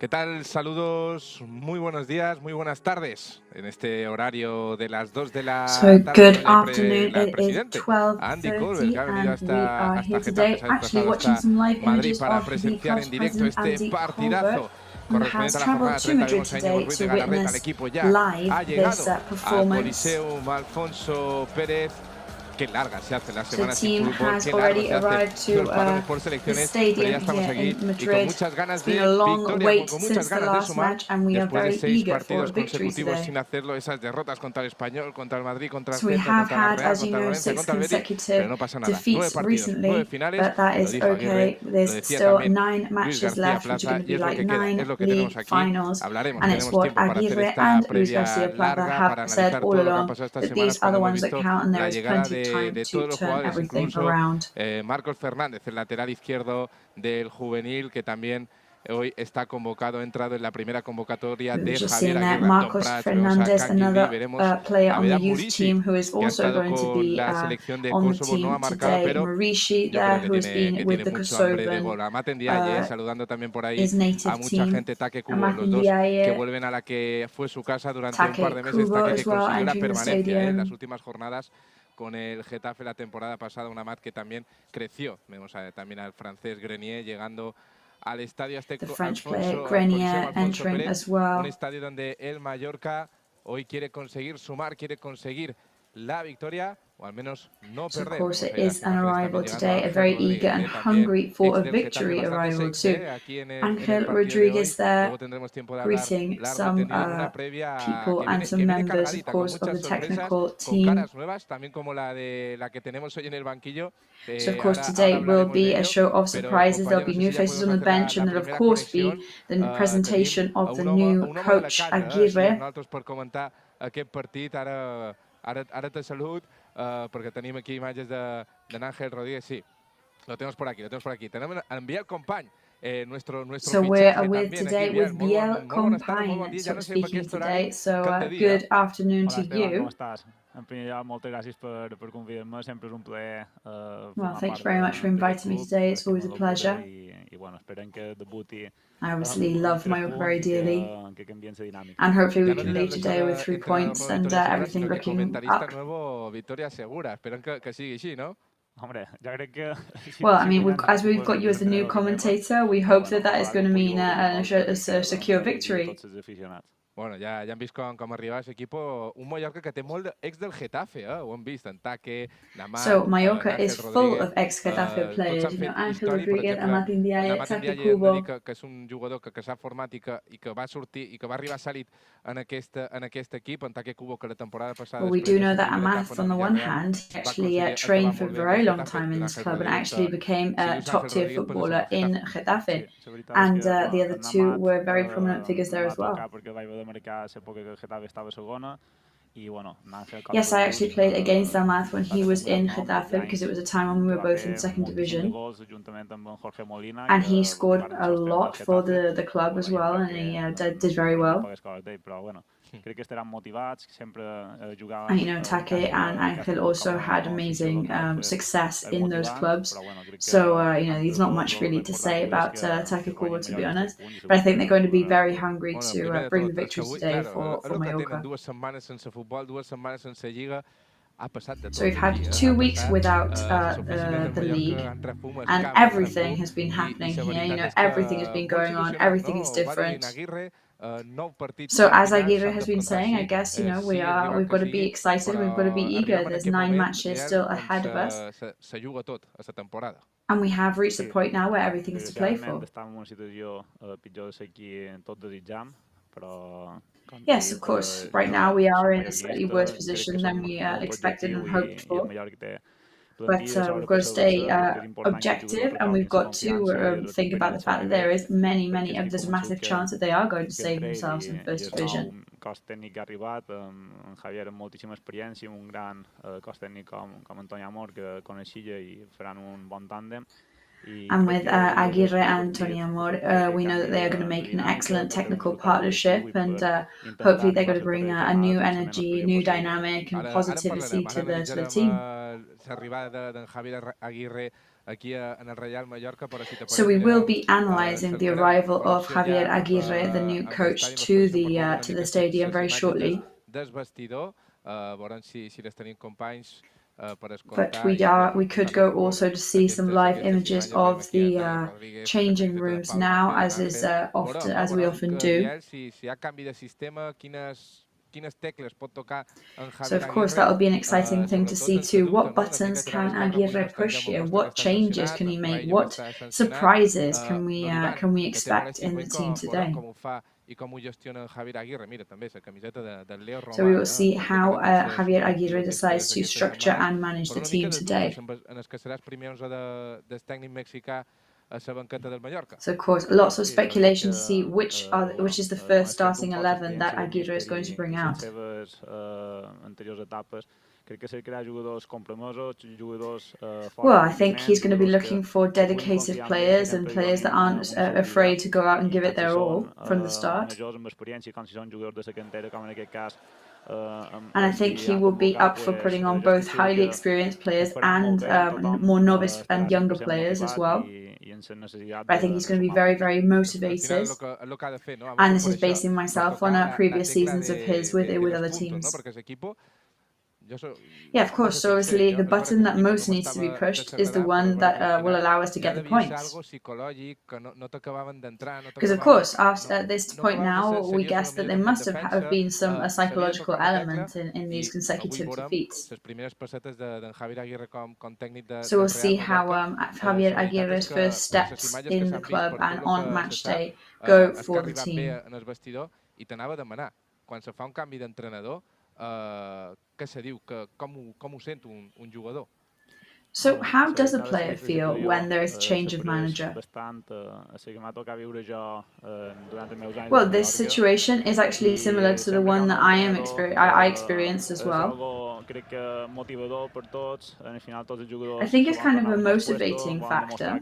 ¿Qué tal? Saludos, muy buenos días, muy buenas tardes. En este horario de las 2 de la tarde, good afternoon. el It is presidente Andy Colbert, que 12:30 ha venido and we are hasta here Getafe, today se ha actually desplazado watching hasta some live Madrid images para of the presenciar club's en directo president, este Andy partidazo. Colbert, who Correspondiente has a la travelled jornada to 30, Madrid vemos a Íñigo today Ruiz to de Galarreta, el witness equipo ya live ha this llegado al performance. Coliseum Alfonso Pérez. Qué largas se hacen las The semanas sin team fútbol, has qué largos already se hacen arrived to los parones por the selecciones, pero ya stadium estamos here aquí in y con Madrid. muchas ganas It's been de a long victoria, wait con muchas since the ganas de last sumar match, and we are después de very 6 eager for partidos victory consecutivos today. sin hacerlo, esas derrotas contra el Español, contra el Madrid, contra el So we Celta, have contra la had, Real, as you contra el know, Valencia, 6 contra el Betis, pero consecutive no pasa nada. 9 defeats partidos, 9 recently, finales, but that lo is dijo Aguirre, okay. lo There's decía still también 9 Luis matches García left, which are Plaza, going to y be es lo like que queda, 9 es lo que tenemos league aquí. finals. Hablaremos, And it's tenemos what tiempo para hacer Aguirre esta and Luis previa García Plaza larga, have para said analizar all todo lo que ha along, pasado estas that these semanas, are cuando the hemos ones that visto count, and there la is llegada plenty of time de to todos los turn jugadores, everything incluso around. Marcos Fernández, el lateral izquierdo del juvenil, que también hoy está convocado, ha entrado en la primera convocatoria We were de just Javier seeing that Aguirre, Antón Marcos Prats, vemos a Fernandez, Kangindi, another veremos player a on the Vedat youth Murici, team, who is que ha also estado going to con be la selección de on the Kosovo, no ha team marcado, today. pero Marishi yo there, creo who has been que with tiene the mucho hambre de Kosovan, gol. Amat Ndiaye, saludando también por ahí his a native mucha team. gente, Take Kubo, Amat los dos que Ndiaye, vuelven a la que fue su casa durante un par Take de meses, Kubo Take as que well, consiguió la entering the permanencia en las stadium. últimas jornadas con el Getafe la temporada pasada, una Amat que también creció. Vemos también al francés Grenier llegando al estadio The French player al Coliseo Grenier Alfonso entering Pérez, as un well. estadio donde el Mallorca hoy quiere conseguir sumar, quiere conseguir la victoria, o al menos no So of perder. course Vemos it ahí las is an imágenes arrival también llegando a today, a Ángel very eager Rodríguez, and también hungry for ex a del Getafe, victory bastante arrival sexy too. aquí en el Angel partido de hoy. Rodriguez there, Luego tendremos tiempo de hablar greeting largo y some tendido en una previa people and some que viene members, of cargadita, con course, of muchas the sorpresas, technical con team. caras nuevas, también como la que tenemos hoy en el banquillo. So of course Ahora today will hablaremos de be a ello, show of pero surprises. There'll be compañeros, no sé new si ya faces podemos on the hacer bench, la and there'll of primera course connexión. be the Tenim presentation of the un home new de la coach casa, així amb Aguirre. nosaltres per comentar aquest partit. Ara te salut, perquè tenim aquí imatges d'Àngel Rodríguez. Sí, lo tenemos por aquí, lo tenemos por aquí. Tenemos a Biel Company, nuestro So we're fichaje with también today aquí, Biel. with Molt Biel bones tardes, molt bon Company, dia. Ja sort no of sé per speaking aquest horari today. So què hem de dir, good afternoon Hola, to Esteban, you. com estàs? En primer lloc, moltes gràcies per convidar-me. Sempre és un plaer Well, formar thank you part very much for d'aquest inviting me club, today. It's que always a m'alegro pleasure. i bueno, esperem que debuti I obviously amb love 3 Mallorca very punts i dearly, que canviem la dinàmica. and hopefully we Ja no can diré leave today with 3 points and Victoria Segura, everything sinó que looking comentarista up. nuevo Victoria Segura. Esperem que sigui així, no? Hombre, jo crec que... Well, I mean, as we've got you as the new commentator, we hope that that is going to mean a secure victory. Bueno, ja hem vist com arriba aquest equip, un Mallorca que té molt ex del Getafe, ho hem vist, en Take, Namat, So Mallorca is Ángel full Rodríguez, of ex-Getafe tots players, han you know, fet Ángel història, per Rodríguez, exemple, Amat Ndiaye, Amat Take Ndiaye hem de Kubo. dir que és un jugador que s'ha format i que va sortir i que va arribar sàlid en aquest equip, en Take Kubo, que la temporada passada... Well, we do know that Amat, on the one hand, he actually trained for a very long time in this club and actually became a top-tier footballer in Getafe. And the other two were very prominent figures there as well. Yes, I actually played against Amat when he was in Getafe because it was a time when we were both in second division. And he scored a lot for the club as well, and he did very well. And you know, Take and Ángel also had amazing success in those clubs. So, you know, there's not much really to say about Take Kubo, to be honest. But I think they're going to be very hungry to bring the victory today for Mallorca. So we've had 2 weeks without the league, and everything has been happening here. You know, everything has been going on, everything is different. So as Aguirre has been saying, I guess, you know, we've got to be excited, we've got to be eager. There's 9 matches still ahead of us. And we have reached the point now where everything is to play for. Yes, of course. Right now we are in a slightly worse position than we expected and hoped for. But we've got to stay objective, and we've got to think about the fact that there's a massive chance that they are going to save themselves in first division. Cos tècnic ha arribat, en Javier amb moltíssima experiència, un gran cos tècnic com Antoni Amor, que coneixia i faran un bon tàndem. And with Aguirre and Tony Amor, we know that they are going to make an excellent technical partnership, and hopefully they're going to bring a new energy, new dynamic, and positivity to the team. So we will be analysing the arrival of Javier Aguirre, the new coach, to the stadium very shortly. But we could go also to see some live images of the changing rooms now, as we often do. So of course that will be an exciting thing to see too. What buttons can Aguirre push here? What changes can he make? What surprises can we expect in the team today? So we will see how Javier Aguirre decides to structure and manage the team today. So of course, lots of speculation to see which is the first starting 11 that Aguirre is going to bring out. Well, I think he's going to be looking for dedicated players and players that aren't afraid to go out and give it their all from the start. And I think he will be up for putting on both highly experienced players and more novice and younger players as well. I think he's going to be very, very motivated. And this is basing myself on previous seasons of his with other teams. Yeah, of course. So obviously the button that most needs to be pushed is the one that will allow us to get the points. Because of course, at this point now, we guess that there must have been some psychological element in these consecutive defeats. So we'll see how Javier Aguirre's first steps in the club and on match day go for the team. So how does a player feel when there is a change of manager? Well, this situation is actually similar to the one that I experienced as well. I think it's kind of a motivating factor.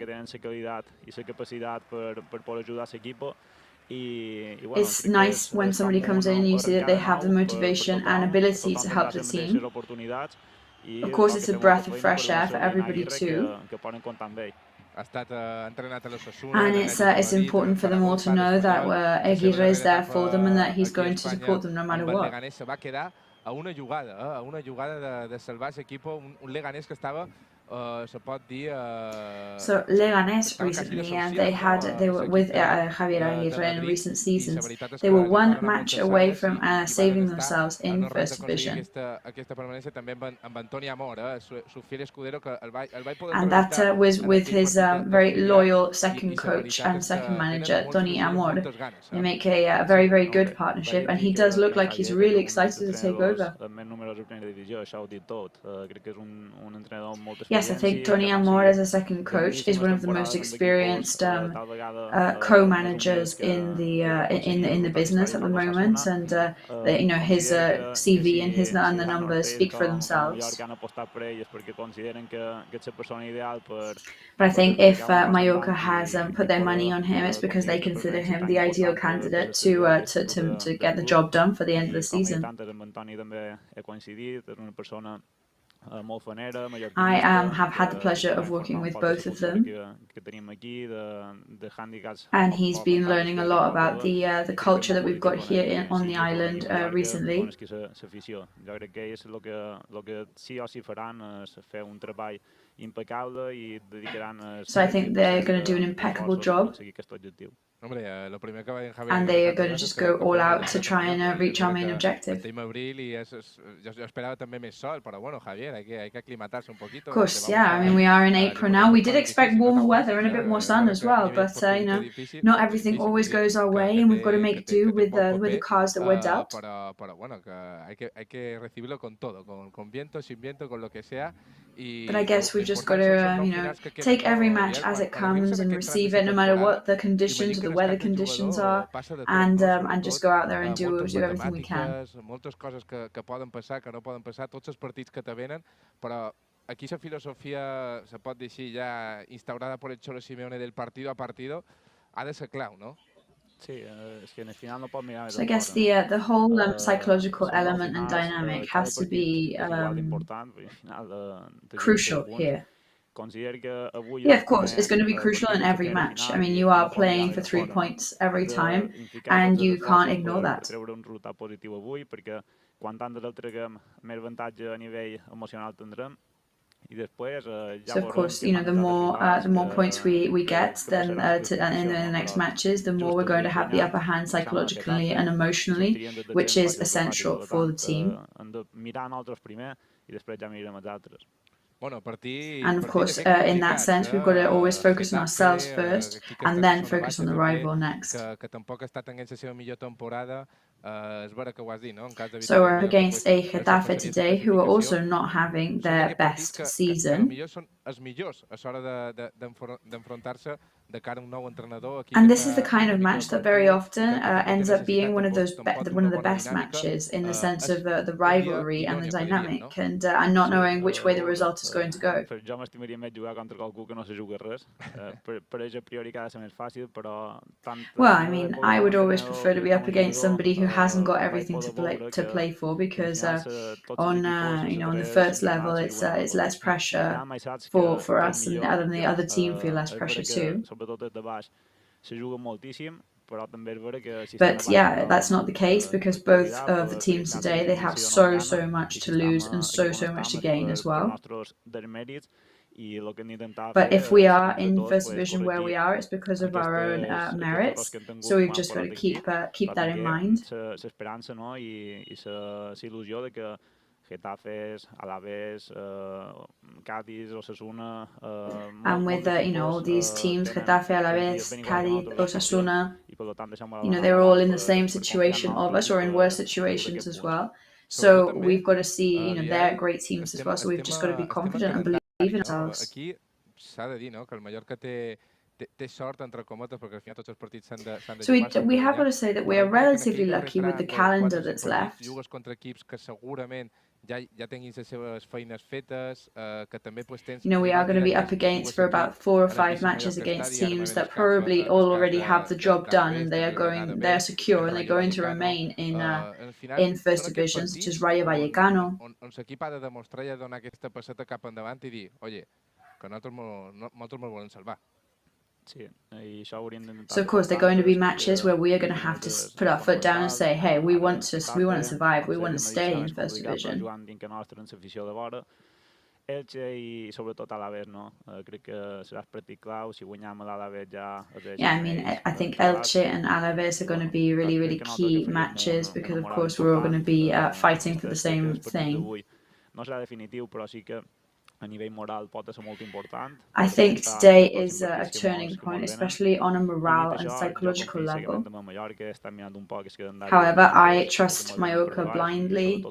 It's nice when somebody comes in and you see that they have the motivation and ability to help the team. Of course, it's a breath of fresh air for everybody too. And it's important for them all to know that Aguirre is there for them and that he's going to support them no matter what. So Leganés recently, they were with Javier Aguirre in recent seasons. They were one match away from saving themselves in First Division. And that was with his very loyal second coach and second manager, Tony Amor. They make a very, very good partnership, and he does look like he's really excited to take over. Yes, I think Tony Amor as a second coach is one of the most experienced co-managers in the business at the moment, and his CV and the numbers speak for themselves. But I think if Mallorca has put their money on him, it's because they consider him the ideal candidate to get the job done for the end of the season. I have had the pleasure of working with both of them, and he's been learning a lot about the culture that we've got here on the island recently. So I think they're going to do an impeccable job. And they are going to just go all out to try and reach our main objective. Of course, yeah. I mean, we are in April now. We did expect warmer weather and a bit more sun as well, but not everything always goes our way, and we've got to make do with the cards that we're dealt. But I guess we've just got to, take every match as it comes and receive it, no matter what the conditions or the weather conditions are, and just go out there and do everything we can. aquí esa filosofía, se pot dir així, ja instaurada por el Cholo Simeone del partido a partido, ha de ser clau, no? Sí, és que en el final no pot mirar més So I guess the whole psychological element and dynamic has to be crucial here. Yeah, of course, it's going to be crucial in every match. I mean, you are playing for 3 points every time, and you can't ignore that. So of course, you know, the more points we get, then in the next matches, the more we're going to have the upper hand psychologically and emotionally, which is essential for the team. And of course, in that sense, we've got to always focus on ourselves first and then focus on the rival next. So we're up against a Getafe today who are also not having their best season. And this is the kind of match that very often ends up being one of the best matches in the sense of the rivalry and the dynamic and not knowing which way the result is going to go. Well, I mean, I would always prefer to be up against somebody who hasn't got everything to play for, because on the first level it's less pressure for us, and the other team feel less pressure too. But yeah, that's not the case, because both of the teams today, they have so much to lose and so much to gain as well. But if we are in first division where we are, it's because of our own merits. So we've just got to keep that in mind. And with all these teams, Getafe, Alaves, Cádiz, Osasuna, they're all in the same situation of us, or in worse situations as well. So we've got to see, they're great teams as well. So we've just got to be confident and believe in ourselves. So we have got to say that we are relatively lucky with the calendar that's left. We are going to be up against for about 4 or 5 matches against teams that probably all already have the job done, and they're secure, and they're going to remain in first division, such as Rayo Vallecano. So of course there are going to be matches where we are going to have to put our foot down and say, hey, we want to survive, we want to stay in first division. Yeah, I mean, I think Elche and Alaves are going to be really key matches, because of course we're all going to be fighting for the same thing. I think today is a turning point, especially on a morale and psychological level. However, I trust Mallorca blindly. And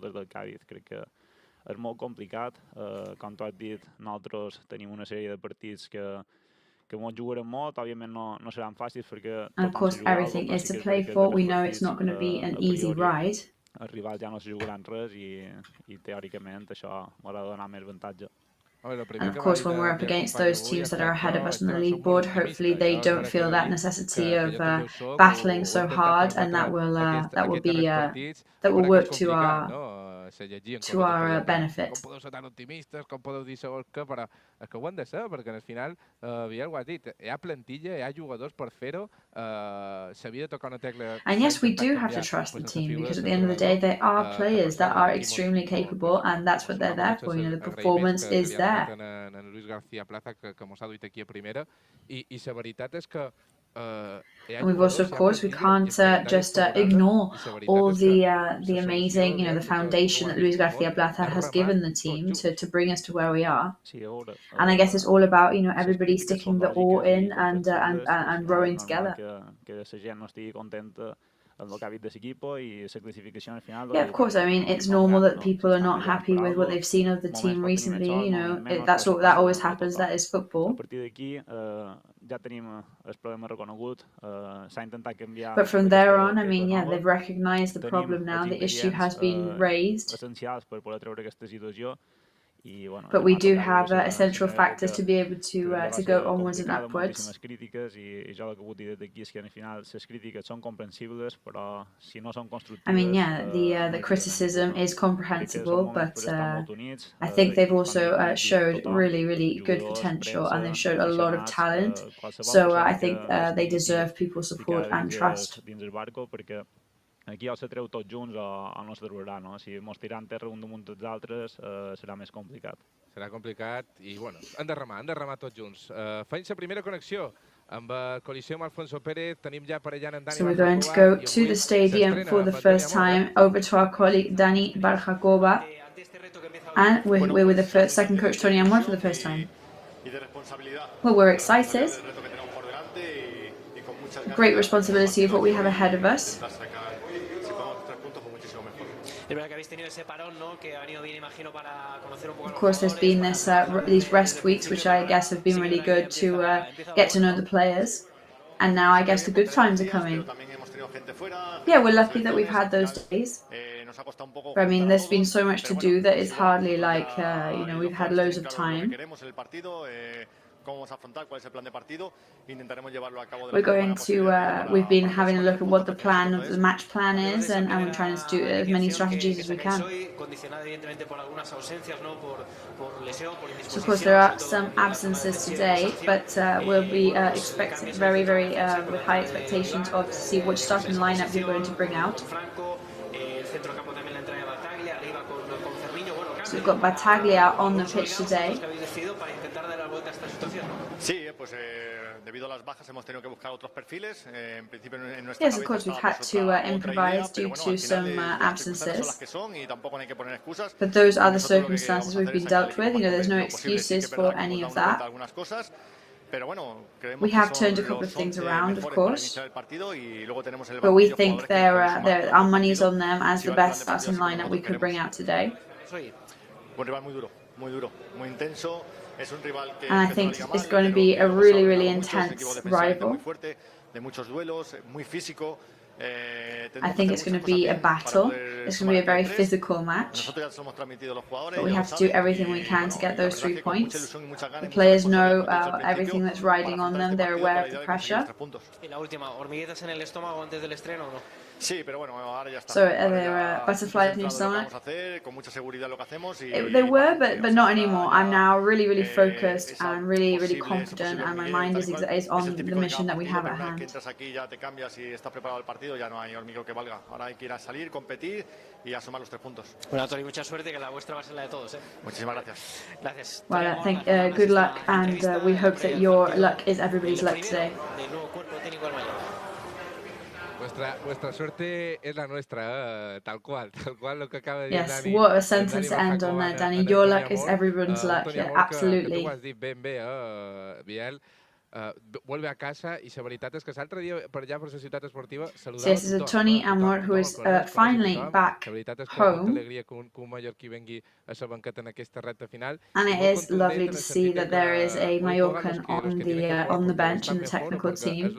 of course, everything is to play for. We know it's not going to be an easy ride. And of course, when we're up against those teams that are ahead of us on the league board, hopefully they don't feel that necessity of battling so hard, and that will work to our benefit. And yes, we do have to trust the team, because at the end of the day, they are players that are extremely capable, and that's what they're there for. The performance is there. And we've also, of course, we can't just ignore all the amazing, the foundation that Luis García Plaza has given the team to bring us to where we are. And I guess it's all about, everybody sticking the oar in and rowing together. Yeah, of course. I mean, it's normal that people are not happy with what they've seen of the team recently. That always happens. That is football. But from there on, I mean, yeah, they've recognized the problem now. The issue has been raised. But we do have essential factors to be able to go onwards and upwards. I mean, yeah, the criticism is comprehensible, but I think they've also showed really good potential, and they've showed a lot of talent. So I think they deserve people's support and trust. Aquí ja se treu tots junts al nostre programa, no? Si mos tirant terra un damunt dels altres serà més complicat. Serà complicat i, bueno, han de remar tots junts. Feim la primera connexió amb col·lisió amb Alfonso Pérez. Tenim ja aparellant en Dani. So we're going to go to the stadium for the first time, over to our colleague Dani Barjacoba, and we're with the second coach Tony Amor for the first time. Well, we're excited. Great responsibility of what we have ahead of us. Of course, there's been these rest weeks, which I guess have been really good to get to know the players. And now I guess the good times are coming. Yeah, we're lucky that we've had those days. But I mean, there's been so much to do that it's hardly like, we've had loads of time. We're going to, we've been having a look at what the plan of the match plan is, and we're trying to do as many strategies as we can. So of course there are some absences today, but we'll be expecting very with high expectations of to see which starting lineup we're going to bring out. So we've got Battaglia on the pitch today. Yes, of course, we've had to improvise due to some absences. But those are the circumstances we've been dealt with. There's no excuses for any of that. We have turned a couple of things around, of course. But we think our money's on them as the best starting lineup we could bring out today. And I think it's going to be a really intense rival. I think it's going to be a battle. It's going to be a very physical match. But we have to do everything we can to get those 3 points. The players know everything that's riding on them. They're aware of the pressure. So there were butterflies in your stomach? They were, but not anymore. I'm now really focused and really confident, and my mind is on the mission that we have at hand. Well, I think good luck, and we hope that your luck is everybody's luck today. Vuestra suerte es la nuestra, tal cual lo que acaba de decir Yes, Dani. what a sentence to end on there, Danny. Your luck is everyone's luck, yeah, absolutely. Tu ho has dit ben bé, Biel. Vuelve a casa i la veritat és que l'altre dia per allà per la ciutat esportiva saludava Yes, this is Tony Amor, who is finally back home. And it is lovely to see that there is a Mallorcan on the bench in the technical team.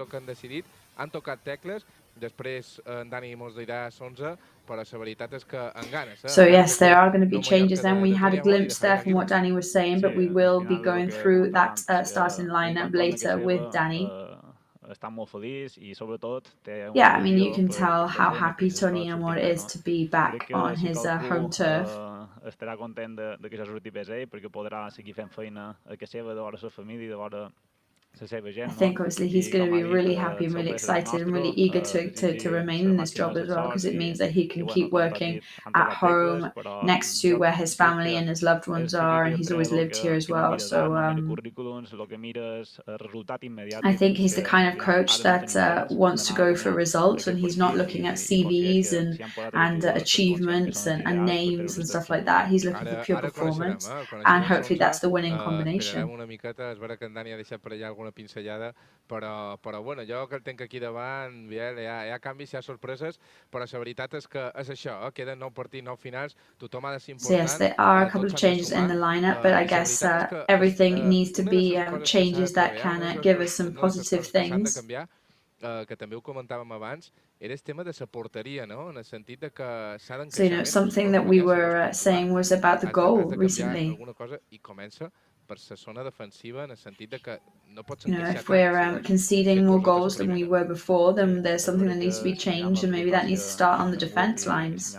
Han tocat tecles, després en Dani mos dirà 11, però la veritat és que en ganes. So yes, there are going to be changes then. We had a glimpse there from what Danny was saying, but we will be going through that starting lineup later with Danny. Yeah, I mean, you can tell how happy Tony Amor is to be back on his home turf. Estarà content de que això surti bé ell, perquè podrà seguir fent feina a casa seva, de vora la família, de vora I think obviously he's going to be really happy and really excited and really eager to remain in this job as well, because it means that he can keep working at home next to where his family and his loved ones are, and he's always lived here as well. So I think he's the kind of coach that wants to go for results, and he's not looking at CVs and achievements and names and stuff like that. He's looking for pure performance, and hopefully that's the winning combination. Una pinzellada, però bueno, jo que el tenc aquí davant, Biel, hi ha canvis, hi ha sorpreses, però la veritat és que és això, queden 9 partits, 9 finals, tothom ha de ser important. So yes, there are a couple of changes in the lineup, but I guess everything needs to be changes that can give us some positive things. Que també ho comentàvem abans, era el tema de la porteria, no? En el sentit de que s'ha So, you know, something that we were saying was about the goal recently. Alguna cosa i comença per la zona defensiva en el sentit de que no pots you know, if we're conceding more goals than we were before, then there's something that needs to be changed, and maybe that needs to start on the defense lines.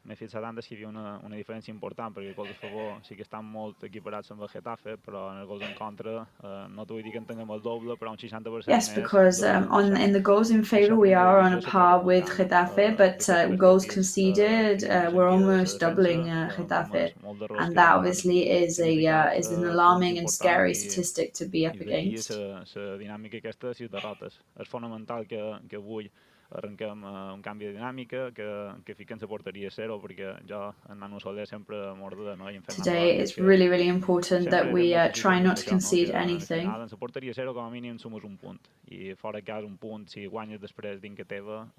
M'he fixat antes que hi havia una diferència important, perquè els gols a favor sí que estan molt equiparats amb el Getafe, però en els gols en contra no t'ho vull dir que en tinguem el doble, però un 60% Yes, because in the goals in favour we are on a par with Getafe, but goals conceded we're almost doubling Getafe, and that obviously is an alarming and scary statistic to be up against. La dinàmica aquesta de 6 derrotes. És fonamental que avui arrenquem un canvi de dinàmica, que fiquem la porteria a zero, perquè jo en Manu Soler sempre m'ordena, no? Today it's really, really important that we try not to concede anything. En la porteria a zero com a mínim sumes un punt, i fora de cas un punt, si guanyes després dins que teva,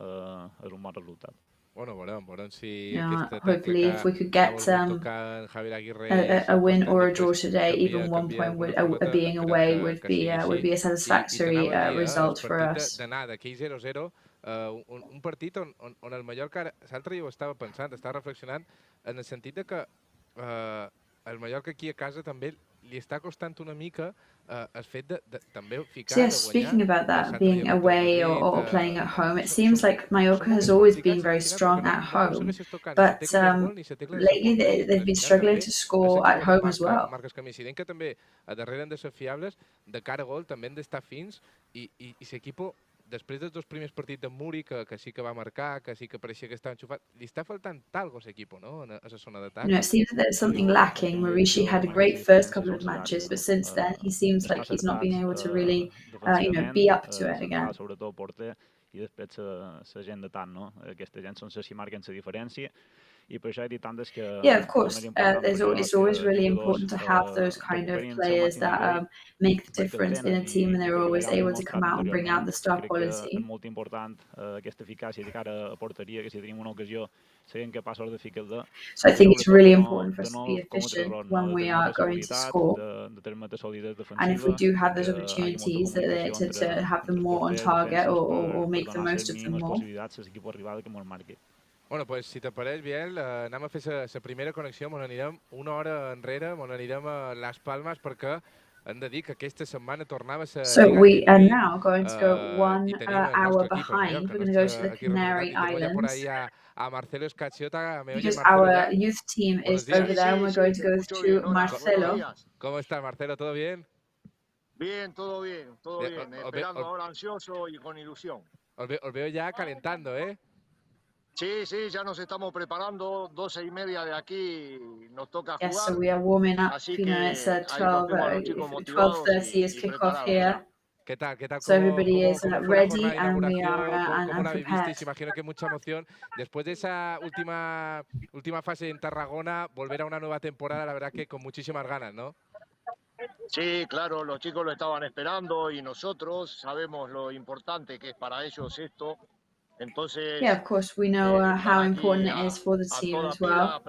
és un bon resultat. Bueno, veurem si hopefully if we could get a win or a draw today, even 1 point being away would be a satisfactory result for us. D'aquí 0-0, un partit on el Mallorca, l'altre dia ho estava pensant, estava reflexionant, en el sentit de que el Mallorca aquí a casa també li està costant una mica el fet de també ficar... Yes, speaking about that, being away or playing at home, it seems like Mallorca has always been very strong at home, but lately they've been struggling to score at home as well. Marques que m'incident que també a darrere han de ser fiables, de cara a gol també han d'estar fins, i l'equipo, després dels 2 primers partits de Muri, que sí que va marcar, que sí que pareixia que estava enxufat, li està faltant algo a l'equip, no?, a la zona d'atac. It seems that there's something lacking. Marishi had a great first couple of matches, but since then he seems like he's not been able to really, be up to it again. Sobretot porter i després la gent d'atac, no? Aquesta gent són les que marquen la diferència. Yeah, of course. It's always really important to have those kind of players that make the difference in a team, and they're always able to come out and bring out the star quality. Molt important aquesta eficàcia de cara a porteria, que si tenim una ocasió siguem capaços de ficar-la. So I think it's really important for us to be efficient when we are going to score, and if we do have those opportunities, to have them more on target or make the most of them more. Bueno, pues si t'apareix, Biel, anem a fer la primera connexió, ens anirem una hora enrere, ens anirem a Les Palmes, perquè hem de dir que aquesta setmana tornava a ser... So we are now going to go 1 hour behind. We're going to go to the Canary Islands, because our youth team is over there, and we're going to go to Marcelo. ¿Cómo estás, Marcelo? ¿Todo bien? Bien, todo bien, todo bien. Esperando ahora ansioso y con ilusión. Os veo ya calentando, ¿eh? Sí, ya nos estamos preparando, 12:30 de aquí nos toca jugar. Yes, so we are warming up, it's 12:30 is kickoff here. ¿Qué tal? So everybody is ready and we are prepared. Imagino que mucha emoción. Después de esa última fase en Tarragona, volver a una nueva temporada, la verdad que con muchísimas ganas, ¿no? Sí, claro, los chicos lo estaban esperando y nosotros sabemos lo importante que es para ellos esto. Entonces, yeah, of course, we know how important it is for the team as well.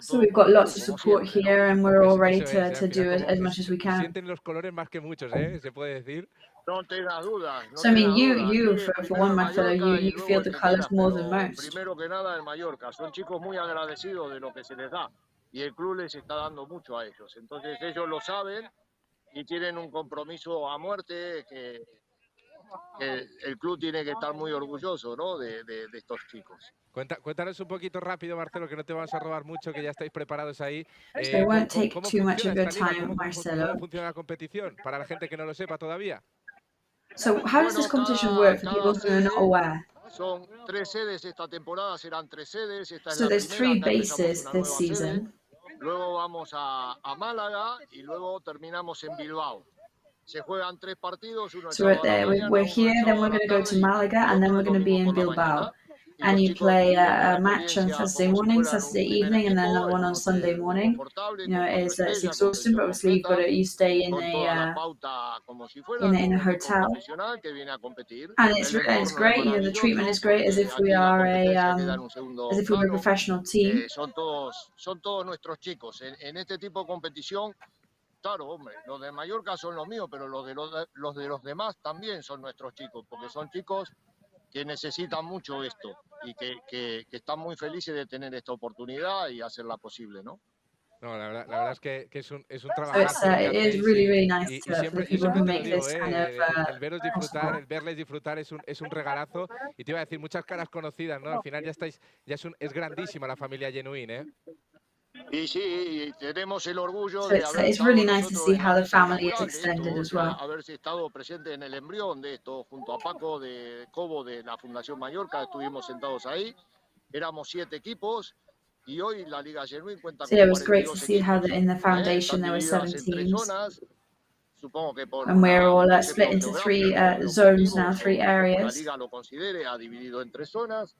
So we've got lots of support here, and we're all ready to do as much as we can. Sienten los colores más que muchos, ¿eh? Se puede decir. No tengas dudas. So I mean, you for one, Marcelo, you feel the colors more than most. Primero que nada en Mallorca, son chicos muy agradecidos de lo que se les da, y el club les está dando mucho a ellos. Entonces ellos lo saben y tienen un compromiso a muerte que el club tiene que estar muy orgulloso, ¿no?, de estos chicos. Cuéntanos un poquito rápido, Marcelo, que no te vamos a robar mucho, que ya estáis preparados ahí. It won't take too much of your time, Marcelo. ¿Cómo funciona la competición? Para la gente que no lo sepa todavía. So how does this competition work for people who are not aware? Son 3 sedes esta temporada, serán 3 sedes. So there's 3 bases this season. Luego vamos a Málaga y luego terminamos en Bilbao. Se juegan 3 partidos. So we're here, then we're going to go to Malaga, and then we're going to be in Bilbao. And you play a match on Saturday morning, Saturday evening, and then another one on Sunday morning. It's exhausting, but obviously you stay in a hotel, and it's great. The treatment is great, as if we are as if we were a professional team. Son todos nuestros chicos en este tipo de competición. Claro, hombre, los de Mallorca son los míos, pero los de los demás también son nuestros chicos, porque son chicos que necesitan mucho esto y que están muy felices de tener esta oportunidad y hacerla posible, ¿no? No, la verdad es que es un So trabajazo lo que it is hacéis really, really nice y for the yo people siempre who te lo make digo, this kind of el veros disfrutar, possible. el verles disfrutar es un regalazo y te iba a decir muchas caras conocidas, ¿no? Al final ya estáis, ya es grandísima la familia genuine, ¿eh? Y sí, tenemos el orgullo So de haber it's estado really nice to nosotros see en la how the mesa family is inaugural de extended esto, o as sea, well. haber estado presente en el embrión de esto, junto a Paco de Kubo de la Fundación Mallorca, estuvimos sentados ahí, éramos 7 equipos y hoy la Liga Genuine cuenta So con yeah, it was great to 42 see how equipos. in the foundation Están there were 7 divididas en 3 teams, zonas, supongo que por and we're all un split concepto into 3 geográfico, de zones now, objetivos 3 o como la areas. Liga lo considere, ha dividido en 3 zonas.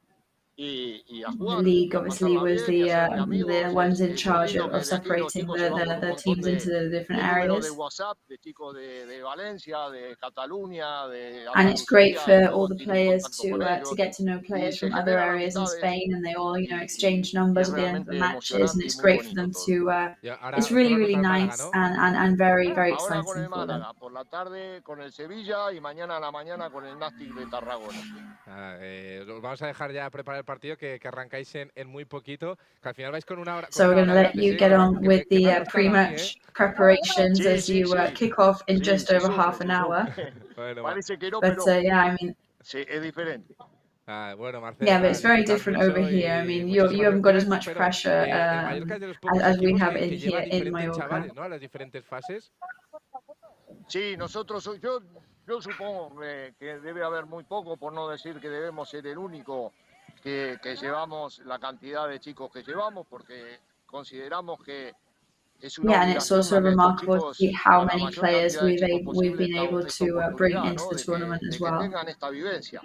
Y a The jugar, league a obviously pasarla was bien y hacerme the amigos. ones in Es charge lindo que of de aquí los separating chicos llevamos un the montón teams into the different números de areas. WhatsApp, de chicos de Valencia, de Cataluña, de And it's great Andalucía, y for all todos the tienen players contacto con to ellos. get to know Y players se from other generan areas in amistades Spain, and they all exchange y numbers es at the end of the realmente matches, and emocionante y it's muy great for bonito them todo. to. Y It's ahora really toca really contra el Málaga, nice ¿no? and very Ahora con exciting el for them. Málaga, por la tarde con el Sevilla y mañana a la mañana con el Nástic de Tarragona. Os vamos a dejar ya preparar el partido que arrancáis en muy poquito, que al final vais con una hora, So we're going to de let antes, you get que on with me ha the gustado a mí, pre-match preparations Sí, as sí, you sí. kick off in Sí, just sí over sufre, half an sí hour. sufre. Bueno, Parece que no, But pero yeah, I mean, sí, es diferente. bueno, Marcelo, yeah, but nada, it's very disfrutar different mucho over here. I y mean, muchísima you haven't suerte. Te got iba a as decir, much pero pressure el Mallorca es de los pocos as we equipos have que in lleva here in diferentes Mallorca. chavales, ¿no? A las diferentes fases. Sí, nosotros, yo supongo que debe haber muy poco, por no decir que debemos ser el único que llevamos la cantidad de chicos que llevamos, porque consideramos que es una Yeah, and it's obligación also darle a estos remarkable to chicos see how a la many mayor players cantidad de chicos we've posible been able esta to bring oportunidad, into ¿no? the tournament as De que well. tengan esta vivencia.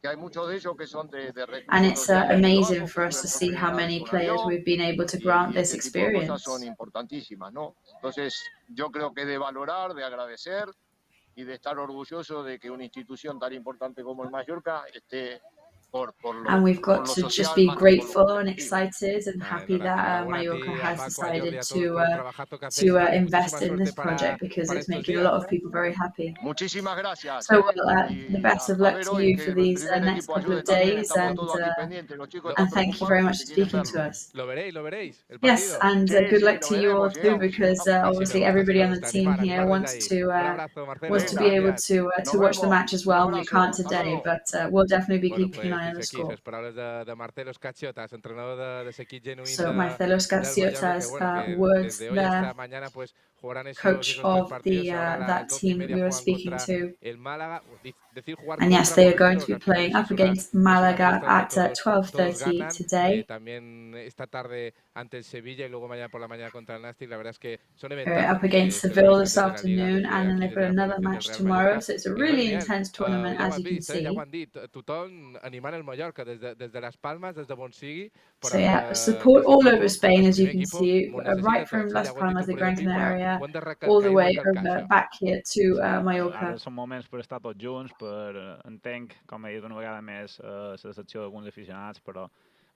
Que hay muchos de ellos que son de And recursos it's sociales muy amazing bajos, que for us to tienen see how posibilidades many con players avión, we've been able to grant y this este tipo de cosas experience. son importantísimas, ¿no? Entonces, yo creo que de valorar, de agradecer y de estar orgulloso de que una institución tan importante como el Mallorca esté And we've por got lo to just social be más que por lo grateful and competitivo. excited and happy that Enhorabuena a Mallorca ti, a has Paco, a Jordi, decided a todos por el trabajazo que hacéis. to Nada, y invest muchísima in suerte this project because para it's estos making a lot días. of people very happy. Muchísimas gracias. So the Y best of a luck ver to hoy you que for el these primer next equipo couple ayude of también. days, Estamos todos aquí pendientes. Los chicos están and thank you very preocupados much porque for quieren speaking to verlo. us. Lo veréis, el Yes, partido. and Sí, good sí, luck lo to you all veremos, too, llegamos. because obviously everybody on the team here wants to be able to Nos watch the vemos. match as Un well. We abrazo. can't Hasta today, luego. but we'll definitely be Bueno, keeping an pues eye on fins the aquí score. les paraules de Marcelo Scaciotas, entrenador de l'equip genuïn So Marcelo del Mallorca, que Scaciota's bueno, que words desde hoy hasta there, mañana pues jugarán esos coach 3 of partidos y ahora a that las 12 y team that media we were juegan speaking contra to. el Málaga. Decir jugar And yes, contra they por are going decirlo, to que be al final playing up es against una Malaga fiesta donde at todos 12:30 ganan. today. También esta tarde ante el Sevilla y luego mañana por la mañana contra el Nástic. La verdad es que son They're eventazos up against que se Seville organizan this desde la Liga, afternoon, desde and then aquí, they've desde got la another Fundación del match Real tomorrow. Mallorca. So it's a I res, really Miel, intense tournament, ja ho as han you can vist, ja ho see. han dit, tothom animant el Mallorca, des de les Palmes, des de on sigui, So però yeah, que support all equipo, over Spain, el as you primer can equipo, see, mos necessita right a from tots. Las Ja ho han dit Palmas, tu the Gran president, però Canaria, ho hem de all the cair way recalcar, over això. back here to Mallorca. Ara són moments per estar tots junts, entenc, com he dit una vegada més, la decepció d'alguns aficionats, però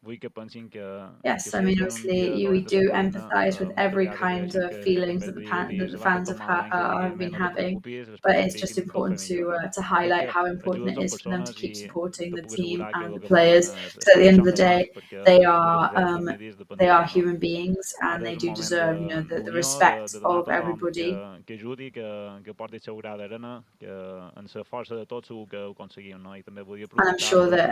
vull que pensin que Yes, si I mean, estan un dia obviously, we dolents de do la feina, empathise with moltes every vegades kind agraeixen of que feelings també that diguis the va tot fans malament, que have diguin been no te having, preocupis, but després it's just expliquin com fer important millor. to Crec highlight que how important ajudes it en is for them to persones keep i supporting te the puc team assegurar que and el the que fan players. és So at the end of deixar the day, endavant perquè they el are desig dels medis depèn they are d'això, no? human beings, and Ara they és un do moment deserve, the d'unió, respect de donar a of tothom everybody. que ajudi, que porti assegurada arena, que en la força de tots segur que ho aconseguim, no? I també volia And I'm aprofitar sure per that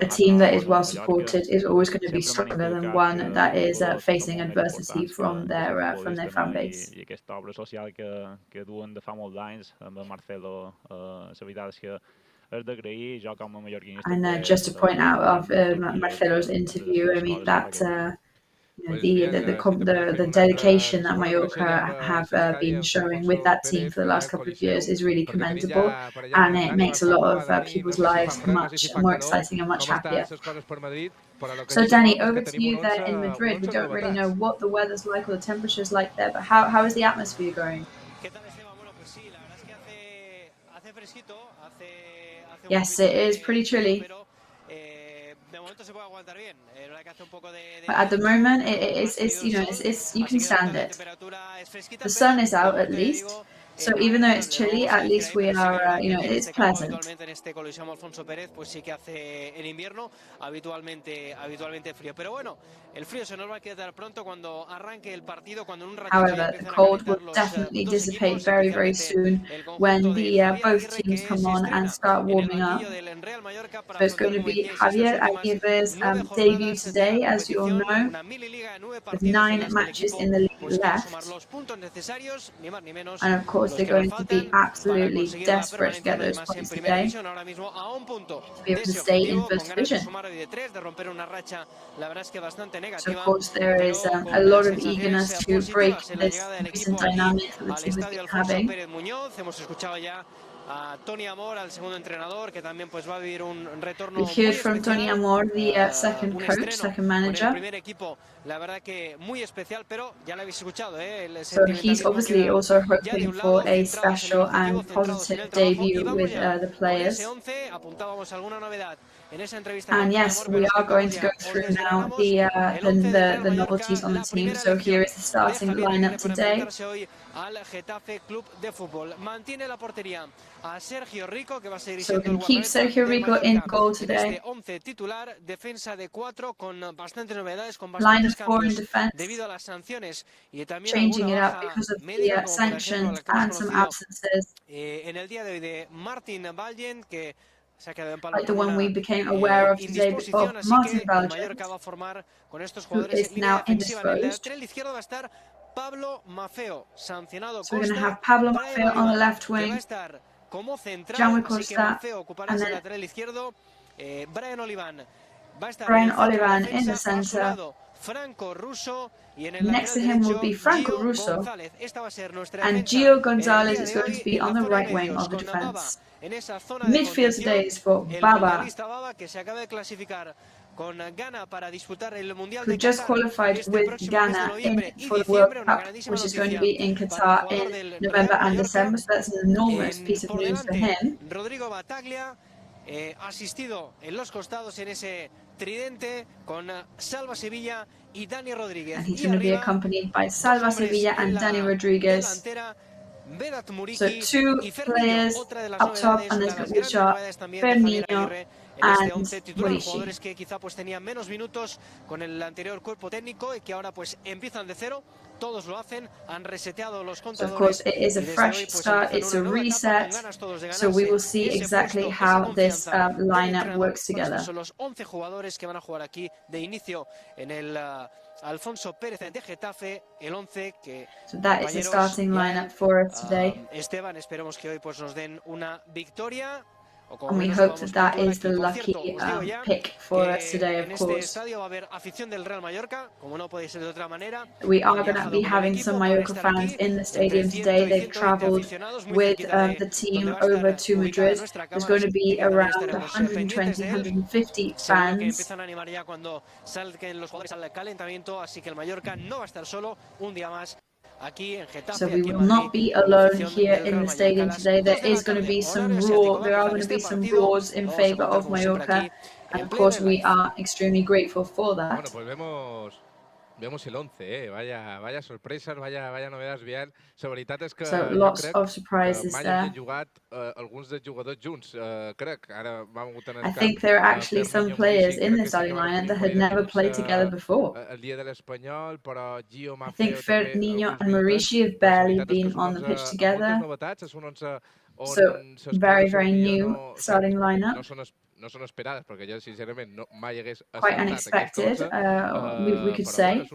a donar team that is enhorabona well al Mallorca. supported is always going to be Sempre m'han stronger than inculcat que one that els is valors són facing molt més adversity importants from que ser from their futbolista, fan no? base. I aquesta obra social que duen de fa molts anys amb el Marcelo, la veritat és que és d'agrair. Jo com a mallorquinista And pues, just to point out of molt orgullós Marcelo's de interview, I les mean coses que fa that aquest home. Pues bien, si te parece, the una altra dedication that segona connexió ja amb Mallorca have l'Escadi, been amb showing with Alfonso that team Pérez, for the allà last al couple of years Coliseu, is really perquè tenim commendable, ja per allà and amb el it Dani, amb makes el a lot Paco. of Dani, no people's sé si fa lives fred, no sé si fa more calor, exciting and much com estan happier. les coses per Madrid, però el que So sí Danny, sabem és over que to tenim you there in Madrid. We don't really know novetats. what the weather's like or the temperature's like there, but how is the atmosphere going? ¿Qué tal, Esteban? Bueno, pues sí, la verdad es que hace fresquito, hace un Yes, poquito it is de pretty frío, chilly. pero at the moment, it's you know, it's you can stand it. The sun is out at least. So even though it's chilly, at least we are, you know, it's pleasant. En este Coliseo Alfonso Pérez, pues sí que hace en invierno habitualmente frío. Pero bueno, el frío se nos va a quedar pronto cuando arranque el partido, cuando en un ratito However, the cold will definitely dissipate very, very soon when the both teams come on and start warming up. So it's going to be Javier Aguirre's debut today, as you all know, with 9 matches in the league left. And of course, they're going to be absolutely desperate to get those points today to be able to stay in first division. So of course, there is a lot of eagerness to break this recent dynamic that the team has been having. We've heard from Tony Amor, the second coach, second manager. So he's obviously also hoping for a special and positive debut with the players. And yes, we are going to go through now the novelties on the team. So here is the starting lineup today. So we can keep Sergio Rico in goal today. Line of 4 in defense, changing it up because of the sanctions and some absences. Like the one we became aware of today before, Martin Valjean, who is now indisposed. So we're going to have Pablo Maffeo on the left wing, Jaume Costa, and then Brian Olivan in the centre. Next to him will be Franco Russo, and Gio Gonzalez is going to be on the right wing of the defence. Midfield today is for Baba, who just qualified with Ghana for the World Cup, which is going to be in Qatar in November and December, so that's an enormous piece of news for him. Asistido en los costados en ese tridente con Salva Sevilla y Dani Rodríguez. And he's going to be accompanied by Salva Sevilla and Dani Rodríguez. So 2 players up top, and there's going to be Ferniño and jugadores que quizá pues tenían menos minutos con el anterior cuerpo técnico y que ahora pues empiezan de cero. Todos lo hacen, han reseteado los contadores. So of course it is a fresh start, it's a reset, so we will see exactly how this lineup works together. Son los 11 jugadores que van a jugar aquí de inicio en el Alfonso Pérez de Getafe, el 11 que so that is the starting lineup for us today. Esteban, esperemos que hoy pues nos den una victoria. And we hope that that is the lucky pick for us today, of course. We are going to be having some Mallorca fans in the stadium today. They've travelled with the team over to Madrid. There's going to be around 120, 150 fans. So we will not be alone here in the stadium today. There is going to be some there are going to be some roars in favour of Mallorca, and of course we are extremely grateful for that. Vemos el 11, vaya sorpreses, vaya novedades vial. La veritat és que so lots of surprises there. Jugat alguns dels jugadors junts, crec. Ara vam hagut I think there are actually some players in the starting lineup that had never played together before. El dia de l'Espanyol, però Gio Maffeo, I think Ferniño and Maurici have barely been on the pitch together. So very, very new starting lineup. No són esperades, perquè jo sincerament mai hagués quite unexpected, we could say.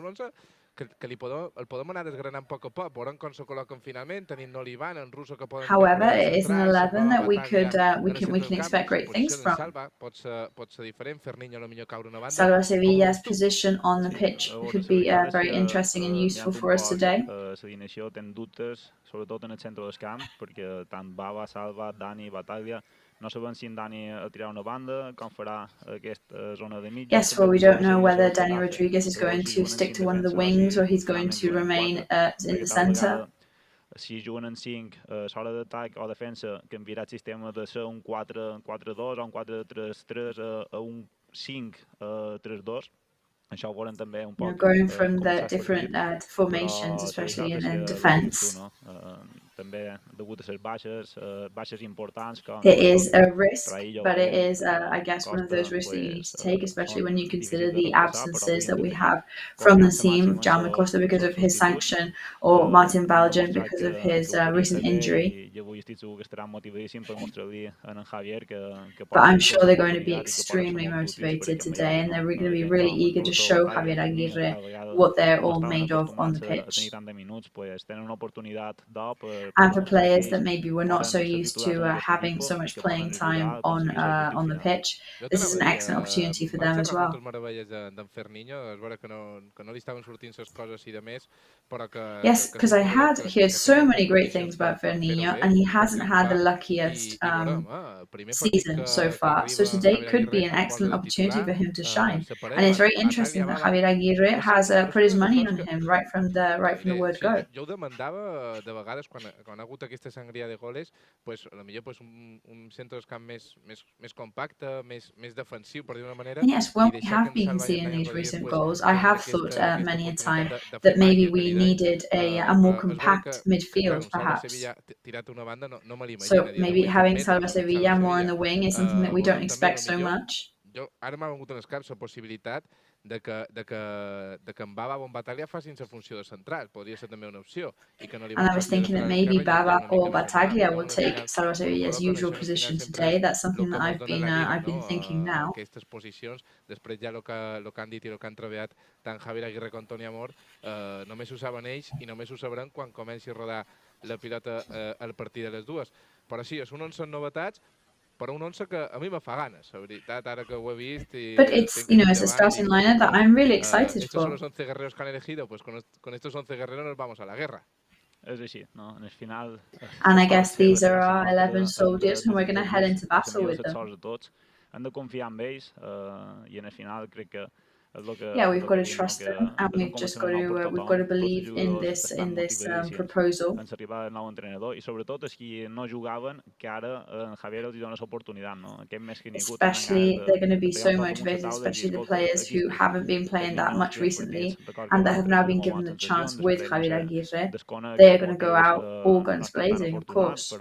Que el podem anar desgranant poc a poc, veurem com se col·loquen finalment, tenint Olivan, en Russo que poden... However, it is an 11 that we can expect great things from. Pot ser diferent, Ferniño potser caure una banda. Salva Sevilla's position on the pitch could be very interesting and useful for us today. L'alineació ten dubtes, sobretot en el centre del camp, perquè tant Baba, Salva, Dani, Bataglia no sabem si en Dani tirarà una banda, com farà aquesta zona de mitja. Yes, well, we don't know whether Dani Rodríguez is going to stick to one of the wings or he's going to remain in the centre. Si juguen en 5, l'hora d'atac o defensa canviarà el sistema de ser un 4-4-2 o un 4-3-3 a un 5-3-2. Això ho veurem també un poc. Going from the different formations, especially in defense. També degut a les baixes importants. It is a risk, but it is, I guess, one of those risks that you need to take, especially when you consider the absences that we have from the team. Jaume Costa because of his sanction, or Martin Baljan because of his recent injury. But I'm sure they're going to be extremely motivated today, and they're going to be really eager to show Javier Aguirre what they're all made of on the pitch. And for players that maybe were not so used to having so much playing time on the pitch, this is an excellent opportunity for them as well. Yes, because I had heard so many great things about Fernino, and he hasn't had the luckiest season so far. So today could be an excellent opportunity for him to shine. And it's very interesting that Javier Aguirre has put his money on him right from the word go. Jo ho demandava de vegades quan ha hagut aquesta sangria de goles, pues potser pues un centrocamp més compacte, més defensiu, per dir d'una manera. And yes, when we have been seeing these recent goals, I have thought many a time that maybe we needed a more compact midfield, perhaps. So maybe having Salva Sevilla more on the wing is something that we don't expect so much. Ara m'ha vingut en cap la possibilitat de que en Baba o en Bataglia facin la funció de central. Podria ser també una opció. And I was thinking that maybe Baba or Bataglia will take Salva Sevilla's usual position today. That's something that I've been thinking now. Aquestes posicions, després ja el que han dit i el que han treballat tant Javier Aguirre com Toni Amor, només ho saben ells i només ho sabran quan comenci a rodar la pilota al partir de les dues. Però sí, és un 11 en novetats, però un 11 que a mi me fa ganes, la veritat, ara que ho he vist. But it's, it's a starting lineup that I'm really excited for. Estos son los 11 guerreros que han elegido, pues con estos 11 guerreros nos vamos a la guerra. És així, no? En el final... And I guess these are our 11 soldiers and we're going to head into battle with them. Hem de confiar en ells i en el final crec que yeah, we've got to trust them, and we've got to believe in this proposal. Especially, they're going to be so motivated, especially the players who haven't been playing that much recently, and that have now been given the chance with Javier Aguirre. They're going to go out all guns blazing, of course.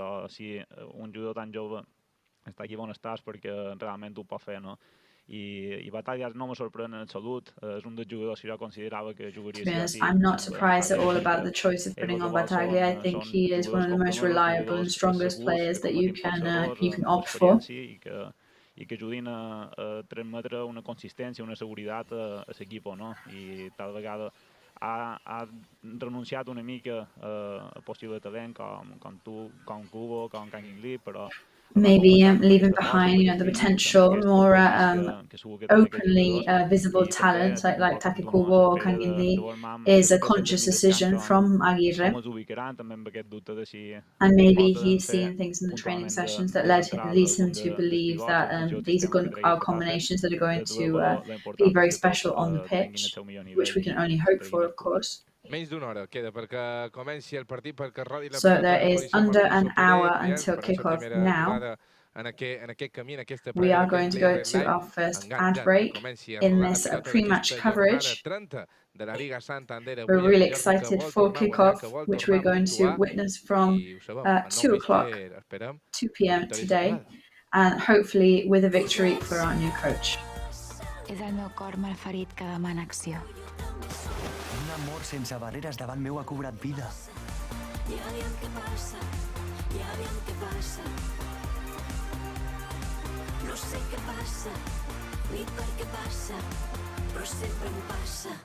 Està aquí on estàs perquè realment ho pot fer, no? I Bataglia no me sorprèn en absolut, és un dels jugadors que jo considerava que jugaria així. I'm not surprised at all about the choice of putting on Bataglia. I think he is one of the most reliable and strongest players that you can opt for. I que ajudin a transmetre una consistència, una seguretat a l'equip, no? I tal vegada ha renunciat una mica a possible talent com tu, com Kubo, com Canguilí, però maybe leaving behind, the potential more openly visible talent like Take Kubo or Canguilí is a conscious decision from Aguirre. And maybe he's seen things in the training sessions that leads him to believe that these are combinations that are going to be very special on the pitch, which we can only hope for, of course. Menys d'una hora queda perquè comenci el partit, perquè rodi la... So there is under an hour until kickoff now. We are going to go to our first ad break in this pre-match coverage. We're really excited for kickoff, which we're going to witness from 2 p.m. today, and hopefully with a victory for our new coach. És el meu cor malferit que demana acció. Un amor sense barreres davant meu ha cobrat vida. Ja aviam què passa, ja aviam què passa. No sé què passa, ni per què passa, però sempre em passa.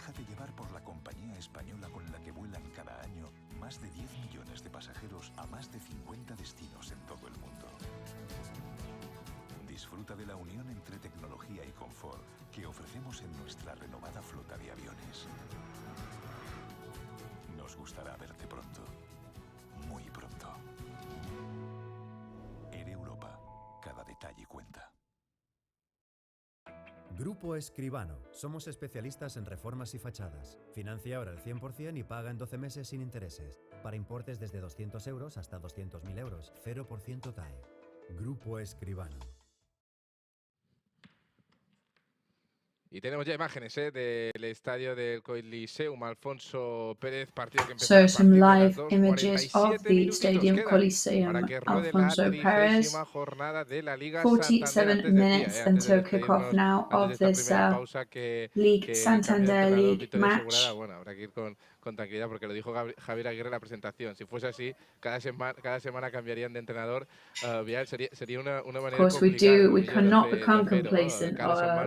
Déjate llevar por la compañía española con la que vuelan cada año más de 10 millones de pasajeros a más de 50 destinos en todo el mundo. Disfruta de la unión entre tecnología y confort que ofrecemos en nuestra renovada flota de aviones. Nos gustará verte pronto, muy pronto. Air Europa, cada detalle cuenta. Grupo Escribano. Somos especialistas en reformas y fachadas. Financia ahora el 100% y paga en 12 meses sin intereses. Para importes desde 200 euros hasta 200.000 euros. 0% TAE. Grupo Escribano. Y tenemos ya imágenes del estadio del Coliseum Alfonso Pérez, partido que empezó So some live images of the Stadium Coliseum Alfonso Pérez. 47 minutes until kickoff now of this League Santander League match. Bueno, habrá que ir con tranquilidad porque lo dijo Javier Aguirre en la presentación. Si fuese así, cada semana cambiarían de entrenador. Sería una manera Of course, we cannot become complacent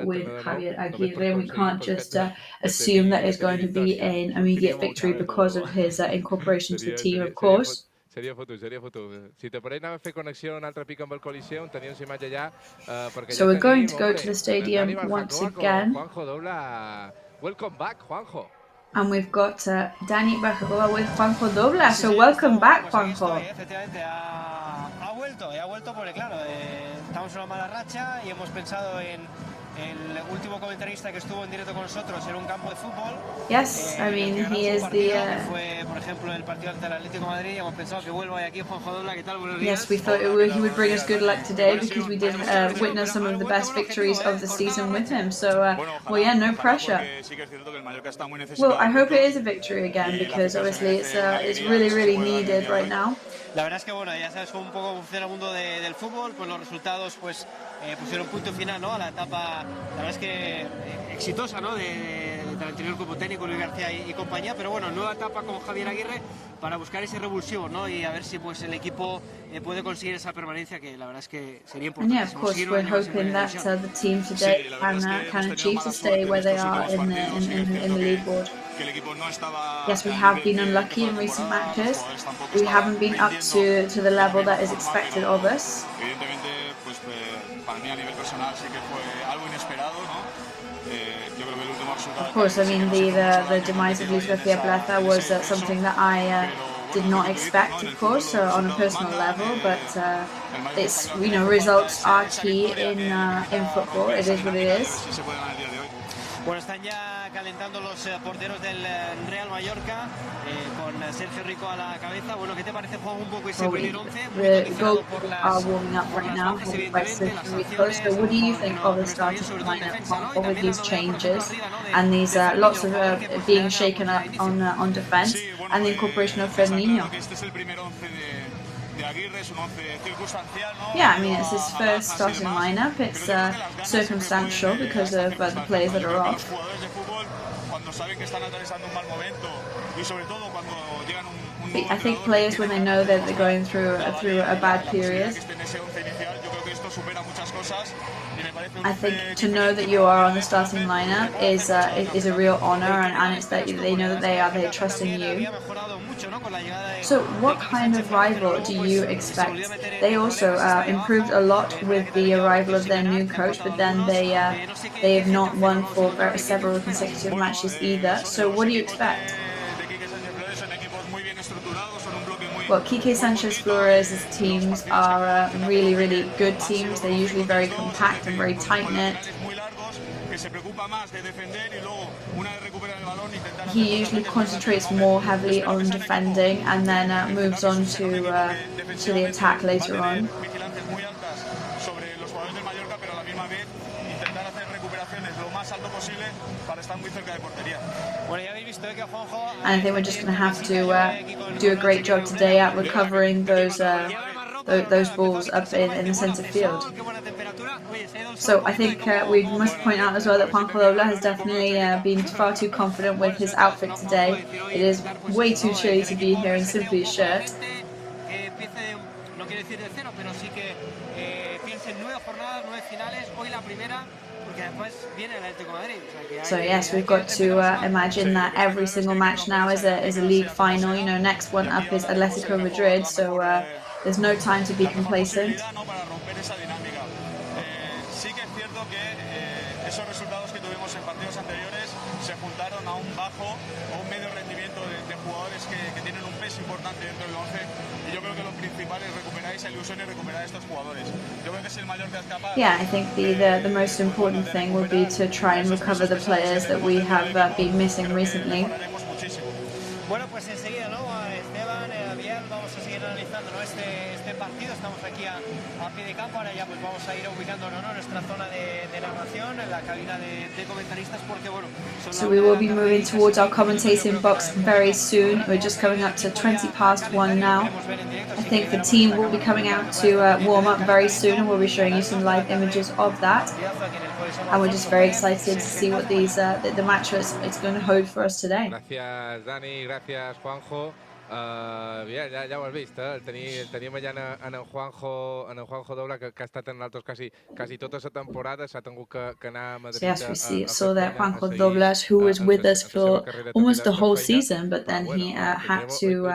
with Javier Aguirre. We can't just assume that it's going to be an immediate victory because of his incorporation to the team, of course. Seria foto. Si te podeu anar a fer connexió un altre pic amb el Coliseum, teníem imatge ja. So we're going to go to the stadium once again. Juanjo Dobla. Welcome back, Juanjo. And we've got Dani Barjagoa with Juanjo Dobla. So welcome back, Juanjo. Efectivamente, ha vuelto porque claro, estamos en una mala racha y hemos pensado en el último comentarista que estuvo en directo con nosotros en un campo de fútbol. Yes, I mean, he is the... Fue, por ejemplo, el partido ante el Atlético de Madrid y hemos pensado que vuelva aquí Juanjo Dobla. ¿Qué tal? Buenos días. Yes, we thought he would bring us good luck today because we did witness some of the best victories of the season with him. So, well, yeah, no pressure. Well, I hope it is a victory again because obviously it's really, really needed right now. La verdad es que bueno, ya sabes un poco cómo funciona el mundo del fútbol, pues los resultados pues pusieron punto final, ¿no? A la etapa, la verdad es que exitosa, ¿no? Del anterior cuerpo técnico Luis García y compañía, pero bueno, nueva etapa con Javier Aguirre para buscar ese revulsivo, ¿no? Y a ver si pues el equipo puede conseguir esa permanencia que la verdad es que sería importante. And yeah, of course, we're hoping that the team today can achieve to stay where they are in the leaderboard. Yes, we have been unlucky in recent matches. We haven't been up to the level that is expected of us. Of course, I mean, the demise of Luis García Plaza was something that I did not expect, of course, on a personal level, but it's, you know, results are key in football. It is what it is. Bueno, están ya calentando los porteros del Real Mallorca con Sergio Rico a la cabeza. Bueno, ¿qué te parece, Juan, un poco ese primer once? The goals are warming up right now by Sergio Rico. So what do you think of the starting lineup with these changes and these lots of being shaken up on defense and the incorporation of Firmino? Yeah, I mean, it's his first starting lineup. It's circumstantial because of the players that are off. I think players, when they know that they're going through a bad period, I think to know that you are on the starting lineup is a real honor, and it's that they know that they're trusting you. So what kind of rival do you expect? They also improved a lot with the arrival of their new coach, but then they have not won for several consecutive matches either. So what do you expect? Well, Quique Sanchez Flores' teams are really, really good teams. They're usually very compact and very tight-knit. He usually concentrates more heavily on defending and then moves on to the attack later on. And I think we're just going to have to do a great job today at recovering those balls up in the centre field. So I think we must point out as well that Juanjo Dobla has definitely been far too confident with his outfit today. It is way too chilly to be here in simply a shirt. porque además viene el Atlético de Madrid. So yes, we've got to imagine that every single match now is a league final. You know, next one up is Atletico Madrid, so there's no time to be complacent. Sí que es cierto que esos resultados que tuvimos en partidos anteriores se juntaron a un bajo o un medio rendimiento de jugadores que tienen un peso importante dentro del 11, y yo creo que lo principal es recuperar esa ilusión y recuperar a estos jugadores. Yo creo que es el Mallorca es capaz. Yeah, I think the most important thing would be to try and recover the players that we have been missing recently. Bueno, pues enseguida, ¿no? Esteban, Biel, vamos a seguir analizando, ¿no? este partido. Estamos aquí a pie de campo. Ahora ya pues vamos a ir ubicándonos, ¿no? Nuestra zona de narración, en la cabina de comentaristas, porque bueno... So we will be moving towards our commentating box very soon. We're just coming up to 1:20 now. I think the team will be coming out to warm up very soon, and we'll be showing you some live images of that. And we're just very excited to see what the match is going to hold for us today. Gracias, Dani. Gracias, Juanjo. Bien, ja ho has vist, el teníem allà en Juanjo Dobla, que ha estat en nosaltres quasi tota la temporada, s'ha tingut que anar a Madrid. So yes, we saw that Juanjo Doblas, who was with us for almost the whole season, but then he had to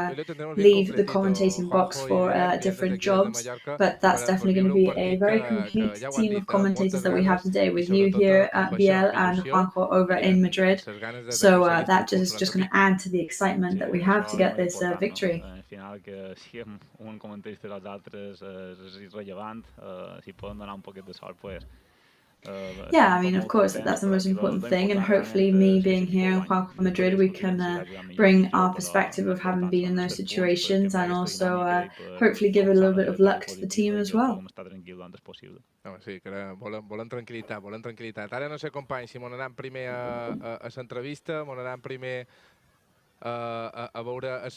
leave the commentating box for different jobs. But that's definitely going to be a very complete team of commentators that we have today, with you here at Biel and Juanjo over in Madrid. So that is just going to add to the excitement that we have to get this victory. Al final, que si un comentarista dels altres és irrellevant, si poden donar un poquet de sort, pues... Yeah, I mean, of course, that's the most important thing, and hopefully me being here in Juanjo Madrid, we can bring our perspective of having been in those situations, and also hopefully give a little bit of luck to the team as well. Sí, que volen tranquil·litat. Ara no sé, companys, si m'anaran primer a l'entrevista, m'anaran primer a veure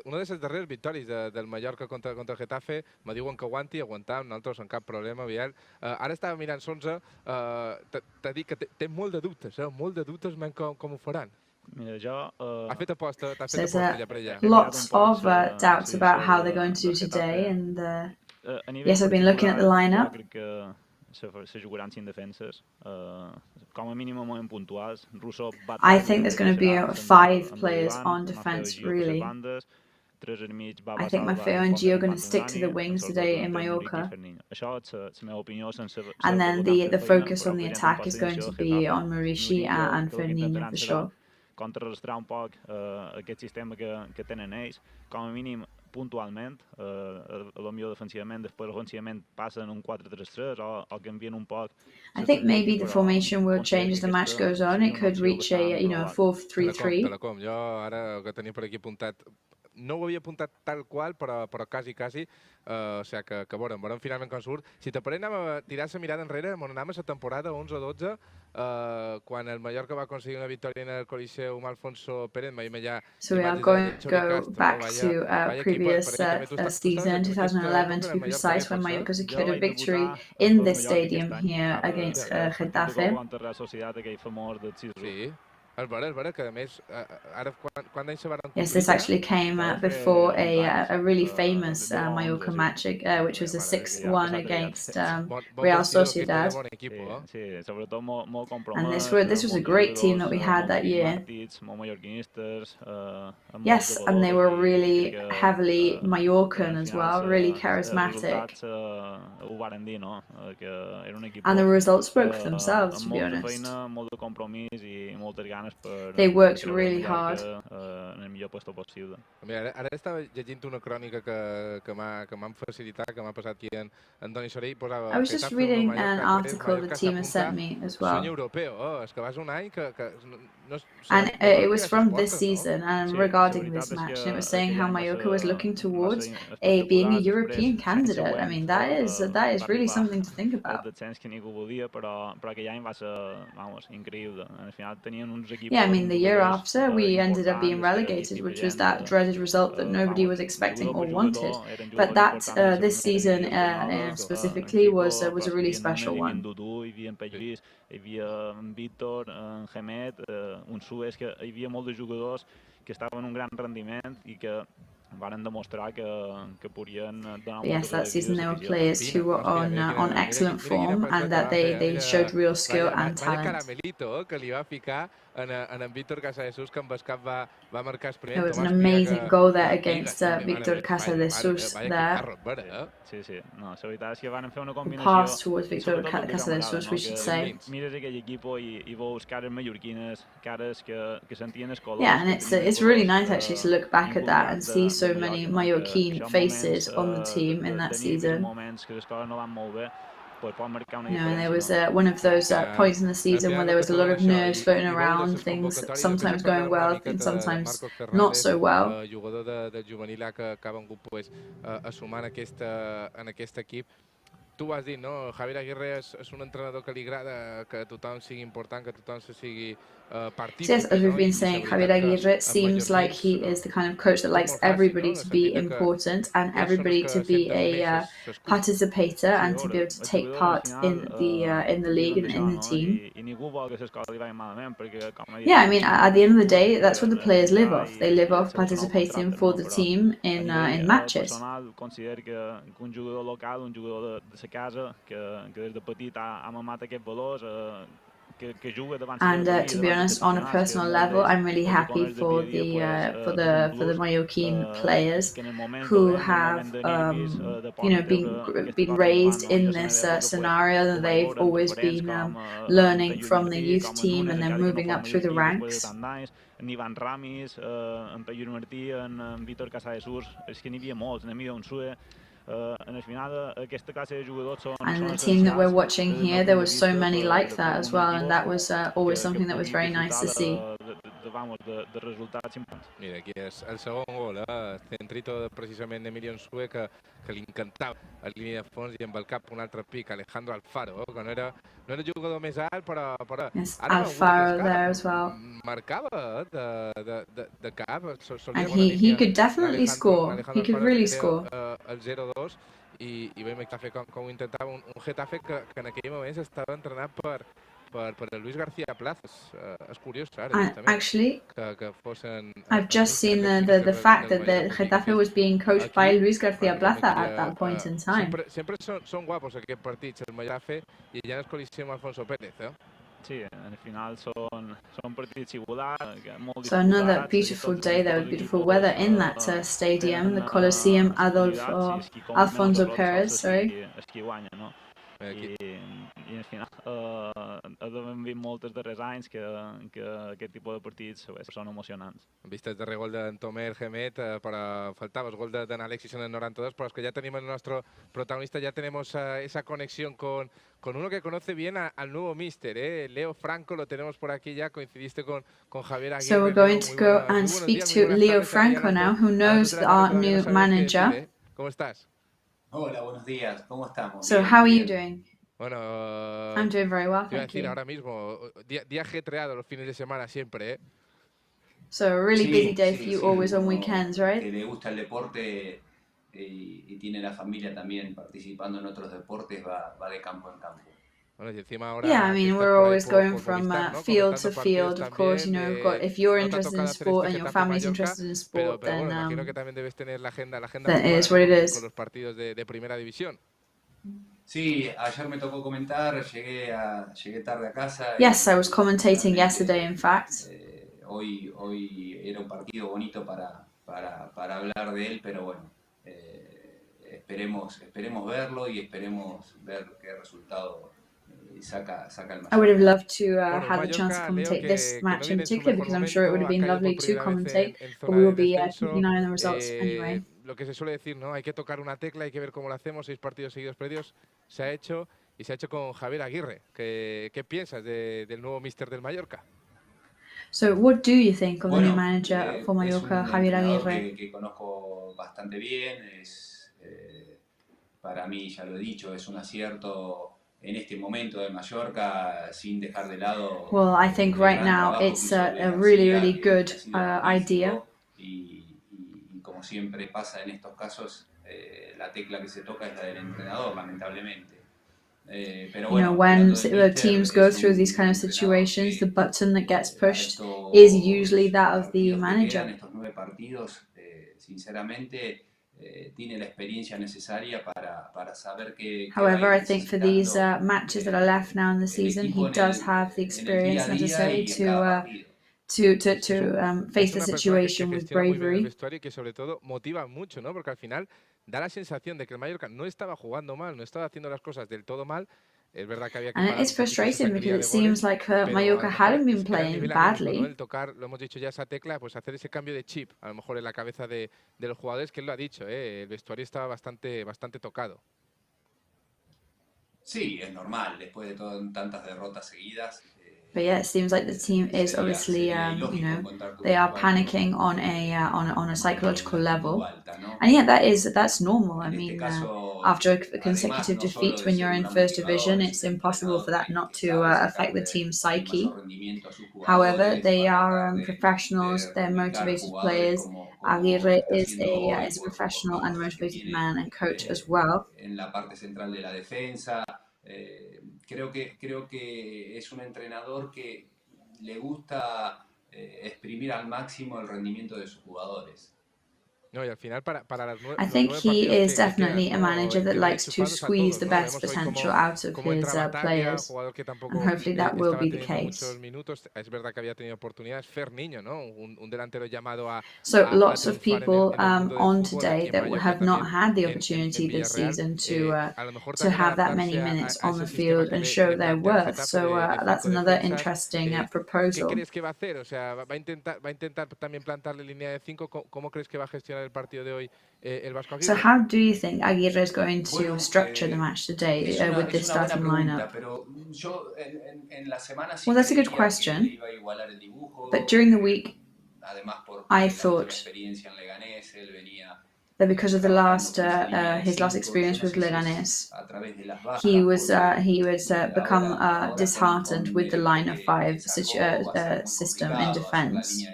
una de les darreres victòries del Mallorca contra el Getafe. Me diuen que aguantam, nosaltres amb cap problema, Biel. Ara estava mirant l'11, t'ha dit que té molt de dubtes, com ho faran. Ha fet aposta allà per allà. Lots of doubts about how they're going to do today, and yes, I've been looking at the lineup. Se jugaran sin defenses, com a mínim molt puntuals. I think there's going to be 5 players on defense, really. I think Maffeo and Gio are going to stick to the wings today in Mallorca. And then the focus on the attack is going to be on Maurici and Fernino for sure. Contrarrestar un poc aquest sistema que tenen ells, com a mínim puntualment, potser defensivament, després ofensivament passen un 4-3-3 o canvien un poc. I think maybe the formation will change as the match goes on. It could reach a 4-3-3. Jo ara que tenia per aquí apuntat, no ho havia apuntat tal qual, però quasi. O sigui que veurem finalment com surt. Si t'apareix, anem a tirar la mirada enrere, on anem a la temporada 11-12, quan el Mallorca va aconseguir una victòria en el Coliseu amb Alfonso Pérez. So we are going to go back to previous season, 2011 to be precise, when Mallorca secured a victory in this stadium here against Getafe. Sí. És vera, que a més, ara quan anys se van... Yes, this actually came before a really famous Mallorca match, which was a 6-1 against Real Sociedad. And this was a great team that we had that year. Yes, and they were really heavily Mallorcan as well, really charismatic. And the results spoke for themselves, to be honest. They worked really hard. Ara estava llegint una crònica que m'han facilitat, que m'ha passat aquí en Doni Sorell. I was just reading an article the team has sent me as well. And it was from this season and regarding this match, and it was saying how Mallorca was looking towards being a European candidate. I mean, that is really something to think about. Yeah, I mean, the year after, we ended up being relegated, which was that dreaded result that nobody was expecting or wanted. But that, this season specifically, was a really special one. Un Suez, que hi havia molts de jugadors que estaven en un gran rendiment i que varen demostrar que podien donar Yes, that season there were players who were on excellent form and that they showed real skill and talent. Que li va ficar en Víctor Casadesus, que amb el cap va marcar el primer. There was an amazing goal there against Víctor Casadesus there. Sí, sí. No, la veritat és que van fer una combinació... Pass towards Víctor Casadesus, we should say. Mires aquell equip i veus cares mallorquines, cares que sentien el color. Yeah, and it's really nice actually to look back at that and see so many Mallorquin faces on the team in that season. You know, and there was one of those points in the season where there was a lot of nerves floating around, things sometimes going well, and sometimes not so well. Jugador del juvenil que ha vengut a sumar en aquest equip. Tu ho has dit, no? Javier Aguirre és un entrenador que li agrada que tothom sigui important, que tothom se sigui partícip. Yes, as we've been saying, Javier Aguirre seems like he is the kind of coach that likes everybody to be important and everybody to be a participator and to be able to take part in the league and in the team. Yeah, I mean, at the end of the day, that's what the players live off. They live off participating for the team in matches. Casa que des de petit ha mamat aquests valors que juga davant. And to be honest, on a personal level, I'm really happy for the Mallorquin players who have you know been raised in this scenario that they've always been learning from the youth team and then moving up through the ranks. En Ivan Ramis, en Pellur Martí, en Víctor Casadesus, és que n'hi havia molts, n'hi havia un Sue. And the team that we're watching here, there was so many like that as well, and that was always something that was very nice to see. Mira, aquí és el segon gol, centrito precisament d'Emilio Sue, que li encantava a línia de fons i amb el cap un altre pic, Alejandro Alfaro, que no era jugador més alt, però yes, Alfaro there as well. Marcava de cap. And he could definitely score. He could really score. El 0-2 i veiem com ho intentava un Getafe que en aquell moment estava entrenat per Luis García Plazas. És curiós, ara, actually, que fossin... I've just seen the fact that the Getafe was being coached by Luis García Plaza at that point in time. Sempre són guapos aquests partits, el Getafe, i ja n'és Coliseum Alfonso Pérez, Sí, al final són partits singulars, molt So another beautiful day there with beautiful weather in that stadium, the Coliseum Alfonso Pérez, sorry. I al final hem vist molts darrers anys que aquest tipus de partits són emocionants. Vist el darrer gol d'en Tomer Gemet, però faltava el gol d'en Alexis en el 92, pero es que ya tenemos nuestro protagonista, ya tenemos esa conexión con uno que conoce bien al nuevo míster, Leo Franco, lo tenemos por aquí ya, coincidiste con Javier Aguirre. So we're going to go and speak to Leo Franco now, who knows our new manager. ¿Cómo estás? Hola, buenos días, ¿cómo estamos? So how are you doing? Bueno, I'm doing very well, te iba a thank decir you. ahora mismo, día ajetreado los fines de semana siempre, So a really busy day for you always on weekends, right? Que le gusta el deporte y tiene la familia también participando en otros deportes, va de campo en campo. Yeah, I mean, we're always going from field to field, of course, you know, if you're interested in sport and your family's interested in sport, then it is what it is. Con los partidos de primera división. Sí, ayer me tocó comentar, llegué tarde a casa. Yes, I was commentating yesterday, in fact. Hoy era un partido bonito para hablar de él, pero bueno, esperemos verlo y esperemos ver qué resultado saca el Mallorca. I would have loved to have the chance to commentate this match in particular, because I'm sure it would have been lovely to commentate, but we will be keeping an eye on the results anyway. Lo que se suele decir, ¿no? Hay que tocar una tecla, hay que ver cómo lo hacemos, 6 partidos seguidos perdidos, se ha hecho y se ha hecho con Javier Aguirre. ¿Qué piensas del nuevo míster del Mallorca? So what do you think of the new manager for Mallorca, Javier Aguirre? Que conozco bastante bien, para mí, ya lo he dicho, es un acierto en este momento de Mallorca, sin dejar de lado. Well, I think right now it's a really good idea. Como siempre pasa en estos casos, la tecla que se toca es la del entrenador, lamentablemente. Pero bueno, you know, when the teams go through these kind of situations, the button that gets pushed is usually that of the manager. Estos 9 partidos sinceramente tiene la experiencia necesaria para saber que However, I think for these matches that are left now in the season, he does have the experience necessary to face the situation with bravery. Y que sobre todo motiva mucho, ¿no? Porque al final da la sensación de que el Mallorca no estaba jugando mal, no estaba haciendo las cosas del todo mal. Es verdad que había que And it's frustrating because it seems like Mallorca hadn't been playing badly. El tocar, lo hemos dicho ya, esa tecla, pues hacer ese cambio de chip, a lo mejor en la cabeza de los jugadores, que él lo ha dicho, el vestuario estaba bastante tocado. Sí, es normal, después de tantas derrotas seguidas. But yeah, it seems like the team is obviously, they are panicking on a psychological level, and yeah, that's normal. I mean, after a consecutive defeat when you're in first division, it's impossible for that not to affect the team's psyche. However, they are professionals; they're motivated players. Aguirre is a professional and motivated man and coach as well. En la parte central de la defensa. Creo que es un entrenador que le gusta exprimir al máximo el rendimiento de sus jugadores. No, y al final para las I think he is definitely a manager that likes to squeeze the best potential out of his players, and hopefully that will be the case. Es verdad que había tenido oportunidades. Fer Niño, ¿no? Un delantero llamado a. So lots of people on today that have not had the opportunity this season to have that many minutes on the field and show their worth. So that's another interesting proposal. ¿Qué crees que va a hacer? O sea, va a intentar también plantarle línea de 5. ¿Cómo crees que va a gestionar el partido de hoy el Vasco Aguirre? So how do you think Aguirre is going to structure the match today with this starting lineup? Well, that's a good question. But during the week, I thought that because of his last experience with Leganés, he was become disheartened with the line of 5 system in defense.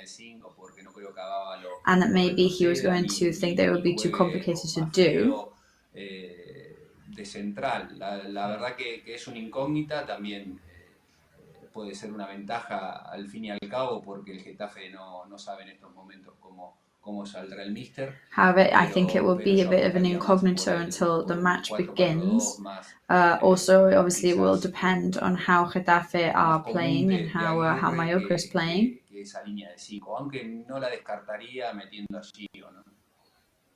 And that maybe he was going to think that it would be too complicated to do. De central, la verdad que es una incógnita, también puede ser una ventaja al fin y al cabo, porque el Getafe no sabe en estos momentos cómo saldrá el míster. However, I think it will be a bit of an incognito until the match begins. Also, obviously, it will depend on how Getafe are playing and how Mallorca is playing. Esa línea de 5, aunque no la descartaría metiendo a Sigo, ¿no?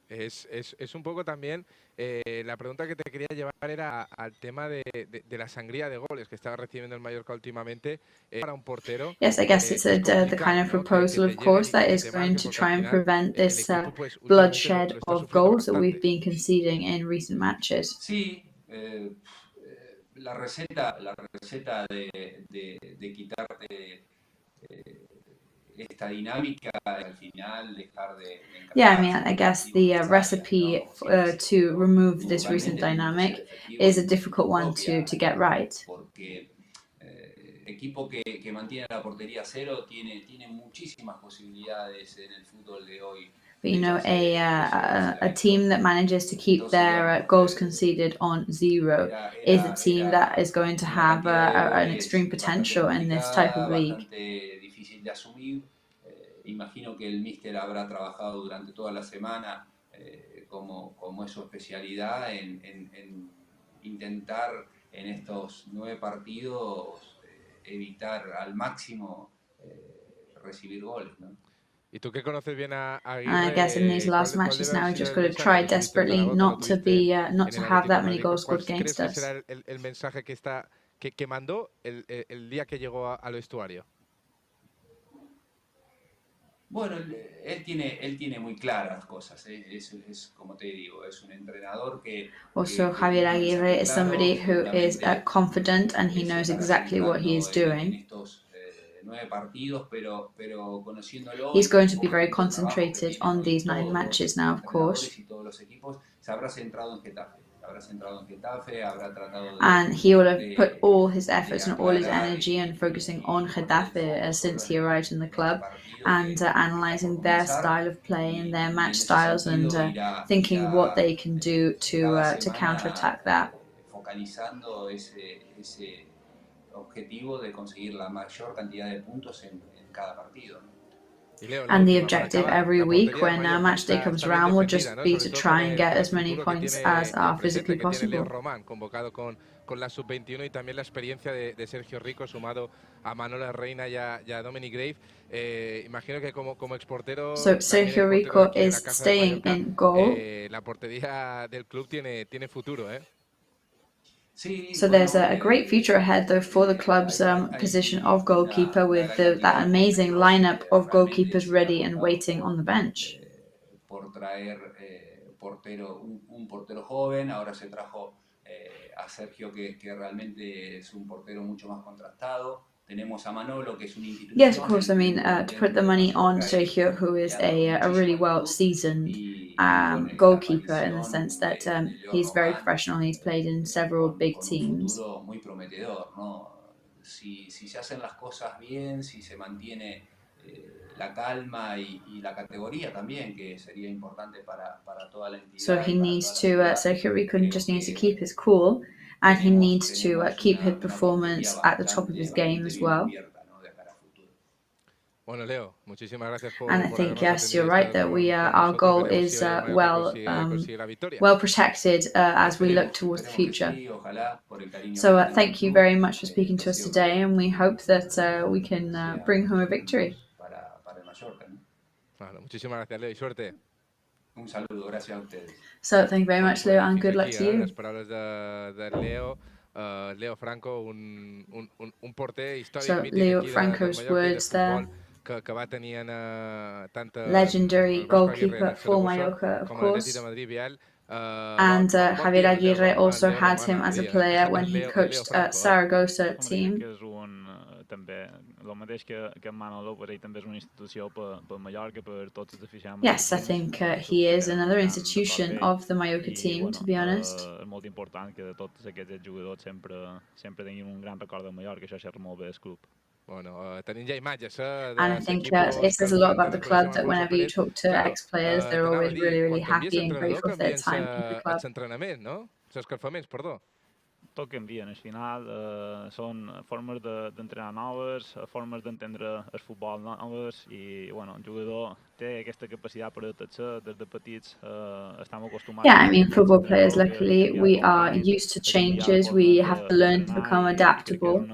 Es un poco también la pregunta que te quería llevar era al tema de la sangría de goles que estaba recibiendo el Mallorca últimamente para un portero. Yes, I guess it's the kind of proposal, of course, that is going to try and prevent this bloodshed of goals that we've been conceding in recent matches. Sí, la receta de quitarte esta dinámica al final dejar de Yeah, I mean, I guess the recipe to remove this recent dynamic is a difficult one to get right. Porque equipo que mantiene la portería cero tiene muchísimas posibilidades en el fútbol de hoy. But a team that manages to keep their goals conceded on 0 is a team that is going to have an extreme potential in this type of league. Difícil de asumir. Imagino que el míster habrá trabajado durante toda la semana como es su especialidad en intentar en estos 9 partidos evitar al máximo recibir goles, ¿no? Y tú que conoces bien a Aguirre, I guess in these last matches now, we've just got to try desperately not to have that many goals scored against us. ¿Cuál crees que será el mensaje que mandó el día que llegó al vestuario? Bueno, él tiene muy claras las cosas, es como te digo, es un entrenador que... Also, Javier Aguirre is somebody who is confident and he knows exactly what he is doing. He's going to be very concentrated on these 9 matches now, of course. And he will have put all his efforts and all his energy and focusing on Getafe since he arrived in the club, and analysing their style of play and their match styles and thinking what they can do to counterattack that. Focalizando ese objetivo de conseguir la mayor cantidad de puntos en cada partido, ¿no? And the objective every week when match day comes around will just be to try and get as many points as are physically possible. Convocado con la sub-21 y también la experiencia de Sergio Rico sumado a Manolo Reina y a Dominic Grave. Imagino que como exportero. So Sergio Rico is staying in goal. La portería del club tiene futuro, ¿eh? So there's a great future ahead, though, for the club's position of goalkeeper, with that amazing lineup of goalkeepers ready and waiting on the bench. Por traer un portero joven, ahora se trajo a Sergio que realmente es un portero mucho más contrastado. Tenemos a Manolo, que es un instituto. Yes, of course. I mean, to put the money on Sergio, who is a really well-seasoned goalkeeper in the sense that he's very professional and he's played in several big teams. Muy prometedor, ¿no? Si se hacen las cosas bien, si se mantiene la calma y la categoría también, que sería importante para toda la entidad. So he needs to, Sergio Rico just needs to keep his cool, and he needs to keep his performance at the top of his game as well. Bueno, Leo, muchísimas gracias por. And I think yes, you're right that our goal is well protected as we look towards the future. So thank you very much for speaking to us today, and we hope that we can bring home a victory. Bueno, muchísimas gracias, Leo, y suerte. Un saludo, gracias a ustedes. So thank you very much, Leo, and good luck to you. Las palabras de Leo. Leo Franco, un porter històric. So Leo Franco's words there. Que va tenir tanta legendary goalkeeper for Mallorca, of course. And Javier Aguirre also had him as a player when he coached Zaragoza team. Yes, I think he is another institution of the Mallorca team, to be honest. And I think it says a lot about the club that whenever you talk to ex-players, they're always really, really happy and grateful for their time in the club. Toquen bien, al final són formes d'entrenar noves, formes d'entendre el futbol noves i, bueno, el jugador té aquesta capacitat per adaptar-se des de petits, estem acostumats. Yeah, I mean, football players, luckily, we are used to changes, we have to learn to become adaptable,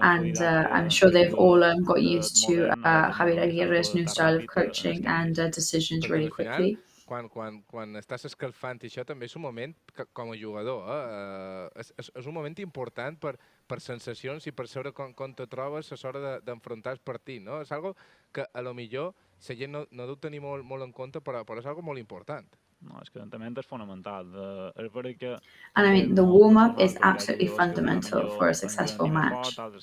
and I'm sure they've all got used to Javier Aguirre's new style of coaching and decisions really quickly. Quan estàs escalfant i això també és un moment, com a jugador, és un moment important per sensacions i per saber com te trobes a l'hora d'enfrontar el partit, no? És algo que a lo millor la gent no deu tenir molt en compte, però és algo molt important. No, és que l'entrenament és fonamental. És vera que... And I mean, the warm-up is absolutely fundamental for a successful match. And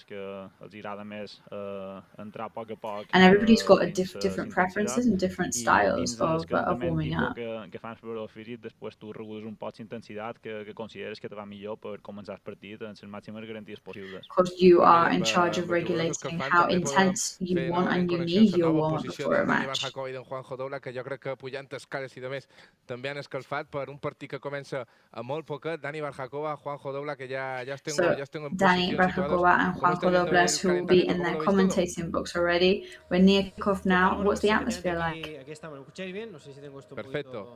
everybody's got different preferences and different styles of warming up. Que fans per oferir, després tu regules un poc l'intensitat que consideres que te va millor per començar el partit amb les màximes garanties possibles. Because you are in charge of regulating how intense you want and you need your warm-up before a match. Que jo crec que pujant escales i de més també han escalfat per un partit que comença a molt poquet. Dani Barjacoa, Juanjo Dobla, que ja estem en posicions. Dani Barjacoa and Juanjo Doblas, who will be in their commentating books already. We're near kickoff now. What's the atmosphere like? Perfecto.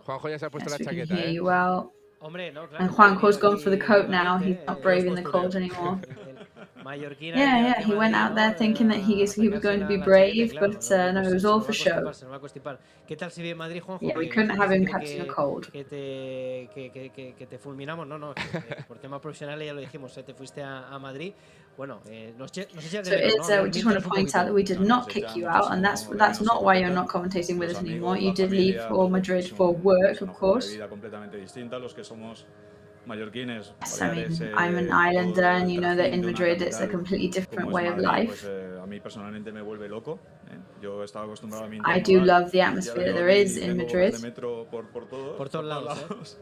Juanjo ya se ha puesto la chaqueta. Yes, we can hear you well. And Juanjo's gone for the coat now. He's not braving the cold anymore. Yeah, he went out there thinking that he was going to be brave, but no, it was all for show. Yeah, we couldn't have him catching a cold. Que te fulminamos, no, por tema profesional ya lo dijimos, te fuiste a Madrid. Bueno, nos echas de menos, we just want to point out that we did not kick you out, and that's not why you're not commentating with us anymore. You did leave for Madrid for work, of course. Yes, I mean, I'm an islander, and you know that in Madrid it's a completely different way of life. I do love the atmosphere there is in Madrid. Por todos lados.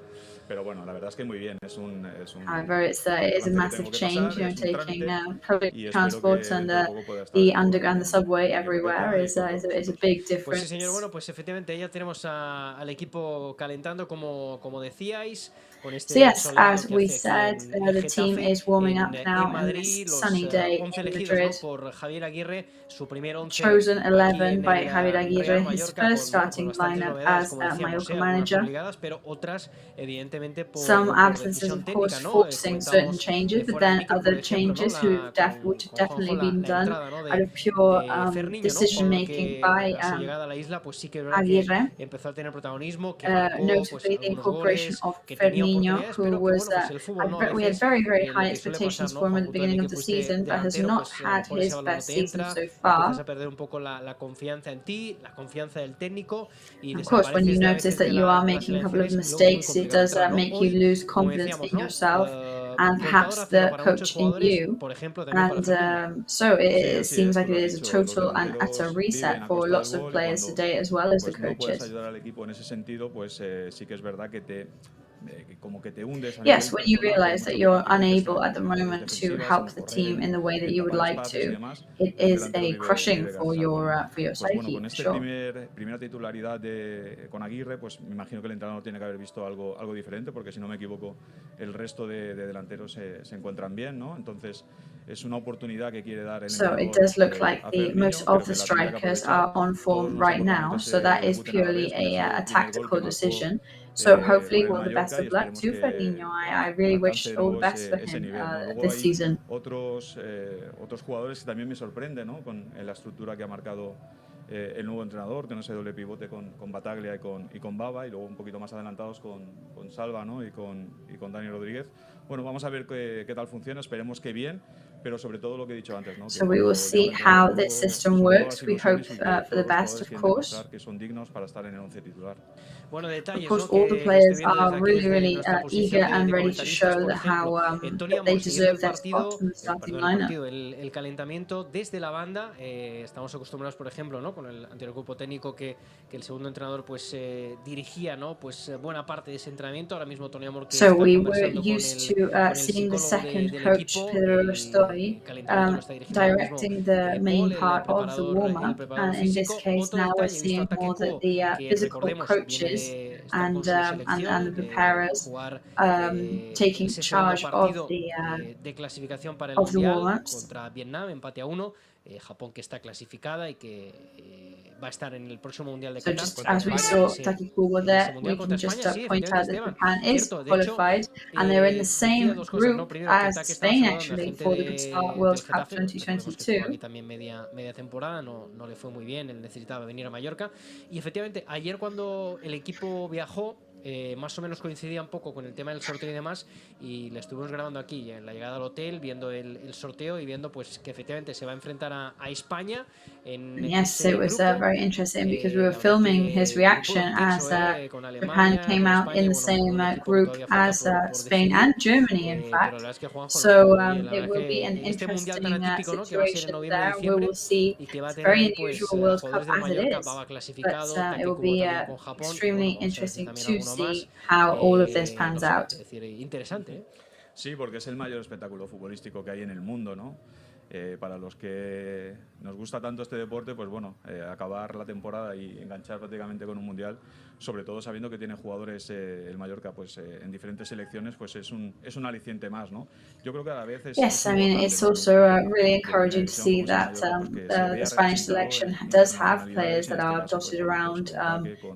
However, it is a massive change, taking public transport and the underground, the subway everywhere is a big difference. Pues sí, señor, bueno, pues efectivamente ya tenemos al equipo calentando como decíais. So yes, as we said, the team is warming up now on this sunny day in Madrid. Chosen 11 by Javier Aguirre, his first starting lineup as a Mallorca manager. Some absences, of course, forcing certain changes, but then other changes which have definitely been done out of pure decision-making by Aguirre. Notably the incorporation of Firmino, who was we had very, very high expectations for him at the beginning of the season, but has not had his best season so far. Of course, when you notice that you are making a couple of mistakes, it does make you lose confidence in yourself and perhaps the coach in you. And so it seems like it is a total and utter reset for lots of players today as well as the coaches. Yes, when you realize that you're unable at the moment to help the team in the way that you would like to, it is a crushing for your psyche, for sure. Primera titularidad con Aguirre, pues me imagino que el entrenador tiene que haber visto algo diferente, porque si no me equivoco, el resto de delanteros se encuentran bien, ¿no? Entonces es una oportunidad que quiere dar el entrenador. So it does look like most of the strikers are on form right now, so that is purely a tactical decision. So hopefully, all the best of luck to Firmino. I really wish all the best for him this season. Otros jugadores que también me sorprenden, ¿no? Con la estructura que ha marcado el nuevo entrenador, que no se doble pivote con Bataglia y con Baba, y luego un poquito más adelantados con Salva, ¿no? y con Dani Rodríguez. Bueno, vamos a ver qué tal funciona, esperemos que bien, pero sobre todo lo que he dicho antes, ¿no? So we will see how this system works. We hope for the best, of course. Que son dignos para estar en el 11 titular. Of course, all the players are really eager and ready to show how they deserve their spot in the starting lineup. El calentamiento desde la banda, estamos acostumbrados, por ejemplo, ¿no? Con el anterior grupo técnico que el segundo entrenador pues dirigía, ¿no? Pues buena parte de ese entrenamiento. Ahora mismo Tony Amor, que so we were used to seeing the second coach, Pedro Rostoy, directing the main part of the warm-up, and in this case now we're seeing more that the physical coaches and the preparers taking charge of the warm-ups. Contra Vietnam, empate a 1. Japón, que está clasificada y que va a estar en el próximo Mundial de So Qatar. just as we saw Taki Kubo there, we can just point out that Japan is qualified and they're in the same group as Spain actually for the Qatar World Cup 2022. Y también media temporada, no le fue muy bien, él necesitaba venir a Mallorca. Y efectivamente, ayer cuando el equipo viajó, más o menos coincidía un poco con el tema del sorteo y demás, y le estuvimos grabando aquí en la llegada al hotel, viendo el sorteo y viendo pues que efectivamente se va a enfrentar a España. Yes, it was very interesting because we were filming his reaction as Japan came out in the same group as Spain and Germany, in fact. So it will be an interesting situation there. We will see. It's a very unusual World Cup as it is, but it will be extremely interesting to see how all of this pans out. Sí, porque es el mayor espectáculo futbolístico que hay en el mundo, ¿no? Para los que nos gusta tanto este deporte, pues bueno, acabar la temporada y enganchar prácticamente con un mundial, sobre todo sabiendo que tiene jugadores el Mallorca pues en diferentes selecciones, pues es un aliciente más, ¿no? Yo creo que a la vez es Yes, I mean it's also really encouraging to see that the Spanish selection does have players that are dotted around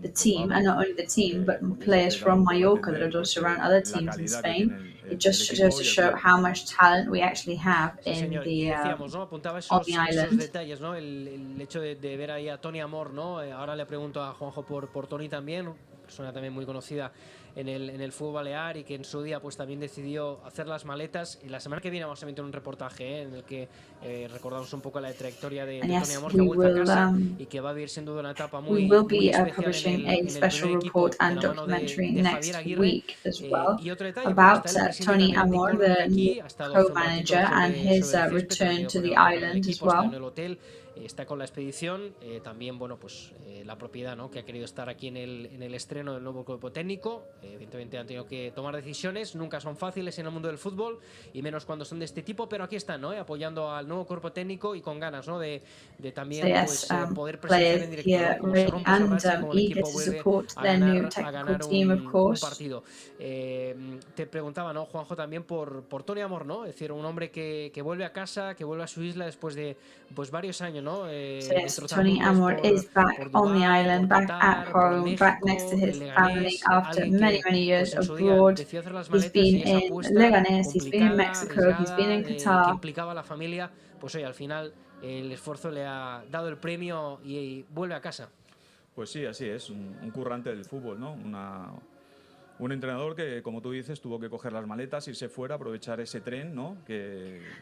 the team, and not only the team, but players from Mallorca that are dotted around other teams in Spain. It just goes to show how much talent we actually have in the on the island. Detalles, ¿no? El hecho de ver ahí a Tony Amor, ¿no? Ahora le pregunto a Juanjo por Tony también, persona también muy conocida en el fútbol balear y que en su día pues también decidió hacer las maletas. Y la semana que viene vamos a meter un reportaje en el que recordamos un poco la trayectoria de Tony Amor, que vuelve a casa y que va a vivir sin duda una etapa muy we will be especial publishing en a special report and documentary next week as well y otro detalle, about Tony Amor, the new co-manager, and his return to the island as well. está con la expedición, también bueno pues la propiedad, ¿no?, que ha querido estar aquí en el estreno del nuevo cuerpo técnico. Evidentemente han tenido que tomar decisiones, nunca son fáciles en el mundo del fútbol y menos cuando son de este tipo, pero aquí están, ¿no?, apoyando al nuevo cuerpo técnico y con ganas, ¿no?, de también pues, poder presenciar en directo, ¿no?, cómo se rompe esa racha, cómo el equipo vuelve a ganar un partido. Te preguntaba, ¿no, Juanjo, también por Tony Amor, ¿no? Es decir, un hombre que vuelve a casa, que vuelve a su isla después de pues varios años, ¿no? So yes, Tony Amor is back on the island, back at home, back next to his family after many years abroad. He's been in Leganés, he's been in Mexico, he's been in Qatar. Que implicaba a la familia, pues oye, al final el esfuerzo le ha dado el premio y vuelve a casa. Pues sí, así es, un currante del fútbol, ¿no? Un entrenador que, como tú dices, tuvo que coger las maletas, irse fuera, aprovechar ese tren, ¿no?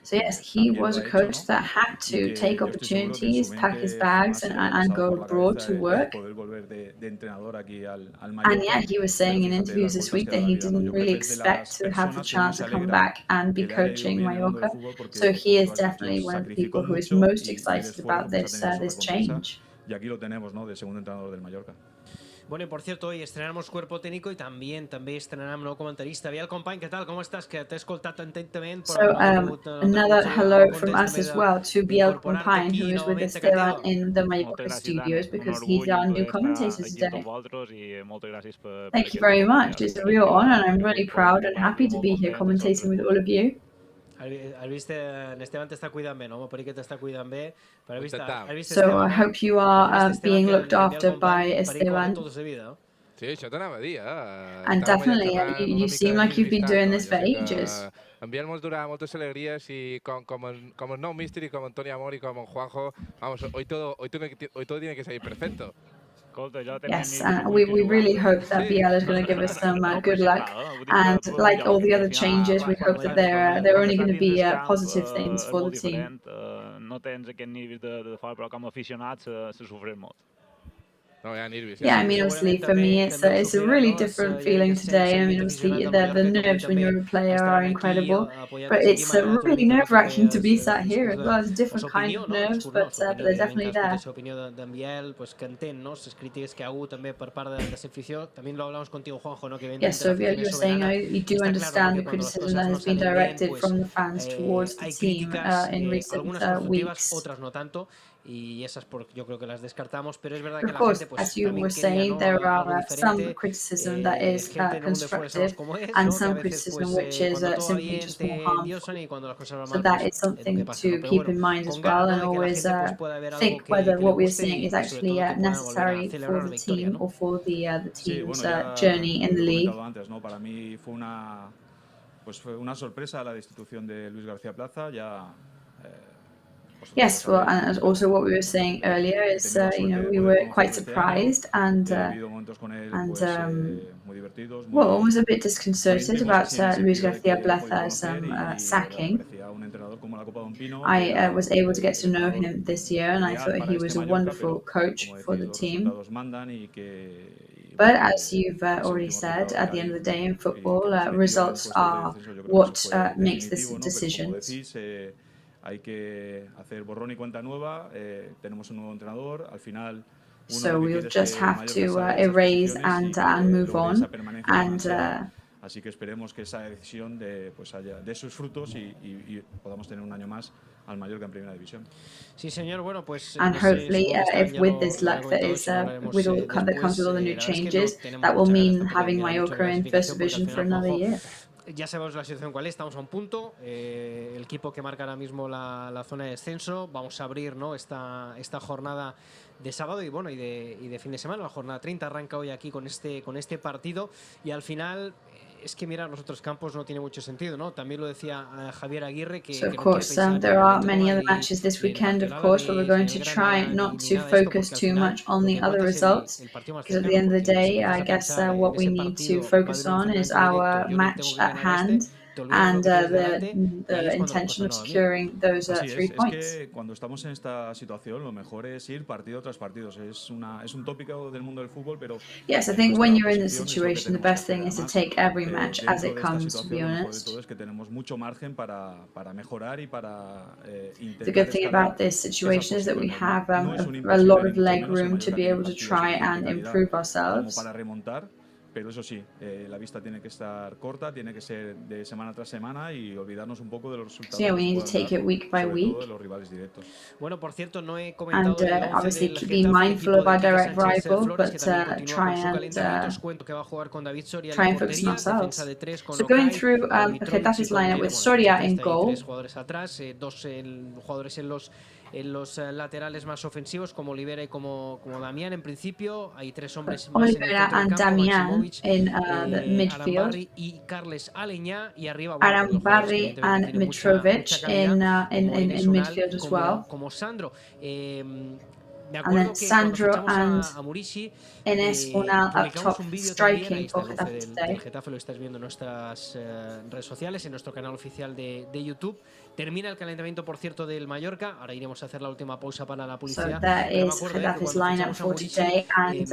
So yes, he was a coach that had to take opportunities, pack his bags and go abroad to work. And yeah, he was saying in interviews this week that he didn't really expect to have the chance to come back and be coaching Mallorca. So he is definitely one of the people who is most excited about this change. Y aquí lo tenemos, ¿no?, de segundo entrenador del Mallorca. Bueno, y por cierto, hoy estrenamos cuerpo técnico y també estrenarem nou comentarista. Biel, company, què tal? Com estàs? Que t'he escoltat atentament. So, another hello from us as well to Biel Company, who is with Esteban in the Mallorca studios because he's our new commentator today. Thank you very much. It's a real honor and I'm really proud and happy to be here commentating with all of you. Has vist, Esteban t'està cuidant bé, no? Per que t'està cuidant bé. So I hope you are being looked after by Esteban. Sí, això t'anava a dir, And definitely, you seem like you've been doing this for ages. En Biel mos durà moltes alegries y com el nou míster y como Tony Amor y como Juanjo, vamos, hoy todo tiene que salir perfecto. Yes, and we really hope that Biel is going to give us some good luck. And like all the other changes, we hope that they're only going to be positive things for the team. No tens aquest nivell de fora, però com a aficionats se sofreix molt. Yeah, I mean, obviously for me it's a really different feeling today. I mean, obviously the nerves when you're a player are incredible, but it's really nerve-wracking to be sat here as well. It's a different kind of nerves, but they're definitely there. L'opinió d'en Biel, pues que entén, no, les crítiques que ha hagut també per part de la afició. También lo hablamos contigo, Juanjo, no, que Yes, so Biel, you're saying you do understand the criticism that has been directed from the fans towards the team in recent weeks. Otras no tanto. Y esas yo creo que las descartamos, pero es verdad que la gente, pues, as you were saying, there are some criticism that is constructive and some criticism which is simply just more harmful. So that is something to keep in mind as well, and always think whether what we're saying is actually necessary for the team or for the team's journey in the league. Para mí fue una sorpresa la destitución de Luis García Plaza. Yes, well, and also what we were saying earlier is, we were quite surprised and well, almost a bit disconcerted about Luis García Plaza's sacking. I was able to get to know him this year, and I thought he was a wonderful coach for the team. But as you've already said, at the end of the day in football, results are what makes the decisions. Hay que hacer borrón y cuenta nueva, tenemos un nuevo entrenador, al final so we'll just have to erase and move on, and así que esperemos que esa decisión de sus frutos y podamos tener un año más al Mallorca en Primera División. Sí, señor. Bueno, pues and hopefully if with this luck that is with all that comes with all the new changes, that will mean having Mallorca in First Division for another year. Ya sabemos la situación cuál es, estamos a un punto, el equipo que marca ahora mismo la zona de descenso. Vamos a abrir, ¿no?, esta jornada de sábado y bueno y de fin de semana. La jornada 30 arranca hoy aquí con este partido y al final es que mirar los otros campos no tiene mucho sentido, ¿no? También lo decía Javier Aguirre que so of course there are many other matches this weekend, of course, but we're going to try not to focus too much on the other results, because at the end of the day I guess what we need to focus on is our match at hand, and the intention of securing those 3 points. Es que cuando estamos en esta situación, lo mejor es ir partido tras partido. Es un tópico del mundo del fútbol, pero yes, I think when you're in this situation, the best thing is to take every match as it comes. To be honest, todo es que tenemos mucho margen para mejorar y para the good thing about this situation is that we have a lot of leg room to be able to try and improve ourselves. Para remontar. Pero eso sí, la vista tiene que estar corta, tiene que ser de semana tras semana y olvidarnos un poco de los resultados. So yeah, we need to take it week by week. De los rivales directos. Bueno, por cierto, no he comentado and obviously be mindful of our direct rival, but try and focus on ourselves. So going through Getafe's lineup with Soria in goal. 3 jugadores atrás, 2 jugadores en los laterales más ofensivos como Olivera y como Damián. En principio hay 3 hombres más Olivera and Damián in the midfield, y Carles Aleñá, y arriba Arambarri and Mitrovic in midfield as well, como Sandro. and then Sandro and Enes Unal up top striking for Getafe today. Getafe lo estáis viendo en nuestras redes sociales, en nuestro canal oficial de YouTube. Termina el calentamiento, por cierto, del Mallorca. Ahora iremos a hacer la última pausa para la publicidad. So that is Getafe's lineup for today, and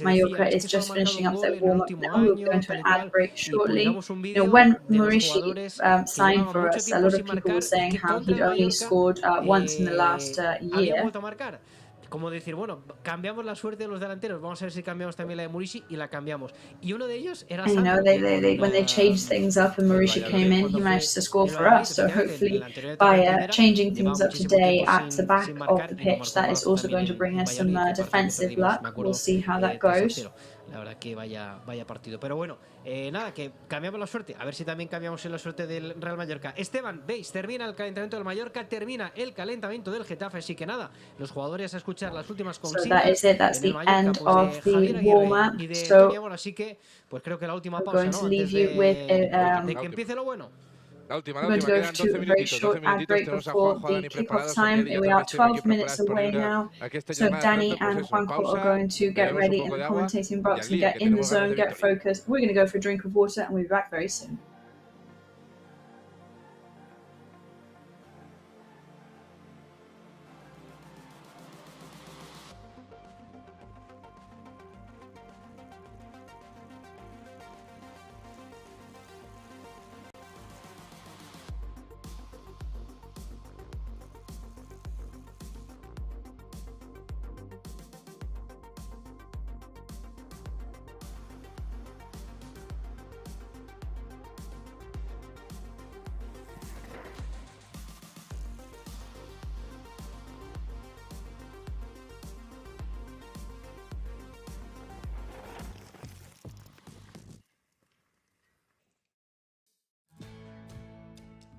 Mallorca is just finishing up their warm-up now. We'll go into an ad break shortly. You know, when Maurici signed for us, a lot of people were saying how he'd only scored once in the last year. Como decir, bueno, cambiamos la suerte de los delanteros, vamos a ver si cambiamos también la de Maurici, y la cambiamos. Y uno de ellos era Sandro. You know, when they changed things up and Maurici came in, he managed to score for us. So hopefully, by changing things up today at the back of the pitch, that is also going to bring us some defensive luck. We'll see how that goes. La verdad que vaya partido. Pero bueno, nada, que cambiamos la suerte. A ver si también cambiamos en la suerte del Real Mallorca. Esteban, veis, termina el calentamiento del Mallorca, termina el calentamiento del Getafe. Así que nada, los jugadores a escuchar las últimas consignas. So that is it. That's the end of the warm-up. So así que, pues creo que la última pausa, ¿no? Antes de que empiece lo bueno. La última, we're going to go to a very short ad break before the kick-off time. We are 12 minutes away now. So Danny and Juanjo are going to get ready in the commentating box and get in the zone, get focused. We're going to go for a drink of water and we'll be back very soon.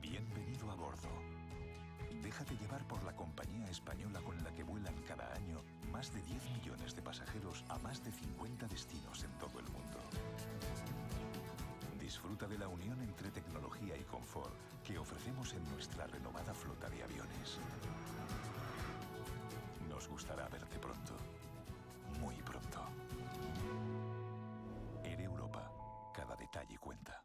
Bienvenido a bordo. Déjate llevar por la compañía española con la que vuelan cada año más de 10 millones de pasajeros a más de 50 destinos en todo el mundo. Disfruta de la unión entre tecnología y confort que ofrecemos en nuestra renovada flota de aviones. Nos gustará verte pronto, muy pronto. Air Europa, cada detalle cuenta.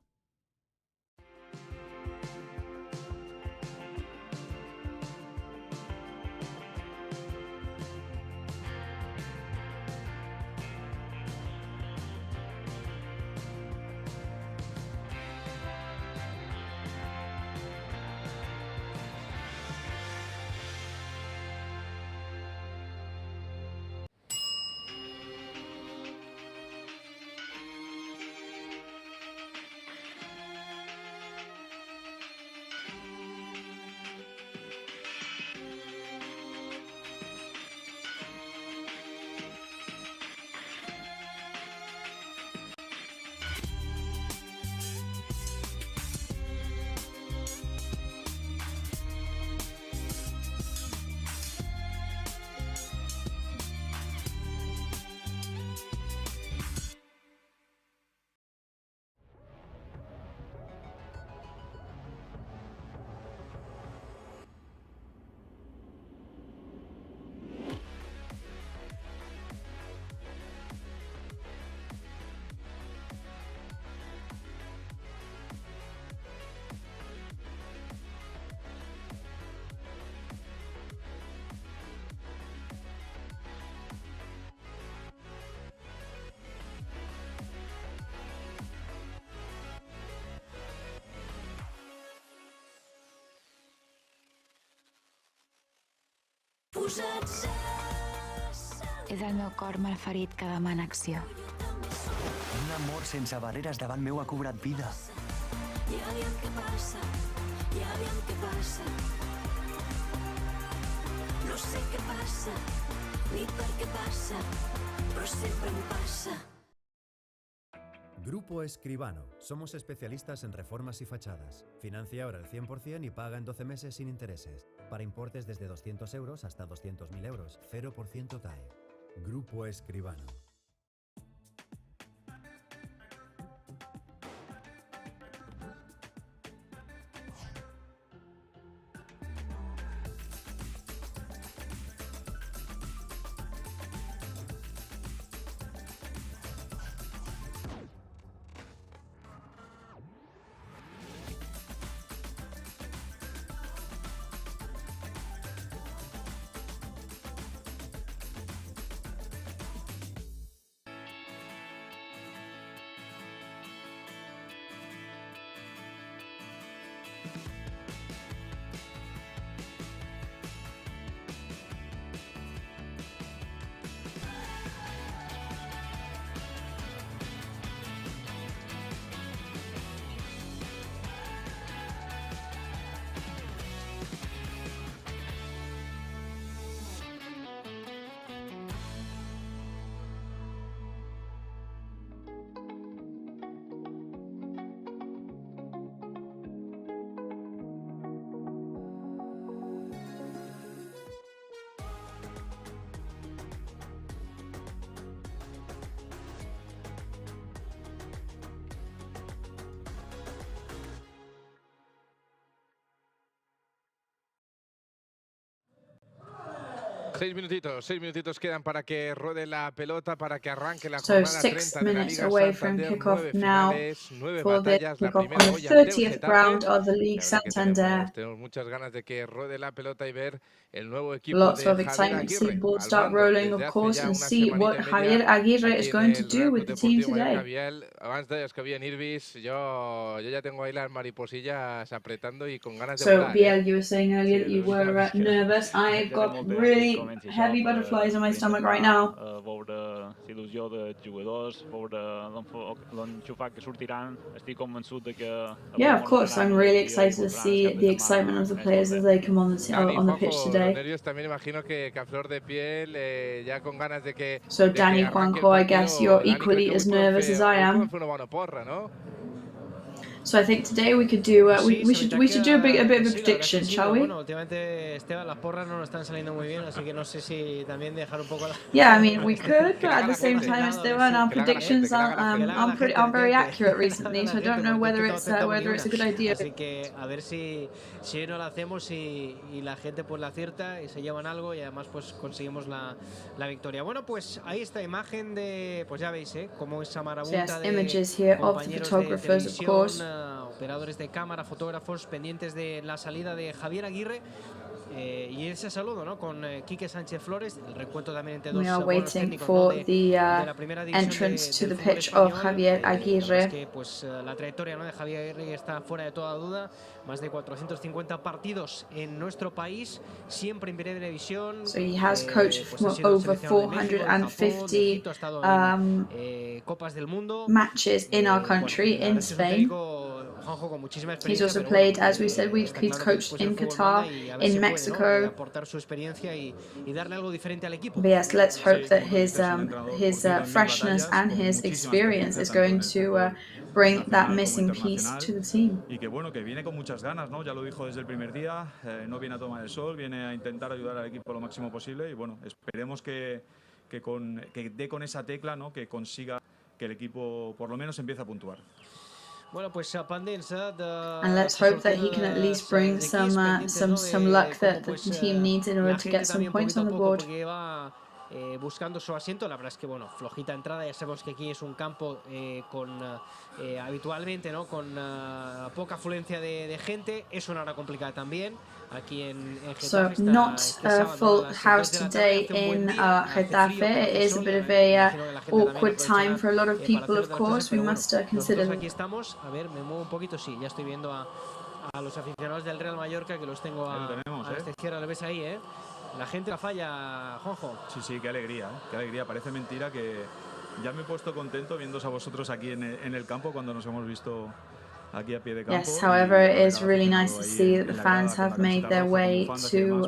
posats a... És el meu cor malferit que demana acció. Un amor sense barreres davant meu ha cobrat vida. I aviam què passa, i aviam què passa. No sé què passa, ni per què passa, però sempre em passa. Grupo Escribano. Somos especialistas en reformas y fachadas. Financia ahora el 100% y paga en 12 meses sin intereses. Para importes desde 200 euros hasta 200.000 euros. 0% TAE. Grupo Escribano. Seis minutitos quedan para que ruede la pelota, para que arranque la So jornada 6 30 de la minutes Liga away from Santander. kickoff 9 now finales, 9 for the batallas. La kickoff on primera the hoy ante el 30th Getafe. round of the League La verdad que Santander. tenemos muchas ganas de que ruede la pelota y ver el nuevo equipo Lots de of Javier excitement to see the Aguirre ball al start mando rolling, desde of hace course, ya and una see semanita what y media Javier Aguirre aquí is en going to el do Real with Club the team Deportivo Mallorca. today. Biel, abans deies que havia Irvis, yo ya tengo ahí las mariposillas apretando y con ganas de So, volar. Biel, you were saying earlier that you were nervous. I've got really heavy butterflies on my stomach right now. Veure l'il·lusió de jugadors, veure l'enxufat que sortiran, estic convençut de que... Yeah, of course. I'm really excited to see the excitement of the players as they come on the pitch Los today. nervios también imagino que a flor de piel, ya con ganas de que... So, Danny Juanjo, I guess you're equally as nervous as I am. So I think today we could do we should do a bit of a prediction, shall we? Bueno, últimamente Esteban, las porras no nos están saliendo muy bien, así que no sé si también dejar un poco la... Yeah, I mean we could, but at the same time, Esteban, our predictions are very accurate recently, so I don't know whether it's a good idea. Así que a ver si hoy no lo hacemos y la gente pues la acierta y se llevan algo y además pues conseguimos la victoria. Bueno, pues ahí esta imagen de, pues ya veis, cómo esa marabunta de images here of the photographers, of course. Operadores de cámara, fotógrafos pendientes de la salida de Javier Aguirre y ese saludo, ¿no? Con Quique Sánchez Flores, el recuento también entre dos. We are waiting for the entrance to the pitch of Javier Aguirre. Que pues la trayectoria, ¿no?, de Javier Aguirre está fuera de toda duda. Más de 450 partidos en nuestro país, siempre en primera división. So he has coached pues over 450 Copas del Mundo, matches in our country, in Spain. He's also played, as we said, he's coached in Qatar, in Mexico. But yes, let's hope that his freshness and his experience is going to bring that missing piece to the team. Y que bueno, que viene con muchas ganas, ¿no? Ya lo dijo desde el primer día, no viene a tomar el sol, viene a intentar ayudar al equipo lo máximo posible y bueno, esperemos que dé con esa tecla, ¿no? Que consiga que el equipo por lo menos empiece a puntuar. Bueno, pues and let's hope that he can at least bring some luck that the team needs in order to get some points on the board. Buscando su asiento, la verdad es que bueno, flojita entrada, ya sabemos que aquí es un campo habitualmente, ¿no?, con poca afluencia de gente, es una hora complicada también. Aquí en Getafe so not a full house today in Getafe. It is a bit of a awkward time for a lot of people, of course. We must consider. Aquí estamos, a ver, me muevo un poquito, sí, ya estoy viendo a los aficionados del Real Mallorca, que los tengo a esta izquierda, ¿lo ves ahí, La gente la falla, Juanjo. Sí, qué alegría, ¿eh? Qué alegría. Parece mentira que ya me he puesto contento viéndose a vosotros aquí en el campo cuando nos hemos visto aquí a pie de campo. Yes, however, it is really nice to see that the fans have made their way to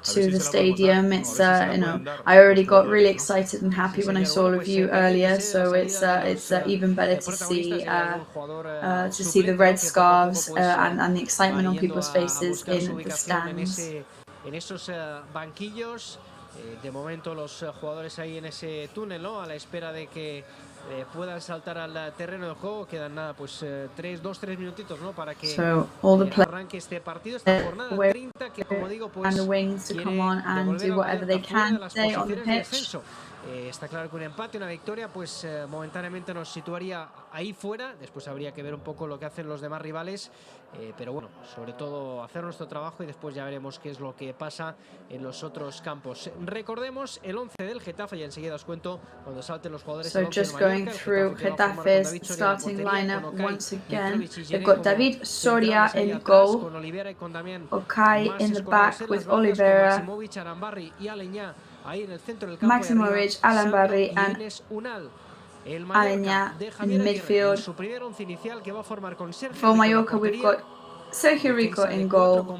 the stadium. It's you know, I already got really excited and happy when I saw all of you earlier, so it's even better to see the red scarves and the excitement on people's faces in the stands. En esos banquillos, de momento los jugadores ahí en ese túnel, ¿no? A la espera de que puedan saltar al terreno de juego. Quedan nada, pues 2-3 minutitos, ¿no? Para que arranque este partido, esta jornada 30, que como digo, pues and the wings to come on and do whatever they can today on the pitch. Está claro que un empate, una victoria, pues momentáneamente nos situaría ahí fuera. Después habría que ver un poco lo que hacen los demás rivales, pero bueno, sobre todo hacer nuestro trabajo y después ya veremos qué es lo que pasa en los otros campos. Recordemos el 11 del Getafe y enseguida os cuento cuando salten los jugadores. So just going through Getafe's starting lineup once again. They've got David Soria in goal, Okay in the back with Oliveira, Maximovic, Alambarri and Aleñá in midfield. For Mallorca we've got Sergio Rico in goal,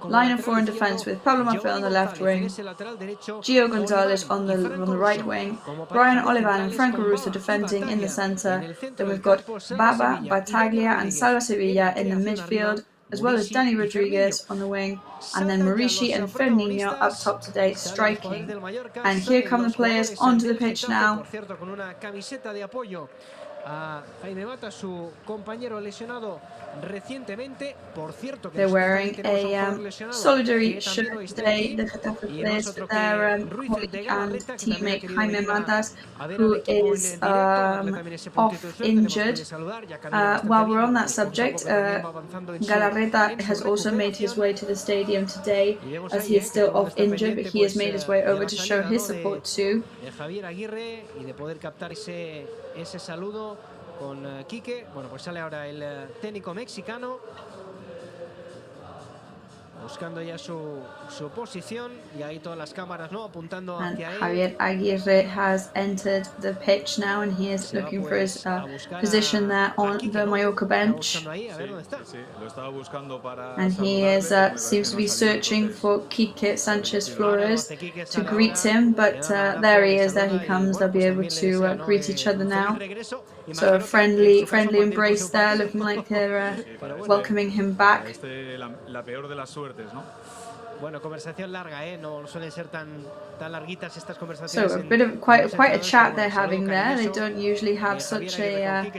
line of 4 in defence with Pablo Maffeo on the left wing, Gio Gonzalez on the right wing, Brian Olivan and Franco Russo defending in the centre. Then we've got Baba, Bataglia and Salva Sevilla in the midfield, as well as Dani Rodriguez on the wing, and then Maurici and Fernandinho up top today striking. And here come the players onto the pitch now. They're wearing a solidarity shirt today, the Getafe players, with their colleague and teammate Jaime Matas, who is off injured. While we're on that subject, Galarreta has also made his way to the stadium today, as he is still off injured, but he has made his way over to show his support too. Ese saludo con Quique. Bueno, pues sale ahora el técnico mexicano buscando ya su posición, y ahí todas las cámaras, ¿no?, apuntando hacia él. Javier Aguirre has entered the pitch now and he is looking for his position there on the Mallorca bench. And he is seems to be searching for Quique Sanchez Flores to greet him, but there he is, there he comes. They'll be able to greet each other now. So a friendly embrace there, looking like they're welcoming him back. Bueno, conversación larga, no suelen ser tan larguitas estas conversaciones. So a bit of quite a chat they're having there. They don't usually have such a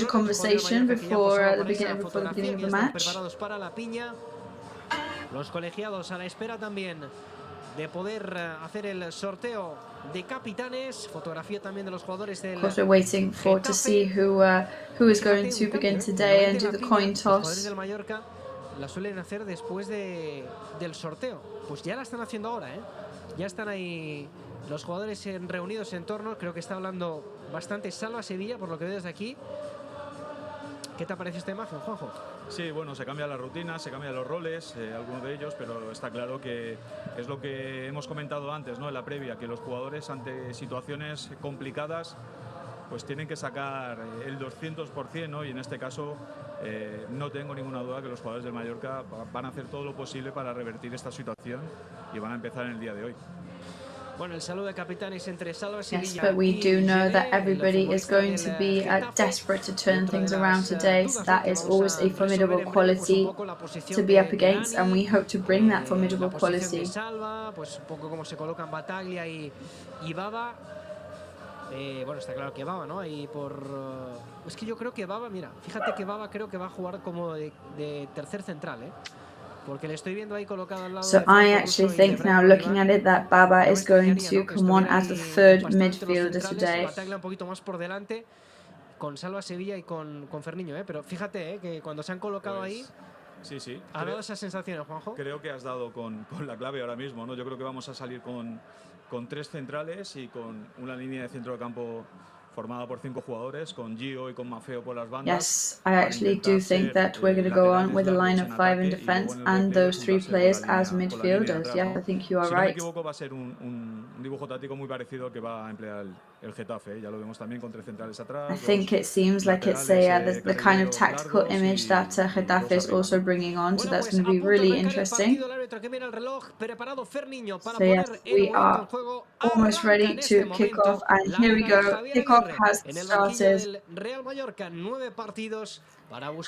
conversation before the beginning of the match. Para la piña. Los colegiados a la espera también de poder hacer el sorteo de capitanes, fotografía también de los jugadores del. Of course, we're waiting to see who is going to begin today and do the coin toss. La suelen hacer después del sorteo. Pues ya la están haciendo ahora, Ya están ahí los jugadores reunidos en torno. Creo que está hablando bastante Salva Sevilla, por lo que veo desde aquí. ¿Qué te parece esta imagen, Juanjo? Sí, bueno, se cambia la rutina, se cambian los roles, algunos de ellos, pero está claro que es lo que hemos comentado antes, ¿no?, en la previa, que los jugadores ante situaciones complicadas pues tienen que sacar el 200%, ¿no? Y en este caso no tengo ninguna duda que los jugadores del Mallorca van a hacer todo lo posible para revertir esta situación y van a empezar en el día de hoy. Bueno, el saludo de capitanes entre Salva Sevilla. Yes, but we do know that everybody is going to be desperate to turn things around today, so that is always a formidable quality to be up against, and we hope to bring that formidable quality. Salva, pues un poco como se colocan Bataglia y Baba. Bueno, está claro que Baba, ¿no? Ahí es que yo creo que Baba, mira, fíjate que Baba creo que va a jugar como de tercer central, Porque le estoy viendo ahí colocado al lado. So I actually think now, looking at it, that Baba is going to come on as the third midfielder today. Bataglia un poquito más por delante con Salva Sevilla y con Fernandinho, pero fíjate, que cuando se han colocado ahí. Sí. ¿Ha dado esas sensaciones, Juanjo? Creo que has dado con la clave ahora mismo, ¿no? Yo creo que vamos a salir con 3 centrales y con una línea de centro de campo formada por 5 jugadores, con Gio y con Maffeo por las bandas. Yes, I actually do think that we're going to go on with a line of 5 in defense and those 3 players as midfielders. Yeah, I think you are right. Si no me equivoco, va a ser un dibujo táctico muy parecido al que va a emplear el Getafe. Ya lo vemos también con 3 centrales atrás. I think it seems like it's the kind of tactical image that Getafe is also bringing on, so that's going to be really interesting. So yes, we are almost ready to kick off, and here we go. Kickoff has started.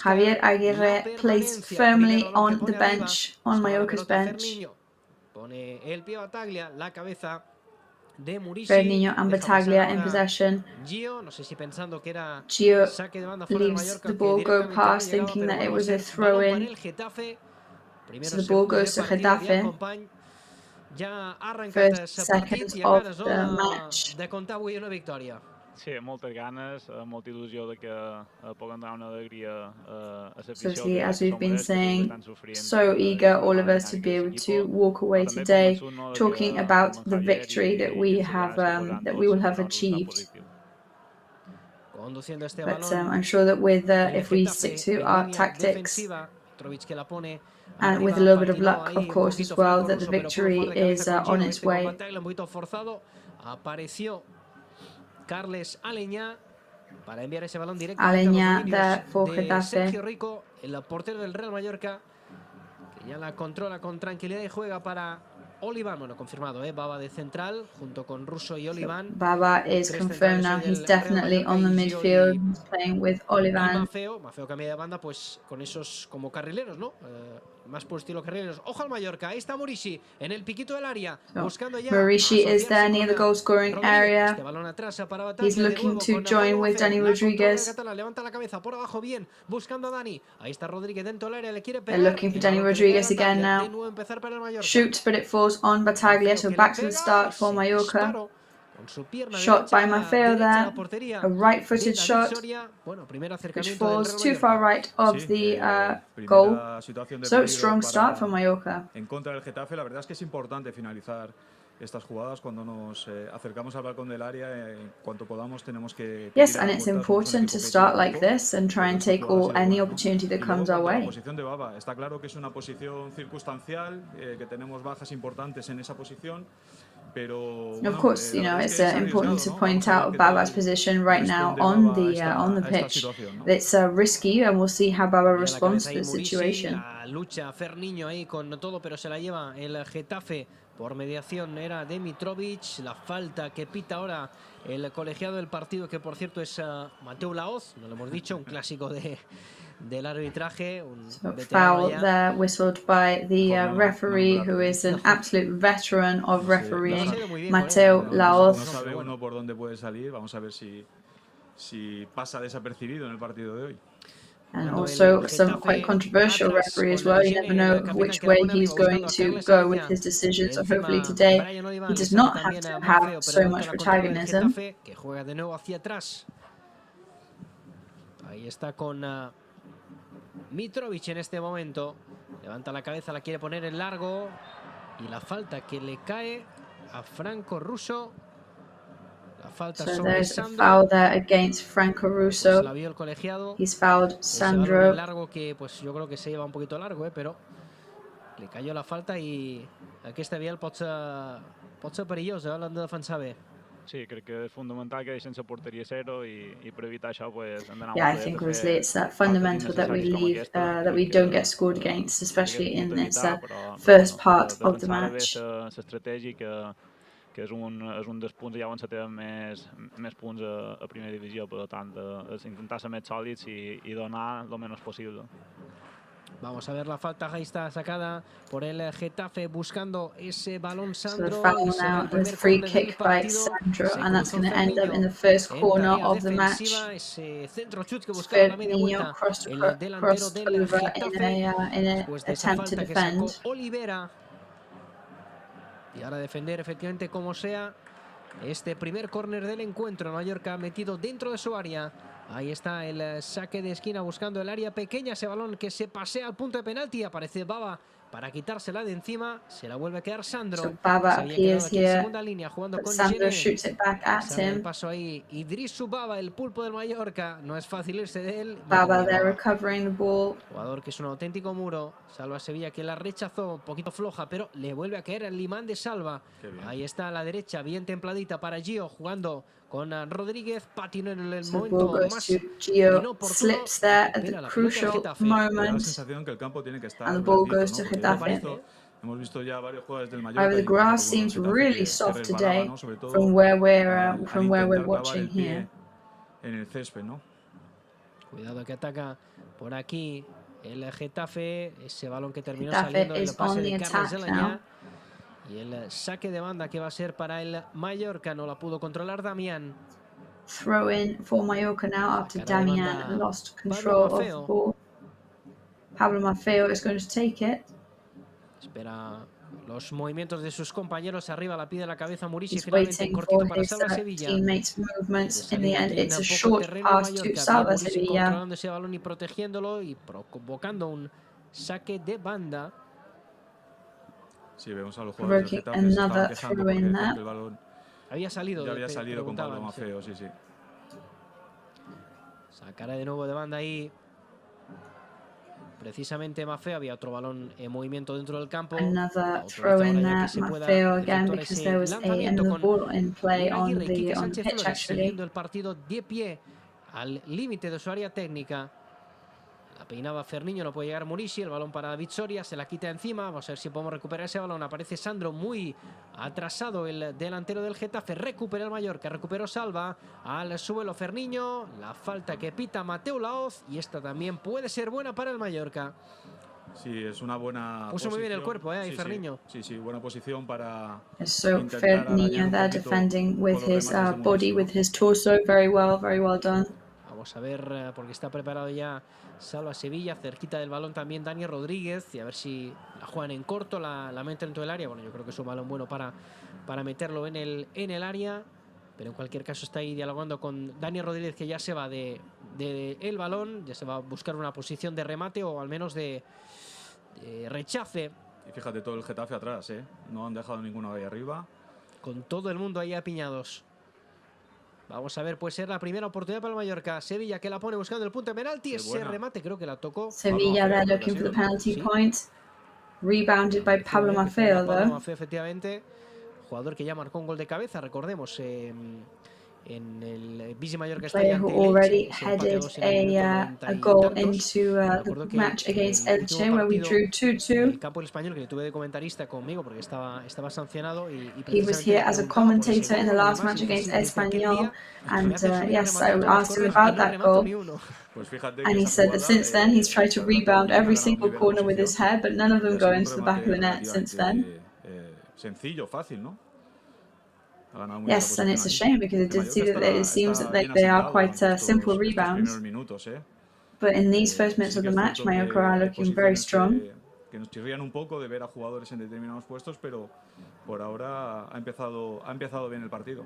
Javier Aguirre placed firmly on the bench, on Mallorca's bench. Fernandinho and Battaglia in possession. Gio leaves the ball go past, thinking that it was a throw-in. So the ball goes to Getafe. First seconds of the match. Sí, moltes ganes, molta il·lusió de que puguem donar una alegria a So see, as we've been saying, so eager all of us to be able to walk away today talking about the victory that we have, that we will have achieved. But I'm sure that with if we stick to our tactics and with a little bit of luck, of course, as well, that the victory is on its way. Aleñá there for Getafe. El portero del Real Mallorca, que ya la controla con tranquilidad y juega para Olivan. Bueno, confirmado, Baba de central, junto con Russo y Olivan. Baba is confirmed now. He's definitely on the midfield. He's playing with Olivan. Maffeo cambia de banda, pues con esos como carrileros, ¿no? Más por estilo carrileros. Ojo al Mallorca. Ahí está Murici en el piquito del área. Buscando ya. Murici is there near the goal scoring area. He's looking to join with Dani Rodriguez. Levanta la cabeza por abajo bien. Buscando a Dani. Ahí está Rodríguez dentro del área. Le quiere pegar. They're looking for Dani Rodriguez again now. Shoots, but it falls on Battaglia. So back to the start for Mallorca. Shot by Maffeo there, a right-footed shot, which falls too far right of the goal. So strong start for Mallorca. En contra del Getafe, la verdad es que es importante finalizar estas jugadas cuando nos acercamos al balcón del área. En cuanto podamos tenemos que. Yes, and it's important to start like this and try and take any opportunity that comes our way. La posición de Baba está claro que es una posición circunstancial, que tenemos bajas importantes en esa posición. Of course, you know, it's important to point out Baba's position right now on the pitch. It's risky, and we'll see how Baba responds to the situation. Lucha Fernandinho ahí con todo, pero se la lleva el Getafe por mediación. Era de Mitrovic. La falta que pita ahora el colegiado del partido, que por cierto es Mateu Laoz, no lo hemos dicho, un clásico del arbitraje. Foul there whistled by the referee, who is an absolute veteran of refereeing, Mateu Laoz. No sabe uno por dónde puede salir. Vamos a ver si pasa desapercibido en el partido de hoy. And also some quite controversial referee as well. You never know which way he's going to go with his decisions. So hopefully today he does not have to have so much protagonism. Que juega de nuevo hacia atrás. Ahí está con Mitrovic en este momento. Levanta la cabeza, la quiere poner en largo. Y la falta que le cae a Franco Russo. La falta sobre Sandro. Foul there against Franco Russo. Pues la vio el colegiado. He's fouled Sandro. Largo que pues yo creo que se lleva un poquito largo, pero le cayó la falta y aquesta vial pot ser perillosa, l'han de defensar bé. Sí, crec que és fundamental que deixen la porteria zero i per evitar això pues, hem d'anar I think obviously it's fundamental that we leave, that we don't get scored against, especially in this first part of the match. L'estratègia que és un dels punts ja on se tenen més punts a primera divisió, per tant, és intentar ser més sòlids i donar el menys possible. Vamos a ver la falta, ahí está sacada por el Getafe, buscando ese balón Sandro. So the foul now, the free kick by Sandro, and that's going to end up in the first corner of the match. Fernandinho crossed over in an attempt to defend. Y ahora defender efectivamente como sea este primer córner del encuentro. Mallorca metido dentro de su área. Ahí está el saque de esquina buscando el área pequeña. Ese balón que se pasea al punto de penalti. Aparece Baba para quitársela de encima. Se la vuelve a quedar Sandro. So Baba Se había quedado appears aquí en here, segunda línea jugando but con Sandro Gené. shoots it back at Sale el him. paso ahí. Idrisu Baba, el pulpo del Mallorca. No es fácil irse de él. Baba there recovering the ball. Jugador que es un auténtico muro. Salva Sevilla que la rechazó, un poquito floja, pero le vuelve a caer el imán de Salva. Ahí está a la derecha, bien templadita para Gio, jugando con Rodríguez. Patinó en el So momento ball goes más to Gio, inoportuno. slips there at Recupera the la pelota el crucial Getafe. Me da la moment, sensación que el campo tiene que estar and the ball blandito, goes ¿no? to Porque Getafe. hemos visto ya varios jugadores del However, Mallorca the y incluso grass algunos seems del Getafe really que soft resbalaban, today ¿no? Sobre todo from where we're al intentar clavar watching el pie here. en el césped, ¿no? Cuidado que ataca por aquí el Getafe. Ese balón que terminó Getafe saliendo el is pase on de the Carles attack Zelaya. now. Y el saque de banda que va a ser para el Mallorca. No la pudo controlar Damián. Throw in for Mallorca now after Sacará de Damian banda lost Pablo control of the Maffeo. ball. Pablo Maffeo is going to take it. Espera los movimientos de sus compañeros. Arriba la pide la cabeza Murici. He's Finalmente waiting cortito for para his Salva Sevilla. teammates' movements. In the end, Aquí en it's a poco short terreno el pass to Mallorca. Salva Bien Murici Sevilla. controlando ese balón y protegiéndolo y provocando un saque de banda. Sí, vemos a los jugadores del Getafe se estaban Another quejando throw porque in decían there. que el balón Había salido. ya había salido con Pablo preguntaban, sí. Maffeo, sí, sí. Sacará de nuevo de banda ahí. Precisamente Maffeo. Había otro balón en movimiento dentro del campo. Another throw in there, Maffeo again, because there was another ball in play on the pitch actually. Siguiendo el partido de pie al límite de su área técnica. La peinaba Ferniño, no puede llegar Murici. El balón para David Soria, se la quita encima. Vamos a ver si podemos recuperar ese balón. Aparece Sandro, muy atrasado el delantero del Getafe. Recupera el Mallorca, recuperó Salva. Al suelo Ferniño. La falta que pita Mateu Laoz. Y esta también puede ser buena para el Mallorca. Sí, es una buena Puso posición. muy bien el cuerpo, ahí sí, Ferniño. Sí, buena posición para So intentar Ferniño there defending with his body, with his torso. Very well done. Vamos a ver, porque está preparado ya Salva Sevilla, cerquita del balón también Dani Rodríguez, y a ver si la juegan en corto, la meten dentro del área. Bueno, yo creo que es un balón bueno para meterlo en el área, pero en cualquier caso está ahí dialogando con Dani Rodríguez, que ya se va de el balón, ya se va a buscar una posición de remate o al menos de rechace. Y fíjate todo el Getafe atrás, no han dejado ninguno ahí arriba. Con todo el mundo ahí apiñados. Vamos a ver, puede ser la primera oportunidad para el Mallorca. Sevilla que la pone buscando el punto de penalti. Ese remate creo que la tocó. Sevilla there looking for the penalty point. Rebounded by Pablo Maffeo Pablo though. Maffeo, efectivamente. Jugador que ya marcó un gol de cabeza, recordemos. En el Visi Mallorca Player who already headed a goal into the match against Elche, where we drew 2-2. El campo del Español, que le tuve de comentarista conmigo porque estaba sancionado. He was here as a commentator in the last match against Español, and yes, I asked him about that goal. And he said that since then he's tried to rebound every single corner with his head, but none of them go into the back of the net since then. Sencillo, fácil, ¿no? Yes, and it's a shame because it did see that it seems that they are quite simple rebounds. But in these first minutes of the match, Mallorca are looking very strong. Que nos chirrían un poco de ver a jugadores en determinados puestos, pero por ahora ha empezado bien el partido.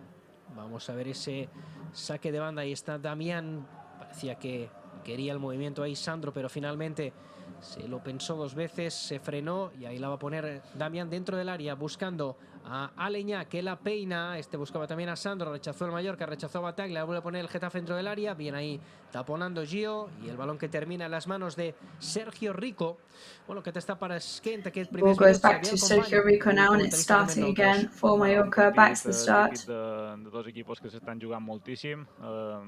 Vamos a ver ese saque de banda. Ahí está Damián. Parecía que quería el movimiento ahí Sandro, pero finalmente se lo pensó dos veces, se frenó y ahí la va a poner Damián dentro del área buscando a Aleñá, que la peina. Este buscaba también a Sandro, rechazó el Mallorca, rechazó a Bataglia, la vuelve a poner el Getafe dentro del área. Bien ahí taponando Gio y el balón que termina en las manos de Sergio Rico. Bueno, que te está para esquenta, que Ball goes back to Sergio Rico now, and it's starting again for Mallorca. Back to the start. De dos equipos que se están jugant moltíssim,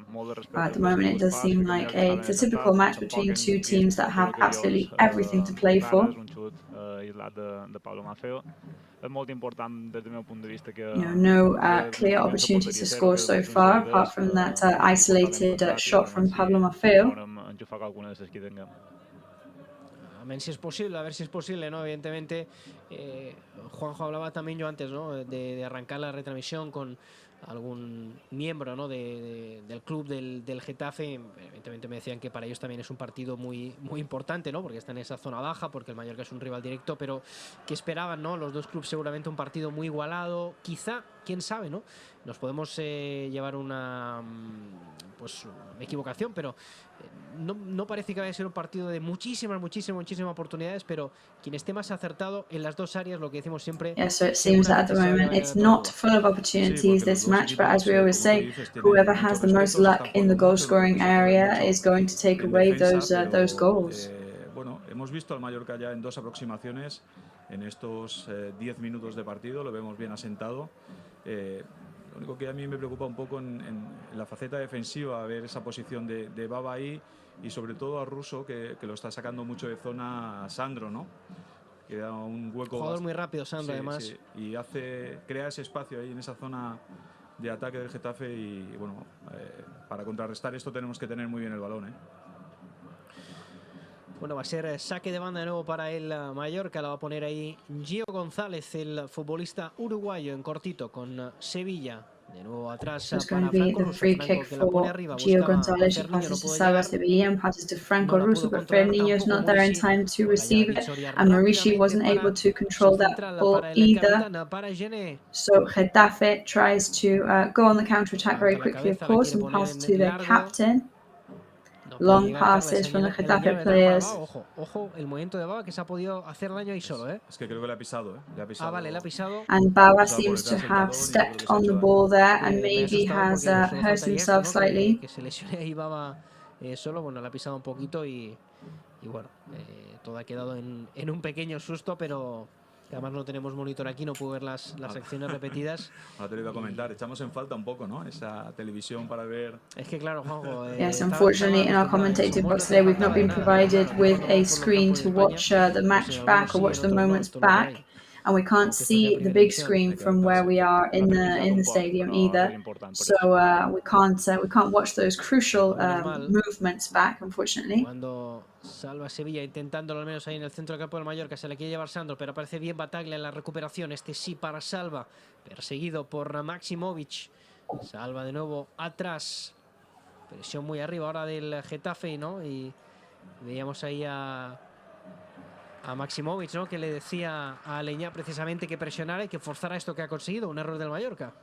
molt de respecte. At the moment, it does seem like it's a typical match between two teams that have absolutely everything to play for. Un xut aïllat de Pablo Maffeo. És molt important des del meu punt de vista que no clear opportunities to score so far, apart from that isolated shot from Pablo Maffeo. Enxufar alguna de les que tinguem. A ver si es posible, ¿no? Evidentemente, Juanjo hablaba también yo antes, ¿no? De arrancar la retransmisión con algún miembro, ¿no? del club del Getafe. Evidentemente me decían que para ellos también es un partido muy, muy importante, ¿no? Porque están en esa zona baja, porque el Mallorca es un rival directo, pero que esperaban, ¿no? Los dos clubes seguramente un partido muy igualado, quizá quién sabe, ¿no? Nos podemos llevar una pues equivocación, pero no parece que vaya a ser un partido de muchísimas oportunidades, pero quien esté más acertado en las dos áreas, lo que decimos siempre. Yeah, so it seems that at the moment it's not full of opportunities, this match, but as we always say, whoever has the most luck in the goal-scoring area is going to take away those goals. Bueno, hemos visto al Mallorca ya en 2 aproximaciones en estos 10 minutos de partido, lo vemos bien asentado. Lo único que a mí me preocupa un poco en la faceta defensiva, ver esa posición de Baba ahí y sobre todo a Russo, que lo está sacando mucho de zona a Sandro, ¿no? Queda un hueco. Jugador muy rápido, Sandro, sí, además. Sí. Y crea ese espacio ahí en esa zona de ataque del Getafe y bueno, para contrarrestar esto tenemos que tener muy bien el balón, Bueno, va a ser saque de banda de nuevo para el Mallorca. La va a poner ahí Gio González, el futbolista uruguayo, en cortito con Sevilla. De nuevo atrás It's para going to be Franco the Russo. free Franco kick que la pone for arriba. Gio Buscaba González. She Ferniño, no passes to pudo Salva llegar. Sevilla and passes to Franco No la Russo, pudo but controlar Ferniño's tampoco not there in Muricy. time to Vaya receive it, Victoria and Muricy wasn't rápidamente able to para control su that central, ball para el either. capitán, para Gené. So Getafe tries to go on the counter-attack very Levanta la quickly, of cabeza, la course, quiere and poner pass en to their largo. captain. No puede Long llegar Carles, passes from the el Getafe añade Baba. players. Ojo, el movimiento de Baba que se ha podido hacer daño ahí solo, Es que creo que le ha pisado, Le ha pisado. Ah, vale, le ha pisado. And Baba Pisado por seems to detrás el have talón y yo creo stepped que se ha on the hecho ball there Me and he maybe asustado has porque solo hurt faltaría esto, himself ¿no? slightly. Que se lesione ahí Baba solo. Bueno, le ha pisado un poquito y bueno, todo ha quedado en un pequeño susto, pero que además no tenemos monitor aquí, no puedo ver las acciones repetidas. Ahora te lo iba a comentar, echamos en falta un poco, ¿no? Esa televisión para ver. Es que claro, Juanjo. Yes, unfortunately, in our commentating box today, we've not been provided with a screen to watch the match back or watch the moments back, and we can't see the big screen from where we are in the stadium either. So we can't watch those crucial movements back, unfortunately. Cuando salva Sevilla intentándolo al menos ahí en el centro del campo del Mallorca, se le quiere llevar Sandro, pero aparece bien Bataglia en la recuperación. Este sí para Salva, perseguido por Maximovic. Salva de nuevo atrás, presión muy arriba ahora del Getafe, ¿no? Y veíamos ahí a Maximovic, ¿no? Que le decía a Aleñá precisamente que presionara y que forzara esto que ha conseguido, un error del Mallorca.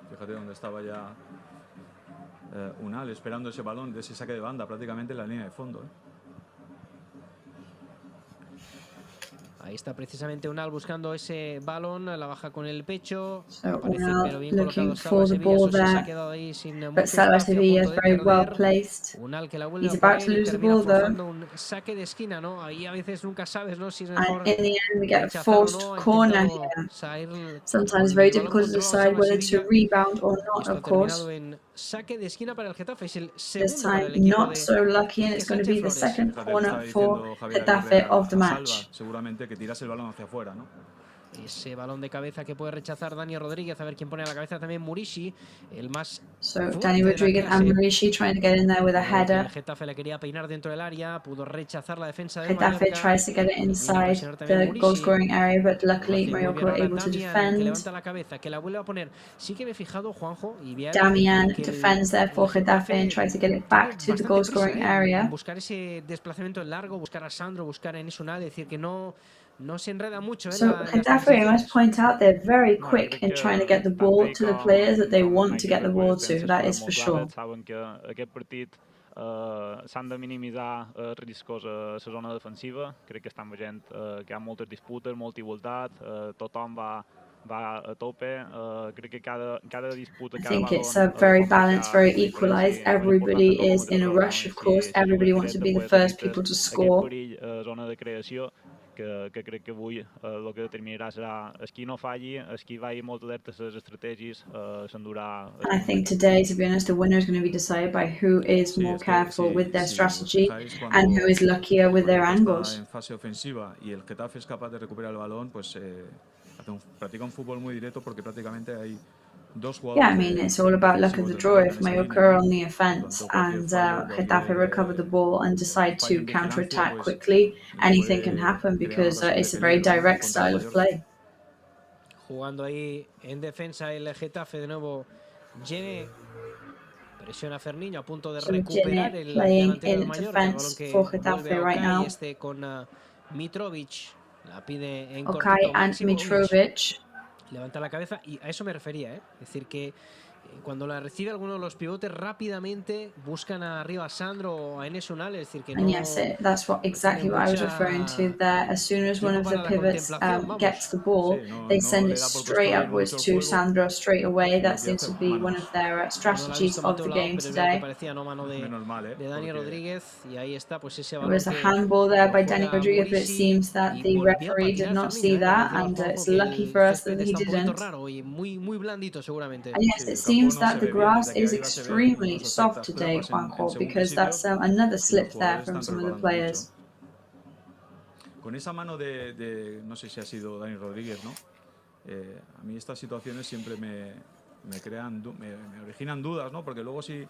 Fíjate dónde estaba ya Unal esperando ese balón de ese saque de banda prácticamente en la línea de fondo. Ahí está precisamente Unal buscando ese balón, la baja con el pecho. So Aparece, Unal pero bien looking colocado for the Sevilla. ball Se ha there, quedado ahí sin but mucho Salva espacio, Sevilla a is punto de very well perder. placed. Unal que la vuelve He's a about poner to y lose the termina ball though. forzando un saque de esquina, ¿no? Ahí a veces nunca sabes, ¿no? Si es mejor And in the end, we get a rechazar o forced no. Ha corner intentado here. salir Sometimes it's con very el balón difficult to controlado decide Salva whether to Sevilla. rebound or Y not, esto ha of course. terminado en saque de esquina para el Getafe. Es el This segundo para time, el equipo not de so lucky, and Quique it's going to Sánchez be the Flores. second Fíjate, le corner estaba for diciendo Javier Getafe Aguirre of the a match. Salva, seguramente que tirase el balón hacia afuera, ¿no? Ese balón de cabeza que puede rechazar Dani Rodríguez. A ver quién pone a la cabeza también Muricy, el más So fuerte Dani de la Rodríguez and clase. Muricy trying to get in there with a El header. Getafe la quería peinar dentro del área, pudo rechazar la defensa del Getafe Mallorca. tries to get it Viene a inside presionar también the Muricy. goal-scoring area, but Lo luckily hace muy Mallorca bien were ahora able to Damian, que defend. levanta la cabeza, que la vuelve a poner. Sí que me he fijado, Juanjo, y Vial, Damian que defends there for Getafe and tries to get it back to the goal-scoring en area. buscar ese desplazamiento en largo, buscar a Sandro, buscar a Enes Unal, decir que no se enreda mucho. So Getafe, I must point out, they're very quick in trying to get the ball to the players that they want to get the ball to. That is for sure. Saben que aquest partit s'han de minimitzar riscos a la zona defensiva. Crec que estan veient que hi ha moltes disputes, molta igualtat, tothom va a tope. Crec que cada disputa, I cada think balón it's very balanced, very equalized. Everybody is in a rush, of course. Everybody wants to be the first people to score. Aquest perill, zona de creació, que crec que avui el que determinarà serà el qui no falli, el qui vagi molt alerta a les estratègies, s'endurà. And I think today, to be honest, the winner is going to be decided by who is more careful with their strategy and who is luckier with their angles. En fase ofensiva y el Getafe es capaz de recuperar el balón, pues practica un fútbol muy directo porque prácticamente hay dos jugadores. Yeah, I mean, it's all about luck of the draw. If Mallorca are on the offense and Getafe recover the ball and decide to counter-attack quickly, anything can happen because it's a very direct style of play. Jugando ahí en defensa el Getafe de nuevo. Gene presiona a Ferniño a punto de recuperar el delantero del Mallorca. El balón que vuelve a Okai, este con Mitrovic. La pide en Okay, cortito and Mitrovic. Levanta la cabeza y a eso me refería, ¿eh? Es decir, que cuando la recibe alguno de los pivotes rápidamente buscan arriba a Sandro o a Enes Unal, es decir, que no. And yes, that's exactly what I was referring to there. As soon as one of the pivots gets the ball, they send it straight upwards to Sandro straight away. That seems to be one of their strategies of the game today. De Dani Rodríguez, y ahí está, pues ese There balón was a handball there by Dani Rodríguez, but it seems that the referee did not see that, and it's lucky for us that he didn't. Muy blandito seguramente. And yes, it seems that the grass is extremely soft today, Juanjo, because that's another slip there from some of the players. Con esa mano de no sé si ha sido Dani Rodríguez, ¿no? A mí estas situaciones siempre me originan dudas, ¿no? Porque luego si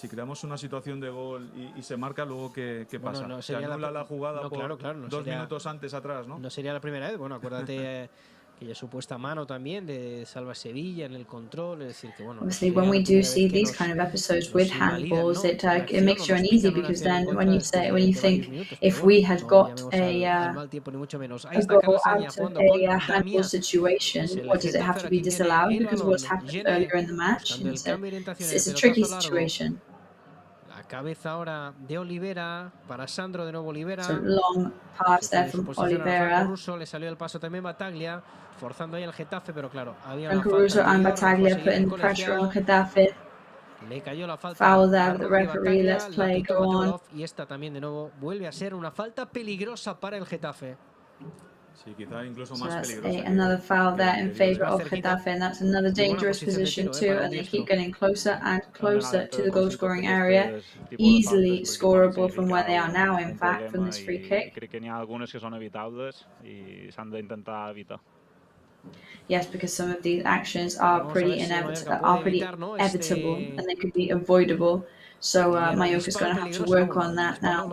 creamos una situación de gol y se marca, luego ¿qué pasa? No se anula la jugada por claro, 2 minutos antes atrás, ¿no? No sería la primera vez. Bueno, acuérdate aquella supuesta mano también de Salva Sevilla en el control, es decir que bueno. Obviously, when we do see these kind of episodes with handballs, it makes you uneasy, because then when you think if we had got a goal out of a handball situation, what does it have to be disallowed because what's happened earlier in the match? And so it's a tricky situation. La cabeza ahora de Olivera para Sandro, de nuevo Olivera. So long pass there from Olivera. Russo, le salió el paso también Bataglia, forzando ahí el Getafe, pero claro, había Franco Russo and Bataglia putting pressure on Getafe. Le cayó la falta. Foul there, the referee, let's play, go on. Y esta también de nuevo vuelve a ser una falta peligrosa para el Getafe. Sí, quizá incluso So más that's peligrosa. Another foul there in favor of Getafe, and that's another dangerous position too, and they keep getting closer and closer to the goal-scoring area, easily scoreable from where they are now, in fact, from this free kick. Crec que n'hi ha algunes que són evitables i s'han d'intentar evitar. Yes, because some of these actions are pretty inevitable, and they could be avoidable. So Mallorca's going to have to work on that now.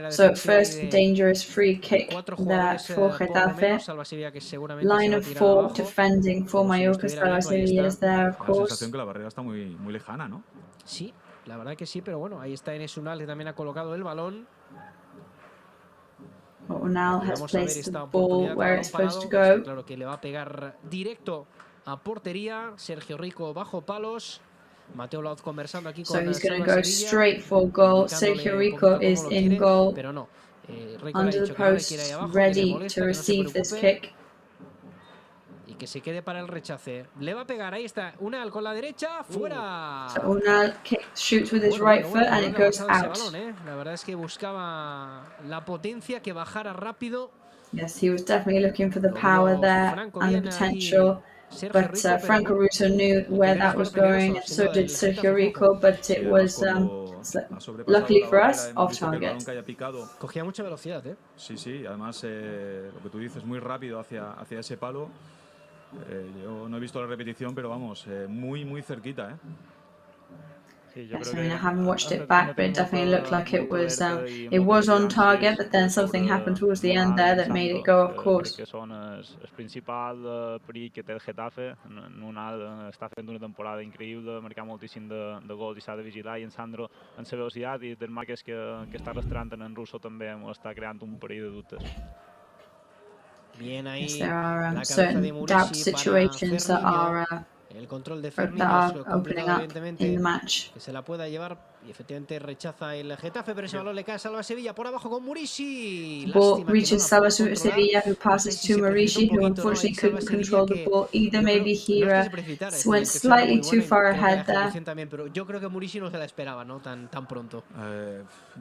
So first dangerous free kick there for Getafe. Line of 4 defending for Mallorca. Salva Sevilla is there, of course. La sensación que la barrera está muy lejana, ¿no? Sí, la verdad que sí, pero bueno, ahí está Enes Unal, que también ha colocado el balón. Unal has placed the ball where it's supposed to go. Claro que le va a pegar directo a portería. Sergio Rico bajo palos. Mateo Laoz conversando aquí con So he's going to go straight for goal. Sergio Rico is in goal, under the post, ready to receive this kick. Y que se quede para el rechace. Le va a pegar, ahí está. Unal con la derecha, fuera. So Unal shoots with his right foot and it goes out. La verdad es que buscaba la potencia, que bajara rápido. Yes, he was definitely looking for the power there and the potential. But Franco Russo knew where that was going, and so did Sergio Rico, but it was, luckily for us, off target. Cogía mucha velocidad, ¿eh? Sí, además lo que tú dices, muy rápido hacia ese palo. Yo no he visto la repetición, pero vamos, muy cerquita, ¿eh? Yes, I mean, I haven't watched it back, but it definitely looked like it was on target, but then something happened towards the end there that made it go off course. Que són el principal perill que té el Getafe. Unal està fent una temporada increïble, ha marcat moltíssim de gols i s'ha de vigilar, i en Sandro, en la velocitat i les marques que està arrastrant en Russo, també està creant un perill de dubtes. Bien ahí. Yes, there are certain doubt situations that are el control de Fermi opening up in the match. Que se la pueda llevar, y efectivamente rechaza el Getafe, pero ese balón le cae a Salva Sevilla por abajo con Murici. Ball reaches Salva Sevilla, who passes to Murici, who unfortunately couldn't control the ball either. Maybe he went slightly too far ahead there. Pero yo creo que Murici no se la esperaba, ¿no? Tan pronto.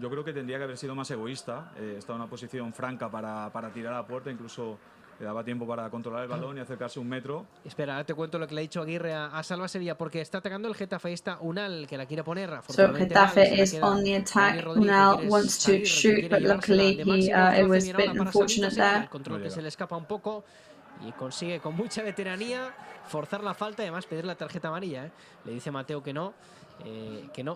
Yo creo que tendría que haber sido más egoísta. Estaba en una posición franca para tirar a la puerta, incluso le daba tiempo para controlar el balón y acercarse 1 metro. Espera, ahora te cuento lo que le ha dicho Aguirre a Salva Sevilla, porque está atacando el Getafe. Ahí está Unal, que la quiere poner. So Getafe is on the attack. Unal wants to shoot, but luckily it was a bit unfortunate there. El control que se le escapa un poco y consigue con mucha veteranía forzar la falta y además pedir la tarjeta amarilla. Le dice Mateo que no.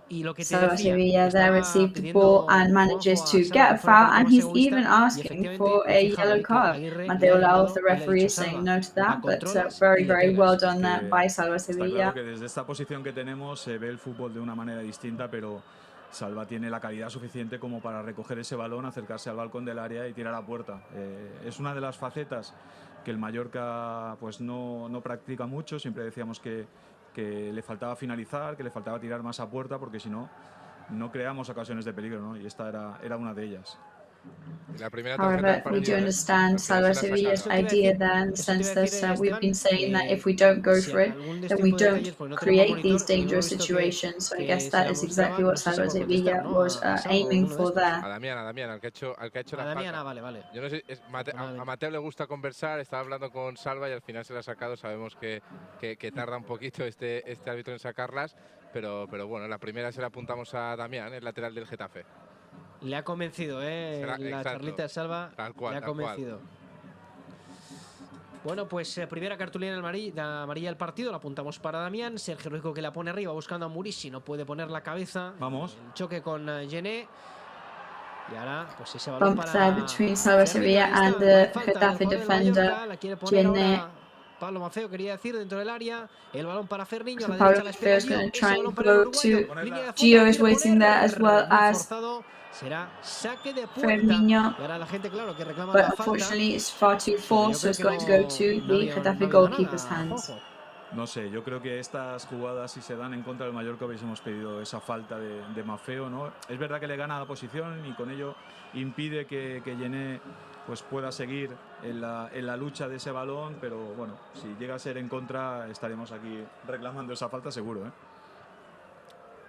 Y lo que te Salva Sevilla there received the ball and manages to get a foul, and he's even asking for a yellow card. Mateo Laoz, the referee, is saying no to that, but very well done there by Salva Sevilla. Está claro que desde esta posición que tenemos se ve el fútbol de una manera distinta, pero Salva tiene la calidad suficiente como para recoger ese balón, acercarse al balcón del área y tirar a puerta. Es una de las facetas el Mallorca pues no practica mucho. Siempre decíamos que le faltaba finalizar, que le faltaba tirar más a puerta, porque si no creamos ocasiones de peligro, ¿no? Y esta era una de ellas. However, we do understand Salva Sevilla's idea there in the sense that we've been saying that if we don't go for it, then we don't create these dangerous situations. So I guess that is exactly what Salva Sevilla was aiming for there. A Damián, al que ha hecho la falta. Vale. Yo no sé, a Mateo le gusta conversar, estaba hablando con Salva y al final se la ha sacado. Sabemos que tarda un poquito este árbitro en sacarlas, pero bueno, la primera se la apuntamos a Damián, el lateral del Getafe. Le ha convencido, la charlita de Salva. Tal cual, le ha convencido. Bueno, pues primera cartulina amarilla del partido, la apuntamos para Damián. Sergio Rico, que la pone arriba buscando a Murici, no puede poner la cabeza. Vamos. El choque con Gené. Y ahora, pues ese balón Bump there between Salva Sevilla and the Getafe defender, Gené. Pablo Maceo quería decir dentro del área. El balón para Ferniño. A la Pablo derecha la espera Maceo is going to try and para el go to Gio is waiting there as well as será saque de puerta. Ferniño. Y ahora la gente, claro, que reclama But la falta. unfortunately, it's far too forced, so it's going to go to the Getafe goalkeeper's hands. No sé, yo creo que estas jugadas, si se dan en contra del Mallorca, hubiésemos pedido esa falta de Mafeo, ¿no? Es verdad que le gana la posición y con ello impide que Gené pues pueda seguir en la lucha de ese balón, pero bueno, si llega a ser en contra, estaremos aquí reclamando esa falta seguro, ¿eh?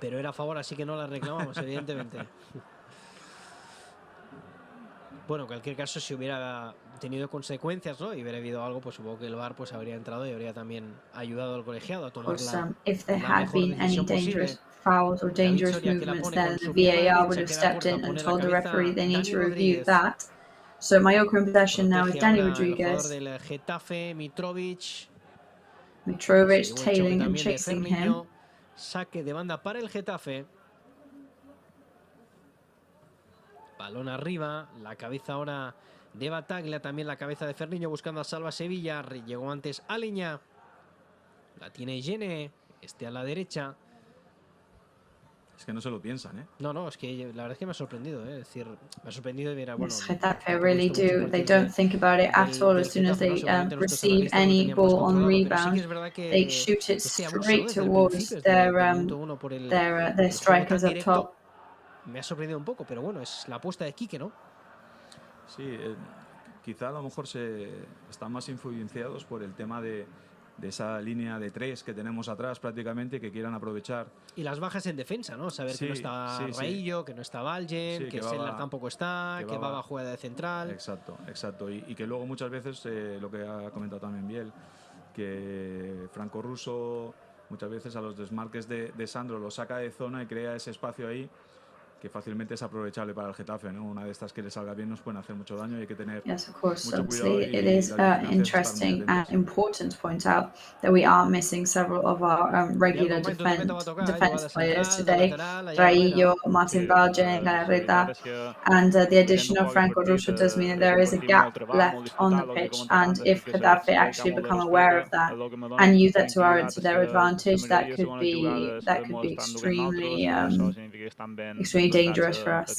Pero era a favor, así que no la reclamamos, evidentemente. Bueno, en cualquier caso, si hubiera tenido consecuencias, ¿no? Y hubiera habido algo, pues supongo que el VAR pues habría entrado y habría también ayudado al colegiado a tomar if there had been any dangerous fouls or dangerous movements, then the VAR would have stepped in and told the referee they need to review that. So Mallorca in possession now with Dani Rodríguez. Del Getafe, Mitrovic tailing and chasing him. Saque de banda para el Getafe. Balón arriba, la cabeza ahora de Bataglia, también la cabeza de Ferniño buscando a Salva Sevilla. Llegó antes Aleña. La tiene Gené, a la derecha. Es que no se lo piensan, ¿eh? No, es que la verdad es que me ha sorprendido, ¿eh? Es decir, me ha sorprendido de ver a Getafe really do. They don't think about it at all. As soon as they receive any ball on rebound, they shoot it straight towards their strikers up top. Me ha sorprendido un poco, pero bueno, es la apuesta de Quique, ¿no? Sí, quizá a lo mejor están más influenciados por el tema de esa línea de tres que tenemos atrás prácticamente, que quieran aprovechar. Y las bajas en defensa, ¿no? Saber que no está Raillo, que no está Valgen, que Sellar tampoco está, que Baba juega de central. Exacto. Y que luego muchas veces, lo que ha comentado también Biel, que Franco Russo muchas veces a los desmarques de Sandro lo saca de zona y crea ese espacio ahí que fácilmente es aprovechable para el Getafe, ¿no? Una de estas que le salga bien nos pueden hacer mucho daño y hay que tener Yes, of course. mucho Obviously, cuidado. It is interesting and important to point out that we are missing several of our regular defense players today. Raillo, Martin Valgen, Galarreta, and the addition of Franco Russo does mean that there is a gap left on the pitch. And if Getafe actually become aware of that and use that to their advantage, that could be extremely dangerous for us.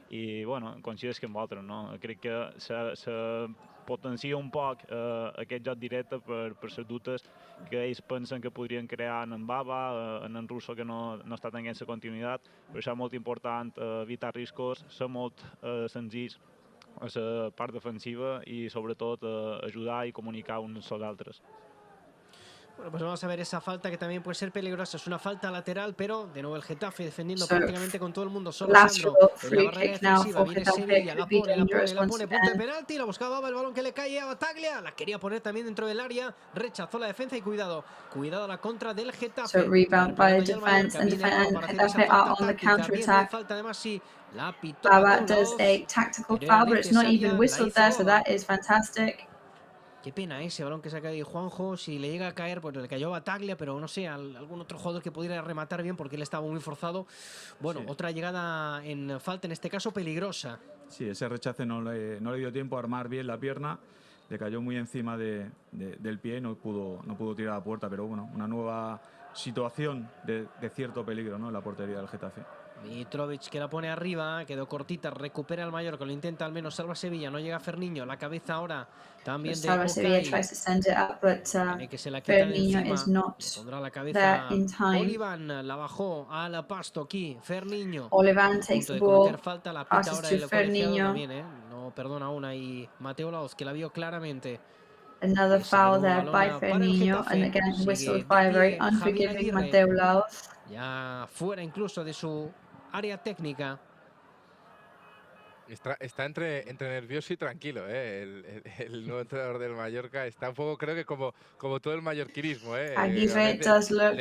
I bueno, coincideix que amb altres, no? Crec que se potencia un poc aquest joc directe per les dutes que ells pensen que podrien crear en Baba, en Russo, que no està tenint la continuïtat. Per això és molt important evitar riscos, ser molt senzills a la part defensiva i sobretot ajudar i comunicar uns als altres. Bueno, pues vamos a ver esa falta que también puede ser peligrosa. Es una falta lateral, pero de nuevo el Getafe defendiendo prácticamente con todo el mundo. Solo Sandro en la barrera defensiva. Viene Sevilla, la pone, punto de penalti. La buscaba el balón que le cae a Bataglia. La quería poner también dentro del área. Rechazó la defensa y cuidado a la contra del Getafe. So rebound by the defense and Getafe are on the counter-attack. Baba does a tactical foul, but it's not even whistled there, so that is fantastic. Qué pena ese balón que saca ahí Juanjo. Si le llega a caer, pues le cayó a Bataglia, pero no sé, algún otro jugador que pudiera rematar bien porque él estaba muy forzado. Bueno, otra llegada en falta, en este caso peligrosa. Sí, ese rechace no le dio tiempo a armar bien la pierna. Le cayó muy encima del pie y no pudo tirar a la puerta. Pero bueno, una nueva situación de cierto peligro, ¿no?, en la portería del Getafe. Mitrovic que la pone arriba, quedó cortita, recupera el Mallorca, lo intenta al menos, salva Sevilla, no llega Ferniño, la cabeza ahora también de Salva Sevilla Okay. tries to send it up, but Tiene que se la quitan Ferniño encima, is not le pondrá la there cabeza in time. Olivan, la bajó al pasto aquí, Ferniño. Olivan A takes punto the de ball, cometer falta, la pita passes ahora to el colegiado Ferniño. también, no perdona aún ahí Mateo Laoz, que la vio claramente. Another foul de nuevo there by balón para el Ferniño, Getafe. and again Sigue whistled de by a very pie Javier unforgiving Aguirre, Mateo Laoz. ya fuera incluso de su área técnica. Está entre nervioso y tranquilo, el nuevo entrenador del Mallorca. Está un poco, creo que como todo el mallorquinismo. Aguirre does look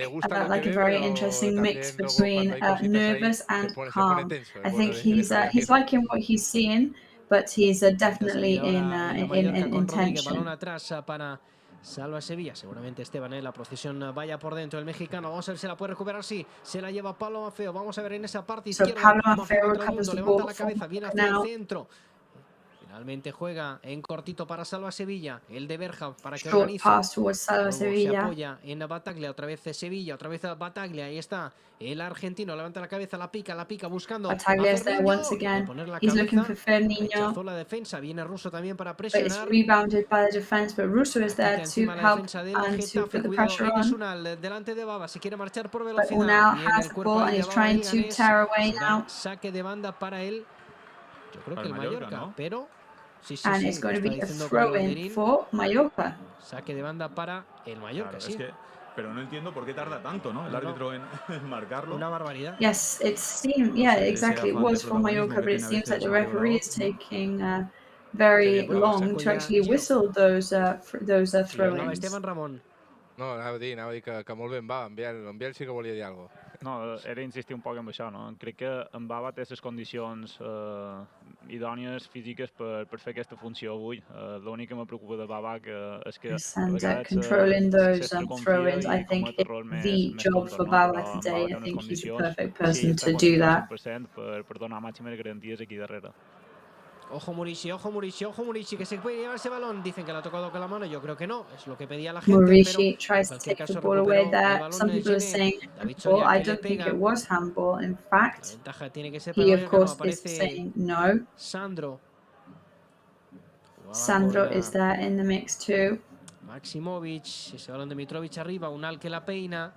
like a very interesting mix between nervous and calm. I think he's liking what he's seeing, but he's definitely in tension. Balón atrás para Salva Sevilla, seguramente Esteban, la procesión vaya por dentro el mexicano, vamos a ver si la puede recuperar, sí, se la lleva Pablo Maffeo, vamos a ver en esa parte izquierda, Pablo Maffeo recovers the levanta ball la cabeza, viene hacia canal. el centro, finalmente juega en cortito para Salva Sevilla, el de Berja para que Short organice, pass towards Salva se Sevilla. apoya en Bataglia, otra vez Sevilla, otra vez Bataglia, ahí está el argentino, levanta la cabeza, la pica buscando Bataglia is there once again, he's looking for Ferniño. Rechazó la defensa, viene Russo también para But it's presionar. rebounded by the defense, but Russo is there to help and to put the pressure on. Unal delante de Baba, si quiere marchar por But velocidad. Unal has the ball and is trying to tear away now. Saque de banda para él. Yo creo que el Mallorca, ¿no? Pero sí, And it's going to be a throw-in for Mallorca. Saque de banda para el Mallorca, Claro, sí. es que, pero no entiendo por qué tarda tanto, ¿no? El árbitro en marcarlo. Una barbaridad. Yes, it seemed, yeah, exactly. It was for Mallorca, but it seems like the referee is taking very long to actually whistle those throw-ins. Esteban Ramón. No, anava a dir que molt ben va, en Biel sí que volia dir alguna cosa. No, era insistir un poc en això, no? Crec que en Baba té les condicions idònies físiques per fer aquesta funció avui. L'únic que me preocupa de Baba és que controlling those throw-ins, I think it's the job for Baba today. I think he's the perfect person to do that. Per donar màximes garanties aquí darrere. Ojo Murici, que se puede llevar ese balón. Dicen que la ha tocado con la mano, yo creo que no. Es lo que pedía la gente. Murici tries to take the ball away there. Some people are saying handball. I don't think it was handball. In fact, he of course is saying no. Sandro is there in the mix too. Maximovic, ese balón de Mitrovic arriba, Unal que la peina.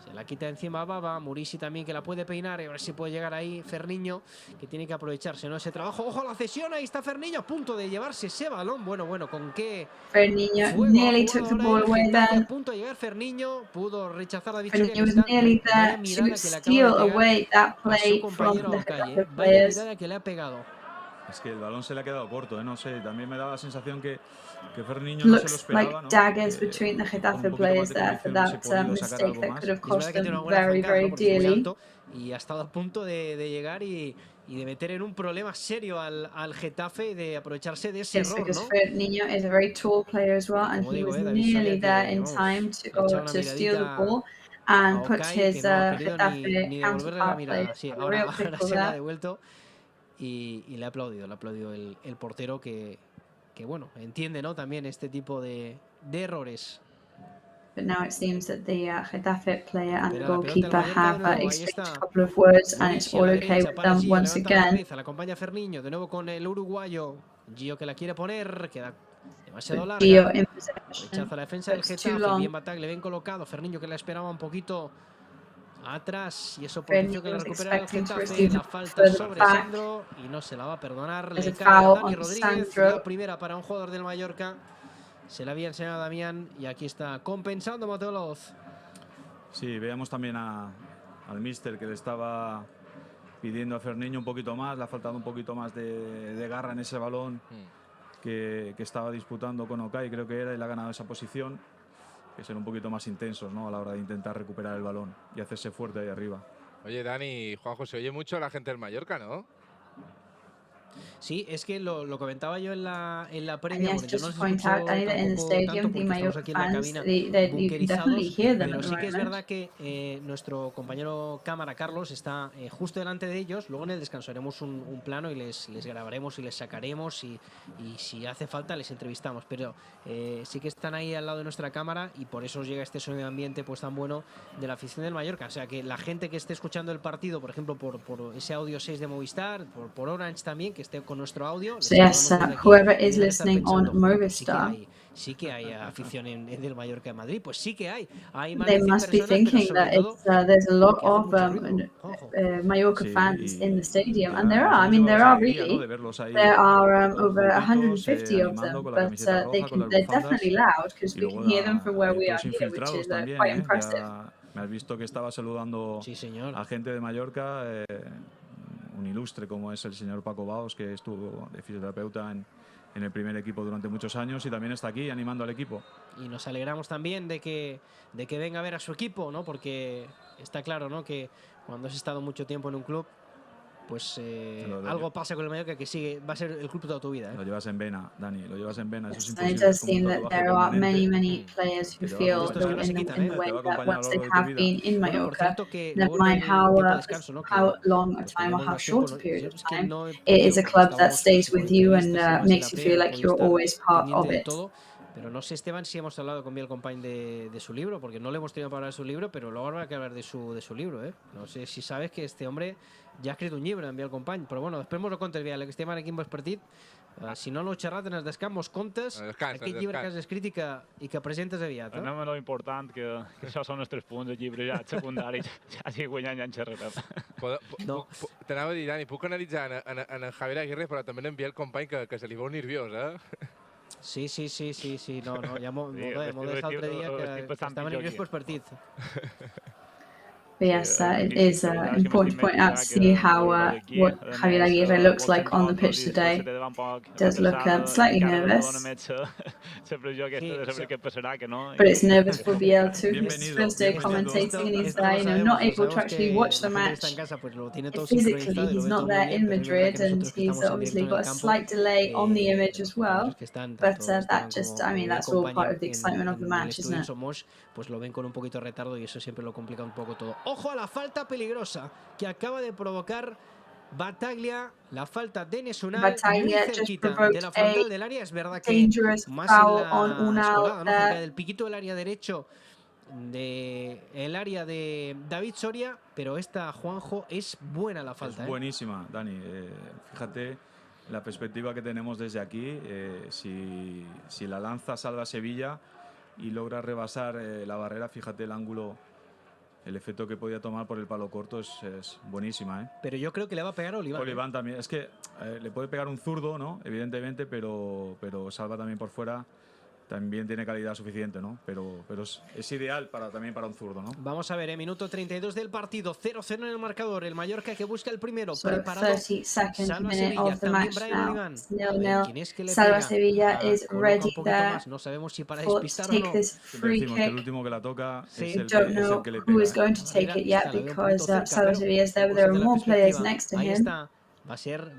Se la quita encima a Baba, Murici también que la puede peinar y a ver si puede llegar ahí Ferniño, que tiene que aprovecharse, ¿no? Ese trabajo. ¡Ojo a la cesión! Ahí está Ferniño a punto de llevarse ese balón. Bueno, ¿con qué? Ferniño nearly took the ball away then. A punto de llegar Ferniño, pudo rechazar la victoria. Ferniño was nearly there to steal away that play from the Getafe players. Vaya mirada que le ha pegado. Es que el balón se le ha quedado corto, no sé, también me da la sensación que Ferniño no se lo esperaba, like daggers between the Getafe players there for that mistake that could have cost them very, very dearly. Y ha estado a punto de llegar y de meter en un problema serio al Getafe y de aprovecharse de ese error, because ¿no? Ferniño is a very tall player as well, and he was nearly there in time to steal the ball and put his Getafe counterpart player in a real pickle there. Y le ha aplaudido el portero que bueno, entiende, ¿no? También este tipo de errores. But now it seems that the Getafe player and the goalkeeper have exchanged a couple of words, and it's all okay with them once again. La acompaña Ferniño, de nuevo con el uruguayo. Gio que la quiere poner, queda demasiado larga. Gio in possession. Rechaza la defensa del Getafe, bien Bataglia, bien colocado. Ferniño que la esperaba un poquito atrás y eso por que la recupera el Getafe, la falta sobre Sandro y no se la va a perdonar. Le cae a Dani Rodríguez, la primera para un jugador del Mallorca. Se la había enseñado a Damián y aquí está compensando Mateo Laoz. Sí, veíamos también al míster que le estaba pidiendo a Ferniño un poquito más, le ha faltado un poquito más de garra en ese balón que estaba disputando con Okay, creo que era, y le ha ganado esa posición. Que ser un poquito más intensos, ¿no? A la hora de intentar recuperar el balón y hacerse fuerte ahí arriba. Oye, Dani, Juanjo, se oye mucho a la gente del Mallorca, ¿no? Sí, es que lo comentaba yo en la previa, And yes, porque yo just no to los point out, escucho Anita, in the tampoco stadium, tanto the porque estamos Mallorca aquí en la fans, cabina you can definitely hear them pero at the sí que es moment. verdad que nuestro compañero cámara Carlos está justo delante de ellos. Luego en el descanso haremos un plano y les grabaremos y les sacaremos y si hace falta les entrevistamos, pero sí que están ahí al lado de nuestra cámara y por eso os llega este sonido de ambiente pues tan bueno de la afición del Mallorca. O sea que la gente que esté escuchando el partido, por ejemplo por ese audio 6 de Movistar, por Orange también, que esté con nuestro audio, So yes, whoever is listening on Movistar, sí que hay afición en del Mallorca de Madrid, pues sí que hay más they de 100 must be personas, pero thinking sobre that todo there's a lot que hacen of mucho ruido, Juanjo. Mallorca Sí, fans in the stadium, and there nos are. I hemos mean, llevado there esa are alegría, ¿no? really. De verlos ahí There are todos over juntitos, 150 of animando them, con la but camiseta roja, con las they're bufandas. definitely loud because Y we luego can hear them from where we are todos here, which infiltrados is también, quite impressive. Ya me has visto que estaba saludando a gente de Mallorca, un ilustre como es el señor Paco Baos, que estuvo de fisioterapeuta en el primer equipo durante muchos años y también está aquí animando al equipo. Y nos alegramos también de que venga a ver a su equipo, ¿no? Porque está claro, ¿no? Que cuando has estado mucho tiempo en un club, pues algo pasa con el Mallorca que sigue, va a ser el club de toda tu vida. Lo llevas en vena, Dani, lo llevas en vena, eso es And imposible. it does Es como un seem that tatuaje there are permanente many players who feel Estos que no se in quitan, the way te va a that acompañar a once lo they largo de tu have vida. been in Bueno, por Mallorca, cierto, que never luego en mind el how tiempo de descanso, ¿no? how long a Pues time or teníamos how más short tiempo, a period of es que time, no he it is a podido, club that estábamos stays con with you and entrevistas y demás en makes la you previa, feel no like he you're podido always estar part pendiente of de it. todo. Pero no sé, Esteban, si hemos hablado con Biel Compañ de su libro, porque no le hemos tenido para hablar de su libro, pero luego habrá que hablar de su libro, ¿eh? No sé si sabes que este hombre ja ha escrit un llibre en Biel Compañ, però bueno, després mos ho contes, Biel, que estem ara aquí amb el partit. Si no l'heu xerrat en el descans, mos contes aquest llibre que has escrit i que presentes aviat. Anem a lo important, que això són els 3 punts, el llibre ja secundari, ja estic guanyant, ja en xerrarem. T'anava a dir, Dani, puc analitzar en Javier Aguirre, però també en Biel Compañ, que se li veu nerviós, eh? Sí, no, ja m'ho deia l'altre dia que estava nerviós pels partits. But yes, it is important to point out to see how what Javier Aguirre looks like on the pitch today. Does look slightly nervous, but it's nervous for Biel too. His first day commentating, and he's not able to actually watch the match physically. He's not there in Madrid, and he's obviously got a slight delay on the image as well. But that just, I mean, that's all part of the excitement of the match, isn't it? Pues lo ven con un poquito de retardo y eso siempre lo complica un poco todo. Ojo a la falta peligrosa que acaba de provocar Bataglia, la falta de Nesunal, muy cerquita de la frontal del área. Es verdad que más en la escolada, ¿no? Cerca del piquito del área derecho del área de David Soria, pero esta, Juanjo, es buena la falta. Es buenísima, Dani. Fíjate la perspectiva que tenemos desde aquí. Si la lanza salva Sevilla y logra rebasar la barrera, fíjate el ángulo, el efecto que podía tomar por el palo corto es buenísima, ¿eh? Pero yo creo que le va a pegar a Oliván. Oliván también, es que le puede pegar un zurdo, ¿no? Evidentemente, pero salva también por fuera. También tiene calidad suficiente, ¿no? Pero es ideal también para un zurdo, ¿no? Vamos a ver, minuto 32 del partido, 0-0 en el marcador. El Mallorca que busca el primero, So preparado. 32nd minute Sevilla, of the match now. It's 0-0. ¿Quién es que le Salva pega? Sevilla is ready there No sabemos si para to despistar o take no. this free Decimos que el kick. último que la toca es We el don't que know le who pega. is going to take it yet because Salva Sevilla is there, but there are more players next to Ahí him. está. Va a ser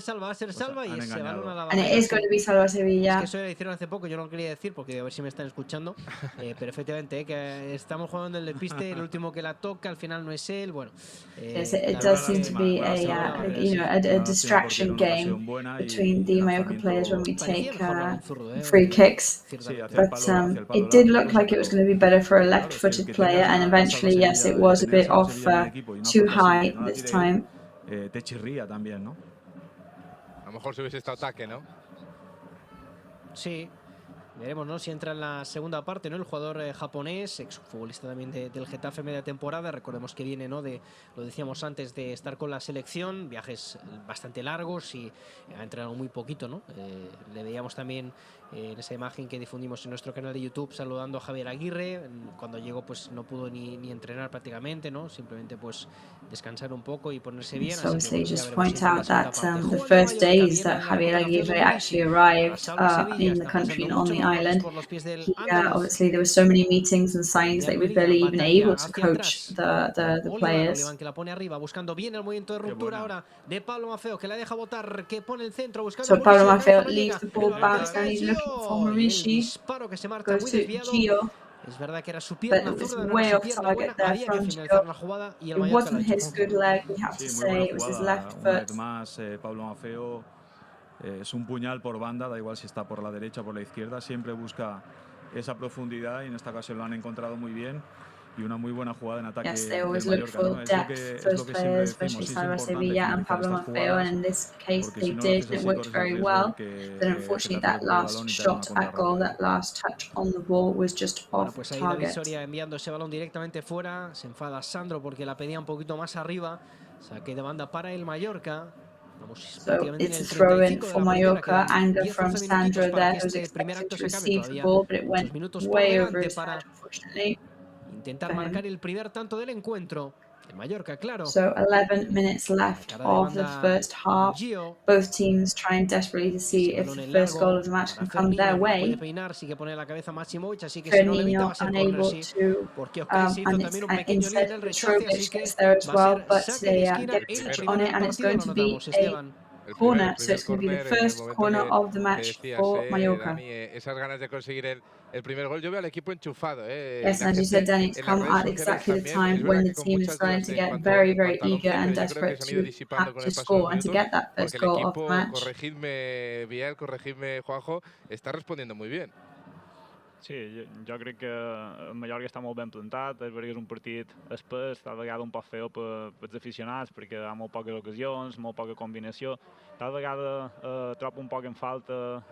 Salva y ese balón a la And it is going to be Salva Sevilla. Es que eso lo hicieron hace poco, yo no lo quería decir porque a ver si me están escuchando, pero efectivamente que estamos jugando en el despiste, el último que la toca al final no es él, bueno. Yes, it does seem to be a distraction game between the Mallorca players when we take free kicks. But it did look like it was going to be better for a left-footed player, and eventually, yes, it was a bit off too high this time. Te chirría también, ¿no? A lo mejor si hubiese estado ataque, ¿no? Sí. Veremos, ¿no? Si entra en la segunda parte, ¿no? El jugador japonés, exfutbolista también del Getafe media temporada. Recordemos que viene, ¿no? Lo decíamos antes, de estar con la selección, viajes bastante largos y ha entrenado muy poquito, ¿no? Le veíamos también en esa imagen que difundimos en nuestro canal de YouTube saludando a Javier Aguirre. Cuando llegó, pues no pudo ni entrenar prácticamente, ¿no? Simplemente pues descansar un poco y ponerse bien. So obviously just point out that the first days that Javier Aguirre actually arrived in the country, not only island. Obviously, there were so many meetings and signings that he was barely even able to coach the players. Que la pone arriba, buscando bien el movimiento de ruptura ahora de Pablo Maffeo, que la deja botar, que pone el centro, buscando So Pablo Maffeo leaves the ball back and he's looking for Maurici. Goes to Gio. Es verdad que era su But pierna it was zurda, way era su off pierna target buena, there había que from finalizar Gio. la jugada y el It Mallorca wasn't lo ha his hecho. good leg, we have to say, it was his left Una foot. vez más, Pablo Maffeo es un puñal por banda, da igual si está por la derecha o por la izquierda, siempre busca esa profundidad y en esta ocasión lo han encontrado muy bien. Y una muy buena jugada en ataque Yes, they del always look Mallorca, for ¿no? depth, those players, especially Salva Sevilla and Pablo Maffeo, and in this case they did, and it worked very well. But unfortunately, that last shot at goal, that last touch on the ball was just off Pues ahí David target. Soria enviando ese balón directamente fuera, se enfada Sandro porque la pedía un poquito más arriba, saque de banda para el Mallorca. So it's a throw in for Mallorca, anger from Sandro there, who was expected to receive the ball, but it went way over his head, unfortunately. Intentar marcar el primer tanto del encuentro. El Mallorca, claro. So 11 minutes left of the first half. Both teams trying desperately to see if the first goal of the match can come their way. Ferninho unable to, and instead Mitrovic gets there as well, but they get a touch on it, and it's going to be a corner. So it's going to be the first corner of the match for Mallorca. Dani, esas ganas de conseguir el primer gol, yo veo al equipo enchufado. Yes, and as you said, Danny, it's come at exactly the time when the team is starting to get very, very eager and desperate to score and to get that first goal of the match. Corregidme, Biel, corregidme, Juanjo, está respondiendo muy bien. Sí, jo crec que el Mallorca està molt ben plantat, és veritat que és un partit espès, tal vegada un poc feo pels aficionats, perquè hi ha molt poques ocasions, molt poca combinació, tal vegada trobo un poc en falta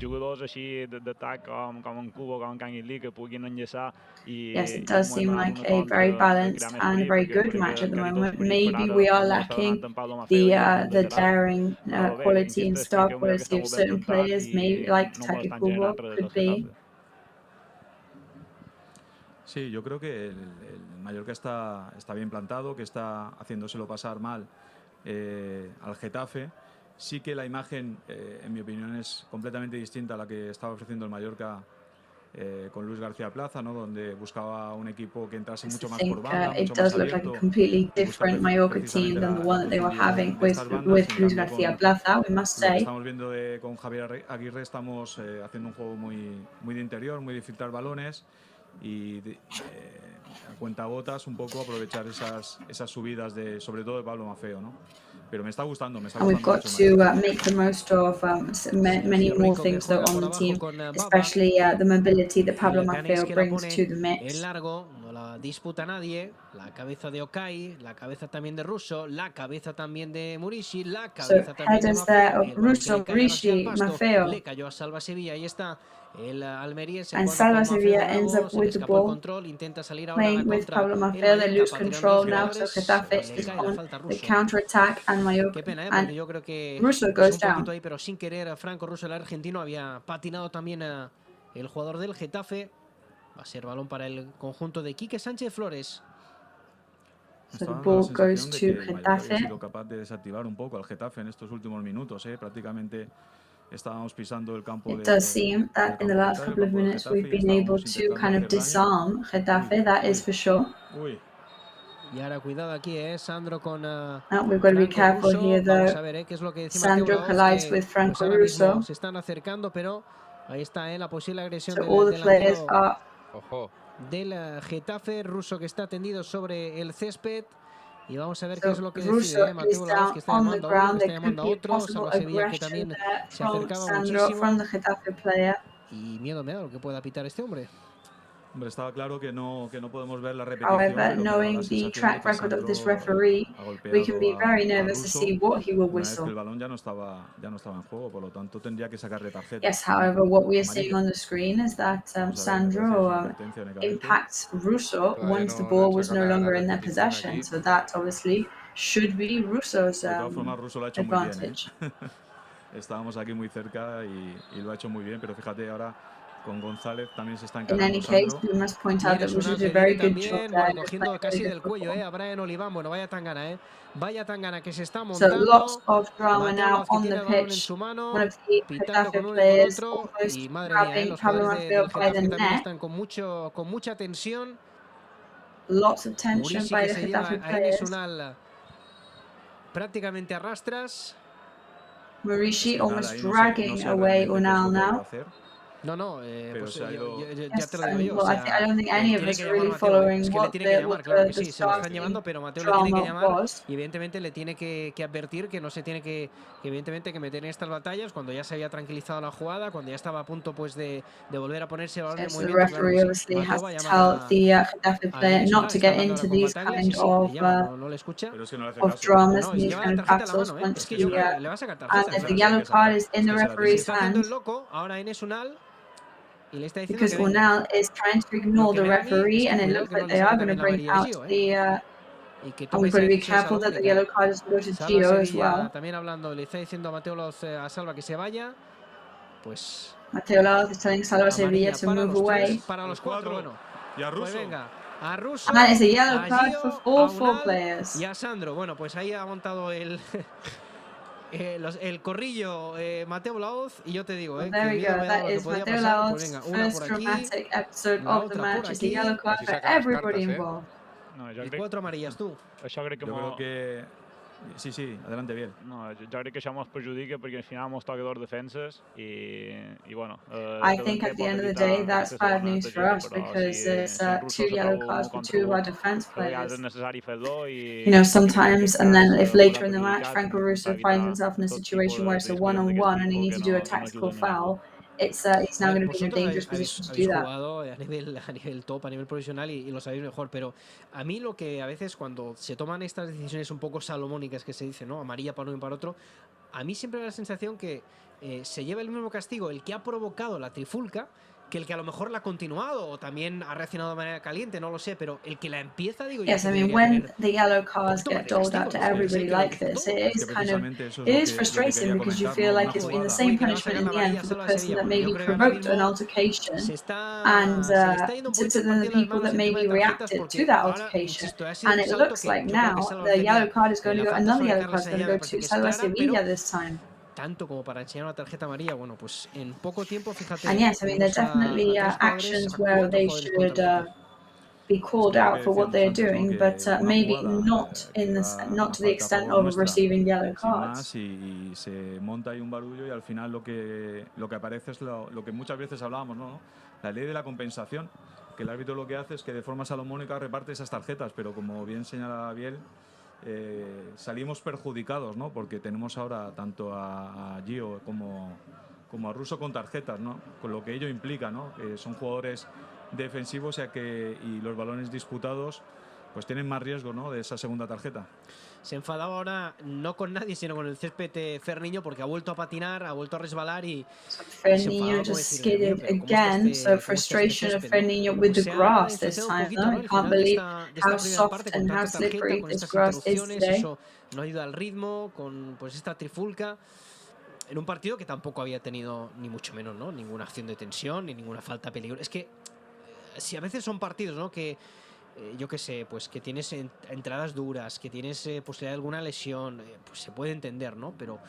jugadors així d'atac com en Kubo, com en Canguilí, que puguin enllaçar i... Yes, it does seem like a very balanced and a very good match at the moment. Maybe we are lacking the daring quality and star quality of certain players, maybe like Taki Kubo could be. Sí, yo creo que el Mallorca está bien plantado, que está haciéndoselo pasar mal al Getafe. Sí que la imagen, en mi opinión, es completamente distinta a la que estaba ofreciendo el Mallorca con Luis García Plaza, ¿no? Donde buscaba un equipo que entrase mucho más por banda, mucho It más does look like a completely different Mallorca team than the one that they were having with Luis García Plaza, we must say. Lo que estamos viendo con Javier Aguirre, estamos haciendo un juego muy de interior, muy de filtrar balones y a cuentagotas un poco aprovechar esas subidas sobre todo de Pablo Maffeo, ¿no? Pero me está gustando. And we've got to make the most of many more things though on the team, especially the mobility that Pablo Maffeo brings to the mix. El largo, no la disputa nadie, la cabeza de Okai, la cabeza también de Russo, la cabeza también de Murici, la cabeza también de Maffeo, Russo, Murici, Maffeo. Le cayó a Salva Sevilla, ahí está. El almeriense and Salva Sevilla ends up with the ball, playing with Pablo Maffeo. They lose control now, so Getafe is on the counter-attack, and Mallorca, and Russo goes down. Ahí, pero sin querer, Franco Russo, el argentino, había patinado también el jugador del Getafe. Va a ser balón para el conjunto de Quique Sánchez Flores. So the ball goes to Getafe. Ha sido capaz de desactivar un poco al Getafe en estos últimos minutos, prácticamente. Estábamos pisando el campo. It does seem that in the last couple of minutes we've been able to kind of disarm Getafe, that is for sure. Y ahora cuidado aquí, Sandro con we've got to be careful here though. Vamos a ver, qué es lo que decimos. Sandro collides with Franco Russo. Se están acercando, pero ahí está la posible agresión del Getafe. Russo que está tendido sobre el césped. Y vamos a ver qué es lo que decide Mateo Laoz, que está llamando a otro. Salva Sevilla, que también se acercaba muchísimo. Y miedo me da lo que pueda pitar este hombre. Hombre, estaba claro que no podemos ver la repetición. However, knowing the track record of this referee, we can be very nervous to see what he will whistle. El balón ya no estaba en juego, por lo tanto tendría que sacarle tarjeta. Yes, however, what we are seeing on the screen is that Sandro impacts Russo once the ball was no longer in their possession. So that obviously should be Russo's advantage. Estábamos aquí muy cerca y lo ha hecho muy bien, pero fíjate ahora con González también se está In any encarando case, Sandro. we must point out that Russo did a very good job there. Bueno, cogiendo casi del cuello, a Brian Oliván. Bueno, vaya tangana, Vaya tangana que se está So montando. lots of drama Mateo now Laoz que on tiene the el balón en pitch. su mano, One of the pitando Getafe con uno y con players otro. almost Y madre mía, los grabbing jugadores del Pablo by Getafe the también neck. están con mucha tensión. Lots of tension Muricy by que the se lleva Getafe a Enes players. Unal prácticamente a rastras. Muricy almost ahí dragging sé away realmente qué es Unal lo que ha ido a now. hacer. No, Pero pues se ha ido- ya te lo digo yo. Well, O I sea, don't think any of tiene us que are llamar really Mateo, following es que le what tiene que llamar, claro que sí, se lo están starting llamando, pero Mateo le tiene que drama llamar was. y evidentemente le tiene que advertir que no se tiene que evidentemente que meter en estas batallas cuando ya se había tranquilizado la jugada, cuando ya estaba a punto pues de volver a ponerse el balón en Yes, the movimiento. Claro referee que sí. obviously Mateo has va a to llamar tell the Getafe a player Enes not Unal, to está get hablando into ahora con these Bataglia, kind sí, le of llama, no le escucha. Pero es que no le hace of caso. dramas No, and y these lleva kind la of tarjeta en la battles mano, once es que the yo creo que le vas a sacar and tarjeta. if the yellow card is in the Se referee's está haciendo el hands loco ahora Enes Unal y le está diciendo because que venga. Unal is trying to Lo ignore que the me da a mí es referee que and it cuidado looks que no like le they saque are going to también la bring amarilla de out Gio, the y que and tome we've esa got to be decisión careful that the salomónica. yellow card doesn't go to Salva Gio as Sevilla well. también hablando, le está diciendo a Mateo Laoz a Salva que se vaya. Pues Mateo Laoz is telling Salva Sevilla amarilla to para move los tres, away. para los cuatro, bueno. Y a Pues Russo. venga, a Russo, And it's a yellow a card Gio, for a all four Unal players. y a Sandro. Bueno, pues ahí ha montado el el corrillo Mateo Laoz y yo te digo, Well, que there we miedo go. me ha dado That lo que is podía Mateo pasar. Pues Laoz's venga, una first por aquí, dramatic episode la of the otra por match. It's a aquí. yellow card Así for sacan las everybody cartas, involved. No, Y 4 amarillas, tú. Això crec que Yo creo que... Sí, adelante, bien. No, jo crec que això mos perjudica perquè al final mos toca dos defenses i bueno... I think at the end of the day, that's bad news for us because there's two yellow cards for two of our defense players. És necessari fer-lo i... You know, sometimes, and then if later in the match Franco Russo finds himself in a situation where it's a one-on-one and he needs to do a tactical foul, he's now going to be in a dangerous position to do that. Jugado a nivel top, a nivel profesional y lo sabéis mejor, pero a mí lo que a veces cuando se toman estas decisiones un poco salomónicas que se dice, ¿no? Amarilla para uno y para otro, a mí siempre me da la sensación que se lleva el mismo castigo el que ha provocado la trifulca que el que a lo mejor la ha continuado o también ha reaccionado de manera caliente, no lo sé, pero el que la empieza, digo yo. Yes, I mean, when the yellow cards get doled out to everybody like this, it is kind of, it is frustrating because you feel like it's been the same punishment in the end for the person that maybe provoked an altercation and to the people that maybe reacted to that altercation. And it looks like now the yellow card is going to go, another yellow card is going to go to Salva Sevilla this time. Tanto como para enseñar una tarjeta amarilla, bueno, pues en poco tiempo, fíjate. And yes, I mean, there are definitely actions where they should be called out for what they're doing, but maybe not not to the extent of receiving yellow cards. Y se monta ahí un barullo y al final lo que aparece es lo que muchas veces hablábamos, ¿no? La ley de la compensación, que el árbitro lo que hace es que de forma salomónica reparte esas tarjetas, pero como bien señala Biel, salimos perjudicados, ¿no? Porque tenemos ahora tanto a Gio como a Russo con tarjetas, ¿no? Con lo que ello implica, ¿no? Son jugadores defensivos y los balones disputados pues tienen más riesgo, ¿no? De esa segunda tarjeta. Se enfadaba ahora no con nadie, sino con el césped Ferniño porque ha vuelto a patinar, ha vuelto a resbalar y Ferniño just skidded again, so frustration of Ferniño with the grass this time. No, I can't believe how soft and how slippery this grass is today. Eso no ayuda al ritmo con pues esta trifulca en un partido que tampoco había tenido ni mucho menos, ¿no? Ninguna acción de tensión ni ninguna falta peligrosa. Es que si a veces son partidos, ¿no? Que yo qué sé, pues que tienes entradas duras, que tienes posibilidad de alguna lesión, pues se puede entender, ¿no? Pero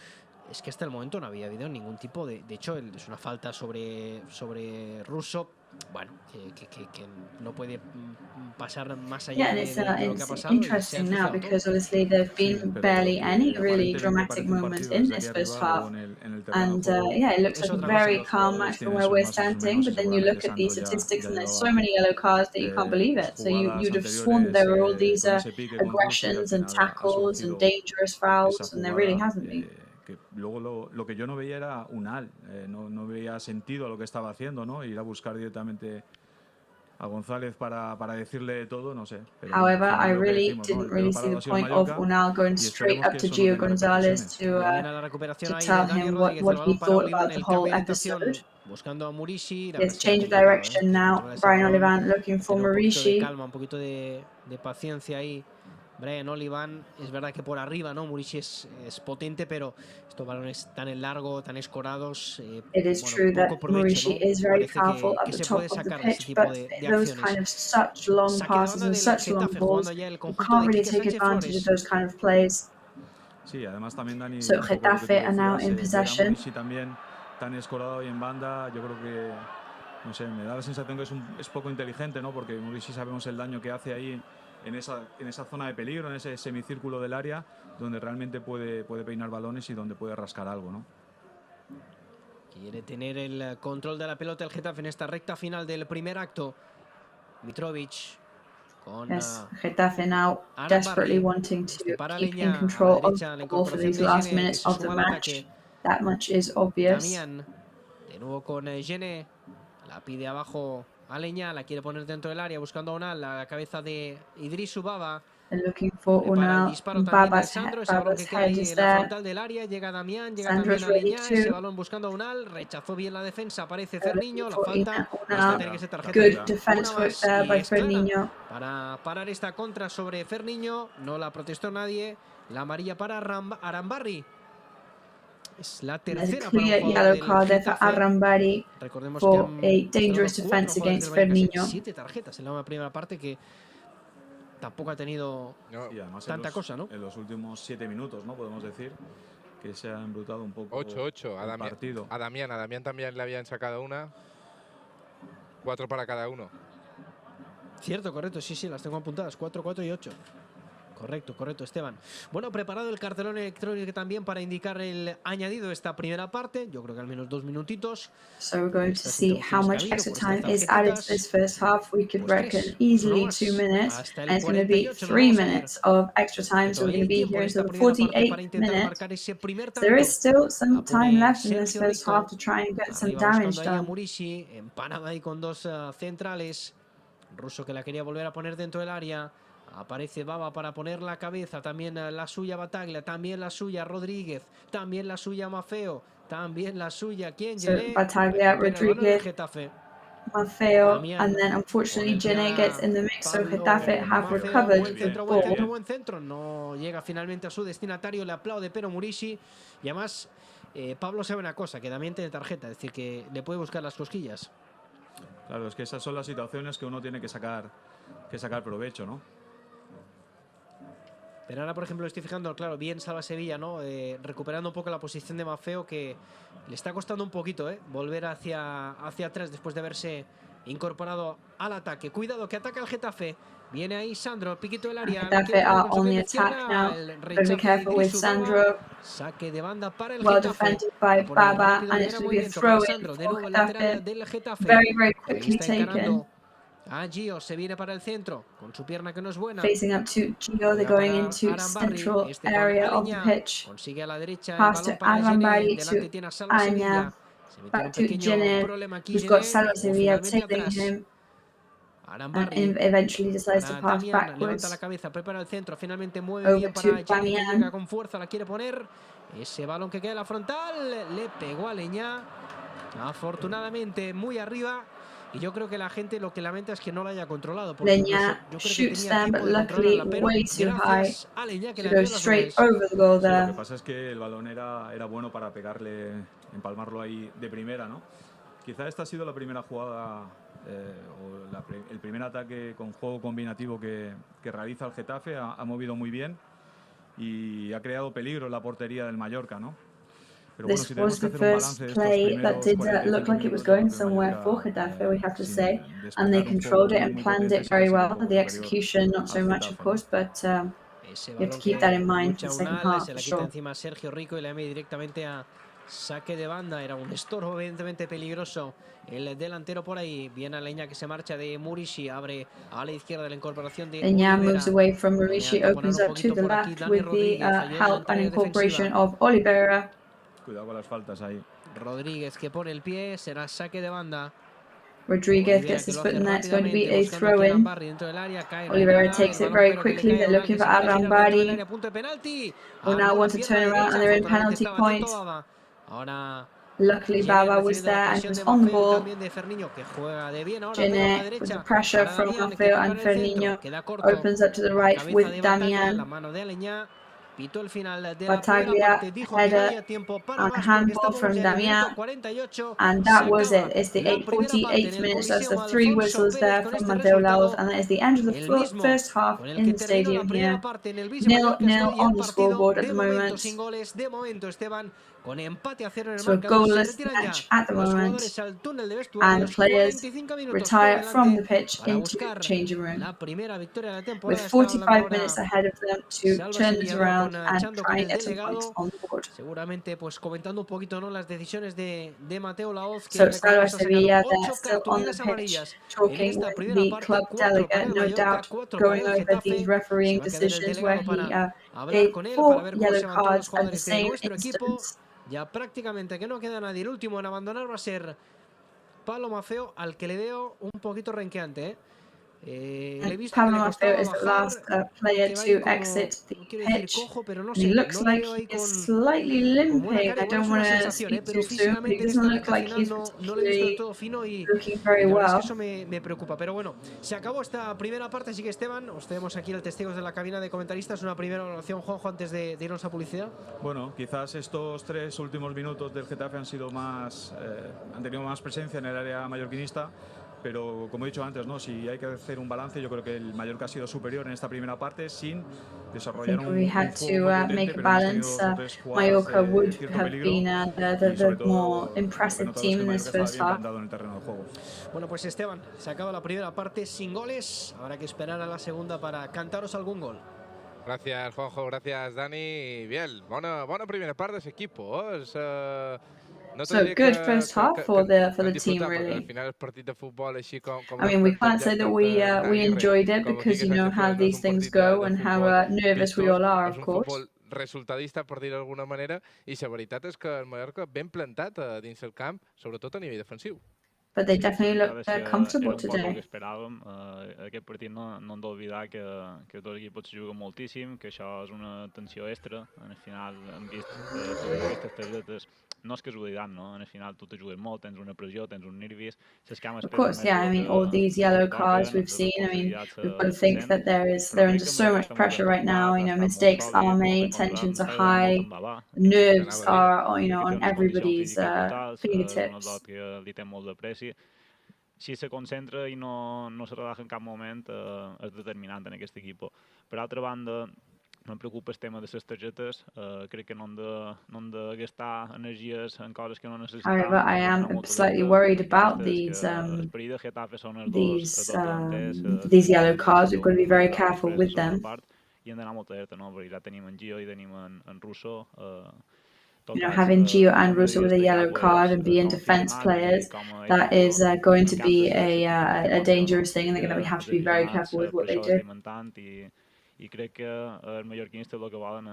es que hasta el momento no había habido ningún tipo de hecho, es una falta sobre Russo, bueno, que no puede pasar más allá de lo que ha pasado. It's interesting now because obviously there have been barely any really dramatic moments in this first half. And yeah, it looks like a very calm match from where we're standing, but then you look at these statistics and there's so many yellow cards that you can't believe it. So you'd have sworn that there were all these aggressions and tackles and dangerous fouls, and there really hasn't been. Que luego lo que yo no veía era Unal, no veía sentido a lo que estaba haciendo, ¿no? Ir a buscar directamente a González para decirle todo, no sé. However, I really didn't really see the point of Unal going straight up to Gio González to tell him what he thought about the whole episode. Buscando a Muricy. There's change of direction now. Brian Olivan looking for Muricy. Calma, un poquito de paciencia ahí Brian Olivan, es verdad que por arriba, ¿no? Murici es potente, pero estos balones tan largos, tan escorados, It is true that Murici is very powerful at the top of the pitch, but those kind of such long passes and such long balls, you can't really take advantage of those kind of plays. Sí, además también Dani, So Getafe are now in possession. Murici también tan escorado y en banda, yo creo que, no sé, me da la sensación que es poco inteligente, ¿no? Porque Murici sabemos el daño que hace ahí en esa zona de peligro, en ese semicírculo del área, donde realmente puede peinar balones y donde puede rascar algo, ¿no? Quiere tener el control de la pelota el Getafe en esta recta final del primer acto. Mitrovic con Getafe now desperately wanting to keep in control of the ball for these last minutes of the match. That much is obvious. Damián, de nuevo con Gené, la pide abajo a Leña, la quiere poner dentro del área buscando a Unal, la cabeza de Idrisu Baba. Looking for Unal. Baba's head is en la there. frontal del área, llega Damián a Leña, ese balón buscando a Unal, rechazó bien la defensa, aparece Ferniño, la falta, esta tiene que ser tarjeta. Good defense work there by Ferniño. Para parar esta contra sobre Ferniño, no la protestó nadie, la amarilla para Arambarri. Es la tercera clear yellow card there for Arambari for a dangerous defense against Ferniño. 7 tarjetas en la primera parte que tampoco ha tenido tanta cosa, ¿no? En los últimos 7 minutos, ¿no? Podemos decir que se ha embrutado un poco 8-8 el partido. A Damián también le habían sacado una. 4 para cada uno. Cierto, correcto, sí, las tengo apuntadas. 4, 4 y 8. Correcto, Esteban. Bueno, preparado el cartelón electrónico también para indicar el añadido de esta primera parte. Yo creo que al menos 2 minutitos. So we're going to see how much extra time is added to this first half. We could reckon easily 2 minutes, and it's going to be 3 minutes of extra time. So we're going to be here until the 48th minute. There is still some time left in this first half to try and get some damage done. Murici en Panamá y con 2 centrales. Russo que la quería volver a poner dentro del área. Aparece Baba para poner la cabeza, también la suya Bataglia, también la suya Rodríguez, también la suya Maffeo, también la suya ¿quién? So Bataglia, Rodríguez, Maffeo, and then unfortunately Gené gets in the mix, so Getafe have recovered the ball. Buen centro, no llega finalmente a su destinatario, le aplaude pero Murici, y además Pablo sabe una cosa, que también tiene tarjeta, es decir, que le puede buscar las cosquillas. Claro, es que esas son las situaciones que uno tiene que sacar provecho, ¿no? Pero ahora, por ejemplo, estoy fijando, claro, bien salva Sevilla, ¿no? Recuperando un poco la posición de Maffeo, que le está costando un poquito, volver hacia atrás después de haberse incorporado al ataque. Cuidado, que ataca el Getafe. Viene ahí Sandro, piquito del área. Getafe are on the attack now. Be careful with Sandro. Saque de banda para el well Getafe. Defended by Baba, and it's going to be a throw-in for Getafe. Very quickly taken. Gio se viene para el centro con su pierna que no es buena. Facing up to Gio, they're going into central area of the pitch. Consigue a la derecha pass to Arambari to Anya. Back to Gené, who's got Salva Sevilla tailing him. And eventually decides to pass backwards. Levanta la cabeza, prepara el centro, finalmente mueve bien para Gené, llega con fuerza, la quiere poner. Ese balón que queda en la frontal le pegó a Leña. Afortunadamente muy arriba. Y yo creo que la gente lo que lamenta es que no la haya controlado. Leña shoots them, but luckily way too high to go straight over the goal there. Lo que pasa es que el balón era bueno para pegarle, empalmarlo ahí de primera, ¿no? Quizá esta ha sido la primera jugada o el primer ataque con juego combinativo que realiza el Getafe. Ha movido muy bien y ha creado peligro en la portería del Mallorca, ¿no? This was the first play that did look like it was going somewhere for Getafe, we have to say, and they controlled it and planned it very well. The execution, not so much, of course, but you have to keep that in mind for the second half, se la for quita sure. encima Sergio Rico y la envía directamente a saque de banda. Era un estorbo evidentemente peligroso. El delantero por ahí. Viene a Leña que se marcha de Murici. Abre a la izquierda la incorporación de Leña moves away from Murici, opens up to the left with the help and incorporation of Oliveira. Cuidado con las faltas ahí. Rodríguez que pone el pie, será saque de banda. Rodríguez gets his foot in there, it's going to be a throw-in. Oliveira takes it very quickly, they're looking for Arambari, who now want to turn around and they're in penalty point. Ahora Luckily, Baba was there and was on the ball. Gene with the pressure from Maffeo and Ferninho opens up to the right with Damian. Battaglia, header, and a handball from Damian. And that was it. It's the 48th minute. That's the 3 whistles there from Mateo Laoz. And that is the end of the first half in the stadium here. 0-0 on the scoreboard at the moment. So a goalless match at the moment, and the players retire from the pitch into the changing room with 45 minutes ahead of them to turn this around and try and get some points on the board. So Salva Sevilla, they're still on the pitch talking with the club delegate, no doubt going over these refereeing decisions where he gave 4 yellow cards at the same instance. Ya prácticamente que no queda nadie. El último en abandonar va a ser Pablo Maffeo, al que le veo un poquito renqueante. Pablo Maffeo is the last player to exit the pitch. He looks like he is slightly limping. I don't want to speak too soon, but he doesn't look like he's particularly looking very well. Eso me preocupa, pero bueno, se acabó esta primera parte, así que Esteban, os tenemos aquí el testigos de la cabina de comentaristas. Una primera evaluación, Juanjo, antes de irnos a publicidad. Bueno, quizás estos 3 últimos minutos del Getafe han sido más, han tenido más presencia en el área mallorquinista. Pero como he dicho antes, ¿no? Si hay que hacer un balance, yo creo que el Mallorca ha sido superior en esta primera parte sin desarrollar un we had to make a balance. Mallorca would have been the more impressive team in this first half. Bueno, pues Esteban, se acaba la primera parte sin goles. Habrá que esperar a la segunda para cantaros algún gol. Gracias, Juanjo. Gracias, Dani. Bien, bona primera part de equipo. So good first half for the team, really. I mean, we can't say that we enjoyed it because you know how these things go and how nervous we all are, of course. Resultadista, per dir d'alguna manera, i la veritat és que el Mallorca ben plantat dins el camp, sobretot a nivell defensiu. But they definitely look comfortable today. Que esperàvem. Aquest partit no hem d'oblidar que tots els equips se juguen moltíssim, que això és una tensió extra. Al final hem vist aquestes targetes. No és casualitat, no? Al final tu te jugues molt, tens una pressió, tens un nervis. Of course, yeah. I mean, all these yellow cards we've seen. I mean, we've got to think that they're under so much pressure right now. You know, mistakes are made, tensions are high, nerves are, you know, on everybody's fingertips. Si se concentra i no se relaja en cap moment, és determinant en aquest equip. Per altra banda, em preocupa el tema de les targetes. Crec que no hem de gastar energies en coses que no necessitem. However, I am slightly worried about these yellow cards. We've got to be very careful with them. I hem d'anar molt alerta, no? Perquè ja tenim en Gio i tenim en Russo. You know, having Gio and Russo with a yellow card and being defense players, that is going to be a dangerous thing, and they're going to have to be very careful with what they do. I crec que els mallorquinistes el que volen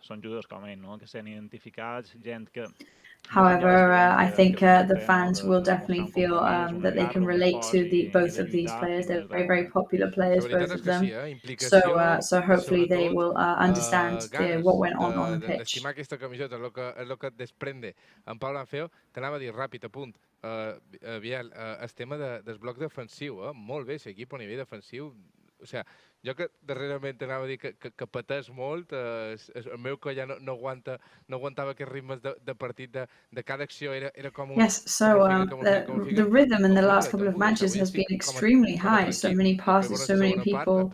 són jugadors com ell, no? Que siguin identificats, gent que... However, I think the fans will definitely feel that they can relate to both of these players. They're very, very popular players, both of them. So hopefully they will understand what went on the pitch. D'estimar aquesta camiseta és el que et desprende en Pau Lanfeo. T'anava a dir ràpid, a punt. Biel, el tema del bloc defensiu, molt bé, l'equip a nivell defensiu. O sigui, jo que darrerament anava a dir que pateix molt, el meu que ja no aguantava aquests ritmes de partit, de cada acció era com un... Yes, so the rhythm in the last couple of matches has been extremely high. So many passes, so many people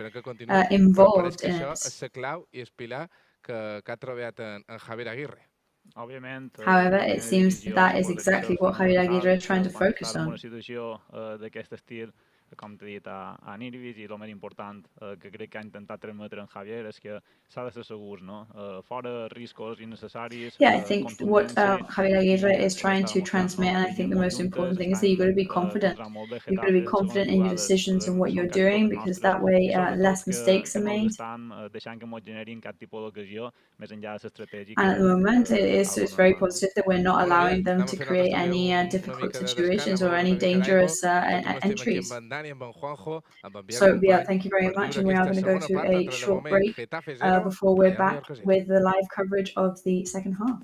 involved in it. És la clau i el pilar que ha treballat en Javier Aguirre. However, it seems that is exactly what Javier Aguirre is trying to focus on. Una situació d'aquest estil, com t'he dit, a Nirvis, i el més important que crec que ha intentat transmetre en Javier és que s'ha de ser segurs, no? Fora riscos innecessaris. Yeah, I think what Javier Aguirre is trying to transmit, and I think the most important thing is that you've got to be confident. You've got to be confident in your decisions and what you're doing, because that way less mistakes are made. And at the moment, it's very positive that we're not allowing them to create any difficult situations or any dangerous entries. So, yeah, thank you very much, and we are going to go to a short break before we're back with the live coverage of the second half.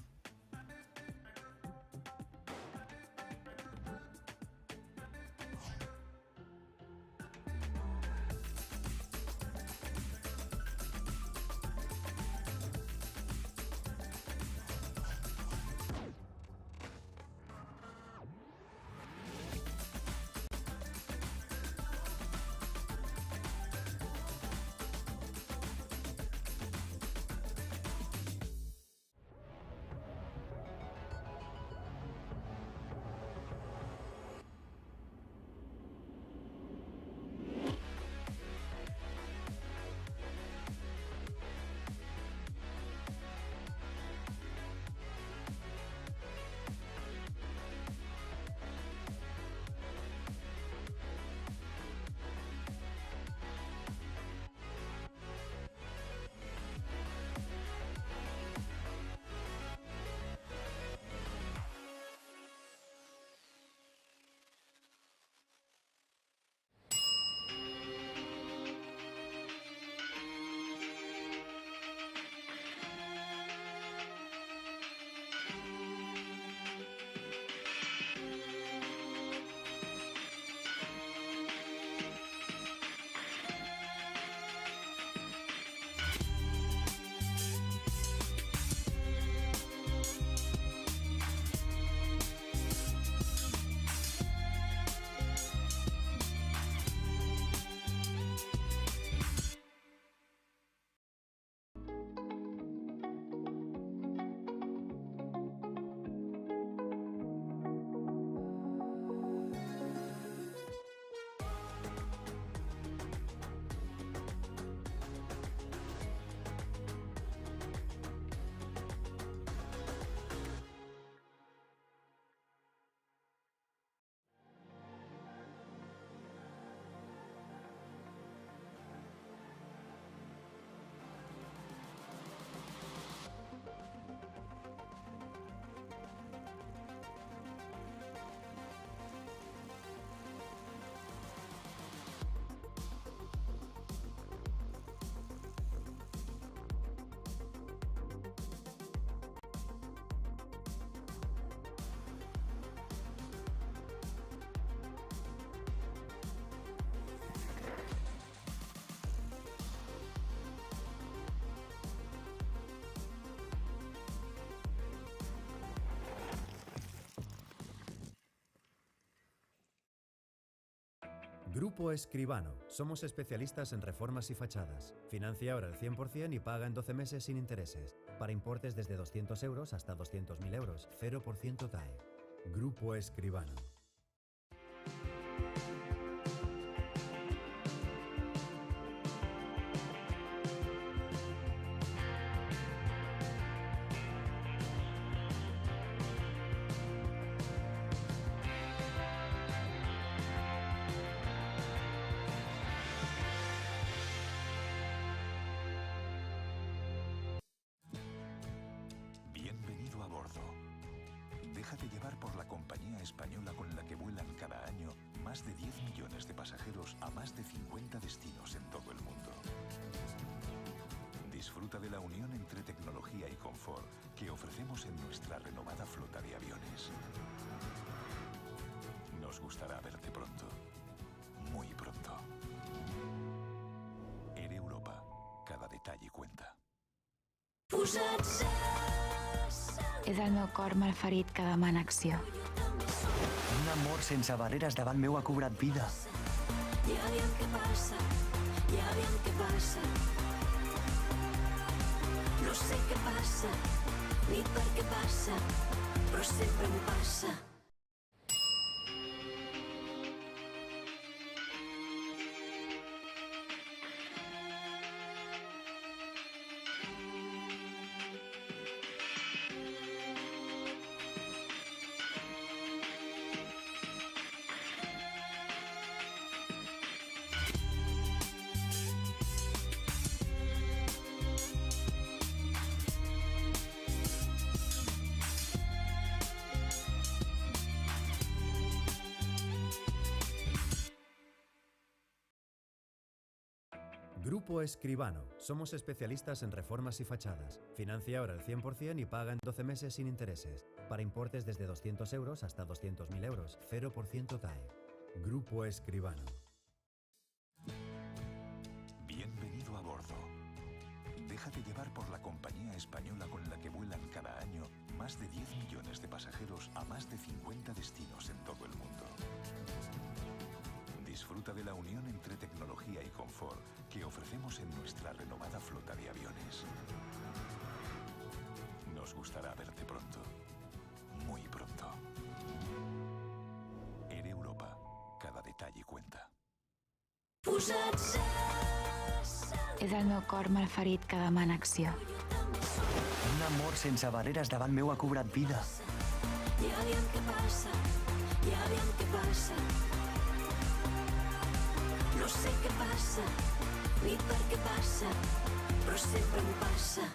Grupo Escribano. Somos especialistas en reformas y fachadas. Financia ahora el 100% y paga en 12 meses sin intereses. Para importes desde 200 euros hasta 200.000 euros. 0% TAE. Grupo Escribano. Bienvenido a bordo. Déjate llevar por la compañía española con la que vuelan cada año más de 10 millones de pasajeros a más de 50 destinos en todo el mundo. Disfruta de la unión entre tecnología y confort que ofrecemos en nuestra renovada flota de aviones. Nos gustará verte pronto, muy pronto. Air Europa, cada detalle cuenta. És el meu cor malferit que demana acció. Un amor sense barreres davant meu ha cobrat vida. Ja aviam què passa, ja aviam què passa. No sé què passa, ni per què passa, però sempre em passa. Grupo Escribano. Somos especialistas en reformas y fachadas. Financia ahora el 100% y paga en 12 meses sin intereses. Para importes desde 200 euros hasta 200.000 euros. 0% TAE. Grupo Escribano. Bienvenido a bordo. Déjate llevar por la compañía española con la que vuelan cada año más de 10 millones de pasajeros a más de 50 destinos en todo el mundo. Disfruta de la unión entre tecnología y confort que ofrecemos en nuestra renovada flota de aviones. Nos gustará verte pronto, muy pronto. Air Europa, cada detalle cuenta. És el meu cor malferit que demana acció. Un amor sense barreres davant meu ha cobrat vida. Ja aviam què passa, ja aviam què passa. No sé què passa, ni per què passa, però sempre em passa.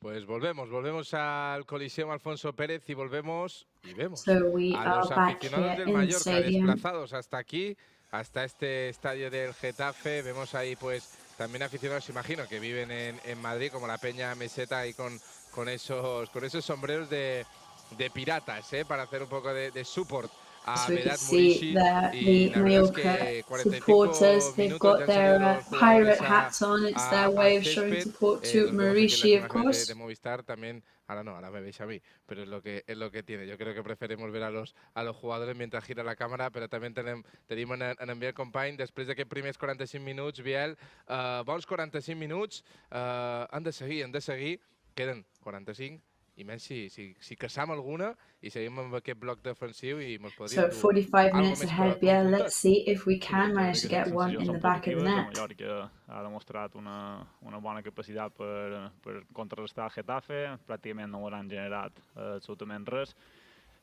Pues volvemos al Coliseum Alfonso Pérez y vemos So we a are los back aficionados here del in the Mallorca stadium. desplazados hasta aquí, hasta este estadio del Getafe. Vemos ahí pues también aficionados, imagino, que viven en Madrid, como la Peña Meseta ahí con esos sombreros de piratas, para hacer un poco de support a So we can Vedat see Murishi. that Y the la verdad es Mallorca que 45 supporters, they've minutos ya got han their salido los pirate jugadores hats on. It's their al way of showing césped. support to Los vemos aquí en las Murishi, of imágenes course. de Movistar también. Ahora no, ahora me veis a mí, pero es lo que tiene. Yo creo que preferimos ver a los jugadores mientras gira la cámara, però també tenim en Biel company, després d'aquests primers 45 minuts, Biel, bons 45 minuts, han de seguir, queden 45, i menys si caçam alguna i seguim amb aquest bloc defensiu i ens podríem So 45 minutes més ahead, yeah, let's see if we can manage to get one in the back of the net. Mallorca ha demostrat una bona capacitat per contrarrestar el Getafe, pràcticament no l'han generat absolutament res.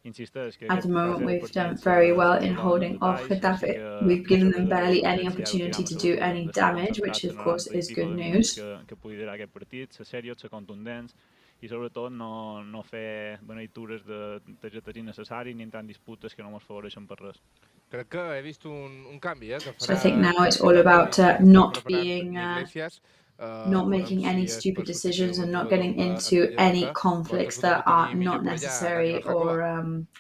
At the moment, we've done very well in holding off Getafe. We've given them barely any opportunity to do any damage, which of course is good news. Que pugui durar aquest partit, ser serios, ser contundents i sobretot no fer beneitures de targetes innecessaris ni entrar en disputes que no ens favoreixen per res. Crec que he vist un canvi, So I think now it's all about not being not making any stupid decisions and not getting into any conflicts that are not necessary or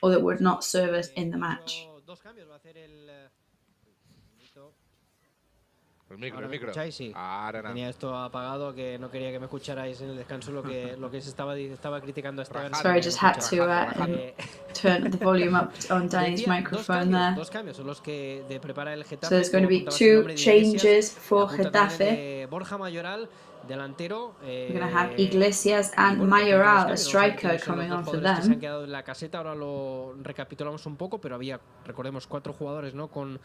that would not serve us in the match. El micro. ¿Escucháis? Sí. Tenía esto apagado, que no quería que me escucharais en el descanso lo que se estaba criticando a Esteban. Sorry, I just had to turn the volume up on Danny's microphone there. Dos cambios son los que prepara el Getafe. So there's going to be 2 changes for Getafe. Borja Mayoral, delantero. We're going to have Iglesias and Mayoral, a striker, coming on for them. Se han quedado en la caseta, ahora lo recapitulamos un poco, pero había, recordemos, 4 jugadores, ¿no? Con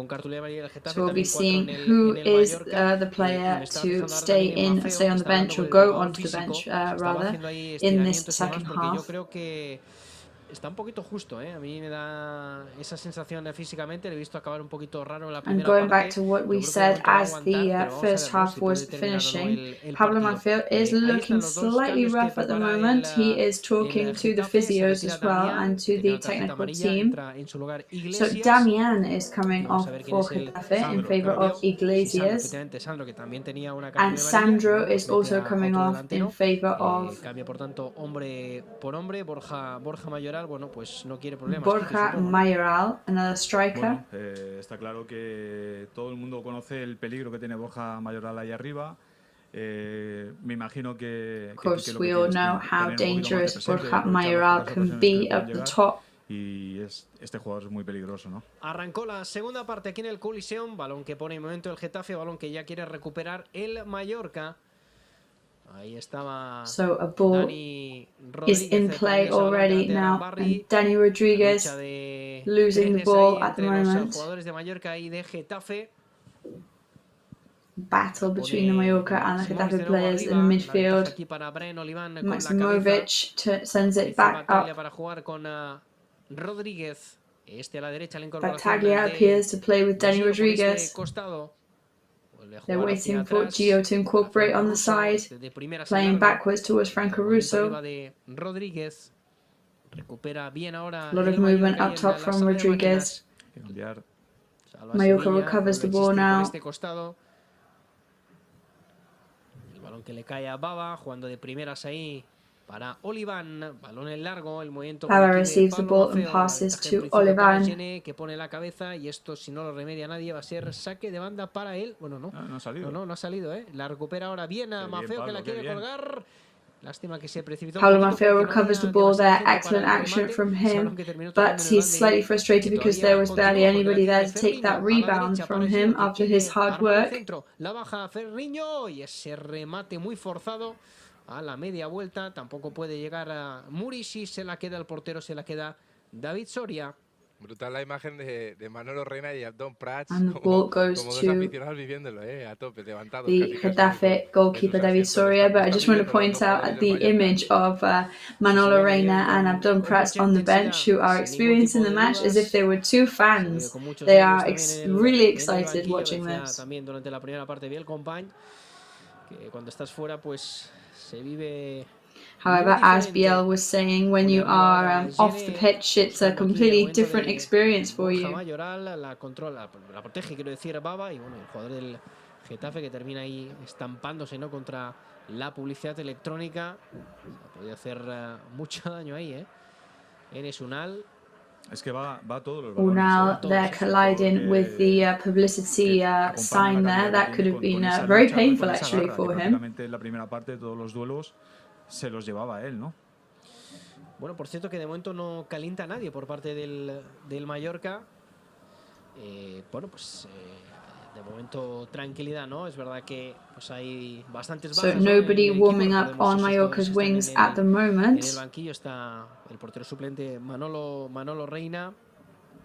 cartulina amarilla del Getafe. So we'll be seeing who is the player to stay on the bench or go onto the bench, rather, in this second half. Yo creo que está un poquito justo, A mí me da esa sensación físicamente. Le he visto acabar un poquito raro en la primera parte. And going back to what we said as the first half was finishing, Pablo Manfil is looking slightly rough at the moment. He is talking to the physios as well and to the technical team. So Damian is coming off for Getafe in favor of Iglesias. And Sandro is also coming off in favor of cambia, por tanto, hombre por hombre. Borja Mayoral, bueno, pues no quiere problemas. Borja Mayoral, another striker. Bueno, está claro que todo el mundo conoce el peligro que tiene Borja Mayoral ahí arriba. Me imagino que of course, we all know how dangerous Borja Mayoral can be at the top. Y este jugador es muy peligroso, ¿no? Arrancó la segunda parte aquí en el Coliseum, balón que pone en momento el Getafe, balón que ya quiere recuperar el Mallorca. Ahí estaba. So a ball is in play already now, and Dani Rodriguez losing the ball at the moment. Jugadores de Mallorca y de Getafe. Battle between the Mallorca and the Getafe players in the midfield. Maximovic sends it back up. Para jugar con Rodríguez. A la derecha, Battaglia appears to play with Dani Rodriguez. They're waiting for Gio to incorporate on the side, playing backwards towards Franco Russo. A lot of movement up top from Rodriguez. Mallorca recovers the ball now. El balón que le cae a Baba, jugando de primeras ahí para Olivan, balón en largo, el movimiento Baba receives the ball and passes to Olivan. Que pone la cabeza, y esto, si no lo remedia nadie, va a ser saque de banda para él. Bueno, no ha salido. No ha salido, La recupera ahora bien a Mafeo, que la quiere colgar. Lástima que se precipitó. Pablo Mafeo recovers the ball there. Excellent action from him, but he's slightly frustrated because there was barely anybody there to take that rebound from him after his hard work. La baja Ferriño y ese remate muy forzado a la media vuelta. Tampoco puede llegar a Murishi, se la queda el portero, se la queda David Soria. Brutal la imagen de Manolo Reina y Abdón Prats, como dos aficionados viviéndolo, a tope, levantados. The Getafe goalkeeper David Soria, but I just want to point out at the image of Manolo Reina and Abdón Prats on the bench, who are experiencing the match as if they were 2 fans. They are really excited watching this. También durante la primera parte vi el compañ, que cuando estás fuera pues se vive However, as Biel was saying, when you are off the pitch, it's a completely different experience for you. La controla, la protege, quiero decir, Baba, y bueno, el jugador del Getafe que termina ahí estampándose, ¿no?, contra la publicidad electrónica. Podría hacer mucho daño ahí, Enes Unal. Es que va todos los Unal, they're colliding with the publicity sign there. That could have been very painful actually for him. En la primera parte de todos los duelos se los llevaba él, ¿no? Bueno, por cierto que de momento no calienta a nadie por parte del Mallorca. Bueno, pues de momento tranquilidad, ¿no? Es verdad que pues hay bastantes bajas. So nobody warming up on Mallorca's wings at the moment. En el banquillo está el portero suplente Manolo Reina,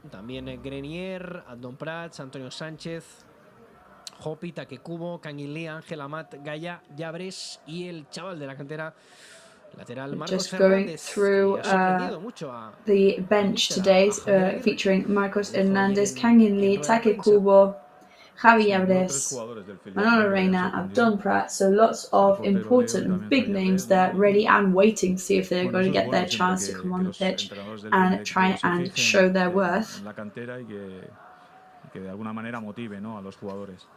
también Grenier, Adon Prats, Antonio Sánchez, Hopi, Kubo, Canguilí, Ángel Amat, Gaya, Llabres y el chaval de la cantera lateral Marcos Fernández. Just going through the bench today, featuring Marcos Hernández, Canguilí, Kubo, Javi Llabres, Manolo Reina, Abdon Pratt. So lots of important and big names there, ready and waiting to see if they're going to get their chance to come on the pitch and try and show their worth. La cantera y que de alguna manera motive, ¿no?, a los jugadores.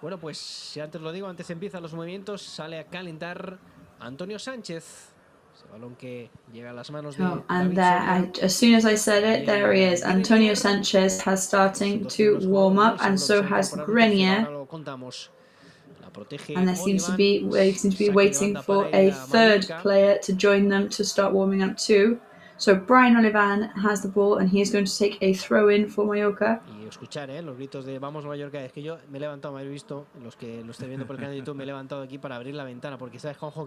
Bueno, pues si antes lo digo, antes empiezan los movimientos, sale a calentar Antonio Sánchez. Ese balón que llega a las manos de and there, as soon as I said it, there he is. Antonio Sanchez has starting to warm up, and so has Grenier. And they seem to be waiting for a third player to join them to start warming up too. So Brian Olivan has the ball, and he is going to take a throw in for Mallorca. Y escuchar los gritos de vamos Mallorca. Es que yo me he levantado, me habéis visto, los que lo estáis viendo por el canal de YouTube, me he levantado aquí para abrir la ventana, porque sabes, Juanjo,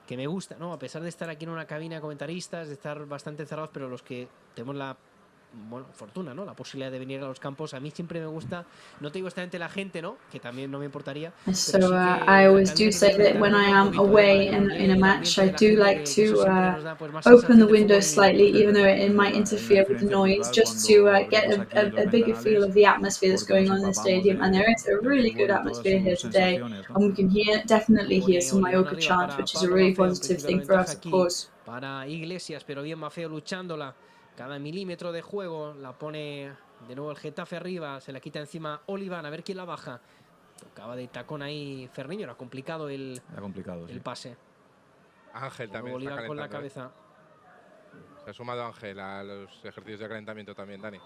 que me gusta, ¿no? A pesar de estar aquí en una cabina de comentaristas, de estar bastante cerrados, pero los que tenemos la fortuna, ¿no?, la posibilidad de venir a los campos, a mí siempre me gusta, no te digo exactamente la gente, ¿no?, que también no me importaría. So I always do say that when I am away in a match, I do like to open the window slightly, even though it might interfere with the noise, just to get a bigger feel of the atmosphere that's going on in the stadium. And there is a really good atmosphere here today, and we can definitely hear some Mallorca chants, which is a really positive thing for us, of course. Para Iglesias, pero bien Mafeo luchándola. Cada milímetro de juego la pone de nuevo el Getafe arriba, se la quita encima Olivan, a ver quién la baja. Tocaba de tacón ahí Ferniño, era complicado el pase. Ángel también Olivan está con la cabeza. Se ha sumado Ángel a los ejercicios de calentamiento también, Dani.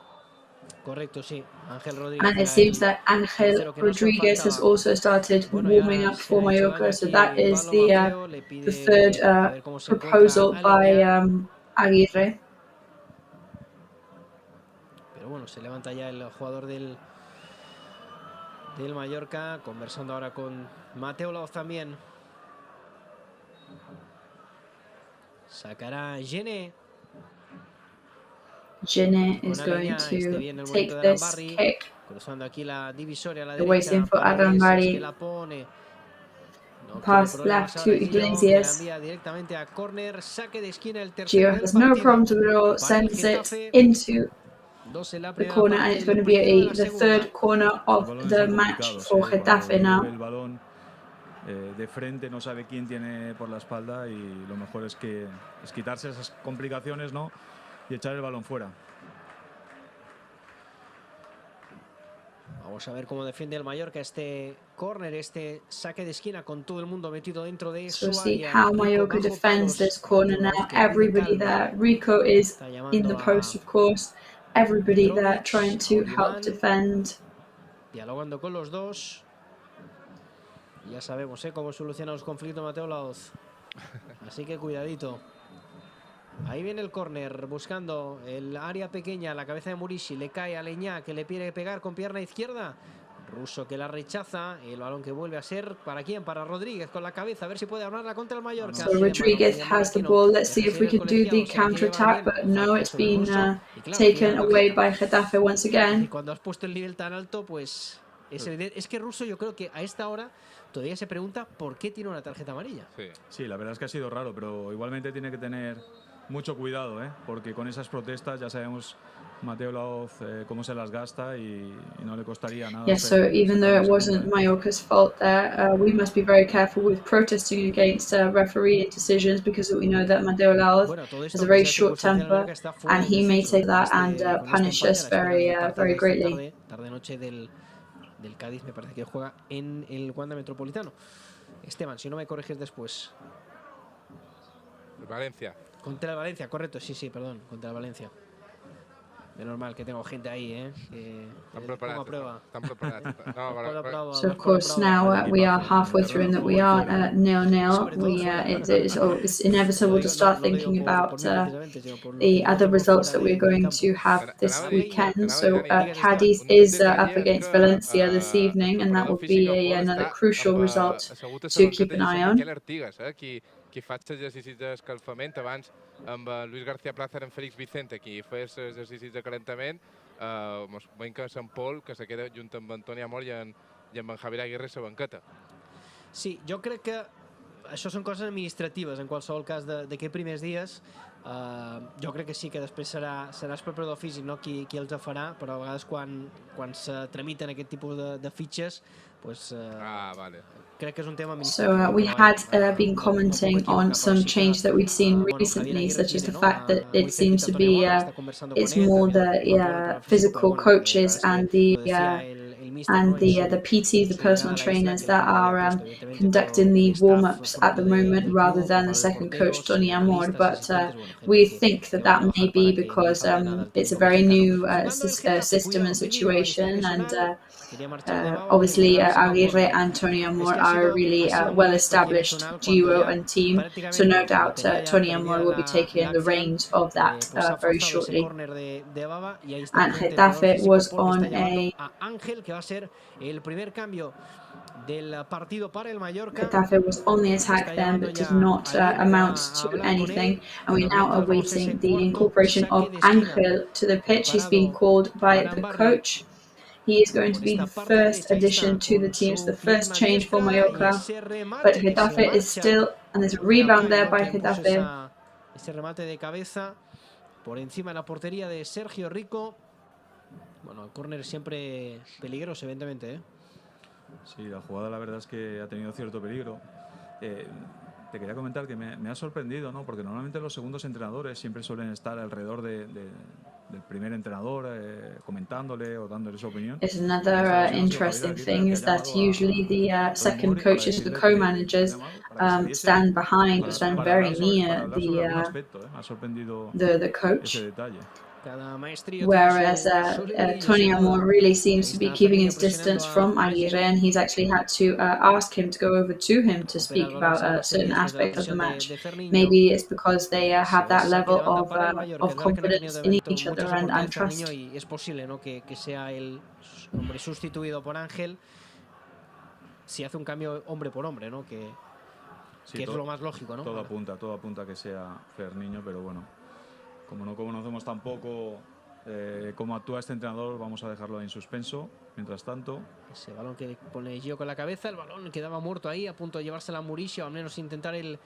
Correcto, sí. Ángel Rodríguez. And it seems that Ángel Rodríguez has also started warming up for Mallorca, so that is the third proposal by Aguirre. Pero bueno, se levanta ya el jugador del Mallorca, conversando ahora con Mateo Laoz también. Sacará Gene. Gene is going to take this kick. Cruzando aquí la divisoria a la derecha. Waiting for Arambari. Pass left to Iglesias. Gio has no problem with it all. Sends it into the corner, and it's going to be the third corner of the match for Getafe now. El balón de frente, no sabe quién tiene por la espalda, y lo mejor es quitarse esas complicaciones, ¿no?, y echar el balón fuera. Vamos a ver cómo defiende el Mallorca este córner, este saque de esquina, con todo el mundo metido dentro de su área. So see how Mallorca defends this corner now. Everybody there. Rico is in the post, of course. Everybody there trying to help defend. Dialogando con los dos. Ya sabemos cómo soluciona los conflictos Mateo Laoz. Así que cuidadito. Ahí viene el córner, buscando el área pequeña, la cabeza de Murici, le cae a Leñá, que le quiere pegar con pierna izquierda. Russo que la rechaza, el balón que vuelve a ser, ¿para quién? Para Rodríguez con la cabeza, a ver si puede armarla contra el Mallorca. So Rodríguez has the ball, let's see if we can do the counter-attack, but no, it's been taken away by Getafe once again. Y cuando has puesto el nivel tan alto, pues es evidente. Es que Russo, yo creo que a esta hora todavía se pregunta por qué tiene una tarjeta amarilla. Sí, la verdad es que ha sido raro, pero igualmente tiene que tener mucho cuidado, porque con esas protestas ya sabemos Mateo Laoz cómo se las gasta y no le costaría nada. Yeah, so even though it wasn't Mallorca's fault there, we must be very careful with protesting against referee decisions because we know that Mateo Laoz has a very short temper and he may take that and punish us very greatly. Tarde-noche del Cádiz, me parece que juega en el Wanda Metropolitano. Esteban, si no me corriges después. Valencia. Contra el Valencia, correcto, sí, perdón, contra el Valencia. De normal que tengo gente ahí, que pongo a prueba. So of course now we are halfway through and that we are 0-0. It's inevitable to start thinking about the other results that we're going to have this weekend. So Cádiz is up against Valencia this evening, and that will be another crucial result to keep an eye on. Qui faig exercicis d'escalfament abans amb Luis García Plaza en Félix Vicente, qui fes exercicis de calentament, veiem que Sant Pol, que se queda junt amb Antoni Amor i amb en Javier Aguirre a la banqueta. Sí, jo crec que això són coses administratives, en qualsevol cas d'aquests primers dies. Jo crec que sí que després serà el preparador físic qui els farà, però a vegades quan se tramiten aquest tipus de fitxes, crec que és un tema administratiu. So we had been commenting on some change that we'd seen recently, such as the fact that it seems to be it's more the physical coaches and the PTs, the personal trainers that are conducting the warm-ups at the moment rather than the second coach, Tony Amor. But we think that may be because it's a very new system and situation, and obviously Aguirre and Tony Amor are a really well-established duo and team, so no doubt Tony Amor will be taking the reins of that very shortly. And Getafe was on a Getafe was on the attack then, but did not amount to anything, and we now are awaiting the incorporation of Ángel to the pitch. He's been called by the coach. He is going to be the first addition to the team, so the first change for Mallorca, but Getafe is still, and there's a rebound there by Getafe. Ese remate de cabeza por encima de la portería de Sergio Rico. Bueno, el córner siempre peligroso, evidentemente. Sí, la jugada la verdad es que ha tenido cierto peligro. Te quería comentar que me ha sorprendido, ¿no? Porque normalmente los segundos entrenadores siempre suelen estar alrededor del primer entrenador, comentándole o dándole su opinión. It's another interesting thing is that usually the second coaches, the co-managers, stand behind or stand very near the coach. Whereas Tony Amor really seems to be keeping his distance from Aguirre, and he's actually had to ask him to go over to him to speak about certain aspects of the match. Maybe it's because they have that level of confidence in each other and trust. Es posible, ¿no? que sea el hombre sustituido por Ángel si hace un cambio hombre por hombre, ¿no? Que es lo más lógico, ¿no? Todo apunta que sea Ferniño, pero bueno. Como no conocemos tampoco cómo actúa este entrenador, vamos a dejarlo en suspenso. Mientras tanto, ese balón que pone Gio con la cabeza, el balón quedaba muerto ahí, a punto de llevársela a Murici, o al menos intentar el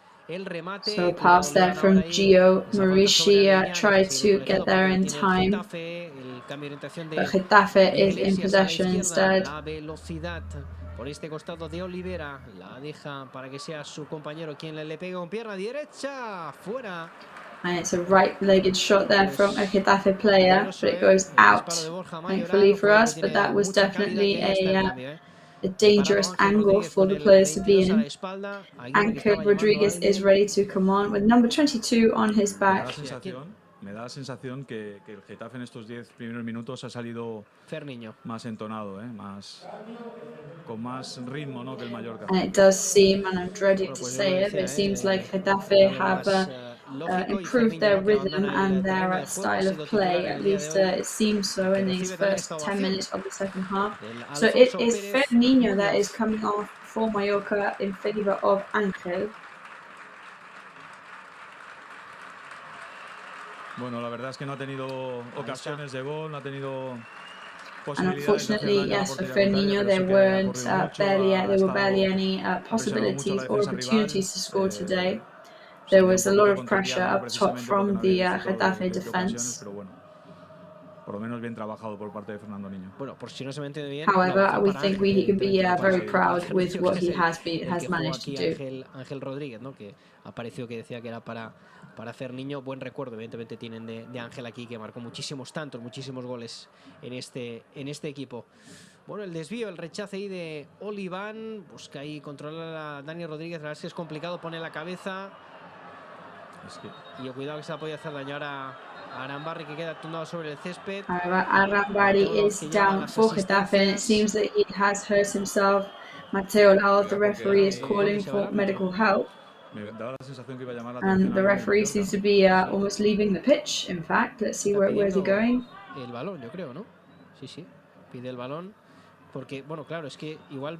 remate. So pass there from Gio. Murici tried to get there in time, but Getafe is in possession instead. La velocidad por este costado de Olivera, la deja para que sea su compañero quien le pega con pierna derecha, fuera. And it's a right-legged shot there from a Getafe player, but it goes out, thankfully for us, but that was definitely a dangerous angle for the players to be in. Ángel Rodríguez is ready to come on with number 22 on his back. Me da la sensación que el Getafe en estos 10 primeros minutos ha salido más entonado, con más ritmo, ¿no? que el Mallorca. And it does seem, and I'm dreading to say it, but it seems like Getafe have improved their rhythm and their style of play. At least it seems so in these first 10 minutes of the second half. So it is Ferniño that is coming off for Mallorca in favour of Ángel. Bueno, la verdad es que no ha tenido ocasiones de gol, no ha tenido And unfortunately, yes, for Ferniño, there were barely any possibilities or opportunities to score today. There was a lot of pressure up top from the Getafe defense. Por lo menos bien trabajado por parte de Fernando Niño. Bueno, por si no se me entiende bien. However, we think he can be very proud with what he has managed to do. Ángel Rodríguez, ¿no? Que apareció, que decía que era para hacer Niño. Buen recuerdo, evidentemente, tienen de Ángel aquí, que marcó muchísimos goles en este equipo. Bueno, el desvío, el rechace ahí de Oliván. Busca ahí controlar a Dani Rodríguez. La verdad es que es complicado, pone la cabeza. Y cuidado que se la podía hacer daño ahora. Arambarri, que queda tumbado sobre el césped. However, Arambarri is down for Getafe, and it seems that he has hurt himself. Mateo Laoz, the referee, is calling for medical help. And the referee seems to be almost leaving the pitch, in fact. Let's see where is he going. El balón, yo creo, ¿no? Sí, pide el balón. Porque, bueno, claro, es que igual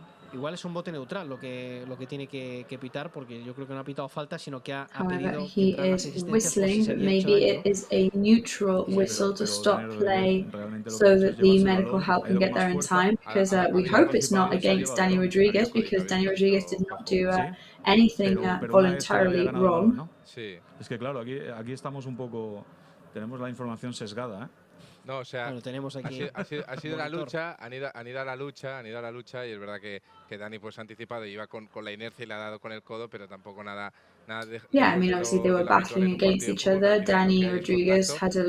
es un bote neutral lo que tiene que pitar, porque yo creo que no ha pitado falta, sino que ha pedido. He is whistling, but maybe it is a neutral whistle to stop play so that the medical help can get there in time, because we hope it's not against Dani Rodríguez, because Dani Rodríguez did not do anything voluntarily wrong. Es que claro, aquí estamos un poco, tenemos la información sesgada, ¿eh? No, o sea, bueno, tenemos aquí ha sido la lucha, han ido a la lucha y es verdad que Dani pues ha anticipado y iba con la inercia y le ha dado con el codo, pero tampoco nada de. Yeah, I mean, obviously they were battling against each other. Dani Rodríguez had a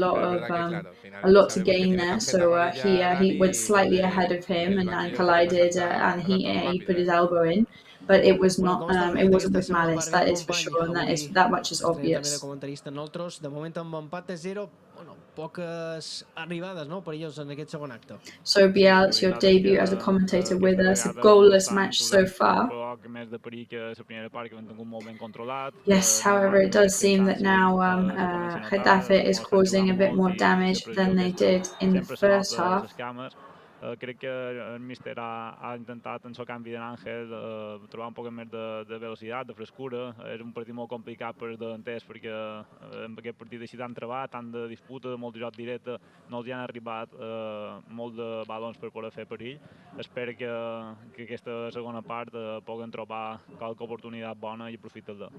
lot to gain there, so he went slightly ahead of him and collided, and he put his elbow in. But it was not. It wasn't with malice. That is for sure, and that much is obvious. De momento un empate 0. Bueno, poques arribades, no, per ells en aquest segon acte. So Biel, it's your debut as a commentator with us. A goalless match so far. Yes, however, it does seem that now Getafe is causing a bit more damage than they did in the first half. Crec que el míster ha intentat en el canvi d'Àngel trobar un poc més de velocitat, de frescura. És un partit molt complicat per els davanters perquè en aquest partit així tan trebat, tant de disputa, de molt de joc directe, no els hi han arribat molt de balons per poder fer perill. Espero que aquesta segona part puguen trobar qualque oportunitat bona i aprofitar-la.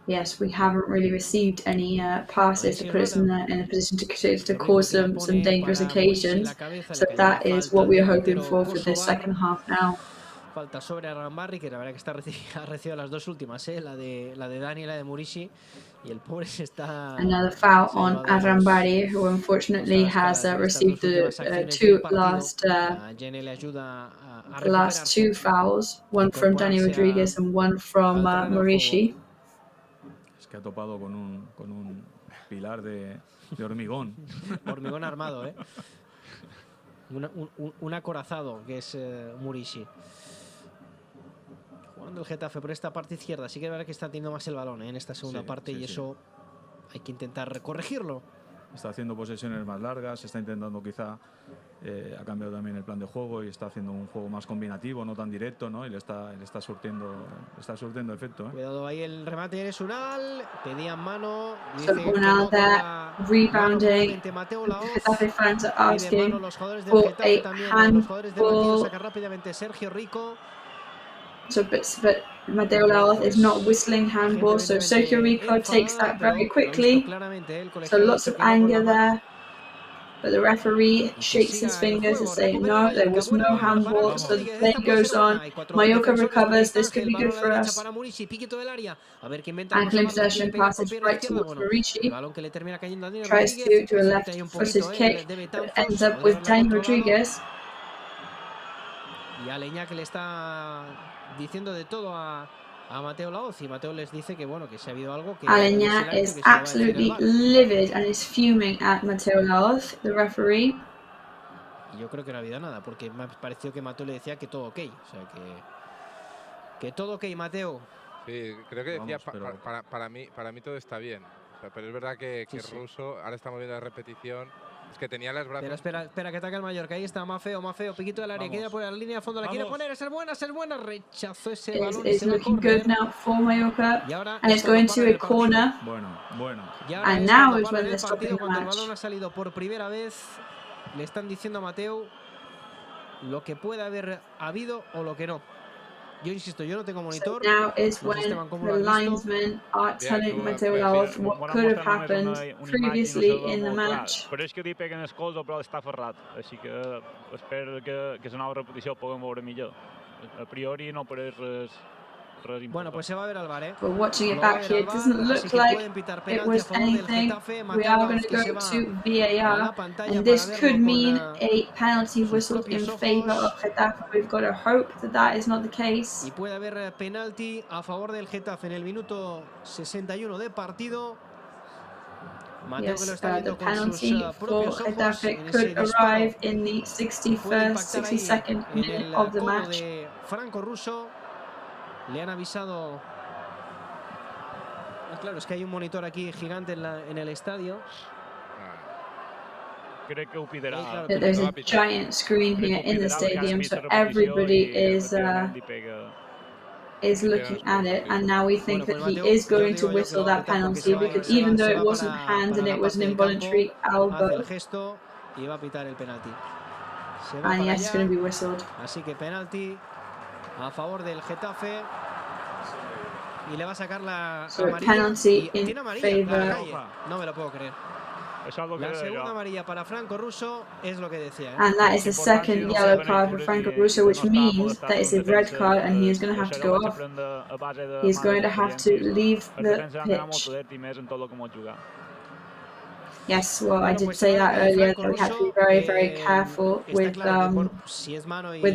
Yes, we haven't really received any passes to put us in a position to cause some dangerous occasions. So that is what we are hoping for this second half now. Falta sobre Arambarri, que la verdad que ha recibido las dos últimas, la de Dani y la de Murici, y el pobre se está. Another foul on Arambarri, who unfortunately has received the last two fouls, one from Dani Rodríguez and one from Murici. Es que ha topado con un pilar de hormigón. Hormigón armado, ¿eh? Un acorazado, que es Murici. Jugando el Getafe por esta parte izquierda. Sí que es verdad que está teniendo más el balón en esta segunda parte y eso hay que intentar corregirlo. Está haciendo posesiones más largas, está intentando quizá, ha cambiado también el plan de juego y está haciendo un juego más combinativo, no tan directo, ¿no? Y le está surtiendo efecto, ¿eh? Cuidado ahí el remate, es Unal, pedían mano. So Unal there, rebounding. Getafe fans are asking for a handball. Rápidamente Sergio Rico. So, but Mateo Laoz is not whistling handball, so Sergio Rico takes that very quickly. So lots of anger there. But the referee shakes his fingers and says, no, there was no handball. So the play goes on. Mallorca recovers. This could be good for us. Ankle in possession, passes right towards Murici. Tries to do a left-footed kick, but ends up with Dani Rodríguez. Y Aleñá, que le está diciendo de todo a Mateo Laoz, y Mateo les dice que bueno, que si ha habido algo que Aleñá is absolutely livid and is fuming at Mateo Laoz, the referee. Y yo creo que no ha habido nada, porque me pareció que Mateo le decía que todo ok, o sea que todo ok, Mateo. Sí, creo que decía para mí todo está bien, o sea, pero es verdad que Russo, ahora estamos viendo la repetición. Es que tenía las brazos. Espera que ataca el Mallorca. Ahí está, Mafeo, piquito del área. Quiere poner la línea de fondo, la quiere poner. Es buena. Rechazó ese balón. It's looking good now for Mallorca. And it's going to a corner. Bueno. And now is when they're stopping the cuando match. el balón ha salido por primera vez, le están diciendo a Mateo lo que puede haber habido o lo que no. Yo insisto, yo no tengo monitor. So now is No sé, when Esteban, cómo the lo has visto. linesmen are telling Mateo Laoz what could have happened previously in the match. Però és que li peguen el colze, però està ferrat. Així que espero que la nova repetició ho puguem veure millor. A priori no pareix res important. Bueno, pues se va a ver al VAR, But watching it back here, it doesn't look like it was anything. We are going to go to VAR, and this could mean a penalty whistle in favor of Getafe. We've got to hope that that is not the case. Y puede haber penalti a favor del Getafe en el minuto 61 de partido. Mateo, que lo está viendo The con penalty sus for propios ojos Getafe en ese could disparo arrive in the 61st, 62nd en minute el of the codo match. de Franco Russo. Le han avisado. Claro, es que hay un monitor aquí gigante en el estadio. Crec que ho pedirà. There's a giant screen here in the stadium, so everybody is looking at it, and now we think that he is going to whistle that penalty, because even though it wasn't hand and it was an involuntary elbow, and yes, it's going to be whistled. Así que penalti a favor del Getafe. Y le va a sacar la amarilla. Penalty Y in tiene amarilla. favor. No me lo puedo creer. La segunda amarilla para Franco Russo es lo que decía. And that is the second yellow card for Franco Russo, which means that it's a red card and he is going to have to go off. He's going to have to leave the pitch. Yes, well, I did say that earlier, that we have to be very, very careful with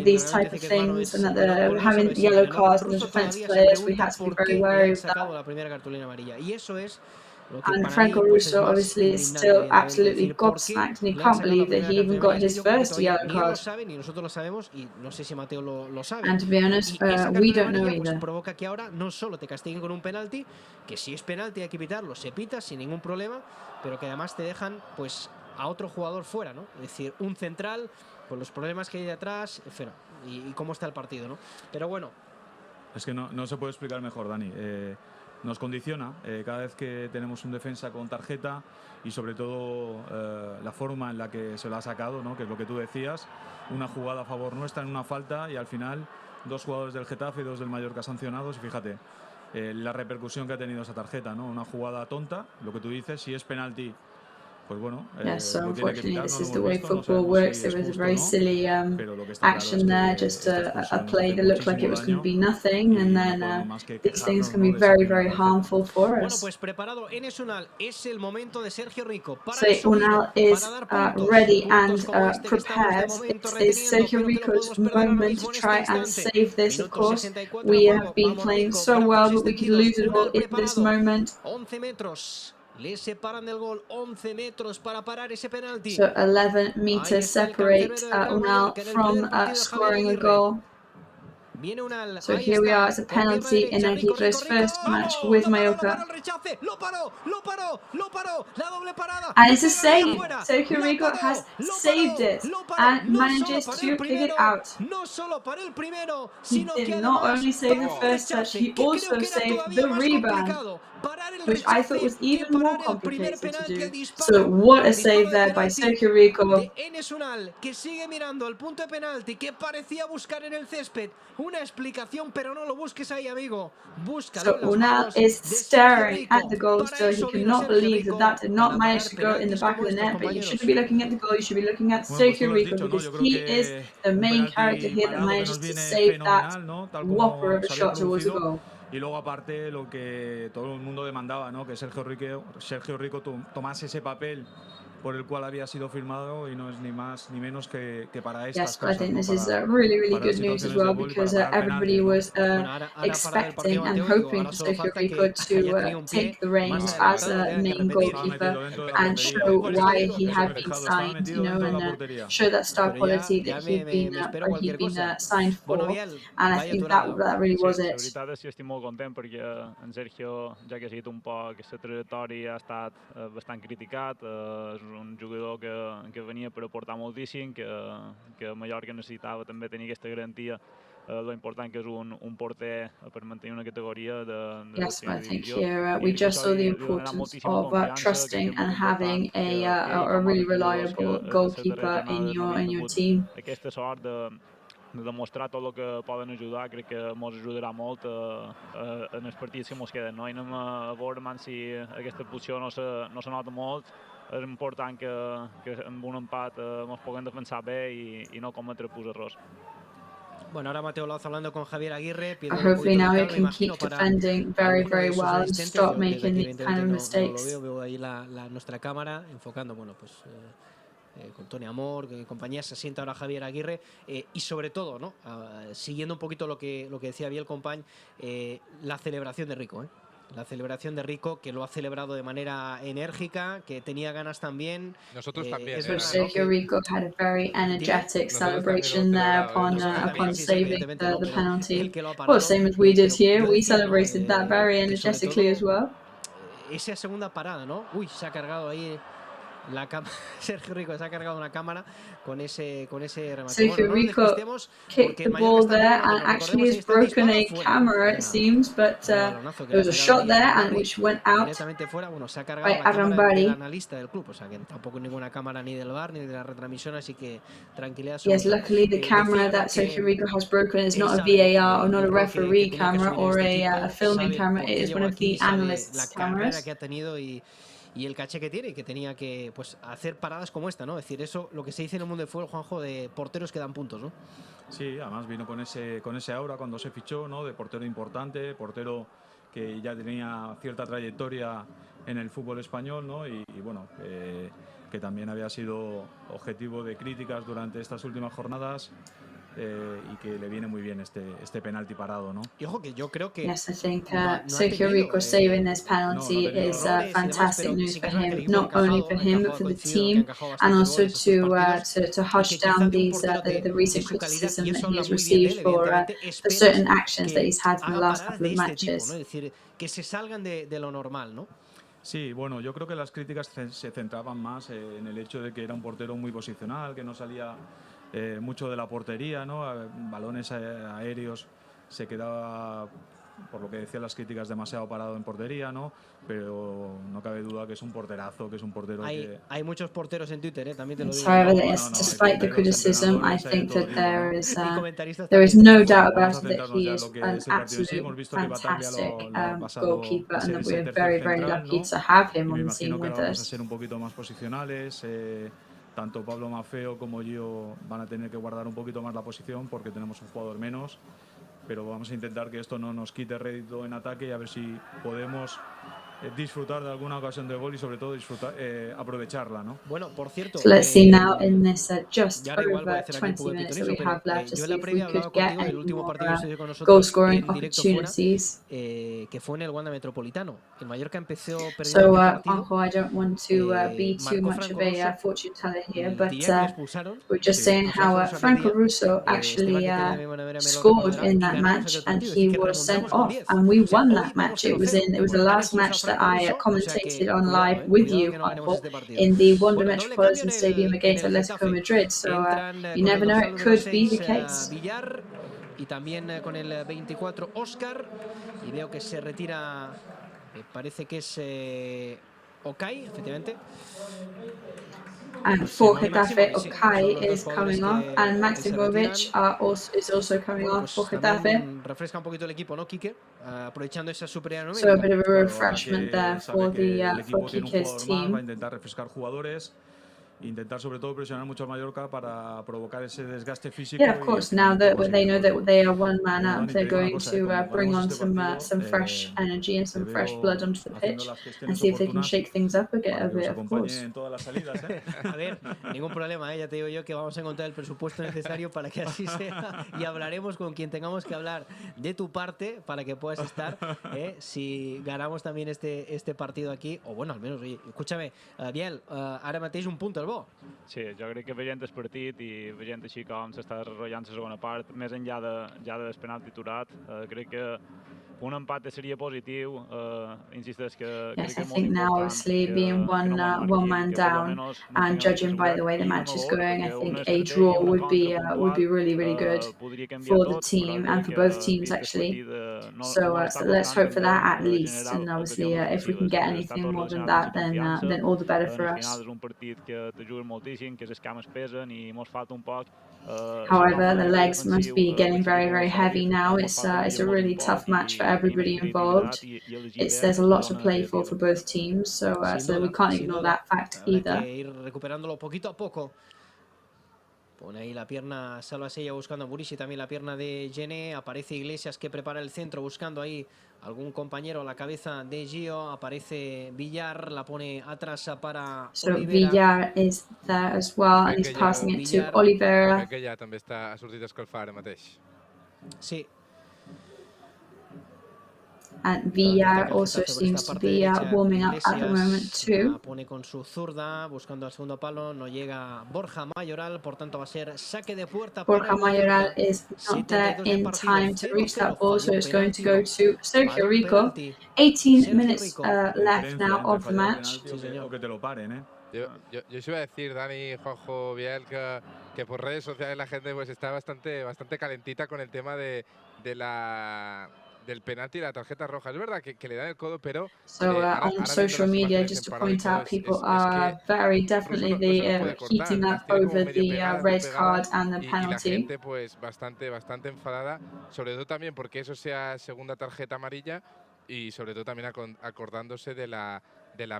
these type of things, and that having yellow cards and defensive players, we have to be very wary of that. And Franco Russo obviously is still absolutely gobsmacked, and he can't believe that he even got his first yellow card. And to be honest, we don't know either. Provoca que ahora no solo te castiguen con un penalti, que si es penalti hay que pitarlo, se pita sin ningún problema, pero que además te dejan pues a otro jugador fuera, ¿no? Es decir, un central con los problemas que hay detrás, etcétera, y cómo está el partido, ¿no? Pero bueno. Es que no se puede explicar mejor, Dani. Nos condiciona cada vez que tenemos un defensa con tarjeta, y sobre todo la forma en la que se lo ha sacado, ¿no? Que es lo que tú decías, una jugada a favor nuestra en una falta, y al final 2 jugadores del Getafe y 2 del Mallorca sancionados, y fíjate la repercusión que ha tenido esa tarjeta, ¿no? Una jugada tonta, lo que tú dices, si es penalti, pues bueno, yes, so unfortunately this is the way football works. It was a very silly action there, just a play that looked like it was going to be nothing, and then these things can be very, very harmful for us. Bueno, pues preparado Enes Unal, es el momento de Sergio Rico. So Unal is ready and prepared. It's Sergio Rico's moment to try and save this, of course. We have been playing so well, but we could lose it all in this moment. 11 metros. Le separan del gol, 11 metros para parar ese penalti. So 11 meters separate Unal from scoring a goal. So here we are, it's a penalty in Aguirre's first match with Mallorca. And it's a save. Sergio Rico has saved it and manages to kick it out. He did not only save the first touch, he also saved the rebound, which I thought was even more complicated to do. So what a save there by Sergio Rico. Enes Unal, que sigue mirando el punto de penalti, que parecía buscar en el césped una explicación, pero no lo busques ahí, amigo. Búscalo. So Unal is staring at the goal still. He cannot believe that did not manage to go in the back of the net, but you shouldn't be looking at the goal, you should be looking at Sergio Rico, because he is the main character here that manages to save that whopper of a shot towards the goal. Y luego aparte lo que todo el mundo demandaba, ¿no? Que Sergio Rico tomase ese papel por el cual había sido firmado, y no es ni más ni menos que para estas cosas. Yes, I think this is really, really good news as well, because everybody was expecting and hoping for Sergio Rico to take the reins as a main goalkeeper and show why he had been signed, you know, and show that star quality that he'd been signed for. And I think that really was it. Jo estic molt content perquè en Sergio, ja que ha seguit un poc aquesta trajectòria, ha estat bastant criticat. És un jugador que venia per aportar moltíssim, que Mallorca necessitava també tenir aquesta garantia, lo important que és un porter per mantenir una categoria de Yes, I think here we just saw the importance of trusting and having a really reliable goalkeeper in your team. Aquesta sort demostrar tot el que poden ajudar, crec que ens ajudarà molt en els partits que ens queden, no? I anem a veure si aquesta posició no se nota molt. És important que amb un empat ens puguem defensar bé i no cometre errors. Bueno, ahora Mateo Laoz hablando con Javier Aguirre. Hopefully now he can keep defending very, very well and stop making these kind of mistakes. Veo ahí nuestra cámara enfocando, bueno, pues con Tony Amor, compañía, se sienta ahora Javier Aguirre y sobre todo, ¿no? Siguiendo un poquito lo que decía bien el compañ, la celebración de Rico, La celebración de Rico, que lo ha celebrado de manera enérgica, que tenía ganas también. Nosotros también. Sergio Rico had a very energetic celebration there upon saving the penalty. Well, same as we did here, we celebrated that very energetically as well. Esa segunda parada, ¿no? Uy, se ha cargado ahí la cámara. Sergio Rico se ha cargado una cámara con ese remate. Sergio Rico kicked the ball there and actually has broken a camera, it seems, but there was a shot there and which went out by Arambari. Analista del club, o sea que tampoco ninguna cámara ni del VAR ni de la retransmisión, así que tranquilidad. Yes, luckily the camera that Sergio Rico has broken is not a VAR or not a referee camera or a filming camera, it is one of the analysts' cameras. Y el caché que tiene y que tenía que pues hacer paradas como esta, ¿no? Es decir, eso, lo que se dice en el mundo del fútbol, Juanjo, de porteros que dan puntos, ¿no? Sí, además vino con ese aura cuando se fichó, ¿no? De portero importante, portero que ya tenía cierta trayectoria en el fútbol español, ¿no? Y bueno, que también había sido objetivo de críticas durante estas últimas jornadas. Y que le viene muy bien este penalti parado, ¿no? Y ojo que yo creo que yes, I think Sergio Rico saving this penalty is fantastic news for him, not only for him but for the team, and also to hush down the recent criticism that he has received for certain actions that he's had in the last couple of matches. Es decir, que se salgan de lo normal, ¿no? Sí, bueno, yo creo que las críticas se centraban más en el hecho de que era un portero muy posicional, que no salía mucho de la portería, ¿no? Balones aéreos se quedaba, por lo que decían las críticas, demasiado parado en portería, ¿no? Pero no cabe duda que es un porterazo, que es un portero hay muchos porteros en Twitter, también te lo digo. However, despite the criticism, I think that there is no doubt about it that he is an absolute fantastic goalkeeper and that we are very, very lucky to have him on the team with vamos a us. ser un poquito más posicionales. Tanto Pablo Maffeo como yo van a tener que guardar un poquito más la posición porque tenemos un jugador menos, pero vamos a intentar que esto no nos quite rédito en ataque y a ver si podemos disfrutar de alguna ocasión de gol y sobre todo aprovecharla, ¿no? Bueno, por cierto, So let's see now in this just over 20 minutes that we have left to see if we could get any more goal-scoring opportunities. Que fue en el Wanda Metropolitano. El Mallorca empezó perdiendo So, el partido. Juanjo, I don't want to be too much of a fortune teller here, but we're just saying how Franco Russo actually scored in that match and he was sent off, and we won that match. It was the last match that I commentated on live with you, Juanjo, in the Wanda Metropolitan Stadium against Atletico Madrid. So you never know, it could be the case. Villar, y también con el 24 Oscar, y veo que se retira, parece que es Okay, efectivamente. And for Getafe, Okay is coming off, and Maximovic is also coming off for Getafe. Refresca un poquito el equipo, ¿no, Quique? Aprovechando esa superioridad numérica. So a bit of a refreshment there for Quique's team. Va a intentar refrescar jugadores, intentar sobre todo presionar mucho a Mallorca para provocar ese desgaste físico. Yeah, of course. Now that they know that they are one man up, they're going to bring on some fresh energy and some fresh blood onto the pitch and see if they can shake things up a bit, of course. A ver, ningún problema, ya te digo yo que vamos a encontrar el presupuesto necesario para que así sea y hablaremos con quien tengamos que hablar de tu parte para que puedas estar si ganamos también este partido aquí, o bueno, al menos, oye, escúchame, Biel, ara mateix un punt al bo. Sí, jo crec que veient el partit i veient així com s'està desenvolupant la segona part, més enllà del penalti aturat, crec que un empat seria positiu, insisteix que yes, I think now obviously being one man down and judging by the way the match is going, I think a draw would be really, really good for the team and for both teams actually. So let's hope for that at least, and obviously if we can get anything more than that, then all the better for us. És un partit que t'ajuda moltíssim, que les cames pesen i mos falta un poc However, the legs must be getting very, very heavy now. It's a really tough match for everybody involved. There's a lot to play for both teams, so we can't ignore that fact either. Ir recuperándolo poquito a poco. Pone ahí la pierna Salvasella buscando a Murici, también la pierna de Gene. Aparece Iglesias que prepara el centro buscando ahí algún compañero a la cabeza de Gio. Aparece Villar, la pone atrás para So Oliveira. Villar is there as well, and he's passing it to Oliveira. Que ja també ha sortit a escalfar ara mateix. Sí. And Villar also seems to be warming up at the moment too. Pone con su zurda, buscando al segundo palo, no llega Borja Mayoral, por tanto va a ser saque de puerta. Borja Mayoral is not there in time to reach that ball, so it's going to go to Sergio Rico. 18 minutes left now of the match. O que te lo paren, ¿eh? Yo os iba a decir, Dani, Juanjo, Biel, que por redes sociales la gente pues está bastante calentita con el tema del penalti y la tarjeta roja. Es verdad que le dan el codo, pero... So on social media, just to point out, people are very definitely heating up over the red card and the penalty. Y la gente pues bastante enfadada, sobre todo también porque eso sea segunda tarjeta amarilla y sobre todo también acordándose de la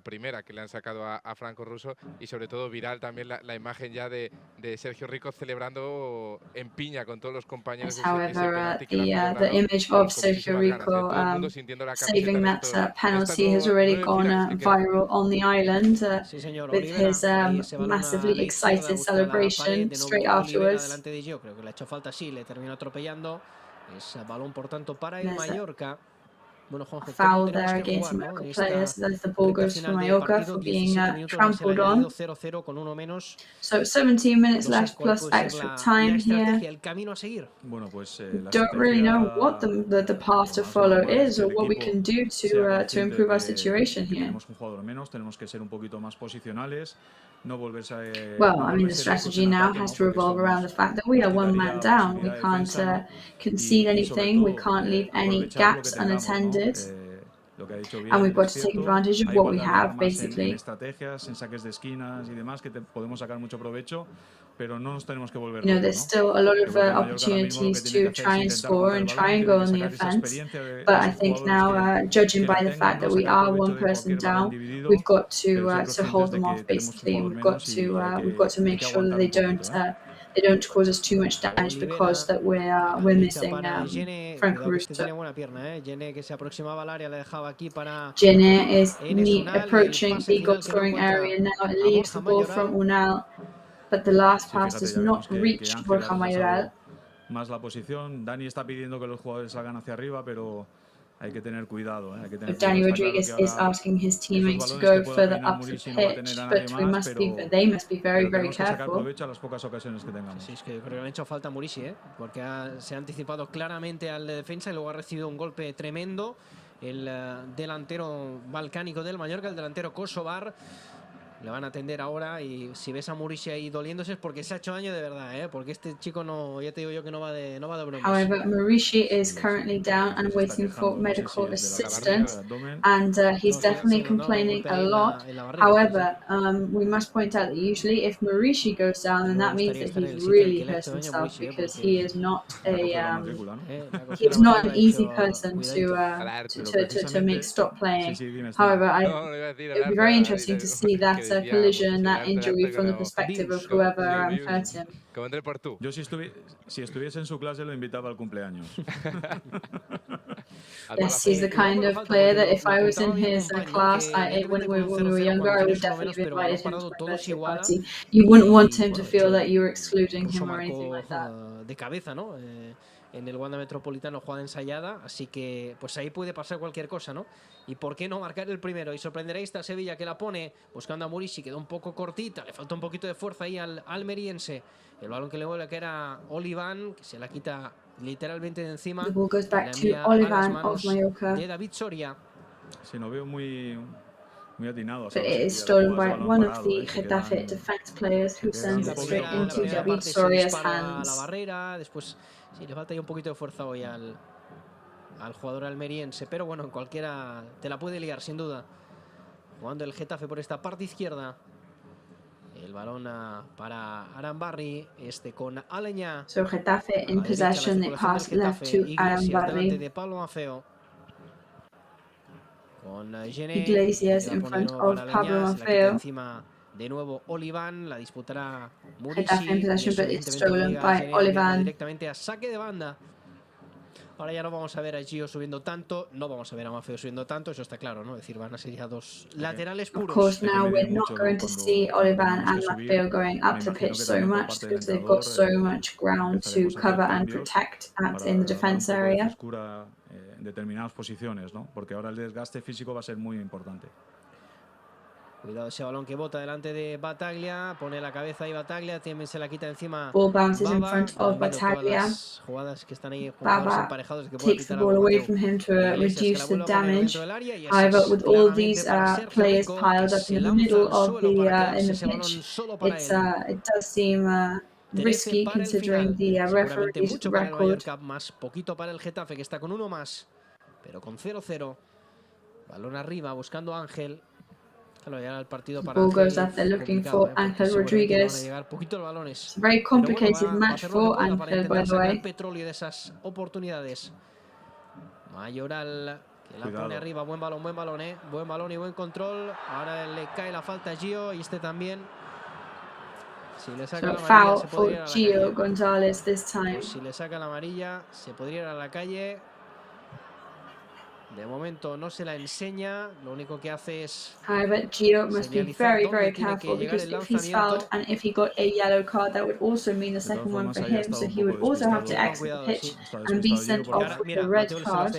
primera que le han sacado a Franco Russo, y sobre todo viral también la imagen ya de Sergio Rico celebrando en piña con todos los compañeros. However, the image of Sergio Rico saving that penalty has already gone viral on the island with his massively excited celebration straight afterwards. Creo que le ha hecho falta, sí, le terminó atropellando. Es balón, por tanto, para el Mallorca. Foul there against Mallorca players as the ball goes to Mallorca for being trampled on. So 17 minutes left plus extra time here. Don't really know what the path to follow is or what we can do to improve our situation here. Well, I mean, the strategy now has to revolve around the fact that we are one man down. We can't concede anything. We can't leave any gaps unattended. And we've got to take advantage of what we have, basically. You know, there's still a lot of opportunities to try and score and try and go on the offense. But I think now, judging by the fact that we are one person down, we've got to hold them off, basically, and we've got to make sure that they don't cause us too much damage because that we're missing Franco Russo. Gene is approaching the goal-scoring area now. It leaves the ball from Unal, but the last pass does not reach Borja Mayoral. Más la posición. Dani está pidiendo que los jugadores salgan hacia arriba, pero hay que tener cuidado. Danny Rodriguez is asking his teammates to go further up the pitch, but they must be very, very careful. Sí, es que yo creo que le han hecho falta a Murici, porque se ha anticipado claramente al defensa y luego ha recibido un golpe tremendo. El delantero balcánico del Mallorca, el delantero kosovar. Le van a atender ahora, y si ves a Murici ahí doliéndose es porque se ha hecho daño de verdad, porque este chico no, ya te digo yo que no va de bromas. However, Murici is currently down and waiting for medical assistance, and he's definitely complaining a lot. However, we must point out that usually if Murici goes down, then that means that he's really hurt himself, because he is not he's not an easy person to make stop playing. However, it would be very interesting to see that collision, that injury from the perspective of whoever hurt him. Yo si estuviese en su clase lo invitaba al cumpleaños. Yes, he's the kind of player that if I was in his class when we were younger, I would definitely have invited him to my birthday party. You wouldn't want him to feel that you were excluding him or anything like that. De cabeza, ¿no? En el Wanda Metropolitano, jugada ensayada, así que pues ahí puede pasar cualquier cosa, ¿no? Y por qué no marcar el primero, y sorprenderéis a Sevilla, que la pone buscando a Murici, quedó un poco cortita, le falta un poquito de fuerza ahí al almeriense. El balón que le vuelve, que era Olivan, que se la quita literalmente de encima. The ball goes back to Olivan of Mallorca. De David Soria. Se lo veo muy atinado. But it is stolen by one of the Getafe defense players, who sends it straight into David Soria's hands. La barrera, después sí, le falta ahí un poquito de fuerza hoy al jugador almeriense, pero bueno, en cualquiera te la puede liar, sin duda. Jugando el Getafe por esta parte izquierda. El balón para Arambarri, con Aleñá. So Getafe in possession, they pass left to Arambarri. De Pablo Maffeo. Con Iglesias in front of Pablo Maffeo. Encima de nuevo Oliván, la disputará Murici. Getafe in possession, but it's stolen by Oliván. Directamente a saque de banda. Ahora ya no vamos a ver a Gio subiendo tanto, no vamos a ver a Maffeo subiendo tanto, eso está claro, ¿no? Es decir, van a ser ya dos laterales puros. Of course, now we're not going to see Oliván and Maffeo going up the pitch so much because they've got so much ground to cover and protect in the defense area. En determinadas posiciones, ¿no? Porque ahora el desgaste físico va a ser muy importante. Cuidado ese balón que bota delante de Battaglia, pone la cabeza ahí Battaglia, también se la quita encima. Ball bounces in front of Battaglia. Jugadas que están ahí Baba takes the ball away from him to reduce the damage. However, with all these players piled up in the middle of the pitch, it does seem risky considering the referee's record. Más poquito para el Getafe, que está con uno más, pero con 0-0. Balón arriba buscando a Ángel. Claro, ya el partido para Ball goes up there looking for Ángel Rodríguez. It's a very complicated match for Ángel, by the way. Petróleo de esas oportunidades. Mayoral, que la pone arriba, buen balón, buen balón y buen control. Ahora le cae la falta a Gio y también. Si le saca la amarilla, se podría ir a la Gio calle. González this time. Pues si le saca la amarilla, se podría ir a la calle. De momento no se la enseña, lo único que hace es. However, Gio must be very, very careful because if he's fouled and if he got a yellow card, that would also mean the second one for him, so he would also have to exit the pitch and be sent off with a red card.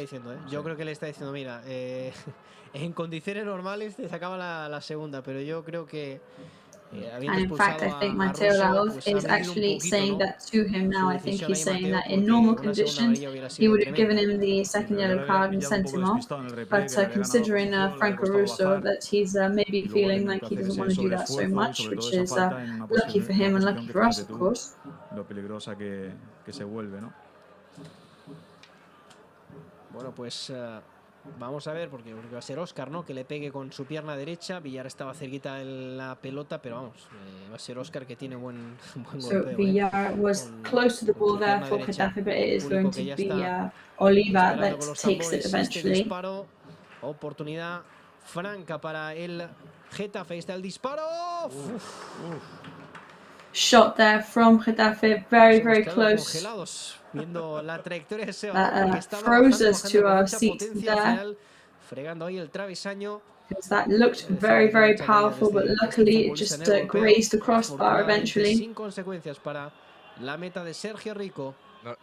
Yo creo que le está diciendo, mira, en condiciones normales te sacaba la segunda, pero yo creo que. And in fact, I think Mateo Laoz is actually saying that to him now. I think he's saying that in normal conditions, he would have given him the second yellow card and sent him off. But considering Franco Russo, that he's maybe feeling like he doesn't want to do that so much, which is lucky for him and lucky for us, of course. Lo peligrosa que se vuelve, ¿no? Bueno, pues vamos a ver, porque va a ser Óscar, ¿no? Que le pegue con su pierna derecha. Villar estaba cerquita en la pelota, pero vamos, va a ser Óscar que tiene buen golpeo. So Villar was close to the ball there for Getafe, but it is going to be Oliva that takes it eventually. Disparo, oportunidad franca para el Getafe. Está el disparo. Shot there from Getafe, very, very close. Viendo la trayectoria de froze us to our seats there. Fregando ahí el travesaño. That looked very, very powerful, but luckily it just grazed the crossbar eventually. Sin consecuencias para la meta de Sergio Rico.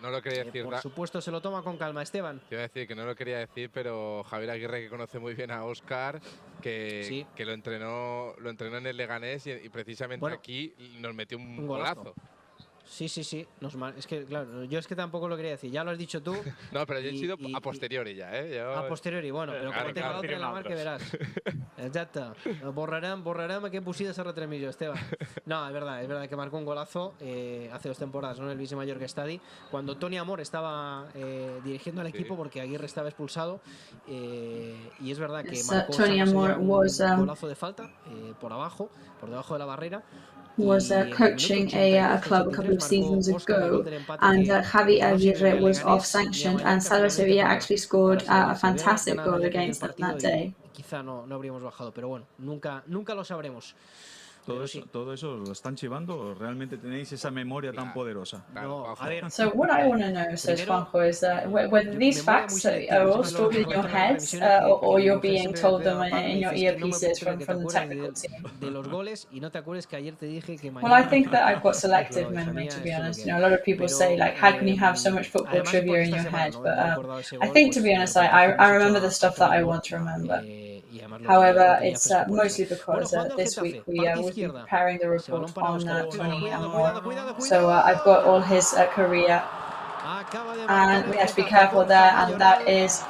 No lo quería decir. Por supuesto se lo toma con calma, Esteban. Te iba a decir que no lo quería decir, pero Javier Aguirre, que conoce muy bien a Óscar, que lo entrenó en el Leganés y precisamente aquí nos metió un golazo. Sí. Es que, claro, yo es que tampoco lo quería decir. Ya lo has dicho tú. No, pero yo he sido a posteriori ya, ¿eh? A posteriori, bueno, però com té l'altre en la mà que veràs. Exacte. Borrarem aquest possible de retransmissió, Esteban. No, es verdad que marcó un golazo hace 2 temporadas, ¿no? En el Vichy Mallorca Stadi, cuando Toni Amor estaba dirigiendo al equipo porque Aguirre estaba expulsado. Y es verdad que marcó un golazo de falta por abajo, por debajo de la barrera. Was coaching a club a couple of seasons ago, and Javi Aguirre was off sanctioned, and Salva Sevilla actually scored a fantastic goal against them that day. Quizá no habríamos bajado, pero bueno, nunca lo sabremos. Todo eso lo están chivando, ¿o realmente tenéis esa memoria tan poderosa? No, a ver. So what I want to know, says Juanjo, is whether these facts are all stored in your heads or you're being told them in your earpieces from the technical team. De los goles y no te acuerdes que ayer te dije que Well, I think that I've got selective memory, to be honest. You know, a lot of people say, like, how can you have so much football trivia in your head? But I think, to be honest, I remember the stuff that I want to remember. However, it's mostly because this week we was preparing the report on Toni Amor. So I've got all his career, and we have to be careful there, and that is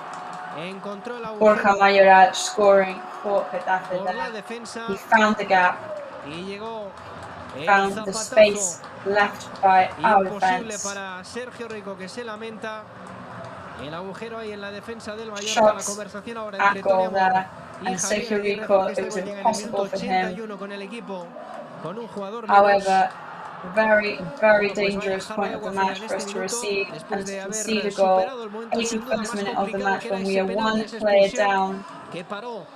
Borja Mayoral scoring for Getafe there. He found the gap, found the space left by our defense. El agujero ahí en la defensa del Mallorca, la conversación ahora entre Toni Amor and Sergio Rico. It was impossible for him. con el equipo con un jugador However, very dangerous point of the match for us to receive and to concede a goal. 81st minute of the match when we are one player down. Que paró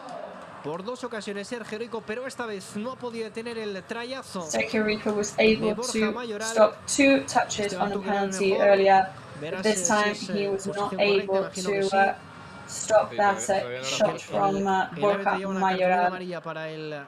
por 2 ocasiones Sergio Rico, pero esta vez no ha podido detener el trayazo. Sergio Rico was able to stop 2 touches on a penalty earlier, but this time he was not able to stop that shot from Borja Mayoral. Para el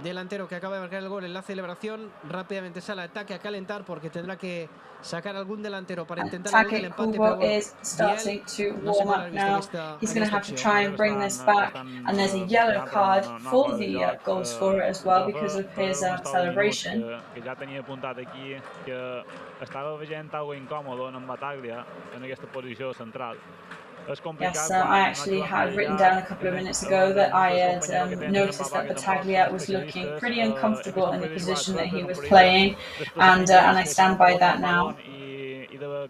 delantero que acaba de marcar el gol en la celebración, rápidamente sale al ataque a calentar porque tendrá que sacar algún delantero para intentar el empate. Kubo is starting to warm up now. He's going to have to try and bring this back, and there's a yellow card for the goal scorer as well because of his celebration. Que ja tenia apuntat aquí que estava veient algo incòmode en Bataglia en aquesta posició central. Yes, I actually had written down a couple of minutes ago that I had noticed that Battaglia was looking pretty uncomfortable in the position that he was playing, and I stand by that now.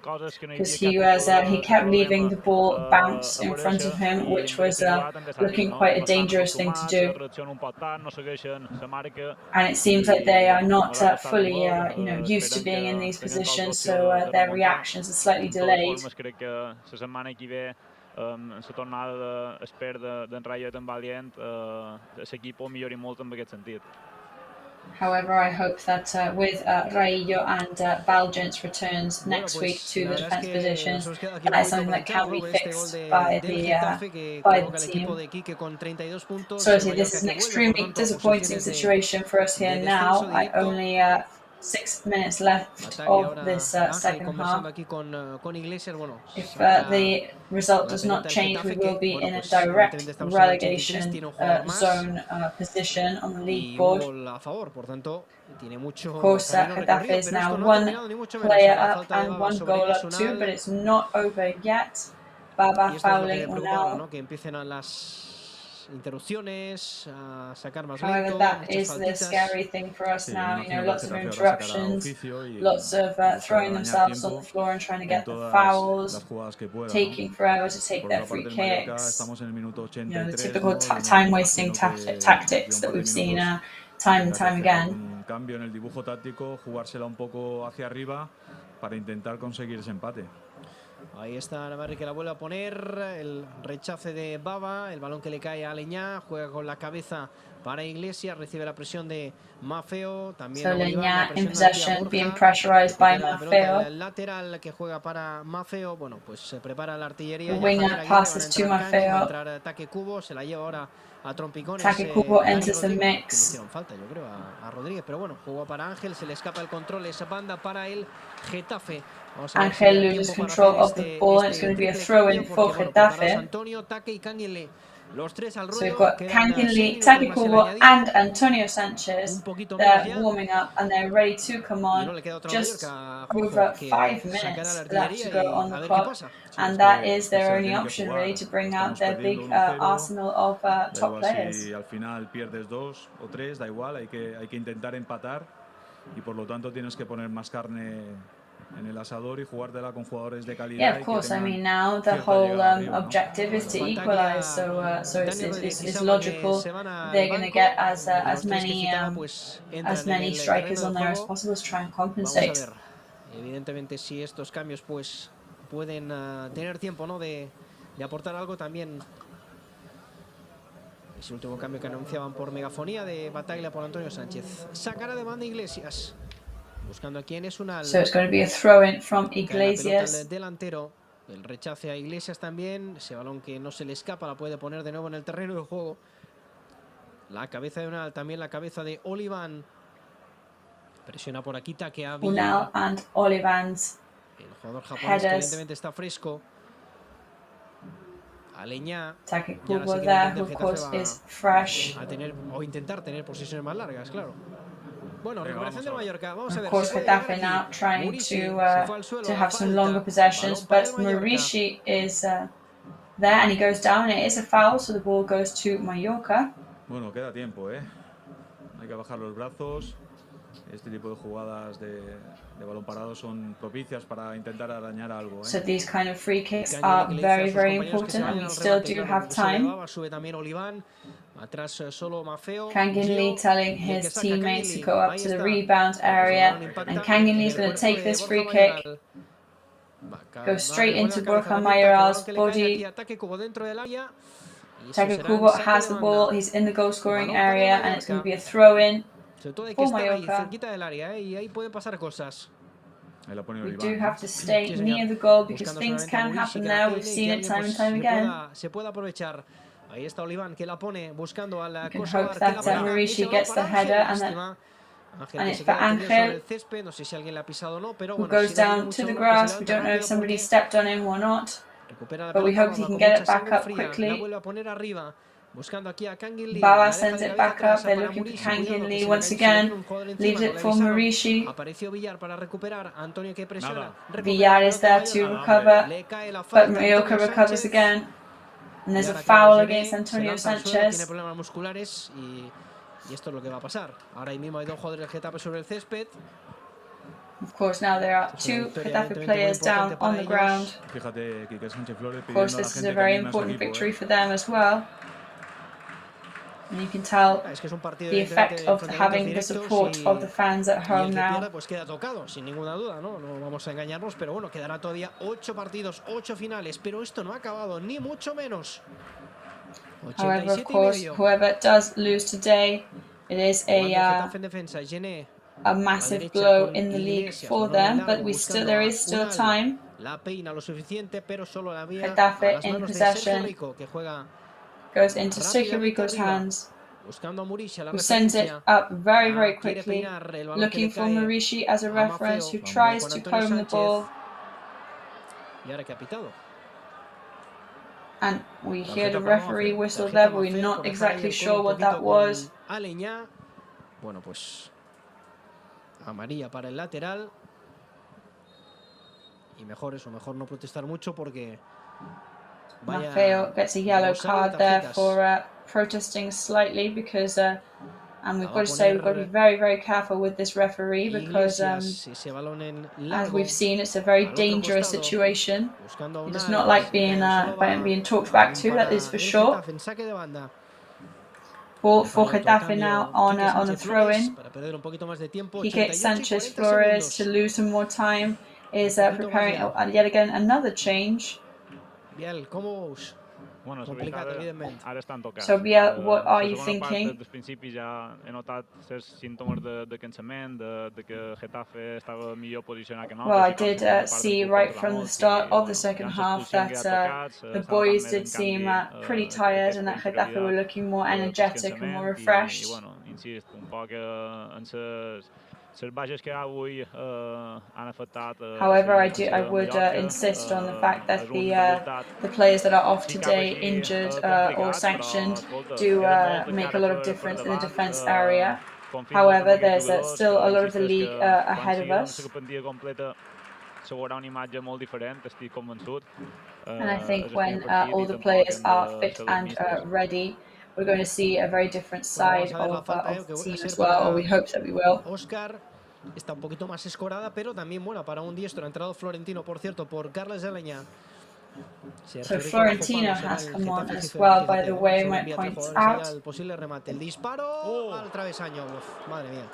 Because he kept leaving the ball bounce in front of him, which was looking quite a dangerous thing to do. And it seems like they are not fully used to being in these positions, so their reactions are slightly delayed. La tornada d'espera d'en Rayo tan valient, l'equipo millori molt en aquest sentit. However, I hope that with Raillo and Baljant's returns next week to the defence positions, that is something that can be fixed by the team. So obviously this is an extremely disappointing situation for us here now. Only 6 minutes left of this second half. If the result does not change, we will be in a direct relegation zone position on the league board. Of course, Getafe is now 1 player up and 1 goal up too, but it's not over yet. Baba fouling now. Interrupciones, sacar más However, that is the scary thing for us now. Lots of interruptions, lots of throwing themselves on the floor and trying to get the fouls, taking forever to take their free kicks. The typical time-wasting tactics that we've seen time and time again. Cambio en el dibujo táctico, jugársela un poco hacia arriba para intentar conseguir ese empate. Ahí está Navarri que la vuelve a poner, el rechace de Baba, el balón que le cae a Leñá, juega con la cabeza para Iglesias, recibe la presión de Maffeo, también so Leñá in possession, being pressurized by Maffeo. El lateral que juega para Maffeo, bueno, pues se prepara la artillería. The winger passes to Maffeo. Ataque Kubo, se la lleva ahora a trompicones. Ataque Kubo enters the mix. Hicieron falta, yo creo, a Rodríguez, pero bueno, jugó para Ángel, se le escapa el control, esa banda para el Getafe. Ángel loses control of the ball and it's going to be a throw-in for Getafe. Antonio, Taque y Cañele. Los tres al ruedo. So we've got Canquinle, Taque Kubo and Antonio Sanchez. They're warming up and they're ready to come on. Just over 5 minutes left to go on the clock. And that is their only option really to bring out their big arsenal of top players. Si al final pierdes 2 o 3, da igual, hay que intentar empatar y por lo tanto tienes que poner más carne en el asador y jugártela con jugadores de calidad. Yeah, of course. I mean, now the whole objective is to equalize, so it's logical they're going to get as many strikers on there as possible to try and compensate. Evidentemente, si estos cambios pues pueden tener tiempo, ¿no? de aportar algo también. Ese último cambio que anunciaban por megafonía de Bataglia por Antonio Sánchez. Sacará de banda Iglesias. Buscando a quién es una. So it's going to be a throw-in from Iglesias. El delantero, el rechace a Iglesias también. Ese balón que no se le escapa la puede poner de nuevo en el terreno de juego. La cabeza de Unal, también la cabeza de Oliván. Presiona por aquí Taque a Unal and Oliván's. El jugador japonés que evidentemente está fresco. A Leñá. Taque Kubo there, who of course is fresh. A tener o intentar tener posiciones más largas, claro. Bueno, recuperación del Mallorca. Vamos a ver. Of course, Getafe now trying to have some longer possessions, but Murici is there and he goes down. It is a foul, so the ball goes to Mallorca. Bueno, queda tiempo, ¿eh? Hay que bajar los brazos. Este tipo de jugadas de balón parado son propicias para intentar arañar algo, ¿eh? So these kind of free kicks are very, very important, and we still do have time. Sube también Oliván. Atrás solo Maffeo. Kangin Lee telling his teammates to go up to the rebound area, and Kangin Lee is going to take this free kick. Go straight into Borja Mayoral's body. Kubo has the ball, he's in the goal scoring area, and it's going to be a throw in for Mallorca. We do have to stay near the goal because things can happen there. We've seen it time and time again. Ahí está Oliván que la pone buscando al Kosovar que la para. Murishi gets the header and it's for Angel, who goes down to the grass. We don't know if somebody stepped on him or not, but we hope he can get it back up quickly. Bauer sends it back up. They're looking for Kangin Lee once again. Leaves it for Murishi. Villar is there to recover, but Mallorca recovers again. And there's a foul against Antonio Sanchez. Of course, now there are two Getafe players down on the ground. Of course, this is a very important victory for them as well. And you can tell the effect of having the support of the fans at home now. Pues queda tocado, sin ninguna duda, ¿no? No vamos a engañarnos, pero bueno, quedará todavía 8 partidos, 8 finales, pero esto no ha acabado, ni mucho menos. However, of course, whoever does lose today, it is a massive blow in the league for them, but there is still time. Getafe in possession. Goes into Sergio Rico's hands, who sends it up very, very quickly, looking for Murishi as a reference, who tries to comb the ball. And we hear the referee whistle there, but we're not exactly sure what that was. Bueno, pues amarilla para el lateral. Y mejor no protestar mucho porque Maffeo gets a yellow card there for protesting slightly because, and we've got to say we've got to be very, very careful with this referee because, as we've seen, it's a very dangerous situation. He does not like being talked back to, that is for sure. Ball for Getafe now on a throw-in. He gets Sanchez Flores to lose some more time. Is preparing yet again another change. Biel, ¿cómo us? Bueno, ara estan tocats. So Biel, what are you thinking? Des del principi ja he notat certs símptomes de cansament, de que Getafe estava millor posicionat que nosaltres. Well, I did see right from the start of the second half that the boys did seem pretty tired and that Getafe were looking more energetic and more refreshed. I bueno, insist, un poc en les baixes que avui han afectat. However, I would insist on the fact that the players that are off today, injured or sanctioned, do make a lot of difference in the defense area. However, there's still a lot of the league ahead of us. And I think when all the players are fit and ready, we're going to see a very different side of the team as well, or we hope that we will. Oscar está un poquito más escorada, pero también buena para un diestro. Ha entrado Florentino, por cierto, por Carles de Leña. So Florentino has come on as well, by the way, my points out. El posible remate, el disparo al travesaño. Uf, madre mía.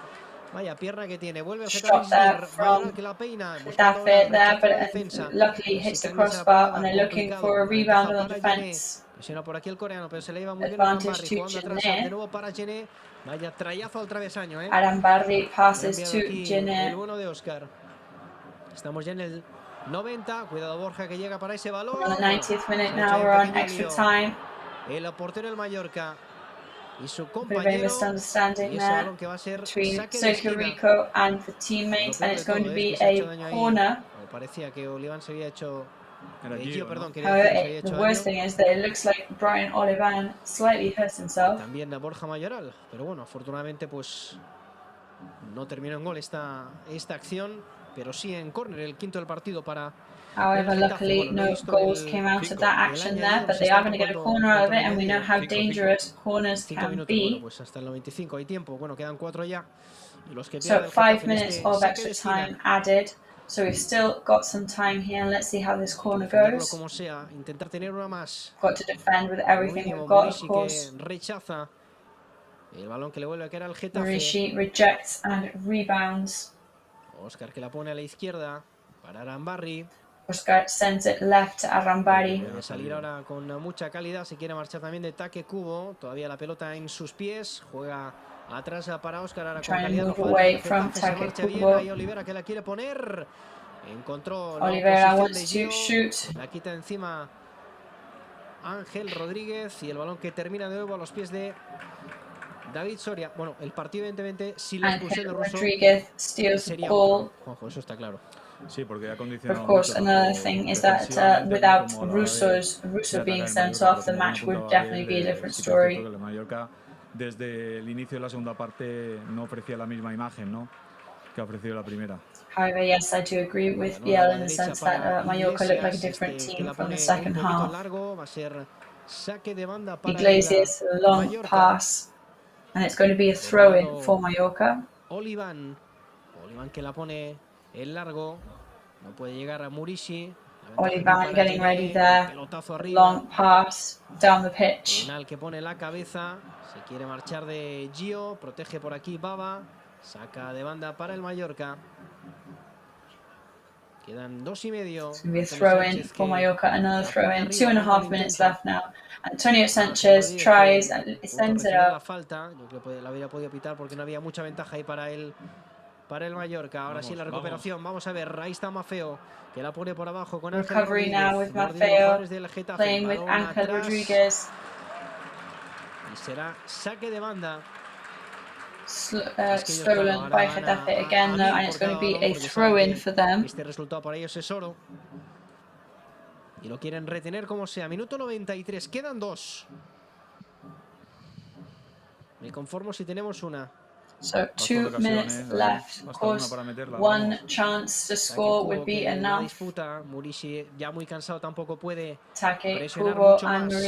Vaya pierna que tiene. Vuelve a shot there from Getafe there, but luckily hits the crossbar and they're looking for a rebound on defense. Por aquí el coreano, pero se le iba muy bien a Advantage to Gené. De nuevo para Gené. Vaya trayazo al travesaño, Arambarri passes to Gené. El bueno de Oscar. Estamos ya en el 90. Cuidado Borja que llega para ese balón. On the 90th minute now, we're on extra time. El portero del Mallorca y su Very compañero. misunderstanding there between Sergio Rico and the teammates, and it's going to be a corner. Parecía que Oliván se había hecho. However, the worst thing is that it looks like Brian Olivan slightly hurts himself. También a Borja Mayoral, pero bueno, afortunadamente pues no terminó en gol esta acción, pero sí en córner, el quinto del partido para. However, luckily no goals came out of that action there, but they are going to get a corner out of it, and we know how dangerous corners can be. Pues hasta el 95 hay tiempo, bueno, quedan 4 ya. So 5 minutes of extra time added. So we've still got some time here, and let's see how this corner goes. Como sea, intentar tener una más. Got to defend with everything we've got, of course. Rechaza el balón que le vuelve a caer al Getafe. Murishi rejects and rebounds. Oscar que la pone a la izquierda para Arambarri. Oscar sends it left to Arambari. Debe salir ahora con mucha calidad. Se quiere marchar también de ataque Kubo. Todavía la pelota en sus pies. Juega atrás para Oscar. Ahora con calidad. Se marcha bien. Ahí Olivera que la quiere poner. Encontró Olivera la wants to shoot. La quita encima Ángel Rodríguez. Y el balón que termina de nuevo a los pies de David Soria. Bueno, el partido evidentemente si la expulsión de Russo Rodríguez steals the ball. Juanjo, eso está claro. Sí, porque ha condicionado. Of course, another thing is that without Russo being sent off, the match would definitely be a different story. Mallorca desde el inicio de la segunda parte no ofrecía la misma imagen, ¿no?, que ha ofrecido la primera. However, yes, I do agree with Biel in the sense that Mallorca looked like a different team from the second half. Iglesias, a long pass, and it's going to be a throw-in for Mallorca. Olivan que la pone el largo, no puede llegar a Murishi. Olivan getting ready there, long pass down the pitch. Canal que pone la cabeza, se quiere marchar de Gio, protege por aquí Baba, saca de banda para el Mallorca. Quedan 2:30. It's going to be a throw-in for Mallorca, another throw-in, 2.5 minutes left now. Antonio Sanchez tries and sends it up. La falta, yo creo que la habría podido pitar porque no había mucha ventaja ahí para el Mallorca. Ahora sí la recuperación. Vamos a ver, ahí está Maffeo, que la pone por abajo con Ángel Recovery Rodríguez. now with Maffeo, playing with Ángel Rodríguez. Y será saque de banda. Stolen by Getafe again though, and it's going to be a throw-in for them. Este resultado para ellos es oro. Y lo quieren retener como sea. Minuto 93, quedan 2. Me conformo si tenemos una. So 2 minutes left. Of course, one chance to score would be enough. Disputa. Murishi ya muy cansado, tampoco puede Take presionar Kubo mucho and más.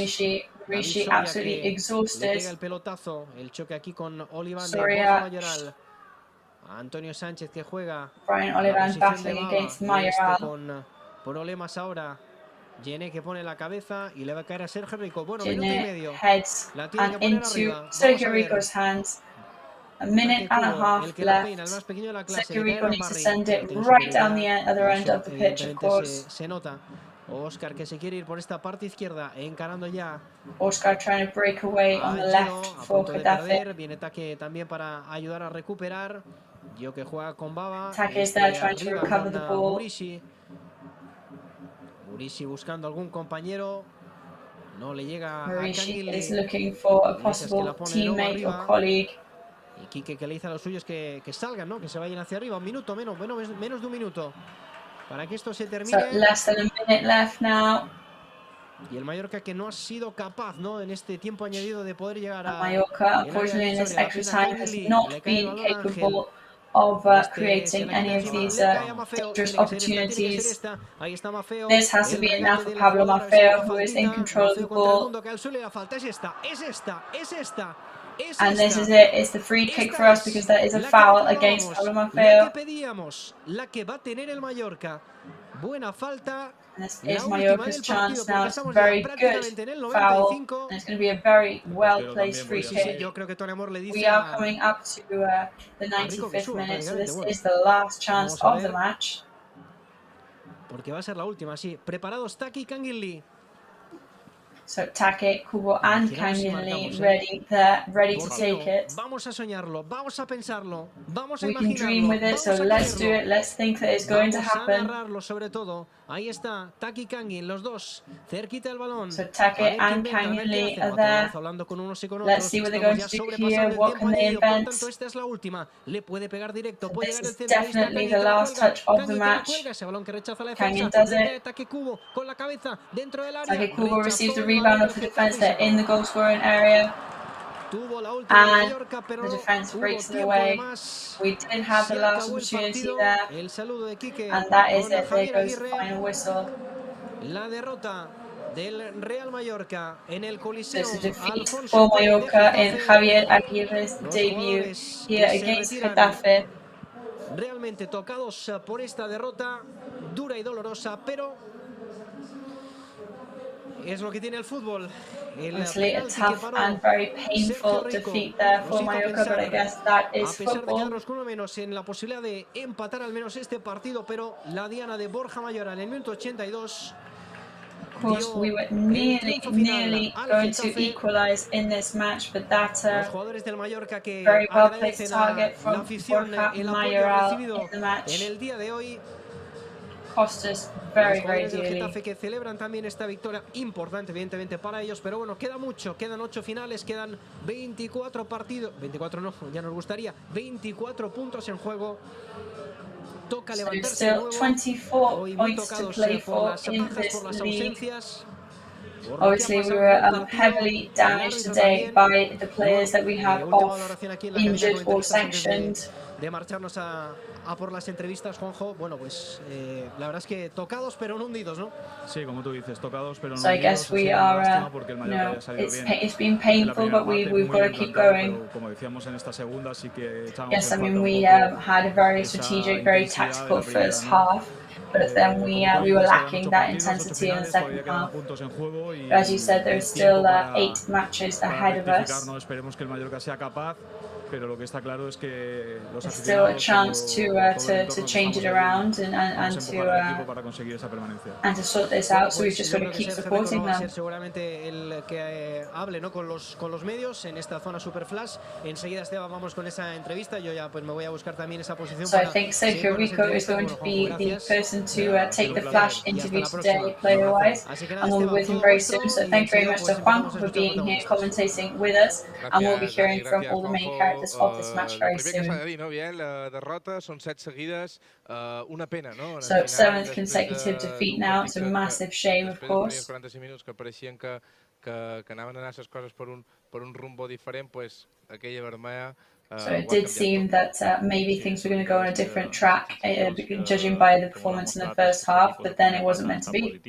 Murishi absolutely exhausted. Le pega el pelotazo, el choque aquí con Olivan de Mayoral. Antonio Sánchez que juega. Brian Olivan battling against Mayoral. Con problemas ahora. Gene que pone la cabeza y le va a caer a Sergio Rico. Bueno, Gene minuto y medio. Heads La tiene and que poner into arriba. Sergio Rico's hands. A minute and a half left. Sergio Rico needs to send it right down the other end of the pitch, of course. Se nota. Oscar que se quiere ir por esta parte izquierda, encarando ya. Oscar trying to break away on the left for Getafe. Viene Taque también para ayudar a recuperar. Yo que juega con Baba. Taque is there trying to recover the ball. Murishi buscando algún compañero. No le llega a Murishi Canguilhe. is looking for a possible teammate or colleague. Y Quique que le dice a los suyos que salgan, ¿no? Que se vayan hacia arriba. Un minuto menos de un minuto. Para que esto se termine. So less than a minute left now. Y el Mallorca que no ha sido capaz, ¿no?, en este tiempo añadido de poder llegar a... Mallorca, unfortunately, in this extra time has not been capable of creating any of these dangerous opportunities. This has to be enough for Pablo Maffeo, who is in control of the ball. And this is it, it's the free kick for us because there is a foul against Pablo Maffeo. And this is Mallorca's chance now. It's a very good foul, and it's going to be a very well-placed free kick. We are coming up to the 95th minute, so this is the last chance of the match. Porque va a ser la última, sí. Preparados Taki y Canguilhe. So Taque, Kubo and Canguilhe ready there, ready to take it. Vamos a soñarlo, vamos a pensarlo, vamos a imaginarlo. We can dream with it, so let's do it. Let's think that it's going to happen. Vamos a narrarlo sobre todo. Ahí está Taki y Canguilhe, los dos, cerquita del balón. So Taque and Canguilhe are there. Let's see what they're going to do here. What can they invent? Esta es la última. Le puede pegar directo. So this is definitely the last touch of the match. Canguilhe does it. Taque Kubo receives the rebound of the defense. They're in the goal scoring area. And the defense breaks it away. We did have the last opportunity there. And that is it. There goes the final whistle. There's a defeat for Mallorca in Javier Aguirre's debut here against Getafe. realmente tocados por esta derrota dura y dolorosa, pero es lo que tiene el fútbol. Obviously, a tough and very painful defeat there for Mallorca, but I guess that is a pesar de football. quedarnos con uno menos en la posibilidad de empatar al menos este partido, pero la diana de Borja Mayoral en el minuto 82. Of course, we were nearly going to equalize in this match, but that very well placed target from Borja Mayoral in the match cost us very, very dearly. Getafe que celebran también esta victoria importante, evidentemente, para ellos, pero bueno, queda mucho, quedan 8 finales, quedan 24 partidos, 24 no, ya nos gustaría, 24 puntos en juego. Toca levantarse de nuevo. 24 points to play for in this league. Obviously, we were heavily damaged today by the players that we have off, injured or sanctioned. De marcharnos a por las entrevistas, Juanjo. Bueno, pues la verdad es que tocados pero no hundidos, ¿no? Sí, como tú dices, tocados pero no hundidos. So I guess we are, it's been painful, but we've got to keep going. Como decíamos en esta segunda, sí que echábamos. Yes, I mean we had a very strategic, very tactical first half. But then we were lacking that intensity in the second half. But as you said, there's still 8 matches ahead of us. Esperemos que el Mallorca sea capaz, pero lo que está claro es que los aficionados still a chance to change it around and to sort this out. So we've just got to keep supporting them. Seguramente el que hable, ¿no? con los medios en esta zona super flash. Enseguida, Esteban, vamos con esa entrevista. Yo ya pues me voy a buscar también esa posición. So I think Sergio Rico is going to be the person to take the flash interview today, player-wise, and we'll be with him very soon. So thank you very much to Juan for being here, commentating with us, and we'll be hearing from all the main characters of this match very soon. La derrota són 7 seguides, una pena, no? So 7th consecutive defeat now. It's a massive shame, of course. 45 minuts que pareixien que anaven a anar les coses per un rumbo diferent, pues aquella vermella. So it did seem that maybe things were going to go on a different track, judging by the performance in the first half, but then it wasn't meant to be.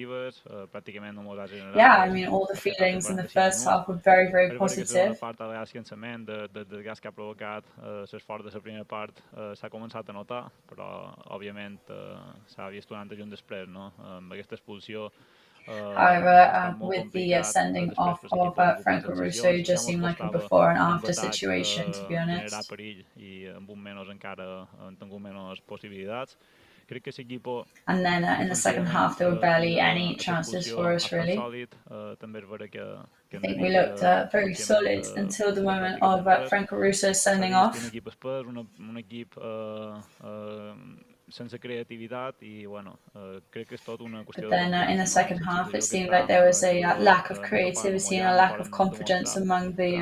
Yeah, I mean, all the feelings in the first half were very, very positive. Del gas que ha provocat l'esforç de la primera part s'ha començat a notar, però òbviament s'ha vist un antes i un després, no? Amb aquesta expulsió. However, with the sending off of Franco Russo, it just seemed like a before and after situation, to be honest. And then in the second half, there were barely any chances for us, really. I think we looked very solid until the moment of Franco Russo sending off. Sense creativitat i bueno, crec que és tot una qüestió. But then in the second half, it seemed like there was a lack of creativity and a lack of confidence among the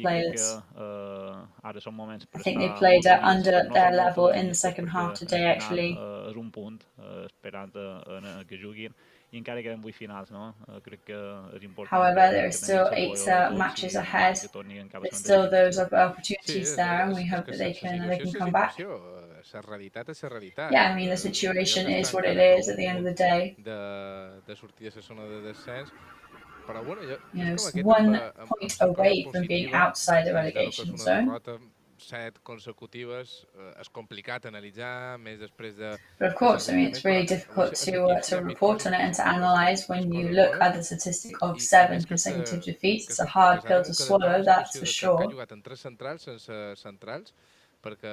players. I think they played under their level in the second half today, actually. És un punt esperant que juguin. I encara queden 8 finals, no? Crec que és important. However, there are still 8 matches ahead. There's still those opportunities there, and we hope that they can come back. La realitat és la realitat. Yeah, I mean, the situation is what it is at the end of the day. De sortir de la zona de descens. Però bueno, it's 1 point away from being outside the relegation zone. 7 consecutives, és complicat analitzar, més després de... But of course, I mean, it's really difficult to report on it and to analyze when you look at the statistic of 7 consecutive defeats. It's a hard pill to swallow, that's for sure. Ha jugat en 3 centrals sense centrals, perquè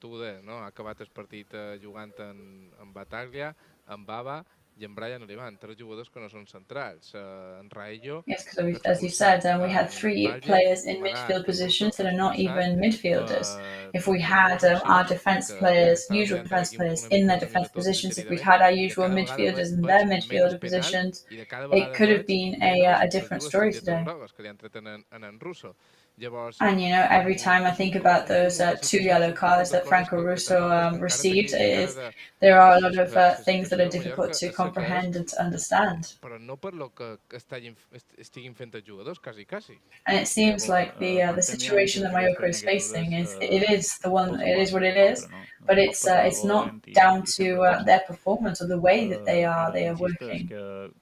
tu ho deies, no? Ha acabat el partit jugant en Bataglia, en Bava i en Brian Olivan, 3 jugadors que no són centrals. En Raello... Yes, because as you said, we had 3 players in midfield positions that are not even midfielders. If we had our defence players, usual defence players, in their defence positions, if we'd had our usual midfielders in their midfielder positions, it could have been a different story today. And you know, every time I think about those 2 yellow cards that Franco Russo received, there are a lot of things that are difficult to comprehend and to understand. And it seems like the situation that Mallorca is facing is what it is. but it's not down to their performance or the way that they are working.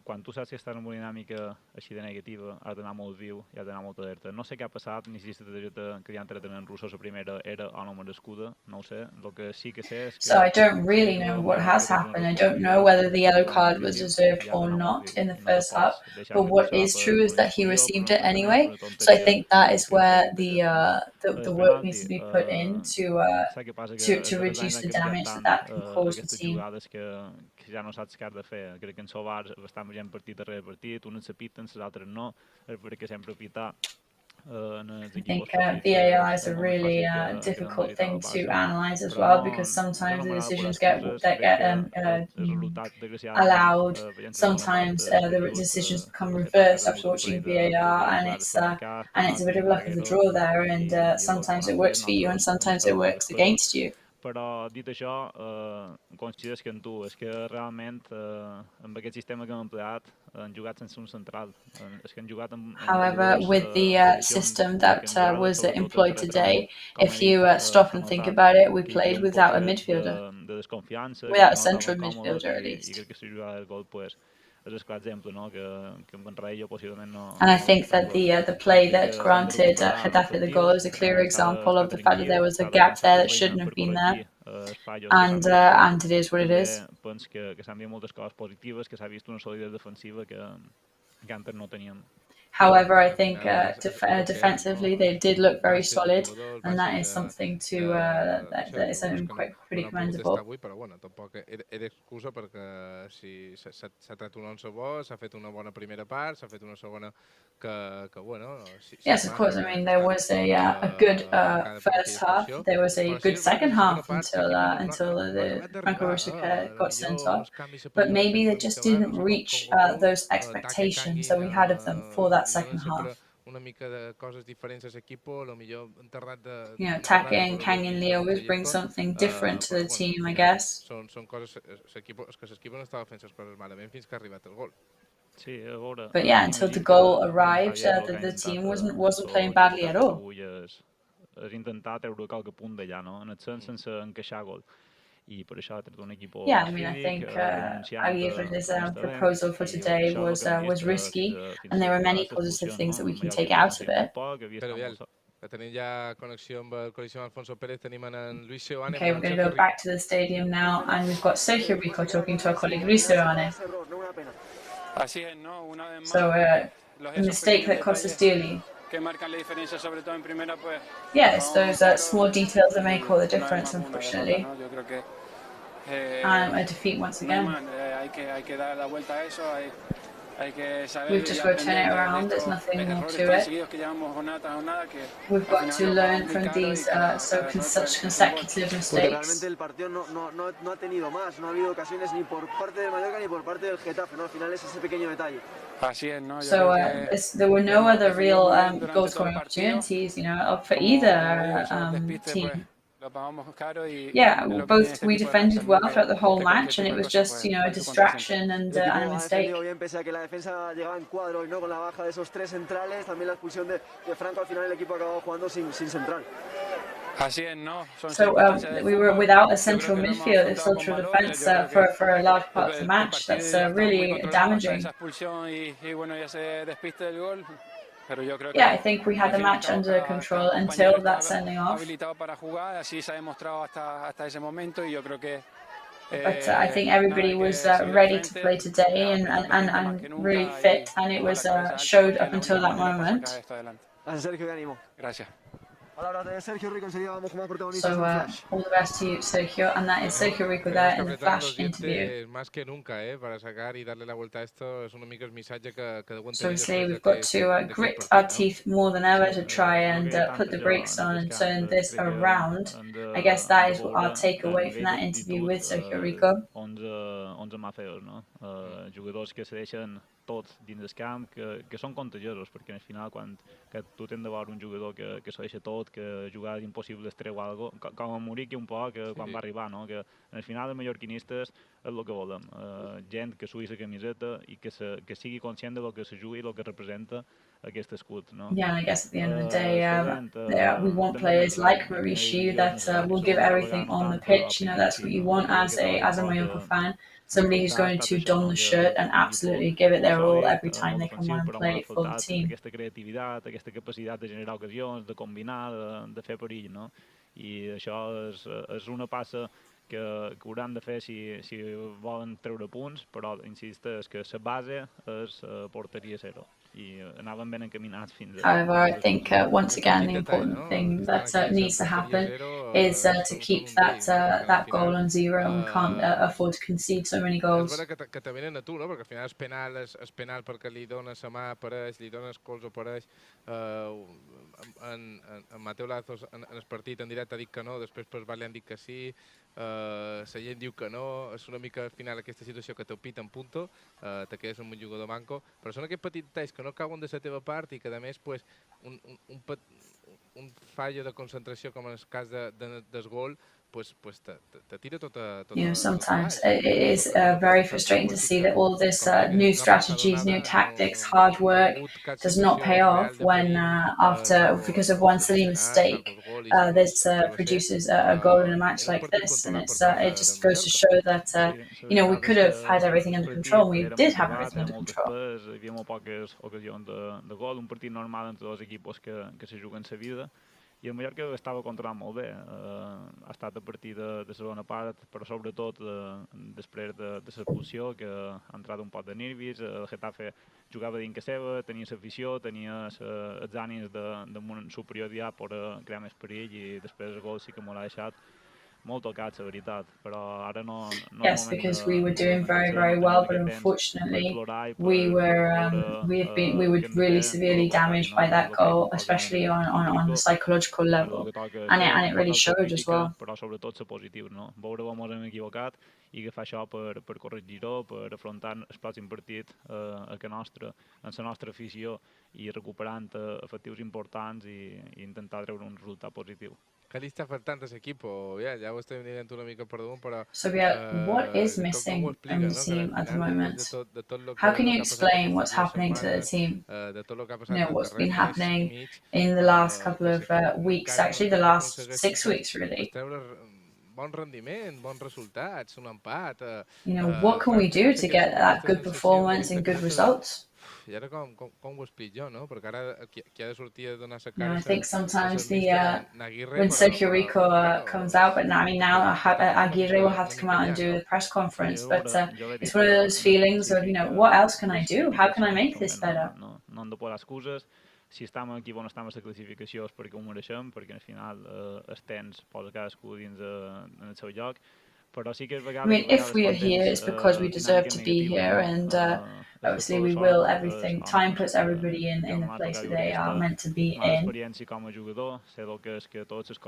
Quan tu saps que estàs en una dinàmica així de negativa, has d'anar molt viu i has d'anar molt alerta. No sé què ha passat, ni si aquesta targeta que ja han tret en russo la primera era o no merescuda, no ho sé. El que sí que sé és que... So I don't really know what has happened. I don't know whether the yellow card was deserved or not in the first half, but what is true is that he received it anyway. So I think that is where the work needs to be put in to reduce the damage that can cause the team. Que ja no saps què has de fer. Crec que en el bar estan veient partit darrere partit, unes se piten, les altres no, perquè sempre pitar. I think VAR is a really difficult thing to analyze as well, because sometimes the decisions get allowed, sometimes the decisions become reversed after watching VAR, and it's a bit of luck of the draw there, and sometimes it works for you and sometimes it works against you. Però, dit això, coincideix que en tu, és que realment amb aquest sistema que hem empleat han jugat sense un central. És que han jugat amb... However, with the system that was employed today, if you stop and think about it, we played without a midfielder, without a central midfielder at least. I crec que si jugava el gol, pues, és el clar exemple, no? Que en Rayo possiblement no... And I think that the play that granted Getafe the goal is a clear example of the fact that there was a gap there that shouldn't have been there, and it is what it is. Penso que s'han dit moltes coses positives, que s'ha vist una solidesa defensiva que antes no teníem. However, I think defensively they did look very solid, and that is something that is something pretty commendable. Però bueno, tampoc era excusa perquè si s'ha tret un 11 bo, s'ha fet una bona primera part, s'ha fet una segona que bueno... Yes, of course. I mean, there was a good first half. There was a good second half until the Franco-Russo got sent off. But maybe they just didn't reach those expectations that we had of them for that second half. Una mica de coses diferents a l'equipo, millor enterrat de... You know, Take, Kang and Lee always bring something different to the team, I guess. Són coses... És que l'equip no estava fent les coses malament fins que ha arribat el gol. But yeah, until the goal arrived, the team wasn't playing badly at all. És intentar treure qualque punt d'allà, no? En el sens sense encaixar gol. I per això ha tret un equip... Yeah, I mean, I think Aguirre's proposal for today was risky, and there were many positive things that we can take out of it. Tenim ja connexió amb el Col·legi Alfonso Pérez, tenim en Luis Seoane. Okay, we're going to go back to the stadium now, and we've got Sergio Rico talking to our colleague Luis Seoane. So, a mistake that cost us dearly. Yes, those small details that make all the difference, unfortunately. A defeat once again. We've just got to turn it around, there's nothing more to it. We've got to learn from these such consecutive mistakes. Realmente el partido no ha tenido más, no ha habido ocasiones ni por parte del Mallorca ni por parte del Getafe, ¿no? Al final es ese pequeño detalle. So there were no other real goal-scoring opportunities, you know, for either team. Yeah, we defended well throughout the whole match, and it was just, you know, a distraction and a mistake. Pese a que la defensa llegaba en cuadro y no con la baja de esos tres centrales, también la expulsión de Franco, al final el equipo acabó jugando sin central. So we were without a central midfield, a central defence for a large part of the match. That's really damaging. Yeah, I think we had the match under control until that sending off. But I think everybody was ready to play today and really fit, and it was showed up until that moment. So all the best to you, Sergio, and that is Sergio Rico there in the flash interview. So we say we've got to grit our teeth more than ever to try and put the brakes on and turn this around. I guess that is our takeaway from that interview with Sergio Rico. 11 mafeos, no? Jugadors que se deixen tot dins del camp, que són contagiosos, perquè al final quan tu tens de veure un jugador que s'ho deixa tot, que jugar d'impossible es treu alguna cosa, com a Muriqui un poc quan va arribar, no? Que al final els mallorquinistes és el que volem, gent que sugui la camiseta i que sigui conscient del que se juga i el que representa aquest escut, no? Yeah, and I guess at the end of the day, we want players like Mauricio that will give everything on the pitch. You know, that's what you want as a Mallorca fan. Somebody who's going to don the shirt and absolutely give it their all every time they come on and play for the team. Aquesta creativitat, aquesta capacitat de generar ocasions, de combinar, de fer perill, no? I això és una passa que hauran de fer si volen treure punts, però insistes que la base és porteria zero i anaven ben encaminats fins a... However, I think once again the important thing that needs to happen is to keep that goal on zero. We can't afford to concede so many goals. És veritat que te venen a tu, no? Perquè al final és penal perquè li dones la mà per ells, li dones colze per ells. En Mateu Lazos en el partit en directe ha dit que no, després per Valle han dit que sí, la gent diu que no, és una mica al final aquesta situació que te piten punto, te quedes amb un jugador manco, però són aquests petits detalls que no cauen de la teva part i que a més un fallo de concentració com en el cas del gol te tira tota... You know, sometimes it is very frustrating to see that all this new strategies, new tactics, hard work does not pay off when because of one silly mistake, this produces a goal in a match like this, and it just goes to show that you know, we could have had everything under control. We did have everything under control. Hi havia molt poques ocasions de gol, un partit normal entre dos equipos que se juguen la vida. I el Mallorca estava controlant molt bé. Ha estat a partir de la segona part, però sobretot després de l'expulsió, que ha entrat un poc de nervis. El Getafe jugava dins que seva, tenia l'afició, tenia els ànims de superioritat per crear més perill, i després el gol sí que m'ho l'ha deixat molt tocat, la veritat, però ara no... Yes, because we were doing very, very well, but unfortunately we were really severely damaged by that goal, especially on the psychological level, and it really showed as well. Però sobretot ser positiu, no? Veure com ens hem equivocat i agafar això per corregir-ho, per afrontar el pròxim partit a casa nostra, en la nostra afició, i recuperant efectius importants i intentar treure un resultat positiu. Què li està faltant a l'equip? Ja ho estem dient una mica per damunt, però... So, what is missing in the team at the moment? How can you explain what's happening to the team? You know, what's been happening in the last couple of weeks, actually the last 6 weeks, really. Bon rendiment, bons resultats, un empat... You know, what can we do to get that good performance and good results? I ara com ho explico jo, no? Perquè ara qui ha de sortir a donar la cara... I think sometimes when Sergio Rico comes out, but now Aguirre will have to come out and do the press conference, but it's one of those feelings of, you know, what else can I do? How can I make this better? No hem de posar excuses. Si estem aquí on estem a la classificació és perquè ho mereixem, perquè al final el temps posa cadascú dins el seu lloc. I mean, if we are here, it's because we deserve to be here, and obviously we will everything. Time puts everybody in the place that they are meant to be in.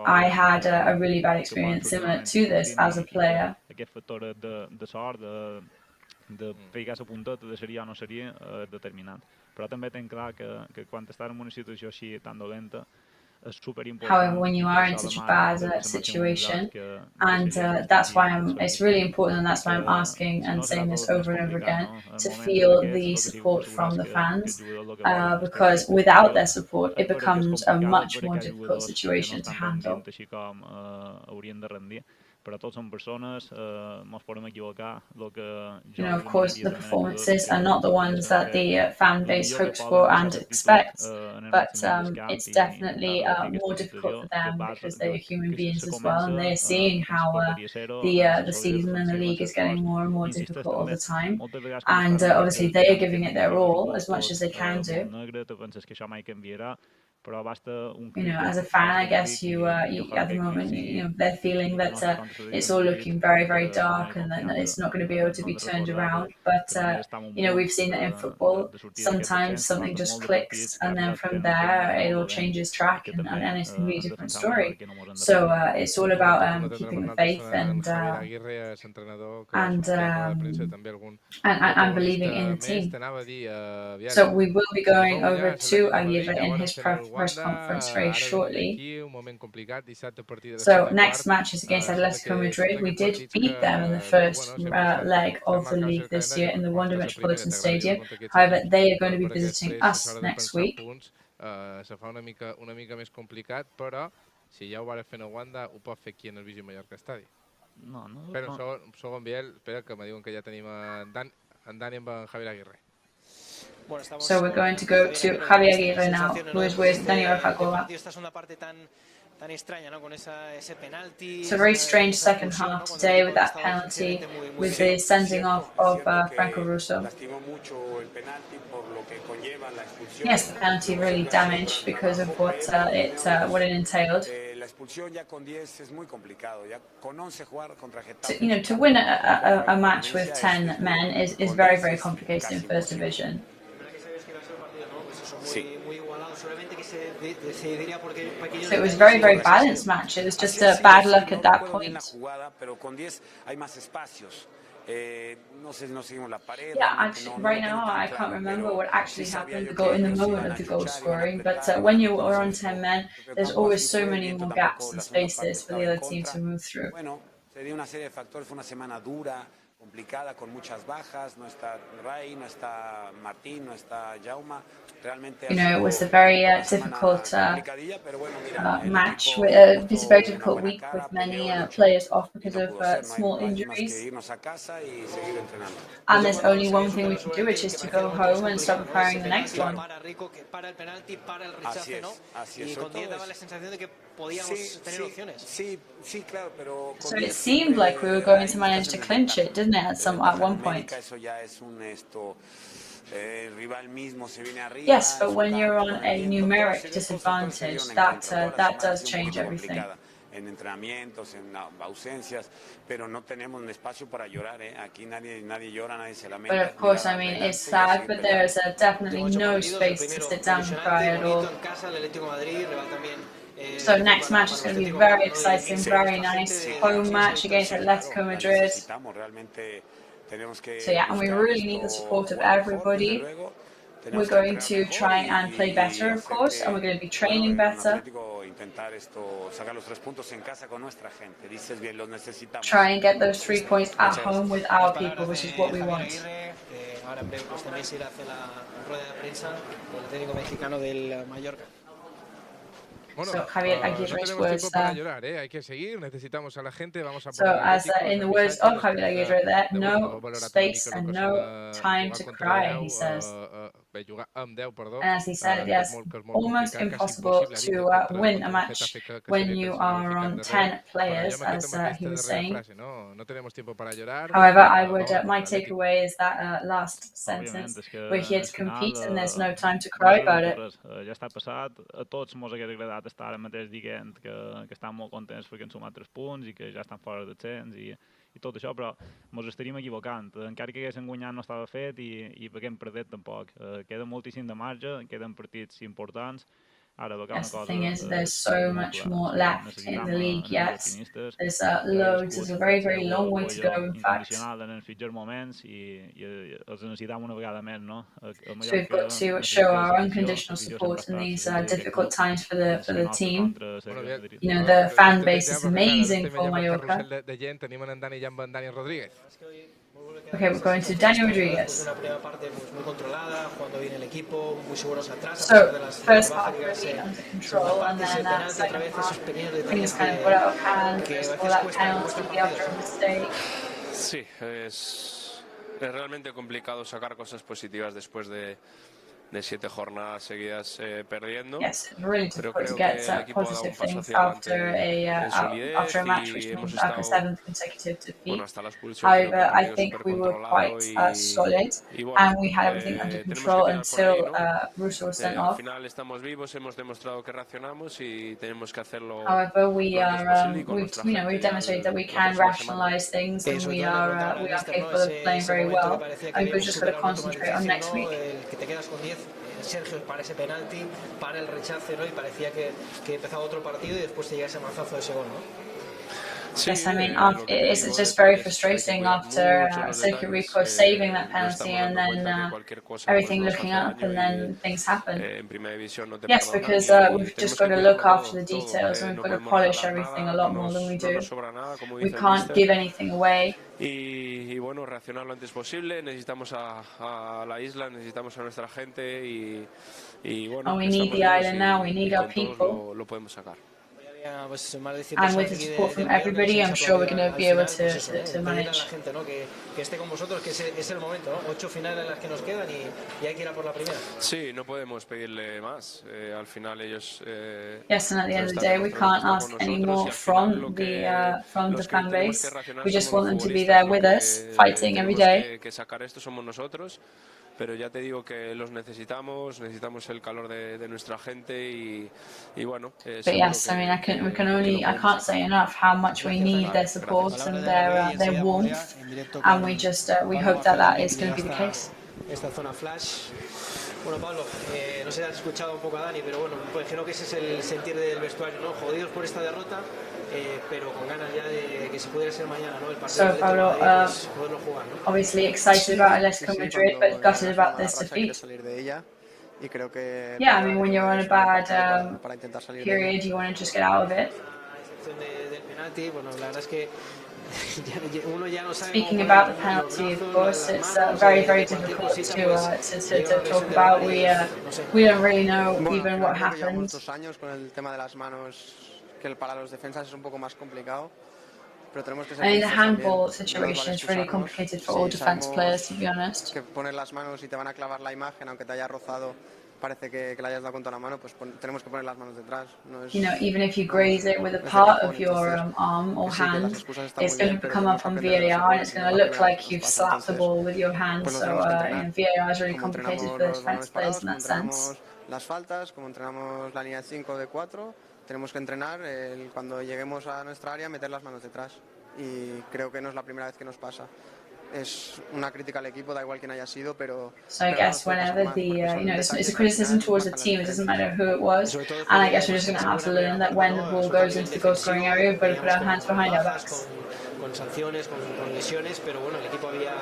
I had a really bad experience similar to this as a player. Aquest factor de sort, de pegar la punteta de seria o no seria determinant. Però també tenc clar que quan estàs en una situació així tan dolenta, however, when you are in such a bad situation, and that's why it's really important, and that's why I'm asking and saying this over and over again, to feel the support from the fans, because without their support, it becomes a much more difficult situation to handle. Però tots som persones, ens podem equivocar. You know, of course, the performances are not the ones that the fan base hopes for and expects, but it's definitely more difficult for them because they are human beings as well, and they're seeing how the season and the league is getting more and more difficult all the time, and obviously they are giving it their all as much as they can do. You know, as a fan, I guess you at the moment, you know, they're feeling that it's all looking very, very dark and that it's not going to be able to be turned around. But you know, we've seen that in football. Sometimes something just clicks, and then from there it all changes track, and it's going to be a different story. So it's all about keeping the faith and believing in the team. So we will be going over to Aguirre in his press press conference very shortly. So next match is against Atletico Madrid. We did beat them in the first leg of the league this year in the Wanda Metropolitan Stadium. However, they are going to be visiting us next week. Se fa una mica més complicat, però si ja ho va fer a Wanda, ho pot fer aquí en el Vigi Mallorca Estadi. Però segon Biel, espera, que me diuen que ja tenim en Dani amb en Javier Aguirre. So we're going to go to Javier Aguirre now, who is with Daniel Jacoba. It's a very strange second half today with that penalty, with the sending off of Franco Russo. Yes, the penalty really damaged because of what it entailed. So, to win a match with 10 men is very, very complicated in First Division. So it was a very, very balanced match. It was just a bad luck at that point. Yeah, actually, right now I can't remember what actually happened in the moment of the goal scoring, but when you are on 10 men, there's always so many more gaps and spaces for the other team to move through. Complicada, con muchas bajas, no está Ray, no está Martín, no está Jaume. It was a very difficult match. It was a very difficult week with many players off because of small injuries. And there's only one thing we can do, which is to go home and start preparing the next one. So it seemed like we were going to manage to clinch it, didn't it, at one point? Yes, but when you're on a numeric disadvantage, that does change everything. En entrenamientos, en ausencias, pero no tenemos un espacio para llorar, Aquí nadie llora, nadie se lamenta. But of course, I mean, it's sad, but there's definitely no space to sit down and cry at all. So next match is going to be very exciting, very nice. Home match against Atletico Madrid. So yeah, and we really need the support of everybody. We're going to try and play better, of course, and we're going to be training better. Try and get those 3 points at home with our people, which is what we want. So Javier Aguirre's words Hay que seguir, necesitamos a la gente, vamos a so as in the words of Javier Aguirre there, no space and no time to cry, he says. And as he said, yes, almost impossible to win a match when you are on 10 players, as he was saying. However, my takeaway is that last sentence, we're here to compete and there's no time to cry about it. Estar ara mateix dient que estan molt contents perquè han sumat 3 punts i que ja estan fora de descens i tot això, però ens estaríem equivocant. Encara que haguéssim guanyat no estava fet i perquè hem perdut tampoc. Queda moltíssim de marge, queden partits importants. Yes, the thing is, there's so much more left in the league yet. There's loads, there's a very, very long way to go, in fact. So we've got to show our unconditional support in these difficult times for the team. The fan base is amazing for Mallorca. Okay, we're going to Daniel Rodriguez. So, first half really under control, and then second half, things kind of got out of hand, all that penalty after a mistake. Sí, es realmente complicado sacar cosas positivas después de 7 jornadas seguidas perdiendo. Yes, it's really difficult to get positive things after a match which means after 7th consecutive defeat. However, I think we were quite solid and we had everything under control until Russo was sent off. However, we've demonstrated that we can rationalize things and we are capable of playing very well. And we've just got to concentrate on next week. Sergio para ese penalti, para el rechace, ¿no? Y parecía que empezaba otro partido y después te llega ese mazazo de ese gol, ¿no? Yes, I mean, it's just very frustrating after Sergio Rico saving that penalty and then everything looking up and then things happen. Yes, because we've just got to look after the details and we've got to polish everything a lot more than we do. We can't give anything away. Y bueno, reaccionar lo antes posible. Necesitamos a la isla, necesitamos a nuestra gente y bueno. And we need the island now. We need our people. Lo podemos sacar. And with the support from everybody, I'm sure we're going to be able to manage. Que esté con vosotros, que es el momento, ¿no? 8 finales las que nos quedan y hay que ir a por la primera. Sí, no podemos pedirle más. Al final ellos. Yes, and at the end of the day, we can't ask any more from the fan base. We just want them to be there with us, fighting every day. Que sacar esto somos nosotros. Pero ya te digo que los necesitamos el calor de nuestra gente y bueno. But yes, I mean, I can't say enough how much we need their support and their warmth, and we hope that is going to be the case. Esta zona flash. Bueno, Pablo, no sé si has escuchado un poco a Dani, pero bueno, pues creo que ese es el sentir del vestuario, ¿no? Jodidos por esta derrota, pero con ganas ya de que se pudiera ser mañana, ¿no? El partido So, Pablo, poderlo jugar, ¿no? Obviously excited about Atletico Madrid, but gutted about this defeat. Yeah, I mean, when you're on a bad period, you want to just get out of it. Del penalti, bueno, la verdad es que Speaking about the penalty, of course, it's very, very difficult to talk about. We don't really know even what happened. I mean, the handball situation is really complicated for all defense players, to be honest. You know, even if you graze it with a part of your arm or hand, it's going to come up on VAR and it's going to look like you've slapped the ball with your hand. So, you know, VAR is really complicated for the defense players in that sense. Tenemos que entrenar cuando lleguemos a nuestra área meter las manos detrás y creo que no es la primera vez que nos pasa. Es una crítica al equipo, da igual quién haya sido, pero. So I guess whenever it's a criticism towards the team, it doesn't matter who it was, and I guess we're just going to have to learn that when the ball goes into the goal scoring area, we've got to put our hands behind our backs. Con sanciones, con lesiones, pero bueno, el equipo había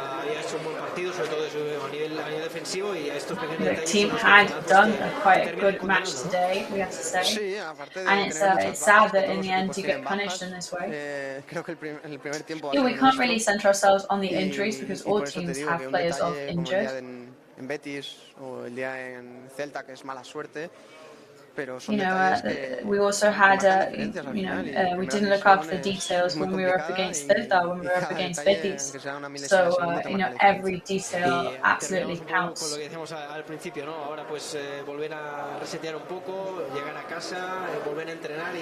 hecho un buen partido, sobre todo a nivel defensivo y a estos pequeños detalles. The team had done quite a good match today, we have to say, and it's sad that in the end you get punished in this way. Yeah, we can't really center ourselves on the injuries because all teams have players off injured. En Betis o el día en Celta que es mala suerte. You know, we also had, we didn't look after the details when we were up against Celta, when we were up against Betis. So, you know, every detail absolutely counts. Lo que decíamos al principio, ¿no? Ahora pues volver a resetear un poco, llegar a casa, volver a entrenar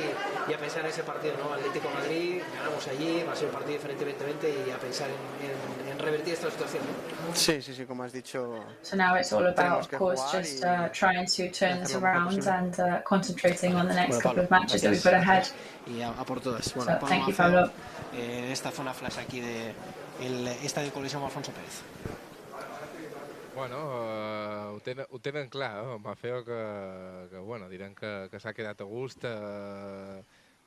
y a pensar en ese partido, ¿no? Atlético Madrid, ganamos allí, va a ser un partido diferente evidentemente y a pensar en revertir esta situación, ¿no? Sí, como has dicho. So now it's all about, of course, just trying to turn this around and concentrating on the next couple of matches that we've got ahead. Y a por todas. Bueno, so, thank you, Pablo. Esta zona flash aquí de estadio Coliseum Alfonso Pérez. Bueno, ho tenen clar, Mafeo, que bueno, diran que s'ha quedat a gust.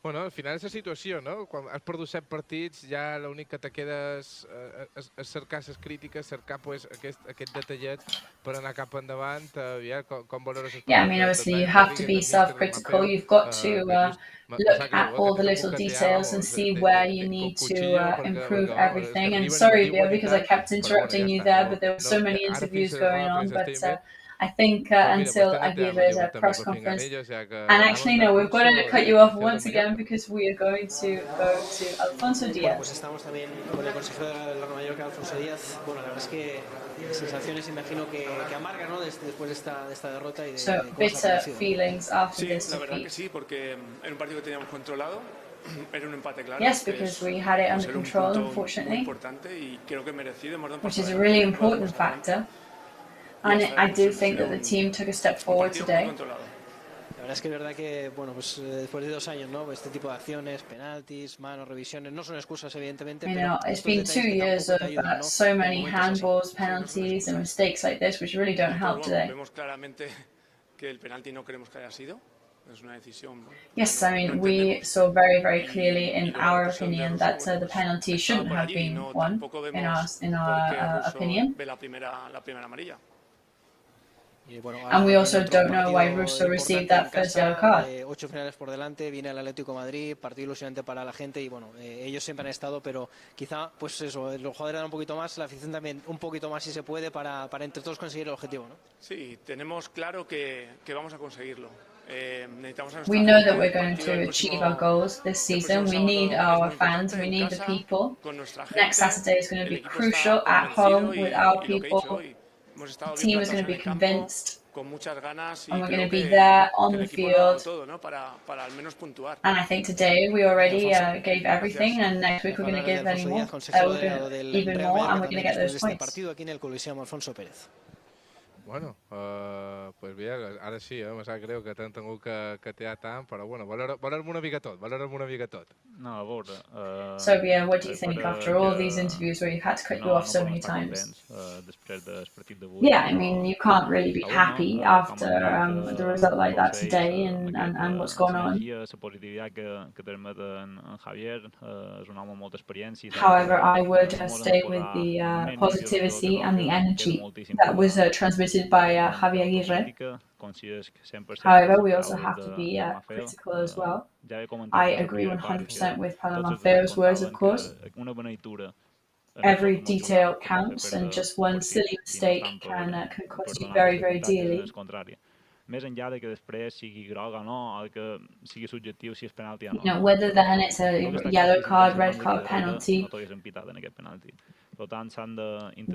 Bueno, al final és la situació, no? Quan has perdut 7 partits, ja l'únic que te queda és cercar les crítiques, cercar aquest detallet per anar cap endavant. Com valores... Yeah, I mean, obviously you have to be self-critical. You've got to look at all the little details and see where you need to improve everything. And sorry, Bia, because I kept interrupting you there, but there were so many interviews going on. But I think until Aguirre's press conference, and actually no, we've got to cut you off once again because we are going to go to Alfonso Díaz. Bueno, pues estamos también con el consejero de la Mallorca, Alfonso Díaz. Bueno, la verdad es que sensaciones, imagino que amargas, ¿no? Después de esta derrota y de. So bitter feelings after this defeat. Sí, la verdad que sí, porque era un partido que teníamos controlado. Era un empate claro. Yes, because we had it under control, unfortunately, which is a really important factor. And I do think that the team took a step forward today. La verdad es que es verdad que, bueno, pues después de 2 años, ¿no? Este tipo de acciones, penaltis, manos, revisiones, no son excusas, evidentemente. You know, it's been 2 years of so many handballs, penalties, and mistakes like this, which really don't help today. Vemos claramente que el penalti no queremos que haya sido. Yes, I mean, we saw very, very clearly, in our opinion, that the penalty shouldn't have been won, in our opinion. And we also don't know why Russo received that first yellow card. 8 finales por delante, viene el Atlético de Madrid, partido ilusionante para la gente y bueno, ellos siempre han estado, pero quizá, pues eso, los jugadores dan un poquito más, la afición también un poquito más si se puede para entre todos conseguir el objetivo, ¿no? Sí, tenemos claro que vamos a conseguirlo. We know that we're going to achieve our goals this season. We need our fans, we need the people. Next Saturday is going to be crucial at home with our people. The team is going to be convinced, and we're going to be there on the field. And I think today we already gave everything, and next week we're going to give even more, and we're going to get those points. Bueno, pues bé, ara sí, em sap greu que t'han tingut que tirar tant, però bueno, valorem una mica tot, No, a veure... So yeah, what do you think after all these interviews where you've had to cut you off so many times? Yeah, I mean, you can't really be happy after the result like that today and what's going on. However, I would stay with the positivity and the energy that was transmitted by Javier Aguirre. However, we also have to be critical as well. I agree 100% with Pablo Mancero's words, of course. Every detail counts, and just one silly mistake can cost you very, very dearly. Més enllà de que després sigui groga o no, que sigui subjectiu si és penalti o no. You know, whether then it's a yellow card, red card, penalty.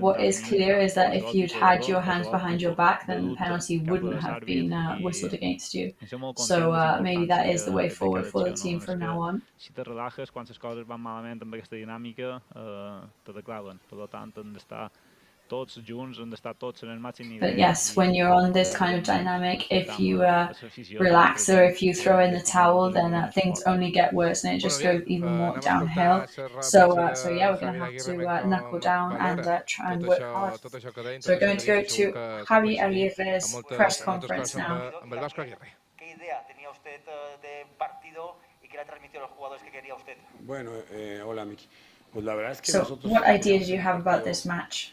What is clear is that if you'd had your hands behind your back, then the penalty wouldn't have been whistled against you. So maybe that is the way forward for the team from now on. Si te relajes, quan les coses van malament amb aquesta dinàmica, te declaven. Per tant, han d'estar tots junts, han d'estar tots en el màxim nivell. But yes, when you're on this kind of dynamic, if you relax or if you throw in the towel, then things only get worse and it just goes even more downhill. So yeah, we're going to have to knuckle down and try and work hard. So we're going to go to Javi Aguirre's press conference now. ¿Qué idea tenía usted de partido y qué le transmitió a los jugadores que quería usted? Bueno, hola Miki. Pues la verdad es que So what idea did you have about this match?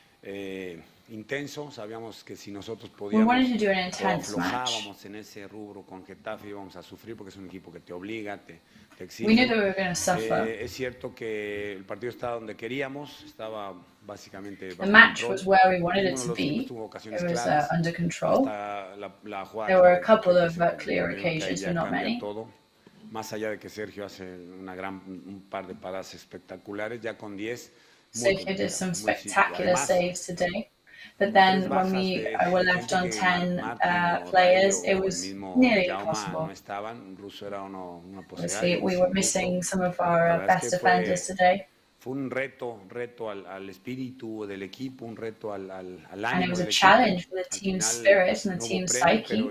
Intenso, sabíamos que si nosotros podíamos o aflojábamos en ese rubro con Getafe íbamos a sufrir porque es un equipo que te obliga, te exige. We knew that we were going to suffer. Es cierto que el partido estaba donde queríamos, estaba básicamente the match was where we wanted it to be. It was under control. There were a couple of clear occasions, but not many. Más allá de que Sergio hace un par de paradas espectaculares, ya con 10. Sergio did some spectacular saves today, but then when we were left on 10 players, it was nearly impossible. Obviously, we were missing some of our best defenders today. Fue un reto al espíritu del equipo, un reto al ánimo. And it was a challenge for the team's spirit and the team's psyche.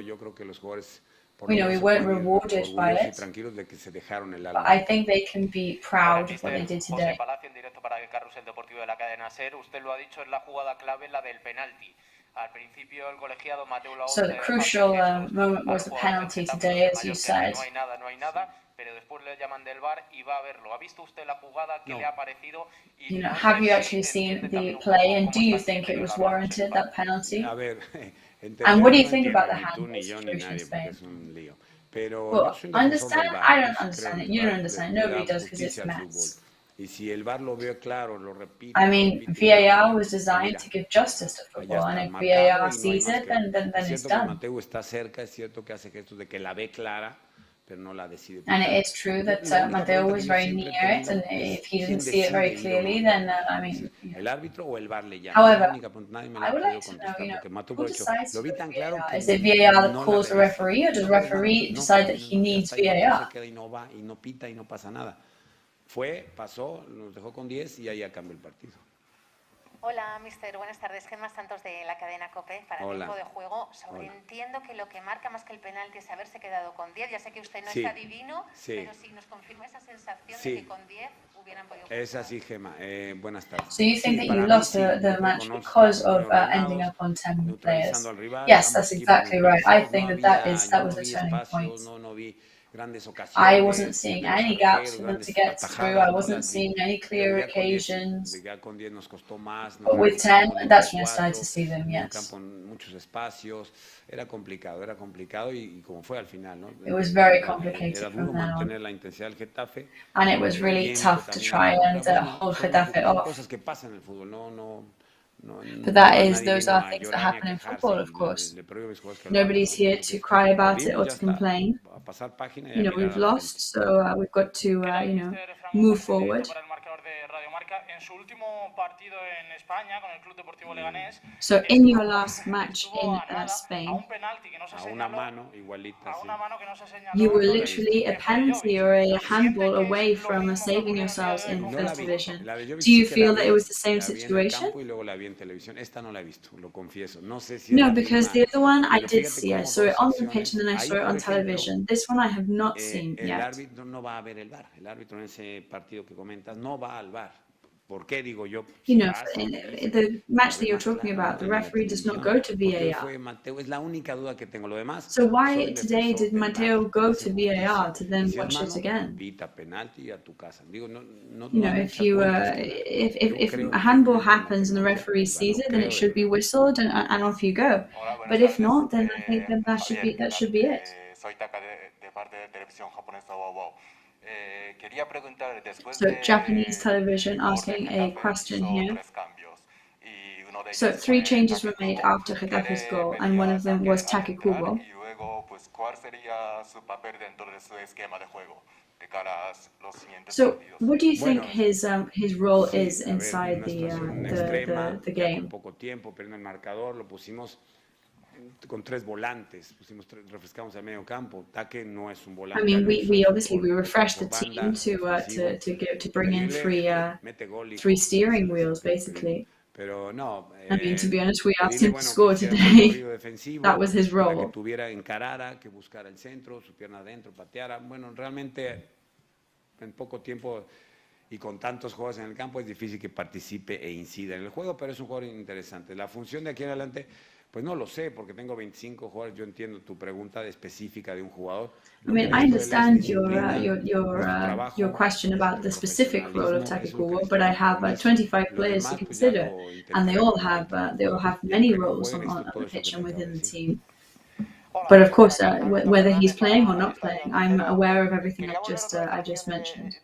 We know we weren't rewarded by it, but I think they can be proud of what they did today. Para el carrusel deportivo de la cadena SER, usted lo ha dicho, es la jugada clave, la del penalti. Al principio el colegiado Mateu Laoz. So the crucial moment was the penalty today, as you said. No hay nada, pero después le llaman del VAR y va a verlo. ¿Ha visto usted la jugada? ¿Qué le ha parecido? You know, have you actually seen the play, and do you think it was warranted, that penalty? And what do you think about the handball situation in Spain? Well, understand? I don't understand it. You don't understand. Nobody does because it's Mets. I mean, VAR was designed to give justice to football, and if VAR sees it, then it's done. And it is true that Mateo was very near it, and if he didn't see it very clearly, then, I mean... However, I would like to know, who decides for VAR? Is it VAR that calls the referee, or does the referee decide that he needs VAR? Pasó, nos dejó con 10 y ahí ya cambió el partido. Hola, mister. Buenas tardes. Gemma Santos de la cadena COPE para Tiempo de Juego. Entiendo que lo que marca más que el penalti es haberse quedado con 10. Ya sé que usted no es adivino, pero sí nos confirma esa sensación de que con 10 hubieran podido. Es así, Gemma. Buenas tardes. So you think that you lost the match because of ending up on 10 players? Yes, that's exactly right. I think that was the turning point. I wasn't seeing any gaps for them to get through. I wasn't seeing any clear occasions. But with 10, that's when I started to see them, yes. Era complicado y como fue al final, ¿no? It was very complicated from then on. And it was really tough to try and hold Getafe off. Cosas que pasan en el fútbol, no. But those are things that happen in football, of course. Nobody's here to cry about it or to complain. You know, we've lost, so we've got to, move forward. So in your last match in Spain, you were literally a penalty or a handball away from saving yourselves in First Division. Do you feel that it was the same situation? No, because the other one I did see. I saw it on the pitch and then I saw it on television. This one I have not seen yet. You know, the match that you're talking about, the referee does not go to VAR. So why today did Mateo go to VAR to then watch it again? You know, if a handball happens and the referee sees it, then it should be whistled and off you go. But if not, then I think that should be it. So Japanese television asking a question here. So 3 changes were made after Getafe's goal, and one of them was Kubo. So what do you think his role is inside the game? Con 3 volantes, refrescamos el medio campo. Taque no es un volante. I mean, we obviously refreshed the team to bring in 3 steering wheels, basically. Pero no. I mean, to be honest, we asked him to score today. That was his role. Que tuviera encarara, que buscara el centro, su pierna adentro, pateara. Bueno, realmente en poco tiempo y con tantos jugadores en el campo es difícil que participe e incida en el juego, pero es un jugador interesante. La función de aquí en adelante, pues no lo sé, porque tengo 25 jugadores. Yo entiendo tu pregunta específica de un jugador. I mean, I understand your question about the specific role of Kubo, but I have 25 players to consider, and they all have many roles on the pitch and within the team. But of course, whether he's playing or not playing, I'm aware of everything I just mentioned.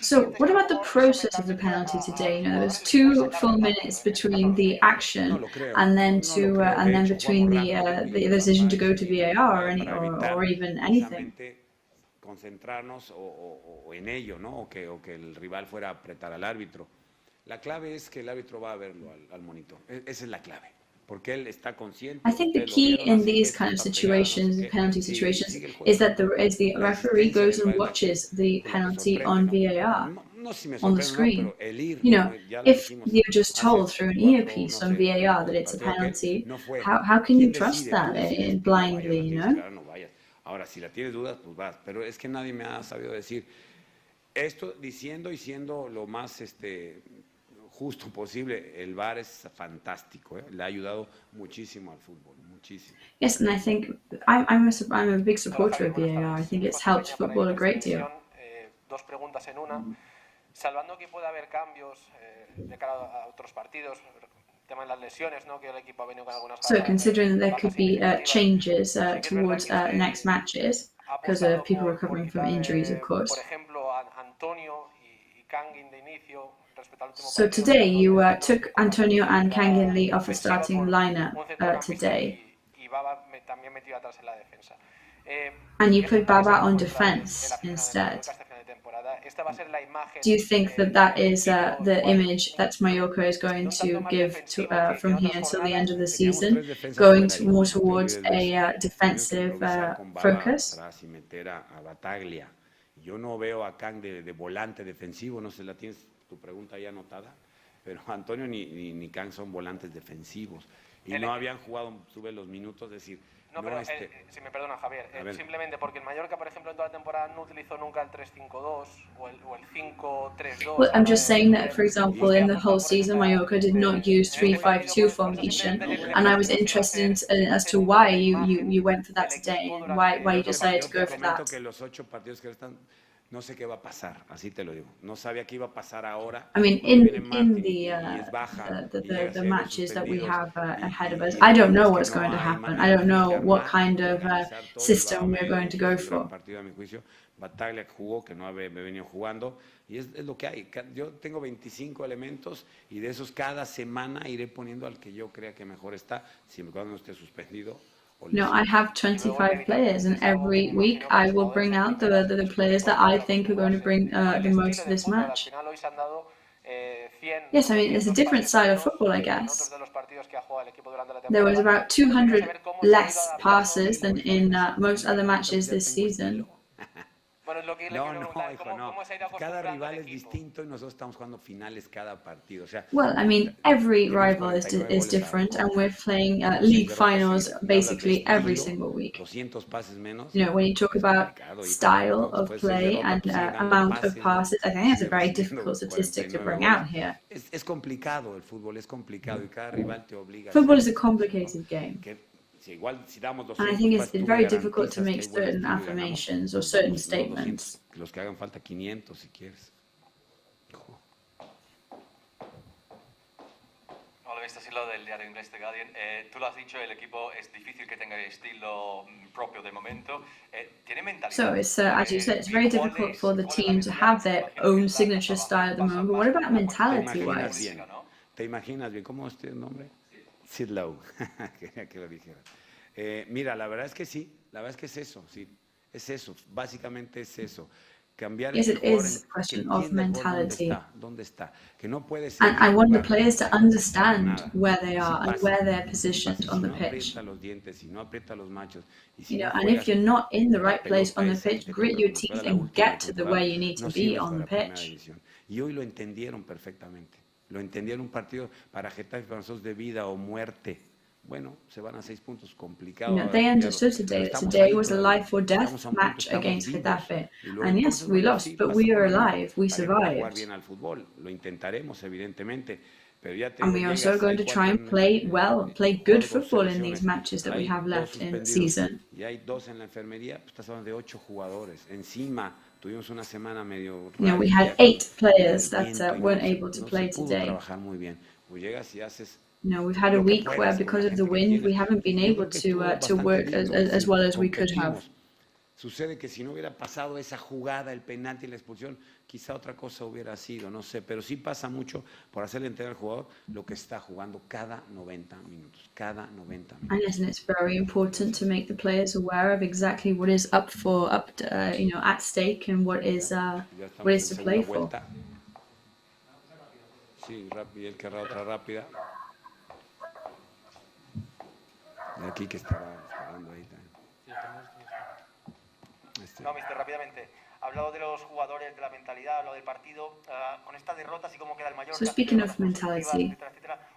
So what about the process of the penalty today? You know, there was 2 full minutes between the action and then between the decision to go to VAR or even anything. Concentrarnos o en ello, ¿no? O que el rival fuera a apretar al árbitro. La clave es que el árbitro va a verlo al monitor. Esa es la clave. Porque él está consciente. I think the key in these kind of situations, penalty situations, is that the referee goes and watches the penalty on VAR, on the screen. You know, if you're just told through an earpiece on VAR that it's a penalty, how can you trust that blindly, you know? Ahora, si la tienes dudas, pues vas. Pero es que nadie me ha sabido decir esto, diciendo y siendo lo más justo posible. El VAR es fantástico, le ha ayudado muchísimo al fútbol, muchísimo. Yes, and I think I'm a big supporter of VAR. I think it's helped football a great deal. 2 preguntas en una. Salvando que pueda haber cambios de cara a otros partidos, tema de las lesiones, ¿no? Que el equipo ha venido con algunas. So considering that there could be changes towards next matches because of people recovering from injuries, of course. Por ejemplo, Antonio y Kangin de inicio. So today you took Antonio and Kangin Lee off the starting lineup today. And you put Baba on defense instead. Do you think that is the image that Mallorca is going to give from here until the end of the season, going more towards a defensive focus? Yo no veo a Kang de volante defensivo, no sé, la tienes tu pregunta ya anotada, pero Antonio ni Kang son volantes defensivos. y no habían jugado, sube los minutos, es decir... No, pero si me perdona, Javier, simplemente porque el Mallorca, por ejemplo, en toda la temporada no utilizó nunca el 3-5-2 o el 5-3-2. Well, I'm just saying that, for example, in the whole season, Mallorca did not use 3-5-2 formation, and I was interested in as to why you went for that today, and why you decided to go for that. Que los 8 partidos que están, no sé qué va a pasar, así te lo digo. No sabía qué iba a pasar ahora. I mean, in the matches that we have ahead of us, I don't know what's going to happen. I don't know what kind of system we're going to go for. Bataglia jugó, que no había venido jugando, y es lo que hay. Yo tengo 25 elementos, y de esos cada semana iré poniendo al que yo crea que mejor está, siempre cuando no esté suspendido. No, I have 25 players, and every week I will bring out the players that I think are going to bring the most to this match. Yes, I mean, it's a different style of football, I guess. There was about 200 less passes than in most other matches this season. No, hijo, no. Cada rival es distinto y nosotros estamos jugando finales cada partido. O sea, well, I mean, every rival is different, and we're playing league finals basically every single week. 200 pases menos. You know, when you talk about style of play and amount of passes, I think it's a very difficult statistic to bring out here. Es complicado el fútbol, es complicado y cada rival te obliga. Football is a complicated game. And I think it's very difficult to make certain affirmations or certain statements. Los que hagan falta 500 si quieres. Hola, este es Silo del diario inglés The Guardian. Tú lo has dicho, el equipo es difícil que tenga estilo propio de momento. ¿Tiene mentalidad? So it's, as you said, it's very difficult for the team to have their own signature style at the moment. But what about mentality-wise? ¿Te imaginas bien cómo es tu nombre? Sid Lowe, quería que lo dijera. Mira, la verdad es que sí, la verdad es que es eso, sí, es eso, básicamente es eso. Cambiar yes, it is a question of mentality. ¿Dónde está? Que no puede ser. And I want the players to understand where they are and where they're positioned on the pitch. You know, and if you're not in the right place on the pitch, grit your teeth and get to the where you need to be on the pitch. Y hoy lo entendieron perfectamente. Lo entendieron, un partido para Getafe, para nosotros de vida o muerte. Bueno, se van a 6 puntos, complicado. You know, they understood today that today was a life or death match against Getafe. And yes, we lost, but we are alive, we survived. Lo intentaremos, evidentemente. And we are also going to try and play well, play good football in these matches that we have left in the season. Y hay 2 en la enfermería, pues estás hablando de 8 jugadores. Encima, tuvimos una semana medio... You know, we had 8 players that weren't able to play today. Trabajar muy bien. Pues llegas y haces... You know, we've had a week where, because of the wind, we haven't been able to work as well as we could have. Sucede que si no hubiera pasado esa jugada, el penalti y la expulsión, quizá otra cosa hubiera sido, no sé, pero sí pasa mucho por hacerle entender al jugador lo que está jugando cada 90 minutos, cada 90 minutos. And yes, and it's very important to make the players aware of exactly what is you know, at stake and what is to play for. Sí, rápido, él querrá otra rápida. De aquí que estaba esperando ahí también. No, mister, rápidamente. Ha hablado de los jugadores, de la mentalidad, ha hablado del partido. Con esta derrota, así como queda el Mallorca. So speaking of mentality,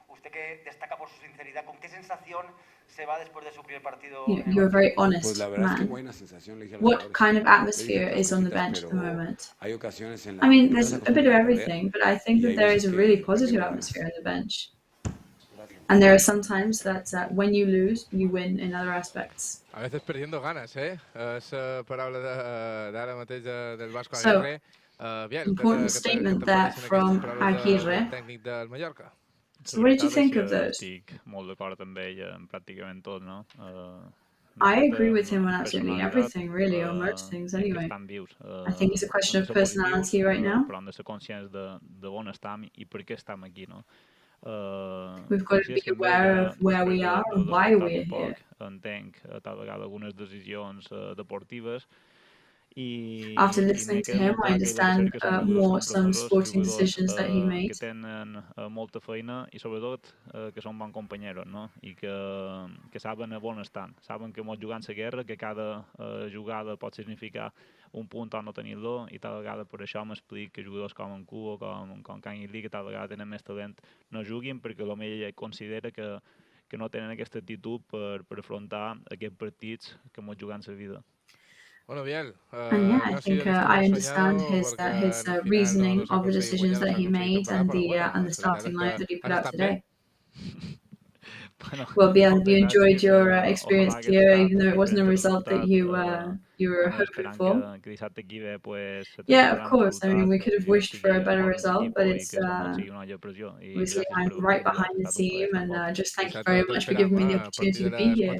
usted que destaca por su sinceridad, ¿con qué sensación se va después de su primer partido? You're a very honest pues la verdad man. Es que buena sensación, le dije a los what jugadores. kind of atmosphere is on the bench at the moment? Hay ocasiones en la I mean, there's a bit of everything, but I think that there is a really positive atmosphere on the bench. And there are some times that when you lose, you win in other aspects. A veces perdiendo ganas, Esa paraula d'ara mateix del Vasco So, Aguirre. important statement there from Aguirre. Tècnic del Mallorca. So what did you think of those? Estic molt d'acord amb ell en pràcticament tot, no? I agree with him on absolutely everything, really, or most things anyway. I think it's a question of personality right now. Però han de ser conscients de on estem i per què estem aquí, no? We've got to be aware of where we are and why we're here. Entenc tal vegada algunes decisions deportives. After listening to him, I understand more some sporting decisions that he made. Que tenen molta feina i sobretot que són bons companyeros, no? I que saben on estan, saben que ens jugant la guerra, que cada jugada pot significar un punt o no tenir-lo, i tal vegada per això m'explic que jugadors com en Kubo, com Canal, que tal vegada tenen més talent, no juguin perquè potser ell considera que que no tenen aquesta actitud per afrontar aquests partits que ens juguen la vida. Bueno, Biel, And yeah, I think I understand his reasoning of the decisions that he made and the starting lineup that he put out today. Well, Biel, have you enjoyed your experience here, even though it wasn't a result that you were hoping for? Yeah, of course. I mean, we could have wished for a better result, but it's obviously I'm right behind the team, and just thank you very much for giving me the opportunity to be here.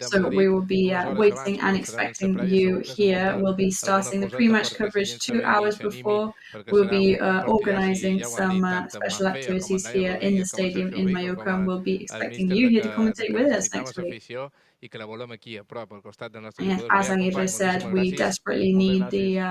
So we will be waiting and expecting you here. We'll be starting the pre-match coverage 2 hours before. We'll be organising some special activities here in the stadium in Mallorca, and we'll be expecting you here to commentate with us next week. Yes, as Aguirre said, we desperately need the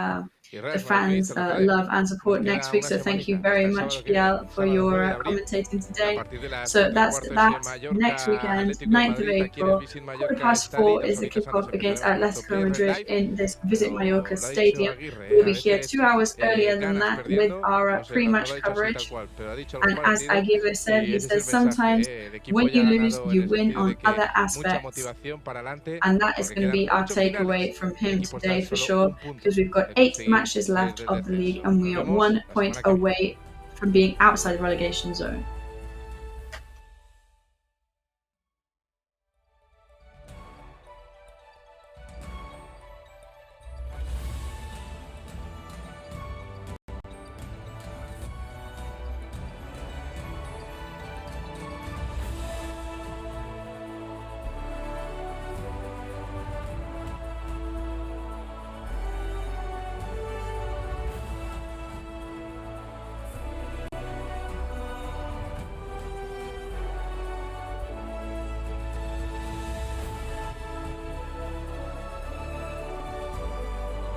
fans' love and support next week. So thank you very much, Biel, for your commentating today. So that's that. Next weekend, 9th of April, 4:15 is the kickoff against Atletico Madrid in this Visit Mallorca stadium. We'll be here 2 hours earlier than that with our pre-match coverage. And as Aguirre said, he says sometimes when you lose, you win on other aspects. And that is going to be our takeaway from him today for sure, because we've got 8 matches left of the league and we are 1 point away from being outside the relegation zone.